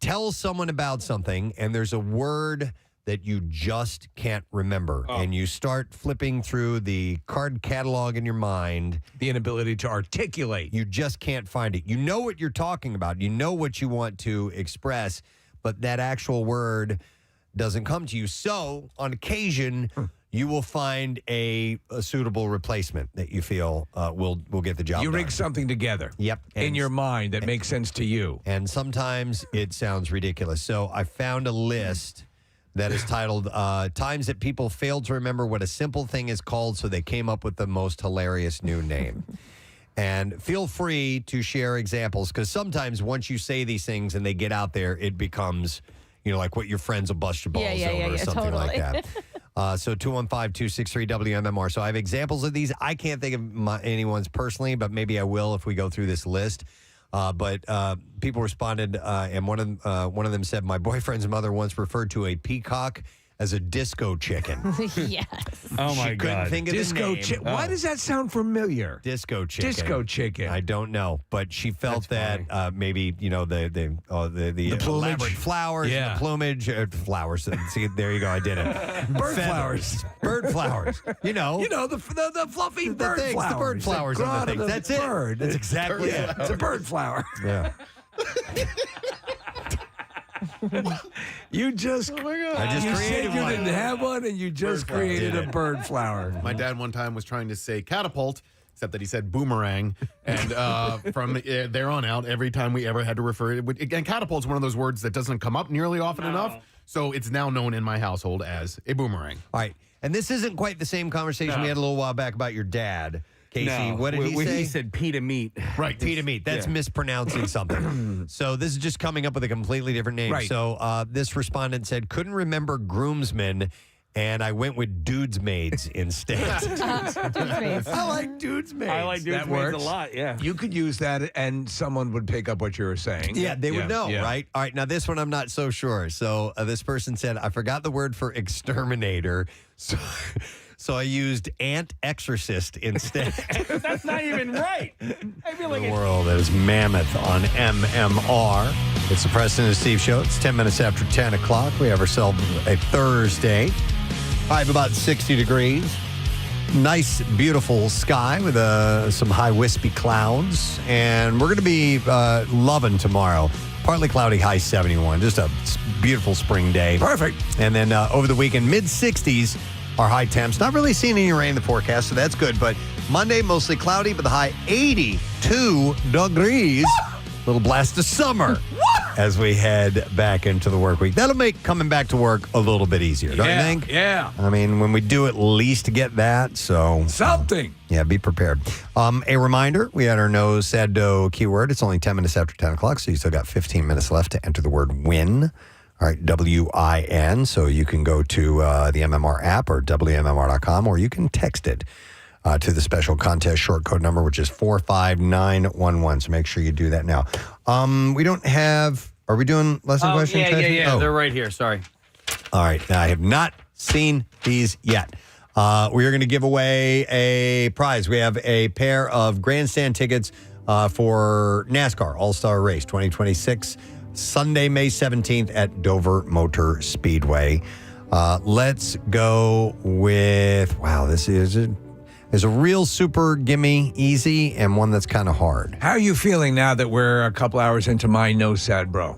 tell someone about something and there's a word that you just can't remember. And you start flipping through the card catalog in your mind. The inability to articulate. You just can't find it. You know what you're talking about. You know what you want to express, but that actual word doesn't come to you. So on occasion, you will find a suitable replacement that you feel will get the job You done. rig something together. Yep. In your mind that makes sense to you. And sometimes it sounds ridiculous. So I found a list that is titled Times That People Failed to Remember What a Simple Thing is Called, so they came up with the most hilarious new name. And feel free to share examples, because sometimes once you say these things and they get out there, it becomes, like what your friends will bust your balls over or something like that. So 215-263-WMMR. So I have examples of these. I can't think of anyone's personally, but maybe I will if we go through this list. But people responded, and one of them said, my boyfriend's mother once referred to a peacock as a disco chicken. Yes. Oh, my She couldn't God. think of Disco the name. chicken. Why does that sound familiar? Disco chicken. Disco chicken. I don't know, but she felt that maybe the plumage. elaborate flowers, Yeah. and the plumage, flowers. See, there you go. I did it. Bird flowers. Bird flowers. The fluffy bird things, flowers. the bird flowers that on the grow things. out of That's it. bird. That's exactly it. It's a bird flower. Yeah. You just, I just you created said you one. didn't have one, and you just Bird flower. created Did a it. bird flower. My dad one time was trying to say catapult, except that he said boomerang. And from there on out, every time we ever had to refer it, again, catapult's one of those words that doesn't come up nearly often enough. So it's now known in my household as a boomerang. All right. And this isn't quite the same conversation we had a little while back about your dad. Casey, what did he say? He said pita meat. Right, pita meat. That's mispronouncing something. So this is just coming up with a completely different name. Right. So this respondent said, couldn't remember groomsmen, and I went with dudes maids instead. I like dudes maids. I like dudes That maids works. a lot, yeah. You could use that, and someone would pick up what you were saying. Yeah, they would know, yeah. right? All right, now this one I'm not so sure. So this person said, I forgot the word for exterminator, so I used ant exorcist instead. That's not even right. I feel like The world is Mammoth on MMR. It's the Preston and Steve Show. It's 10 minutes after 10 o'clock. We have ourselves a Thursday. I have about 60 degrees. Nice, beautiful sky with some high wispy clouds. And we're going to be loving tomorrow. Partly cloudy, high 71. Just a beautiful spring day. Perfect. And then over the weekend, mid-60s. Our high temps. Not really seeing any rain in the forecast, so that's good. But Monday, mostly cloudy, but the high 82 degrees. Little blast of summer as we head back into the work week. That'll make coming back to work a little bit easier, don't you think? Yeah. I mean, when we do at least get that, so. Something. Yeah, be prepared. A reminder, we had our no sad dough keyword. It's only 10 minutes after 10 o'clock, so you still got 15 minutes left to enter the word win. All right, WIN. So you can go to the MMR app or WMMR.com, or you can text it to the special contest short code number, which is 45911. So make sure you do that now. We don't have, are we doing lesson questions? Yeah. Oh. They're right here. Sorry. All right. Now, I have not seen these yet. We are going to give away a prize. We have a pair of grandstand tickets for NASCAR All-Star Race 2026. Sunday, May 17th at Dover Motor Speedway. Let's go with, wow, this is a real super gimme easy and one that's kind of hard. How are you feeling now that we're a couple hours into my no sad bro?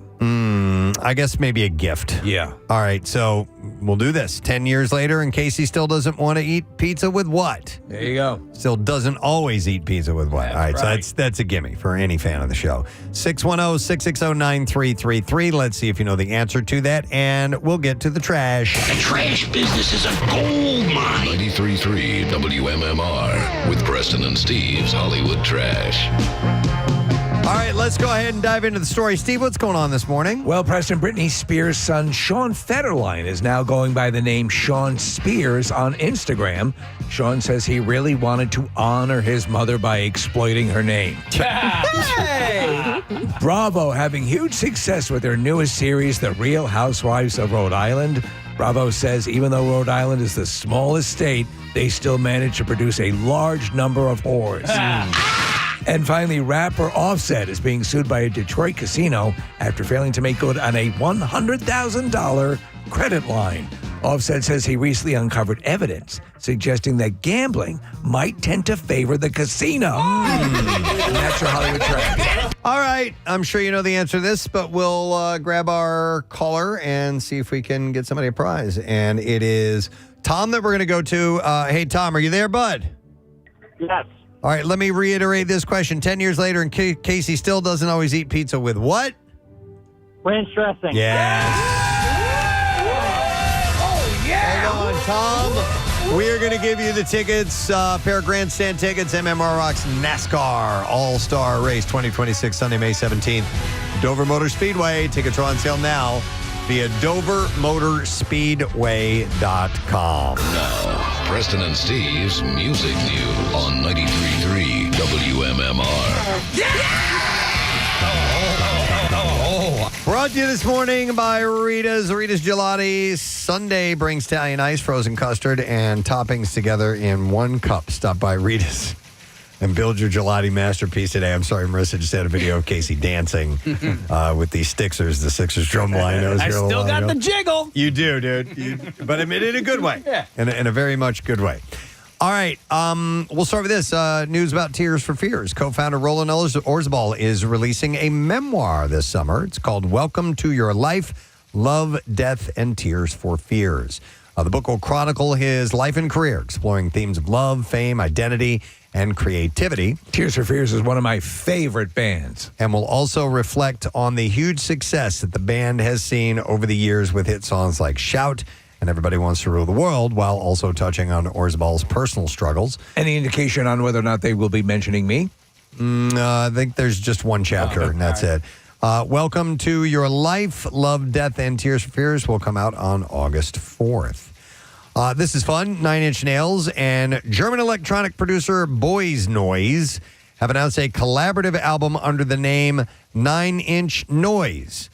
I guess maybe a gift. Yeah. All right, so we'll do this. 10 years later, and Casey still doesn't want to eat pizza with what? There you go. Still doesn't always eat pizza with what? That's All right, right. so that's a gimme for any fan of the show. 610-660-9333. Let's see if you know the answer to that, and we'll get to the trash. The trash business is a gold mine. 93.3 WMMR with Preston and Steve's Hollywood Trash. All right, let's go ahead and dive into the story. Steve, what's going on this morning? Well, Preston, Britney Spears' son, Sean Federline, is now going by the name Sean Spears on Instagram. Sean says he really wanted to honor his mother by exploiting her name. Hey! Bravo having huge success with their newest series, The Real Housewives of Rhode Island. Bravo says even though Rhode Island is the smallest state, they still manage to produce a large number of whores. And finally, rapper Offset is being sued by a Detroit casino after failing to make good on a $100,000 credit line. Offset says he recently uncovered evidence suggesting that gambling might tend to favor the casino. And that's your Hollywood Trash. All right. I'm sure you know the answer to this, but we'll grab our caller and see if we can get somebody a prize. And it is Tom that we're going to go to. Hey, Tom, are you there, bud? Yes. All right. Let me reiterate this question. 10 years later, and Casey still doesn't always eat pizza with what? Ranch dressing. Yes. Hold on, Tom. We are going to give you the tickets, pair of grandstand tickets, MMR Rocks NASCAR All-Star Race 2026, Sunday, May 17th. Dover Motor Speedway. Tickets are on sale now via dovermotorspeedway.com. Now, Preston and Steve's Music News on 93.3 WMMR. Brought to you this morning by Rita's Gelati. Sunday brings Italian ice, frozen custard, and toppings together in one cup. Stop by Rita's and build your gelati masterpiece today. I'm sorry, Marissa just had a video of Casey dancing with the Stixers, the Sixers drum line. I still got the jiggle. You do, dude. But in a good way. Yeah. In a very much good way. All right, we'll start with this. News about Tears for Fears. Co-founder Roland Orzabal is releasing a memoir this summer. It's called Welcome to Your Life, Love, Death, and Tears for Fears. The book will chronicle his life and career, exploring themes of love, fame, identity, and creativity. Tears for Fears is one of my favorite bands. And will also reflect on the huge success that the band has seen over the years with hit songs like Shout and Everybody Wants to Rule the World, while also touching on Orzabal's personal struggles. Any indication on whether or not they will be mentioning me? I think there's just one chapter, and that's it. Welcome to Your Life, Love, Death, and Tears for Fears will come out on August 4th. This is fun. 9 Inch Nails and German electronic producer Boys Noise have announced a collaborative album under the name 9 Inch Noise,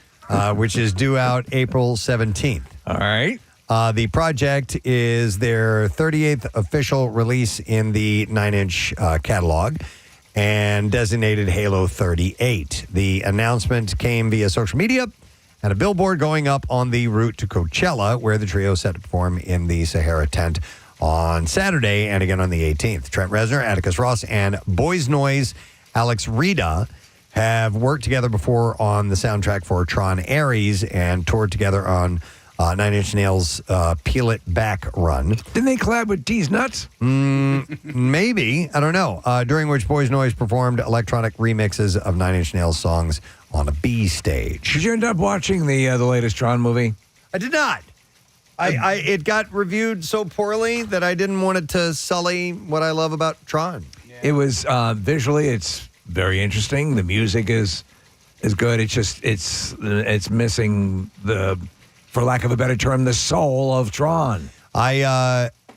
which is due out April 17th. All right. The project is their 38th official release in the 9 Inch catalog and designated Halo 38. The announcement came via social media and a billboard going up on the route to Coachella, where the trio set to perform in the Sahara tent on Saturday and again on the 18th. Trent Reznor, Atticus Ross, and Boys Noise Alex Rida have worked together before on the soundtrack for Tron Ares and toured together on 9 Inch Nails' Peel It Back run. Didn't they collab with D's Nuts? Maybe. I don't know. During which Boys Noise performed electronic remixes of 9 Inch Nails songs on a B stage. Did you end up watching the latest Tron movie? I did not. It got reviewed so poorly that I didn't want it to sully what I love about Tron. It was visually, it's very interesting. The music is good. It's just it's missing the, for lack of a better term, the soul of Tron.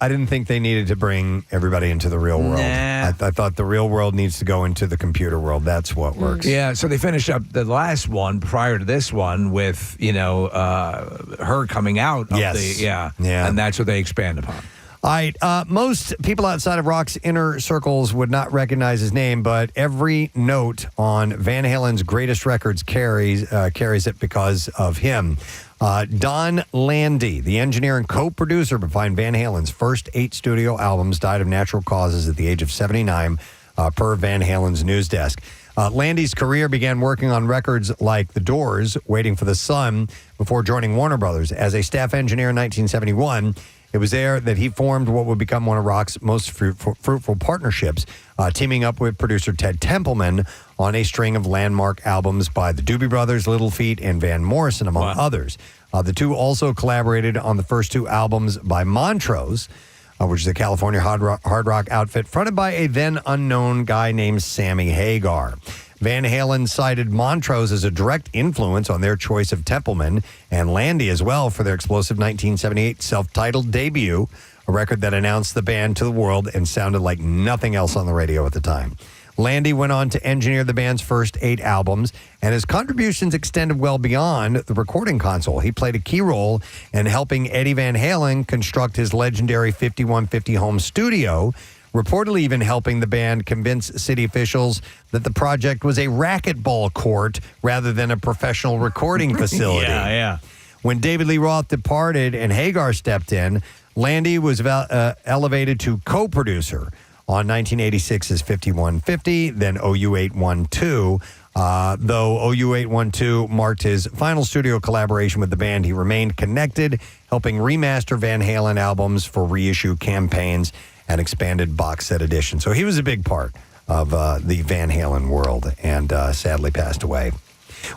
I didn't think they needed to bring everybody into the real world. Nah. I thought the real world needs to go into the computer world. That's what works. Yeah, so they finished up the last one prior to this one with, her coming out of Yeah. and that's what they expand upon. All right. Most people outside of rock's inner circles would not recognize his name, but every note on Van Halen's greatest records carries it because of him. Don Landy, the engineer and co-producer behind Van Halen's first 8 studio albums, died of natural causes at the age of 79, per Van Halen's news desk. Landy's career began working on records like The Doors, Waiting for the Sun, before joining Warner Brothers. As a staff engineer in 1971, it was there that he formed what would become one of rock's most fruitful partnerships, teaming up with producer Ted Templeman on a string of landmark albums by the Doobie Brothers, Little Feat, and Van Morrison, among others. The two also collaborated on the first 2 albums by Montrose, which is a California hard rock outfit fronted by a then unknown guy named Sammy Hagar. Van Halen cited Montrose as a direct influence on their choice of Templeman, and Landy as well for their explosive 1978 self-titled debut, a record that announced the band to the world and sounded like nothing else on the radio at the time. Landy went on to engineer the band's first 8 albums, and his contributions extended well beyond the recording console. He played a key role in helping Eddie Van Halen construct his legendary 5150 home studio, reportedly even helping the band convince city officials that the project was a racquetball court rather than a professional recording facility. Yeah. When David Lee Roth departed and Hagar stepped in, Landy was elevated to co-producer on 1986's 5150, then OU 812. Though OU 812 marked his final studio collaboration with the band, he remained connected, helping remaster Van Halen albums for reissue campaigns and expanded box set editions. So he was a big part of the Van Halen world and sadly passed away.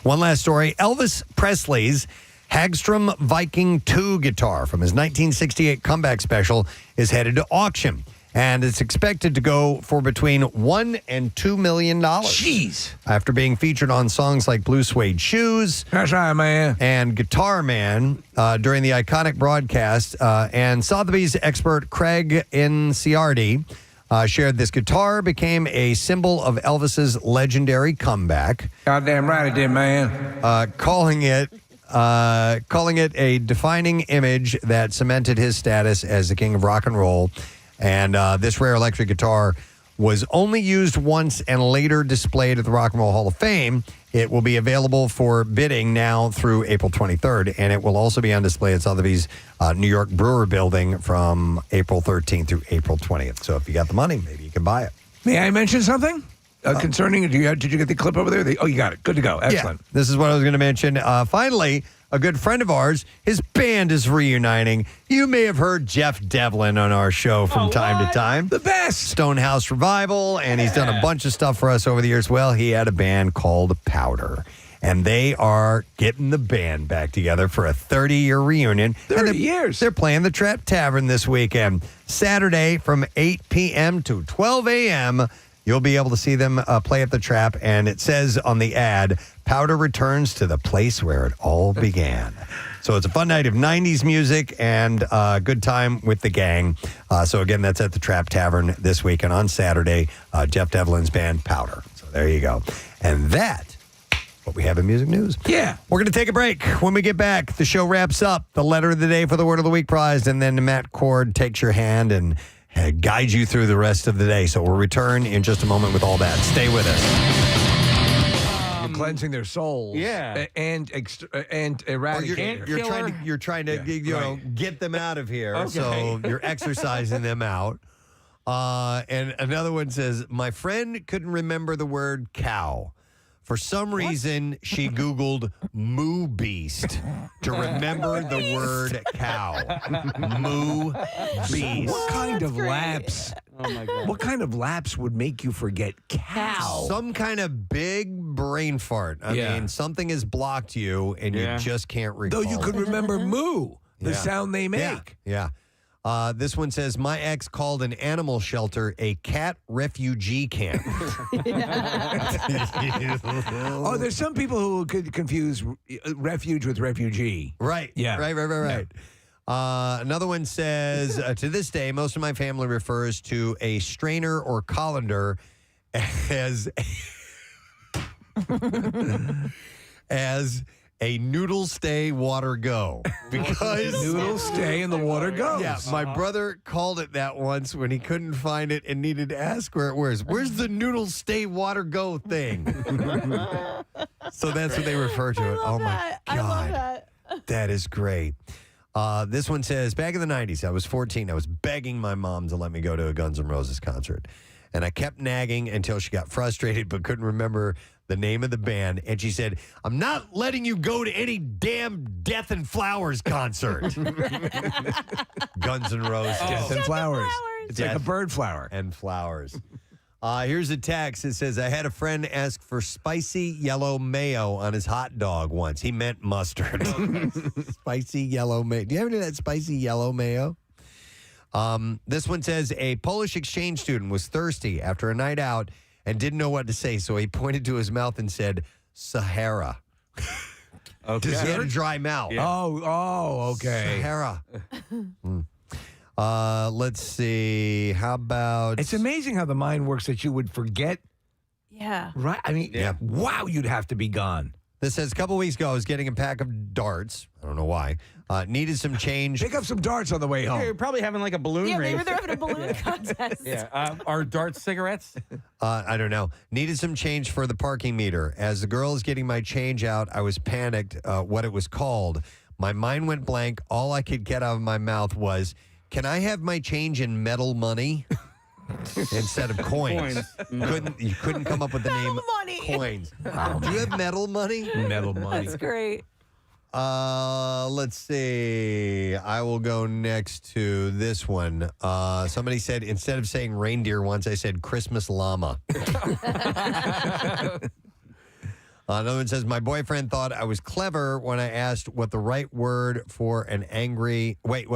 One last story. Elvis Presley's Hagstrom Viking 2 guitar from his 1968 comeback special is headed to auction. And it's expected to go for between $1 and $2 million. Jeez. After being featured on songs like Blue Suede Shoes. That's right, man. And Guitar Man during the iconic broadcast. And Sotheby's expert Craig Inciardi shared this guitar became a symbol of Elvis's legendary comeback. Goddamn right it did, man. Calling it a defining image that cemented his status as the king of rock and roll. And this rare electric guitar was only used once and later displayed at the Rock and Roll Hall of Fame. It will be available for bidding now through April 23rd, and it will also be on display at Sotheby's New York Brewer Building from April 13th through April 20th. So if you got the money, maybe you can buy it. May I mention something concerning? Did you get the clip over there? You got it. Good to go. Excellent. Yeah, this is what I was going to mention. Finally, a good friend of ours, his band is reuniting. You may have heard Jeff Devlin on our show from time to time. The best. Stonehouse Revival, and he's done a bunch of stuff for us over the years. Well, he had a band called Powder, and they are getting the band back together for a 30-year reunion. 30 years. They're playing the Trap Tavern this weekend. Saturday from 8 p.m. to 12 a.m., you'll be able to see them play at the Trap, and it says on the ad, Powder returns to the place where it all began. So it's a fun night of 90s music and a good time with the gang. So again, that's at the Trap Tavern this weekend on Saturday. Jeff Devlin's band, Powder. So there you go. And that, what we have in music news. Yeah. We're going to take a break. When we get back, the show wraps up. The letter of the day for the Word of the Week prize, and then Matt Cord takes your hand and guide you through the rest of the day. So we'll return in just a moment with all that. Stay with us. Cleansing their souls, and eradicating. You're trying to get them out of here. So you're exercising them out. And another one says, my friend couldn't remember the word cow. For some reason, she Googled moo beast to remember the word cow. Moo beast. What kind of lapse? Oh my God. What kind of lapse would make you forget cow? Some kind of big brain fart. I mean, something has blocked you and you just can't recall. Though you could remember moo, the sound they make. Yeah. This one says, my ex called an animal shelter a cat refugee camp. Oh, there's some people who could confuse refuge with refugee. Right. Yeah. Right. Another one says, to this day, most of my family refers to a strainer or colander as a noodle stay water go, because noodle stay and the water goes. Yeah, my brother called it that once when he couldn't find it and needed to ask where it was. Where's the noodle stay water go thing? So that's what they refer to it. Oh my God, I love that. That is great. This one says, back in the 90s, I was 14. I was begging my mom to let me go to a Guns N' Roses concert. And I kept nagging until she got frustrated but couldn't remember the name of the band. And she said, I'm not letting you go to any damn Death and Flowers concert. Guns N' Roses. Death and Flowers. It's like a bird flower. And flowers. Here's a text. It says, I had a friend ask for spicy yellow mayo on his hot dog once. He meant mustard. Spicy yellow mayo. Do you have any of that spicy yellow mayo? This one says, a Polish exchange student was thirsty after a night out and didn't know what to say, so he pointed to his mouth and said, Sahara. Okay. He had a dry mouth. Yeah. Oh, okay. Sahara. Let's see. How about... It's amazing how the mind works that you would forget. Yeah. Right? I mean, wow, you'd have to be gone. This says, a couple weeks ago, I was getting a pack of darts. I don't know why. Needed some change. Pick up some darts on the way home. You're probably having like a balloon race. Maybe they're having a balloon contest. Are darts cigarettes? I don't know. Needed some change for the parking meter. As the girl is getting my change out, I was panicked what it was called. My mind went blank. All I could get out of my mouth was, "Can I have my change in metal money?" Instead of coins. You couldn't come up with the name money. coins. Do you have metal money? Metal money. That's great. Let's see. I will go next to this one. Somebody said, instead of saying reindeer once, I said Christmas llama. Another one says, my boyfriend thought I was clever when I asked what the right word for an angry... Wait.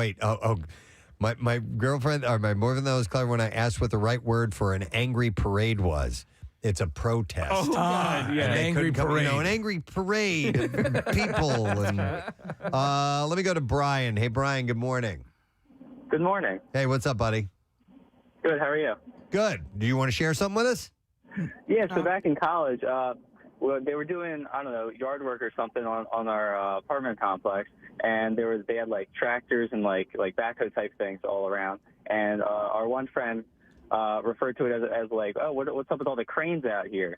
My girlfriend or my boyfriend thought I was clever when I asked what the right word for an angry parade was. It's a protest. Oh, God, yeah. And they Angry couldn't parade. an angry parade of people. And, let me go to Brian. Hey, Brian, good morning. Good morning. Hey, what's up, buddy? Good. How are you? Good. Do you want to share something with us? Yeah. So back in college, they were doing, I don't know, yard work or something on our apartment complex, and they had like tractors and like backhoe type things all around. And our one friend referred to it as like, oh, what's up with all the cranes out here?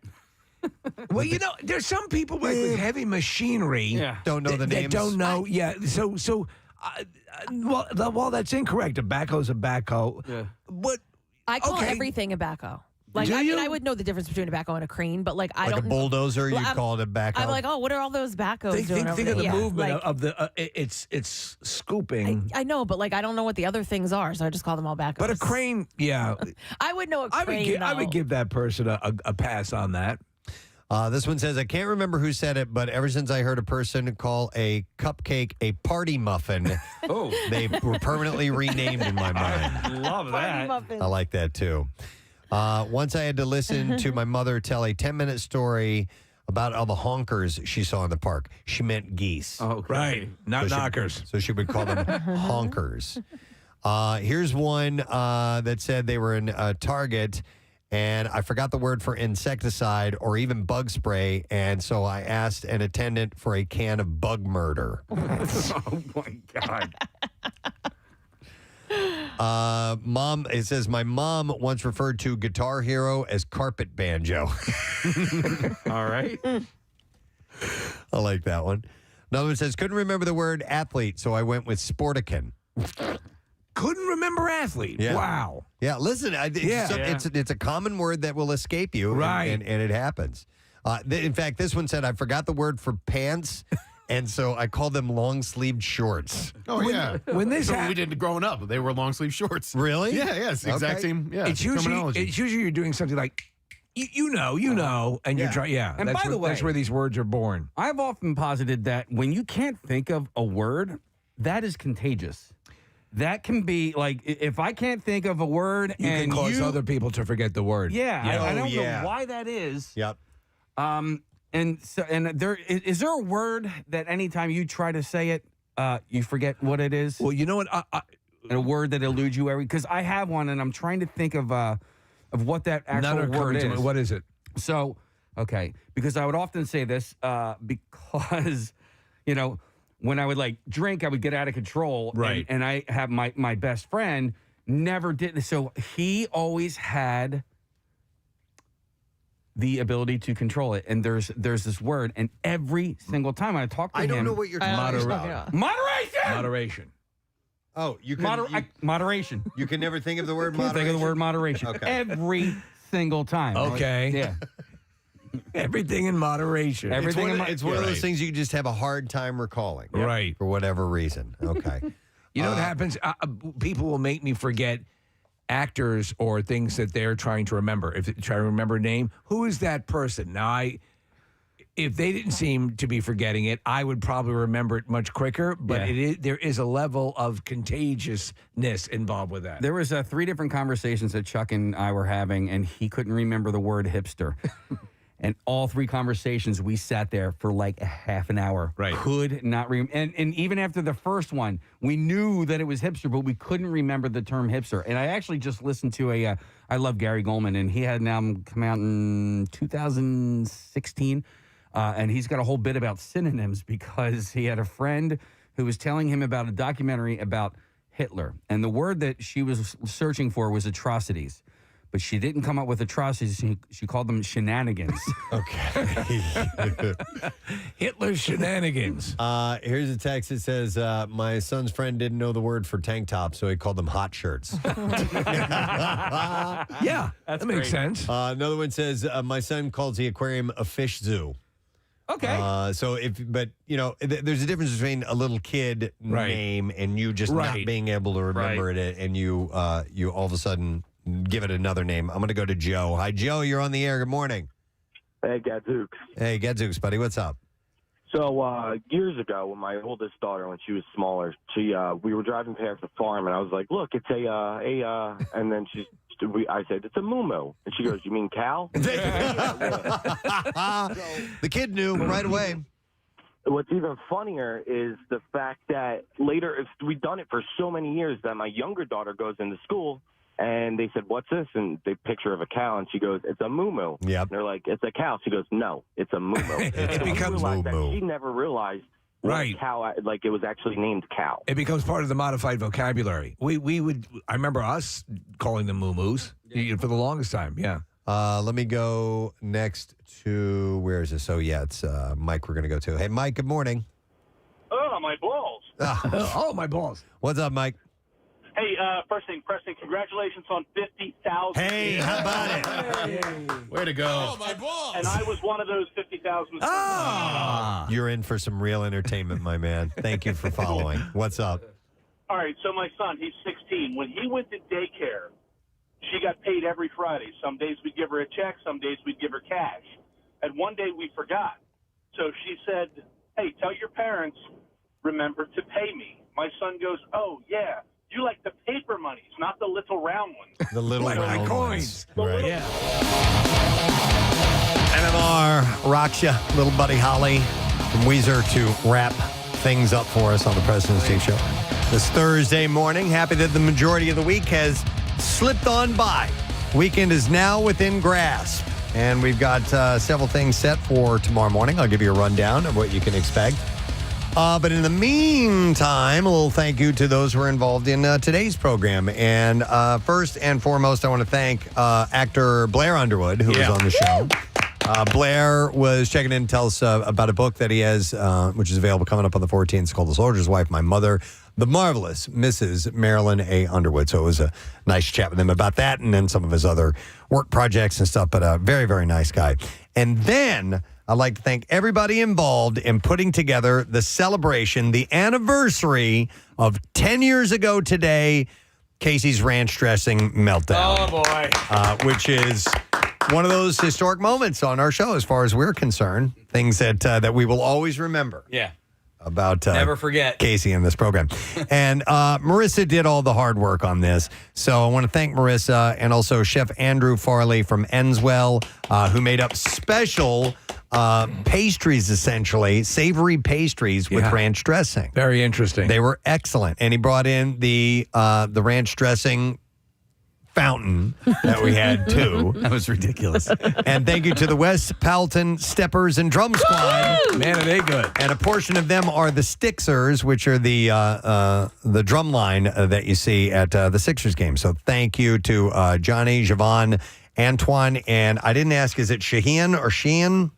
Well, there's some people with heavy machinery don't know the names. That don't know. Well, that's incorrect. A backhoe's a backhoe. Yeah. But I call okay. everything a backhoe. Like, Do I mean, you? I would know the difference between a backhoe and a crane, but like, I Like don't. a bulldozer, you I'm- call it a backhoe? I'm like, oh, what are all those backhoes doing? Think of the Yeah, movement like, of the. It's scooping. I know, but like, I don't know what the other things are, so I just call them all backhoes. But a crane, yeah. I would know a crane. I would give that person a pass on that. This one says, I can't remember who said it, but ever since I heard a person call a cupcake a party muffin, they were permanently renamed in my mind. Love that. I like that too. Once I had to listen to my mother tell a 10-minute story about all the honkers she saw in the park. She meant geese. Oh, okay. Right. Not knockers. So she would call them honkers. Here's one that said they were in Target, and I forgot the word for insecticide or even bug spray, and so I asked an attendant for a can of bug murder. Oh, my God. Mom, it says, my mom once referred to Guitar Hero as carpet banjo. All right. I like that one. Another one says, couldn't remember the word athlete, so I went with sportican. Couldn't remember athlete. Yeah. Wow. Yeah, listen, it's a common word that will escape you, Right. and it happens. In fact, this one said, I forgot the word for pants, and so I called them long-sleeved shorts. Oh, yeah. When this so we did growing up, they were long sleeve shorts. Really? Yeah, yes. Exact Okay. same It's usually you're doing something like, you know, and you're trying. Yeah. And by the way, that's where these words are born. I've often posited that when you can't think of a word, that is contagious. That can be like, if I can't think of a word You and can cause other people to forget the word. Yeah, Yeah. I don't yeah. know why that is. Yep. And there is there a word that anytime you try to say it, you forget what it is? Well, you know what? A word that eludes you because I have one and I'm trying to think of what that actual word is. What is it? So, okay, because I would often say this because, when I would like drink, I would get out of control. Right. And I have my best friend never did. So he always had the ability to control it. And there's this word. And every single time I talk to him. I don't know what you're talking about. Moderation. Moderation. Oh, you can moderation. You can never think of the word Can't moderation? think of the word moderation. Okay. Every single time. Okay. Yeah. Everything in moderation. Everything It's one of those things you just have a hard time recalling. Right. For whatever reason. Okay. You know what happens? People will make me forget actors or things that they're trying to remember. If they try to remember a name, who is that person? Now, if they didn't seem to be forgetting it, I would probably remember it much quicker. But there is a level of contagiousness involved with that. There was 3 different conversations that Chuck and I were having, and he couldn't remember the word hipster. And all 3 conversations, we sat there for like a half an hour. Right. Could not remember. And even after the first one, we knew that it was hipster, but we couldn't remember the term hipster. And I actually just listened to I love Gary Goldman, and he had an album come out in 2016. And he's got a whole bit about synonyms because he had a friend who was telling him about a documentary about Hitler. And the word that she was searching for was atrocities. but she didn't come up with atrocities. She called them shenanigans. Okay. Hitler's shenanigans. Here's a text that says, my son's friend didn't know the word for tank top, so he called them hot shirts. Yeah, that makes sense. Another one says, my son calls the aquarium a fish zoo. Okay. But there's a difference between a little kid name and you just not being able to remember it, and you all of a sudden give it another name. I'm going to go to Joe. Hi, Joe. You're on the air. Good morning. Hey, Gadzooks. Hey, Gadzooks, buddy. What's up? So years ago, when my oldest daughter, when she was smaller, we were driving past the farm, and I was like, "Look, it's and then I said, "It's a moo-moo," and she goes, "You mean cow?" The kid knew right away. What's even funnier is the fact that later, we've done it for so many years that my younger daughter goes into school, and they said, "What's this?" And they picture of a cow, and she goes, "It's a moo-moo." Yep. And they're like, "It's a cow." She goes, "No, it's a moo-moo." It becomes moo-moo. She never realized cow, like it was actually named cow. It becomes part of the modified vocabulary. I remember us calling them moo-moos for the longest time. Yeah. Let me go next to, where is this? Oh, yeah, it's Mike we're going to go to. Hey, Mike, good morning. Oh, my balls. Oh, my balls. What's up, Mike? Hey, first thing, Preston, congratulations on 50,000. Hey, how about it? Way to go. Oh, my balls. And I was one of those 50,000. You're in for some real entertainment, my man. Thank you for following. What's up? All right, so my son, he's 16. When he went to daycare, she got paid every Friday. Some days we'd give her a check, some days we'd give her cash. And one day we forgot. So she said, "Hey, tell your parents, remember to pay me." My son goes, "Oh, yeah. You like the paper monies, not the little round ones." The little round coins. Right. Yeah. NMR rocks ya, little buddy Holly from Weezer to wrap things up for us on the Preston and Steve Show. This Thursday morning, happy that the majority of the week has slipped on by. Weekend is now within grasp, and we've got several things set for tomorrow morning. I'll give you a rundown of what you can expect. But in the meantime, a little thank you to those who are involved in today's program. And first and foremost, I want to thank actor Blair Underwood, who was on the show. Blair was checking in to tell us about a book that he has, which is available coming up on the 14th. It's called The Soldier's Wife, My Mother, the Marvelous Mrs. Marilyn A. Underwood. So it was a nice chat with him about that and then some of his other work projects and stuff. But a very, very nice guy. And then I'd like to thank everybody involved in putting together the celebration, the anniversary of 10 years ago today, Casey's Ranch Dressing Meltdown. Oh, boy. Which is one of those historic moments on our show as far as we're concerned. Things that we will always remember. Yeah. About never forget Casey in this program. And Marissa did all the hard work on this. So I want to thank Marissa and also Chef Andrew Farley from Enswell, who made up special pastries, essentially, savory pastries with ranch dressing. Very interesting. They were excellent. And he brought in the ranch dressing fountain that we had too. That was ridiculous. And thank you to the West Powelton Steppers and Drum Squad. Man, are they good. And a portion of them are the Stixers, which are the drum line that you see at the Sixers game. So thank you to Johnny, Javon, Antoine, and I didn't ask, is it Shaheen or Sheehan?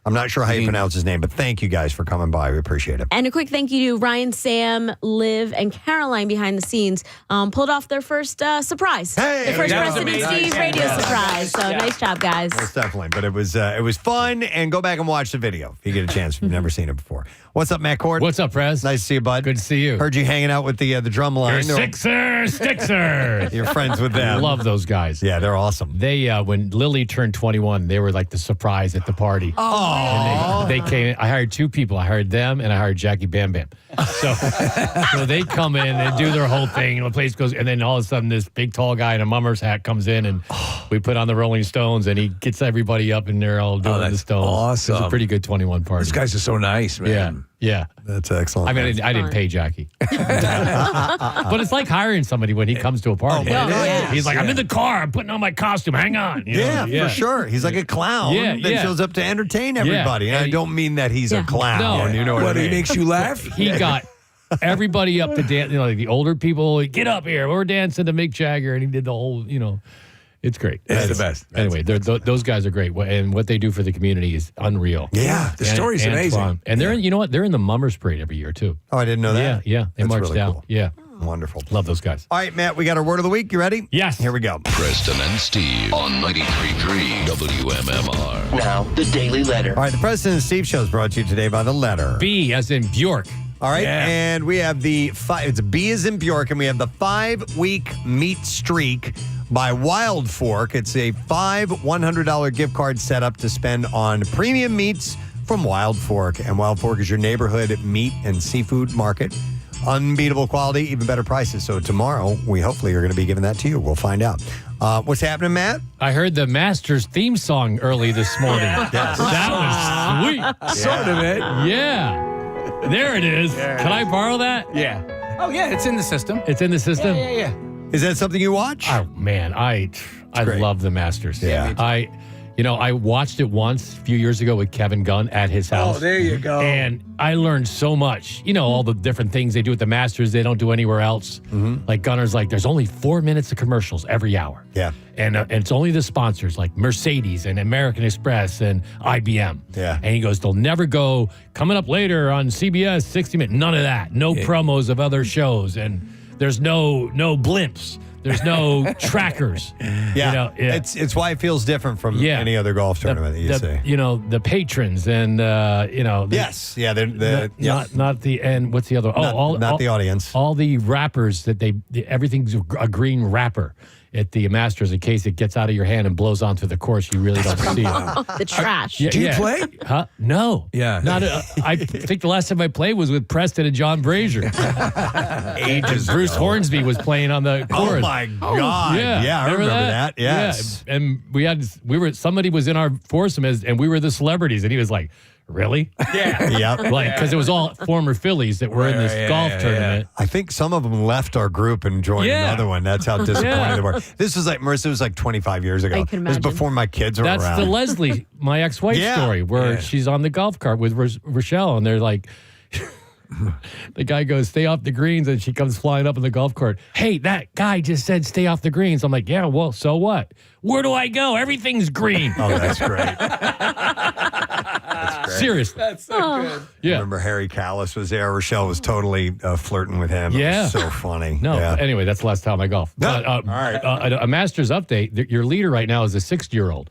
I'm not sure how you pronounce his name, but thank you guys for coming by. We appreciate it. And a quick thank you to Ryan, Sam, Liv, and Caroline behind the scenes. Pulled off their first surprise. Hey, their first that was Preston and amazing. Steve radio surprise. So nice job, guys. Most definitely. But it was fun, and go back and watch the video if you get a chance if you've never seen it before. What's up, Matt Cord? What's up, Prez? Nice to see you, bud. Good to see you. Heard you hanging out with the drum line. Stixers. You're friends with them. Love those guys. Yeah, they're awesome. They when Lily turned 21, they were like the surprise at the party. Oh, they came. I hired two people. I hired them, and I hired Jackie Bam Bam. So they come in and do their whole thing, and the place goes. And then all of a sudden, this big tall guy in a mummer's hat comes in, and we put on the Rolling Stones, and he gets everybody up, and they're all doing the Stones. Awesome. It was a pretty good 21 party. These guys are so nice, man. Yeah. That's excellent. I mean, I didn't pay Jackie. But it's like hiring somebody when he comes to a party. He's like, I'm in the car. I'm putting on my costume. Hang on. You know? For sure. He's like a clown that shows up to entertain everybody. And I don't mean that he's a clown. No. You know what I mean? He makes you laugh? He got everybody up to dance. You know, like the older people, get up here. We're dancing to Mick Jagger. And he did the whole, It's great. It's the best. Anyway, those guys are great, and what they do for the community is unreal. Yeah, the story's amazing. Fun. And they're in, you know what? They're in the Mummers Parade every year too. Oh, I didn't know that. Yeah. They That's marched really out. cool. Yeah. Wonderful. Love those guys. All right, Matt, we got our word of the week. You ready? Yes. Here we go. Preston and Steve on 93.3 WMMR. Now, the Daily Letter. All right, the Preston and Steve show is brought to you today by the letter B as in Bjork. All right, Yeah. and we have it's B as in Bjork, and we have the 5-week meat streak by Wild Fork. It's a $100 gift card set up to spend on premium meats from Wild Fork. And Wild Fork is your neighborhood meat and seafood market. Unbeatable quality, even better prices. So tomorrow, we hopefully are going to be giving that to you. We'll find out. What's happening, Matt? I heard the Masters theme song early this morning. Yes. That was sweet. Sort of it. Yeah. There it is. Can I borrow that? Yeah. Oh, yeah, it's in the system. It's in the system? Yeah. Is that something you watch? Oh, man. I great. love the Masters. Yeah. I watched it once a few years ago with Kevin Gunn at his house. Oh, there you go. And I learned so much. You know, all the different things they do at the Masters they don't do anywhere else. Mm-hmm. Like Gunner's like, there's only 4 minutes of commercials every hour. Yeah. And it's only the sponsors like Mercedes and American Express and IBM. Yeah. And he goes, they'll never go, coming up later on CBS, 60 Minutes. None of that. No promos of other shows. And there's no blimps. There's no trackers. Yeah. It's why it feels different from any other golf tournament that you see. You know, the patrons and, yes. Yeah. Not the, and what's the other? Not the audience. All the wrappers that everything's a green wrapper at the Masters in case it gets out of your hand and blows onto the course. You really don't see it. The trash. Yeah, Do you play? Huh? No. Yeah. I think the last time I played was with Preston and John Brazier. Ages Bruce ago. Hornsby was playing on the course. Oh my God! Yeah, I remember that. Yes, Yeah. And somebody was in our foursome and we were the celebrities, and he was like, "Really?" Yeah, yep. Like because it was all former Phillies that were in this golf tournament. I think some of them left our group and joined another one. That's how disappointed they were. This was like Marissa. It was like 25 years ago. I can It was imagine. before my kids were That's around. the Leslie, my ex-wife story, where she's on the golf cart with Rochelle, and they're like. The guy goes, stay off the greens, and she comes flying up in the golf cart. Hey, that guy just said stay off the greens. I'm like, yeah, well, so what? Where do I go? Everything's green. Oh, that's great. Seriously. That's so good. Yeah. I remember Harry Callis was there. Rochelle was totally flirting with him. It was so funny. No, Yeah. anyway, that's the last time I golf. No. But, All right. A Masters update. Your leader right now is a 60-year-old.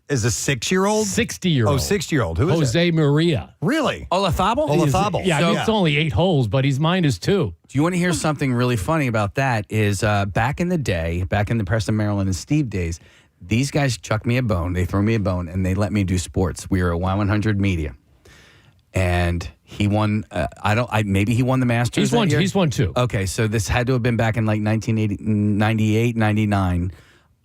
Is a 6-year-old? 60-year-old. Oh, 60-year-old. Who is Jose Maria. Really? Olafable? Olafable. Yeah, I mean, it's only 8 holes, but his mind is 2. Do you want to hear something really funny about that? Is back in the day, back in the Preston, Maryland, and Steve days, these guys chuck me a bone. They throw me a bone, and they let me do sports. We were a Y100 media, and he won. Maybe he won the Masters. that year? He's won 2. Okay, so this had to have been back in like 1998, 99.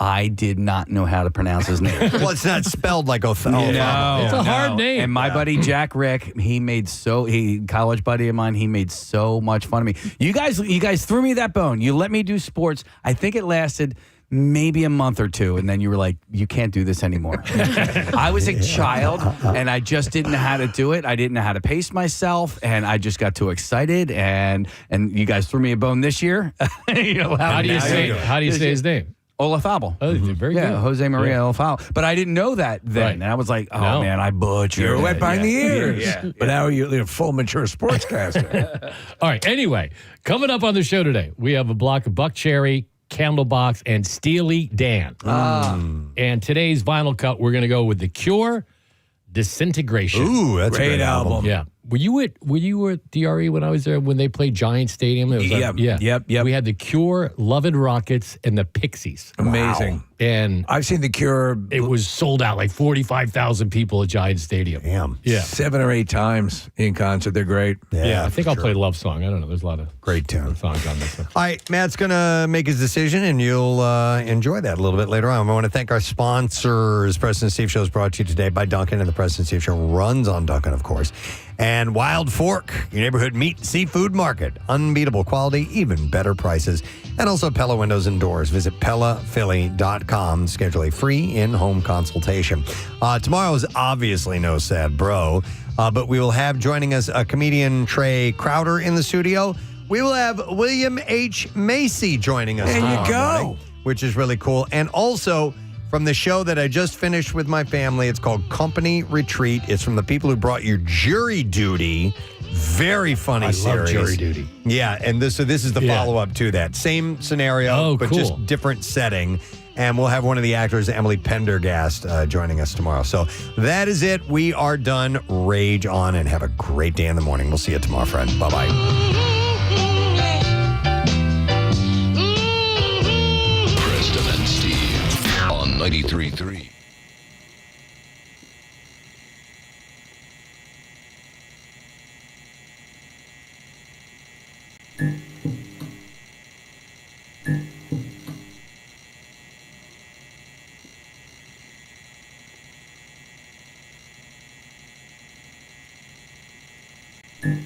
I did not know how to pronounce his name. Well, it's not spelled like Othello. No, It's a hard name. And my buddy Jack Rick, college buddy of mine, he made so much fun of me. You guys threw me that bone. You let me do sports. I think it lasted maybe a month or 2, and then you were like, you can't do this anymore. I was a child, and I just didn't know how to do it. I didn't know how to pace myself, and I just got too excited, and you guys threw me a bone this year. How do you say his name? Olafable. Oh, very good. Jose Maria Yeah. Olafable. But I didn't know that then. Right. And I was like, oh, No. man, I butchered You're wet it. behind the ears. Yeah. But now you're a full mature sportscaster. All right. Anyway, coming up on the show today, we have a block of Buck Cherry, Candlebox, and Steely Dan. And today's vinyl cut, we're going to go with The Cure, Disintegration. Ooh, that's a great album. Yeah. Were you at DRE when I was there when they played Giant Stadium? It was Yep. We had The Cure, Love and Rockets, and the Pixies. Amazing. Wow. And I've seen The Cure. It was sold out, like 45,000 people at Giant Stadium. Damn. Yeah. 7 or 8 times in concert. They're great. Yeah, I think I'll play Love Song. I don't know. There's a lot of great songs on this one. All right, Matt's going to make his decision, and you'll enjoy that a little bit later on. I want to thank our sponsors. Preston and Steve Show is brought to you today by Dunkin', and the Preston and Steve Show runs on Dunkin', of course. And Wild Fork, your neighborhood meat and seafood market. Unbeatable quality, even better prices. And also Pella Windows and Doors. Visit PellaPhilly.com. Schedule a free in-home consultation. Tomorrow is obviously no sad bro, but we will have joining us a comedian, Trey Crowder, in the studio. We will have William H. Macy joining us. There you tomorrow go. morning. which is really cool. And also from the show that I just finished with my family, it's called Company Retreat. It's from the people who brought you Jury Duty. Very funny series. I love Jury Duty. Yeah, and this is the follow-up to that. Same scenario, but cool. just different setting. And we'll have one of the actors, Emily Pendergast, joining us tomorrow. So that is it. We are done. Rage on and have a great day in the morning. We'll see you tomorrow, friend. Bye-bye. Preston and Steve on 93.3.